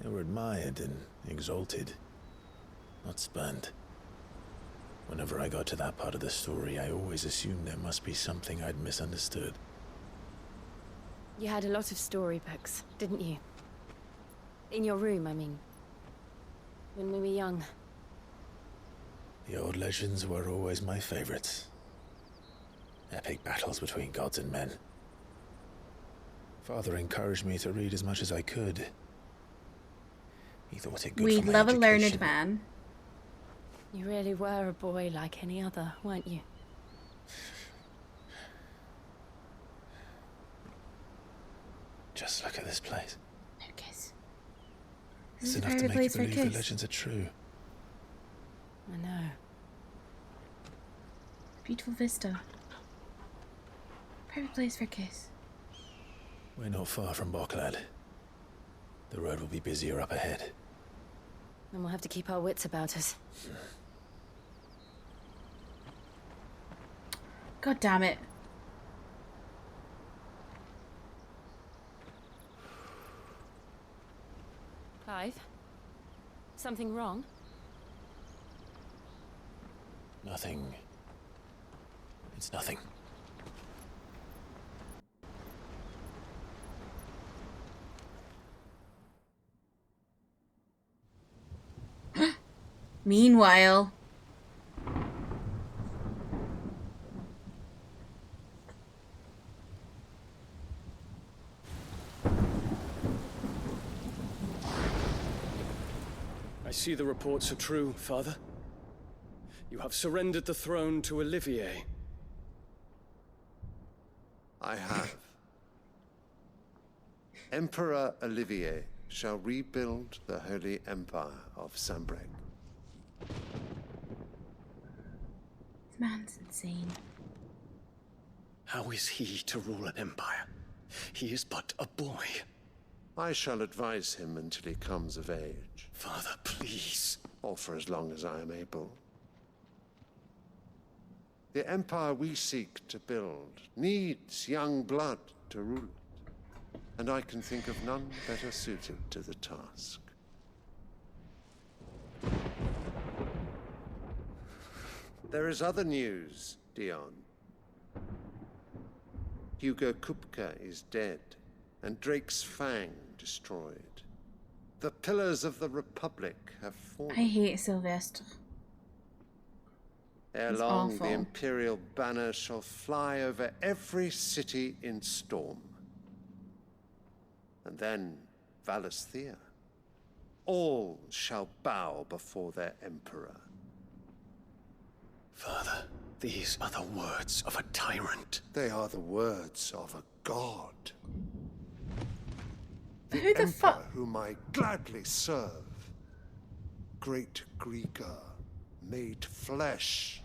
They were admired and exalted, not spurned. Whenever I got to that part of the story, I always assumed there must be something I'd misunderstood. You had a lot of storybooks, didn't you? In your room, I mean. When we were young. The old legends were always my favorites. Epic battles between gods and men. Father encouraged me to read as much as I could. He thought it good We'd for my love a learned education. man. You really were a boy like any other, weren't you? Just look at this place. Lucas. It's This is a enough to private make place you for a believe the kiss. legends are true. I know. Beautiful vista. Private place for a kiss. We're not far from Boklad. The road will be busier up ahead. And we'll have to keep our wits about us. God damn it. Clive? Something wrong? Nothing. It's nothing. Meanwhile. I see the reports are true, Father. You have surrendered the throne to Olivier. I have. Emperor Olivier shall rebuild the Holy Empire of Sambrec. This man's insane. How is he to rule an empire? He is but a boy. I shall advise him until he comes of age. Father, please. Or for as long as I am able. The empire we seek to build needs young blood to rule it, and I can think of none better suited to the task. There is other news, Dion. Hugo Kupka is dead, and Drake's Fang destroyed. The pillars of the Republic have fallen. I hate Sylvester. Ere He's long, awful. the Imperial banner shall fly over every city in Storm. And then Valisthea. All shall bow before their Emperor. Father, these are the words of a tyrant. They are the words of a god. Who the fuck? Whom I gladly serve. Great Grieger, made flesh.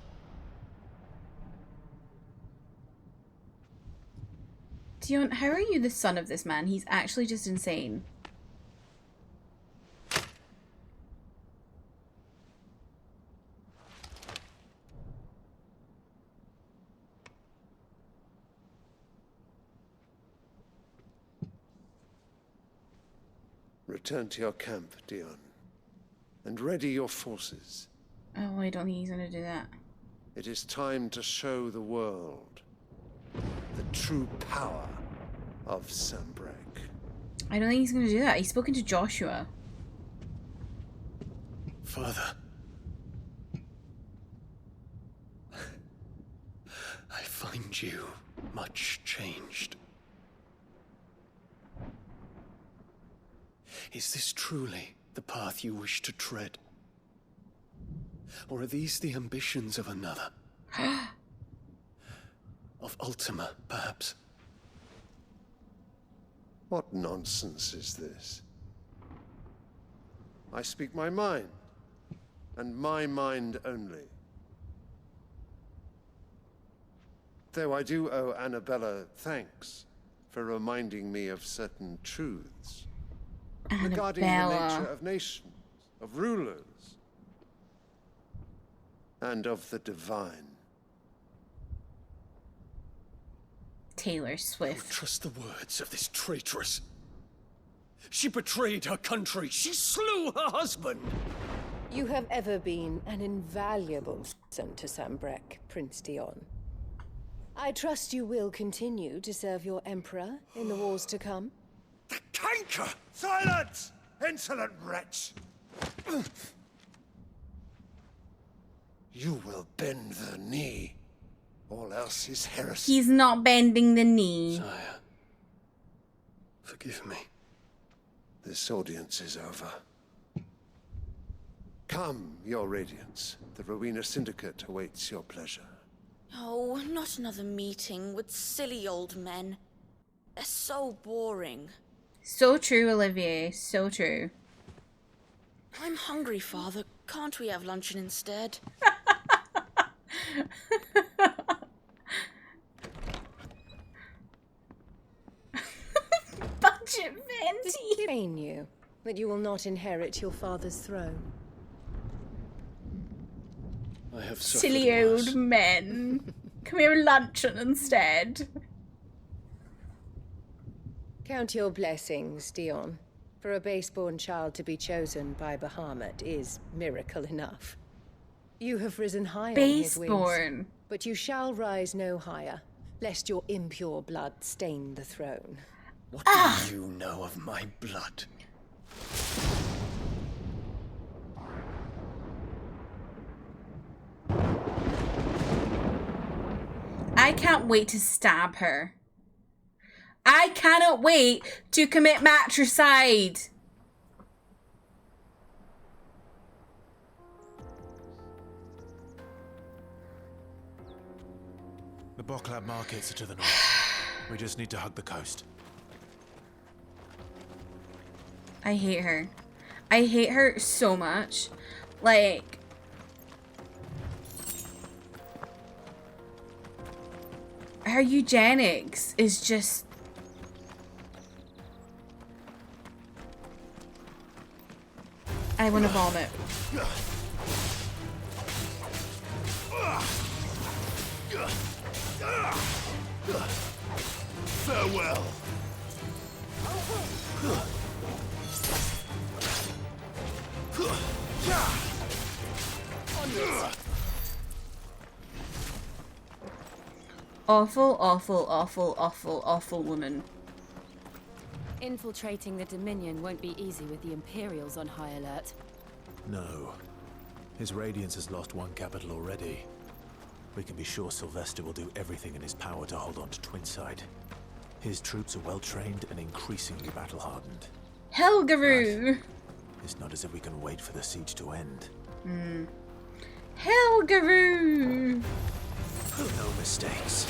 Dion, how are you the son of this man? He's actually just insane. Return to your camp, Dion, and ready your forces. Oh, I don't think he's gonna do that. It is time to show the world the true power of Sanbreque. I don't think he's gonna do that. He's spoken to Joshua. Father. I find you much changed. Is this truly the path you wish to tread? Or are these the ambitions of another? Of Ultima, perhaps? What nonsense is this? I speak my mind, and my mind only. Though I do owe Annabella thanks for reminding me of certain truths regarding the nature of nations, of rulers, and of the divine. Taylor Swift. Don't trust the words of this traitress. She betrayed her country. She slew her husband. You have ever been an invaluable son to Sanbreque, Prince Dion. I trust you will continue to serve your emperor in the wars to come. The canker! Silence! Insolent wretch! You will bend the knee. All else is heresy. He's not bending the knee. Sire, forgive me. This audience is over. Come, your radiance. The Rowena Syndicate awaits your pleasure. Oh, not another meeting with silly old men. They're so boring. So true, Olivier. So true. I'm hungry, Father. Can't we have luncheon instead? Budget Venti. Pain you that you will not inherit your father's throne. I have suffered Silly worse. old men. Come here luncheon instead. Count your blessings, Dion. For a base-born child to be chosen by Bahamut is miracle enough. You have risen high on his wings, Base-born. but you shall rise no higher, lest your impure blood stain the throne. What do you know of my blood? I can't wait to stab her. I cannot wait to commit matricide. The Boklab markets are to the north. We just need to hug the coast. I hate her. I hate her so much. Like... her eugenics is just... I want to vomit. Farewell. Awful, awful, awful, awful, awful woman. Infiltrating the Dominion won't be easy with the Imperials on high alert. No. His Radiance has lost one capital already. We can be sure Sylvester will do everything in his power to hold on to Twinside. His troops are well-trained and increasingly battle-hardened. Helgaroo! It's not as if we can wait for the siege to end. Helgaroo! No mistakes.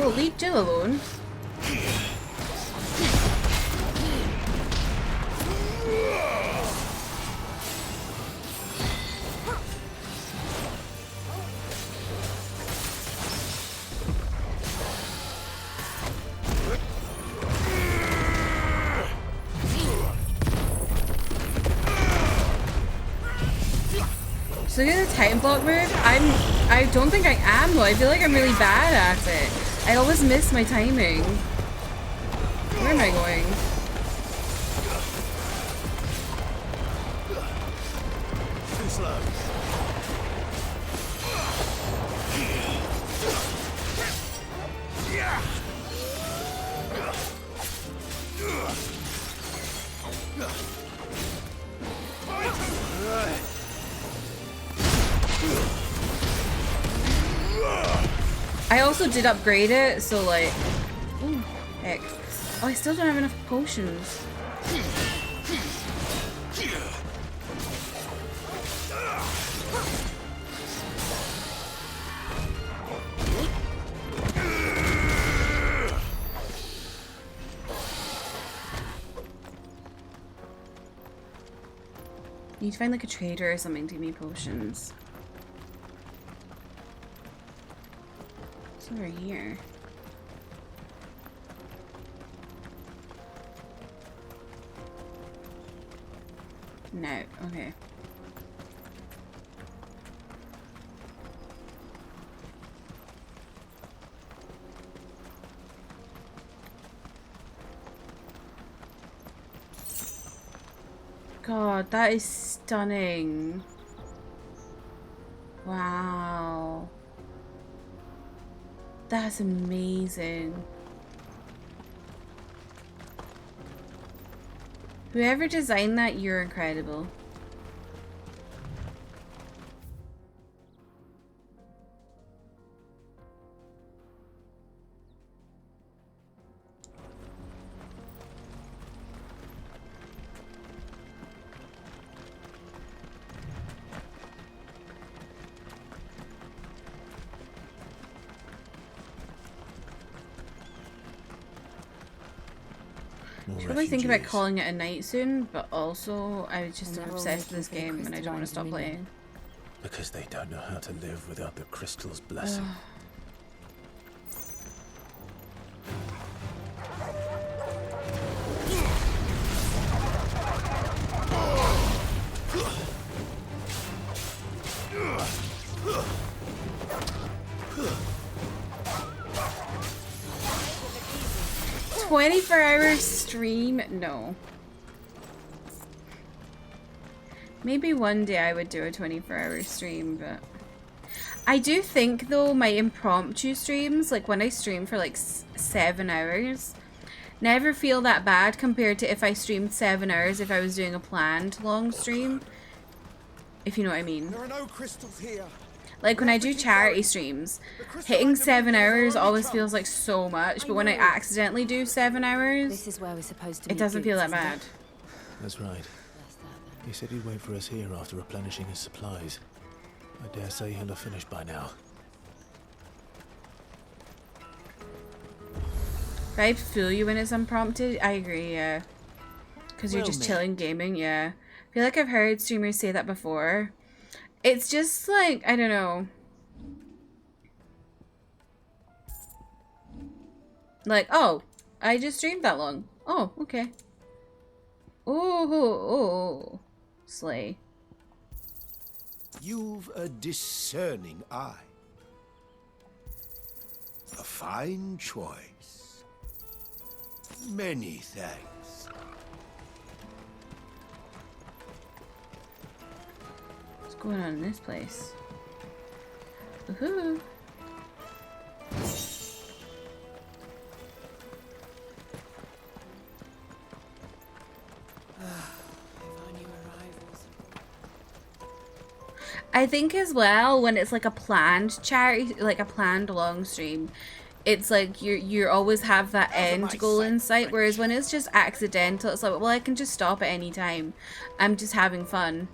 Oh, leave Jill alone. So look at the time block move. I don't think I am though. I feel like I'm really bad at it. I always miss my timing. Where am I going? Too slow. I also did upgrade it, so like, ooh, heck. Oh, I still don't have enough potions. Need to find like a trader or something to give me potions. It's over here. No, okay. God, that is stunning. Wow. That's amazing. Whoever designed that, you're incredible. I should probably think about calling it a night soon, but also I just am obsessed with this game and I don't want to stop playing. Because they don't know how to live without the crystal's blessing. Oh. 24-hour stream? No. Maybe one day I would do a 24-hour stream, but I do think though my impromptu streams, like when I stream for like 7 hours, never feel that bad compared to if I streamed 7 hours if I was doing a planned long stream. If you know what I mean. There are no crystals here. Like when I do charity streams, hitting 7 hours always feels like so much, but when I accidentally do 7 hours, this is where we're supposed to it doesn't feel that bad. That's right. He said he'd wait for us here after replenishing his supplies. I dare say he'll have finished by now. Vibes fool you when it's unprompted? I agree, yeah. Because you're just chilling gaming, yeah. I feel like I've heard streamers say that before. It's just like, I don't know. Like, oh, I just streamed that long. Oh, okay. Ooh, slay. You've a discerning eye. A fine choice. Many thanks. What's going on in this place? Woohoo! I think as well when it's like a planned charity, like a planned long stream, it's like you always have that end goal in sight. Whereas when it's just accidental, it's like, well, I can just stop at any time. I'm just having fun.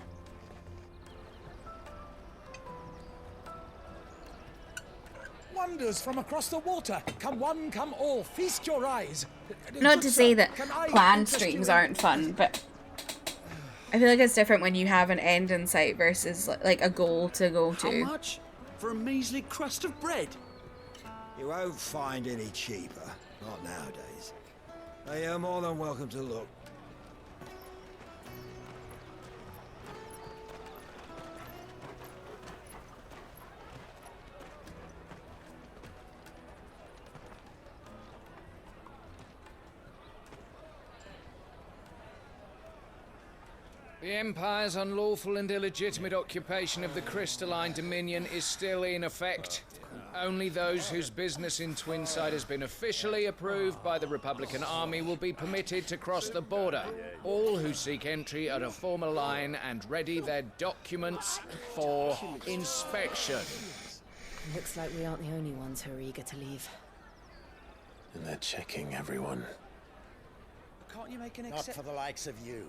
wonders from across the water. Come one, come all, feast your eyes. Not Good to sir, say that can I clan interest you streams in- aren't fun, but I feel like it's different when you have an end in sight versus like a goal to go How to. much for a measly crust of bread? You won't find any cheaper. Not nowadays. But you're more than welcome to look. The Empire's unlawful and illegitimate occupation of the Crystalline Dominion is still in effect. Only those whose business in Twinside has been officially approved by the Republican Army will be permitted to cross the border. All who seek entry are to form a line and ready their documents for inspection. Looks like we aren't the only ones who are eager to leave. And they're checking everyone. Can't you make an Not for the likes of you.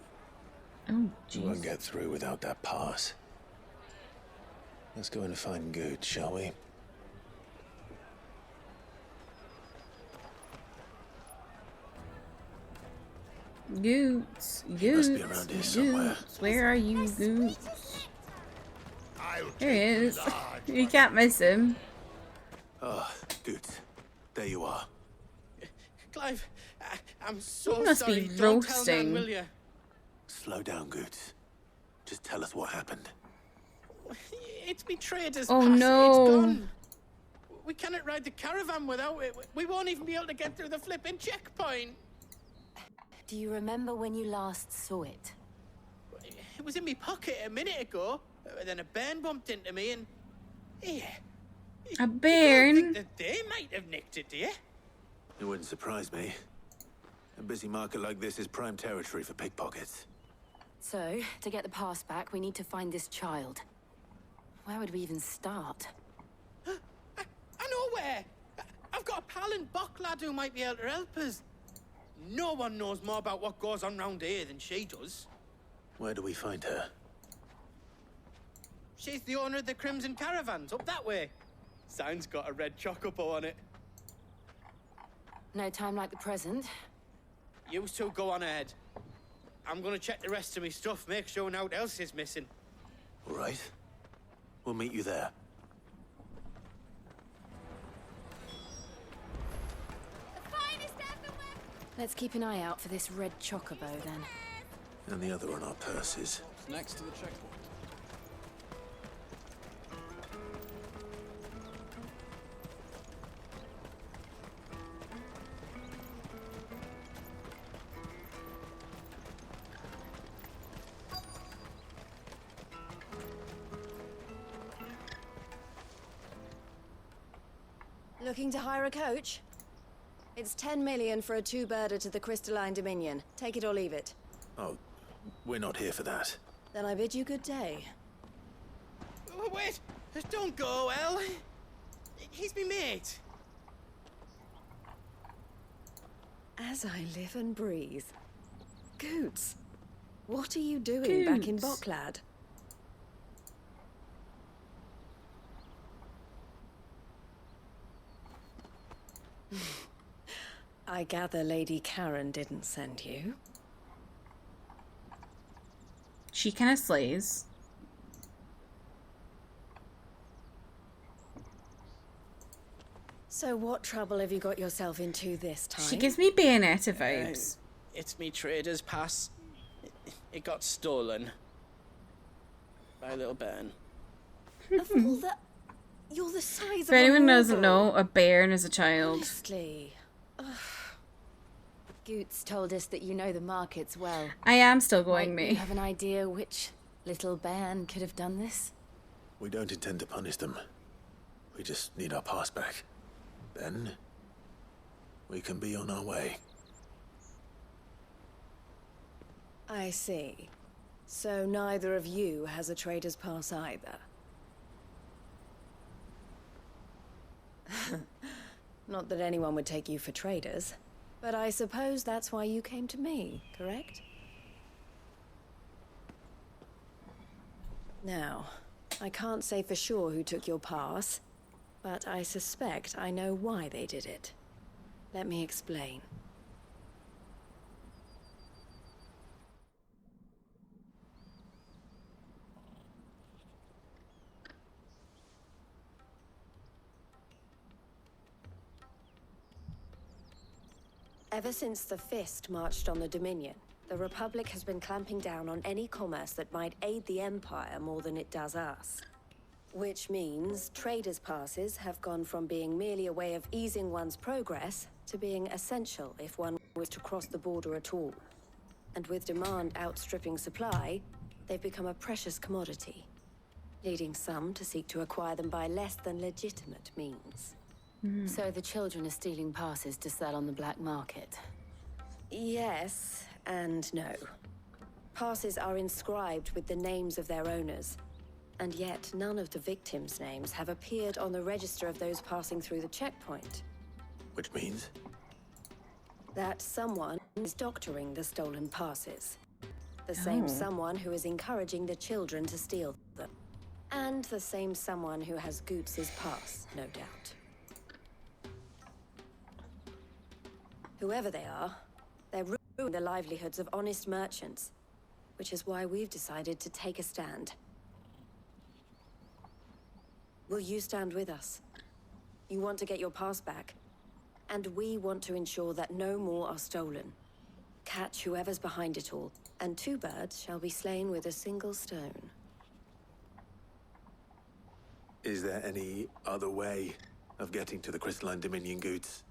Oh, You won't get through without that pass. Let's go and find Good, shall we? Goots, must Goots, be around here somewhere. Goots. Where are you, Goots? There he is. You can't miss him. Ah, Good. There you are. Clive, I'm so You must sorry. be Don't tell roasting. Nan, will you? Slow down, Good. Just tell us what happened. It's me trader's Oh, pass. no. It's gone. We cannot ride the caravan without it. We won't even be able to get through the flipping checkpoint. Do you remember when you last saw it? It was in my pocket a minute ago. Then a bairn bumped into me and... Yeah. A bairn? That they might have nicked it, do you? It wouldn't surprise me. A busy market like this is prime territory for pickpockets. So, to get the pass back, we need to find this child. Where would we even start? I know where. I've got a pal in Bocklad who might be able to help us. No one knows more about what goes on round here than she does. Where do we find her? She's the owner of the Crimson Caravans, up that way. Sign's got a red chocobo on it. No time like the present. You two go on ahead. I'm gonna check the rest of my stuff, make sure no one else is missing. All right. We'll meet you there. Let's keep an eye out for this red chocobo, then. And the other on our purses. Next to the checkpoint. Looking to hire a coach? It's 10 million for a two-birder to the Crystalline Dominion. Take it or leave it. Oh, we're not here for that. Then I bid you good day. Wait! Don't go, El. He's me mate. As I live and breathe. Goots, what are you doing back in Goots. Bocklad? I gather Lady Karen didn't send you. She kind of slays. So what trouble have you got yourself into this time? She gives me Bayonetta vibes. It's me trader's pass. It got stolen. By a little bairn. Of all the... You're the size For of anyone who a doesn't marble. know, a bairn is a child. Honestly. Goots told us that you know the markets well. I am still going, Might me. you have an idea which little bairn could have done this? We don't intend to punish them. We just need our pass back. Then, we can be on our way. I see. So neither of you has a trader's pass either. Not that anyone would take you for traders, but I suppose that's why you came to me, correct? Now, I can't say for sure who took your pass, But I suspect I know why they did it. Let me explain. Ever since the Fist marched on the Dominion, the Republic has been clamping down on any commerce that might aid the Empire more than it does us. Which means traders' passes have gone from being merely a way of easing one's progress to being essential if one was to cross the border at all. And with demand outstripping supply, they've become a precious commodity, leading some to seek to acquire them by less than legitimate means. So the children are stealing passes to sell on the black market? Yes and no. Passes are inscribed with the names of their owners, and yet none of the victims' names have appeared on the register of those passing through the checkpoint. Which means? That someone is doctoring the stolen passes. The same someone who is encouraging the children to steal them. And the same someone who has Goots's pass, no doubt. Whoever they are, they're ruining the livelihoods of honest merchants, which is why we've decided to take a stand. Will you stand with us? You want to get your pass back, and we want to ensure that no more are stolen. Catch whoever's behind it all, and 2 birds shall be slain with a single stone. Is there any other way of getting to the Crystalline Dominion goods?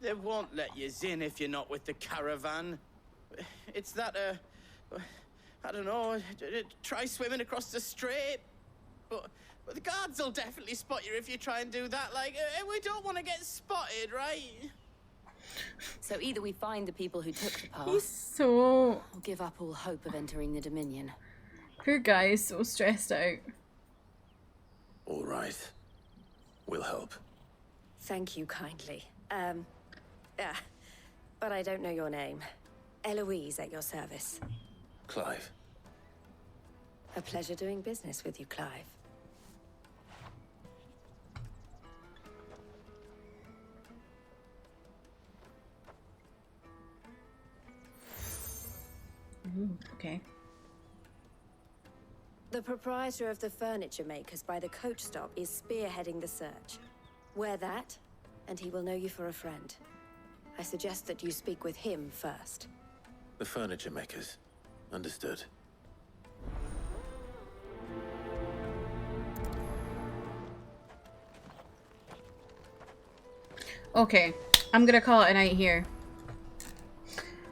They won't let you in if you're not with the caravan. It's that, I don't know, try swimming across the strait. But the guards will definitely spot you if you try and do that. Like, we don't want to get spotted, right? So either we find the people who took the pass, He's so... or give up all hope of entering the Dominion. Poor guy is so stressed out. All right. We'll help. Thank you kindly. But I don't know your name. Eloise at your service. Clive. A pleasure doing business with you, Clive. Okay. The proprietor of the furniture makers by the coach stop is spearheading the search. Wear that, and he will know you for a friend. I suggest that you speak with him first. The furniture makers. Understood. Okay, I'm gonna call it a night here.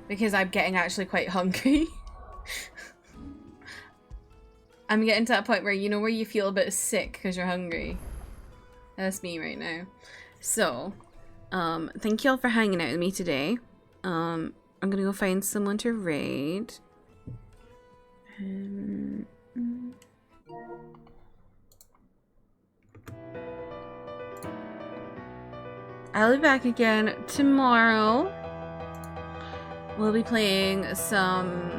Because I'm getting actually quite hungry. I'm getting to that point where, you know, where you feel a bit sick because you're hungry. That's me right now. So, thank you all for hanging out with me today. I'm gonna go find someone to raid. I'll be back again tomorrow. We'll be playing some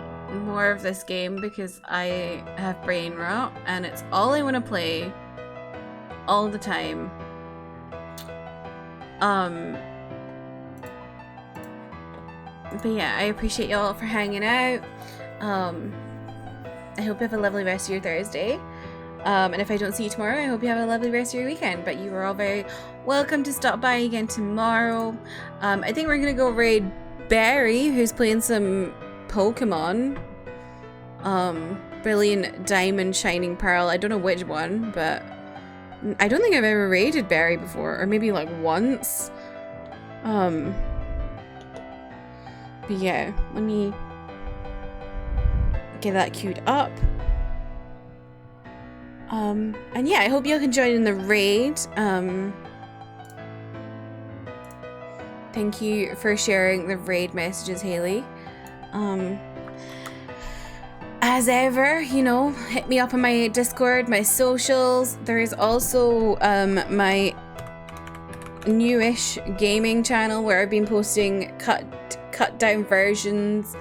more of this game because I have brain rot and it's all I want to play all the time. But yeah, I appreciate y'all for hanging out. I hope you have a lovely rest of your Thursday. And if I don't see you tomorrow, I hope you have a lovely rest of your weekend. But you are all very welcome to stop by again tomorrow. I think we're gonna go raid Barry, who's playing some Pokemon. Brilliant Diamond, Shining Pearl. I don't know which one, but I don't think I've ever raided Barry before, or maybe like once. But yeah, let me get that queued up. And yeah, I hope y'all can join in the raid. Thank you for sharing the raid messages, Haley. As ever, you know, hit me up on my Discord, my socials. There is also my newish gaming channel where I've been posting cut down versions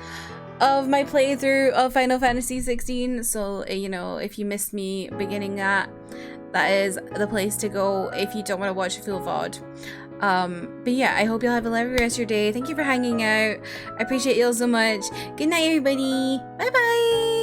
of my playthrough of Final Fantasy XVI. So, you know, if you missed me beginning that, that is the place to go if you don't want to watch a full VOD. But yeah, I hope you'll have a lovely rest of your day. Thank you for hanging out. I appreciate you all so much. Good night, everybody. Bye bye.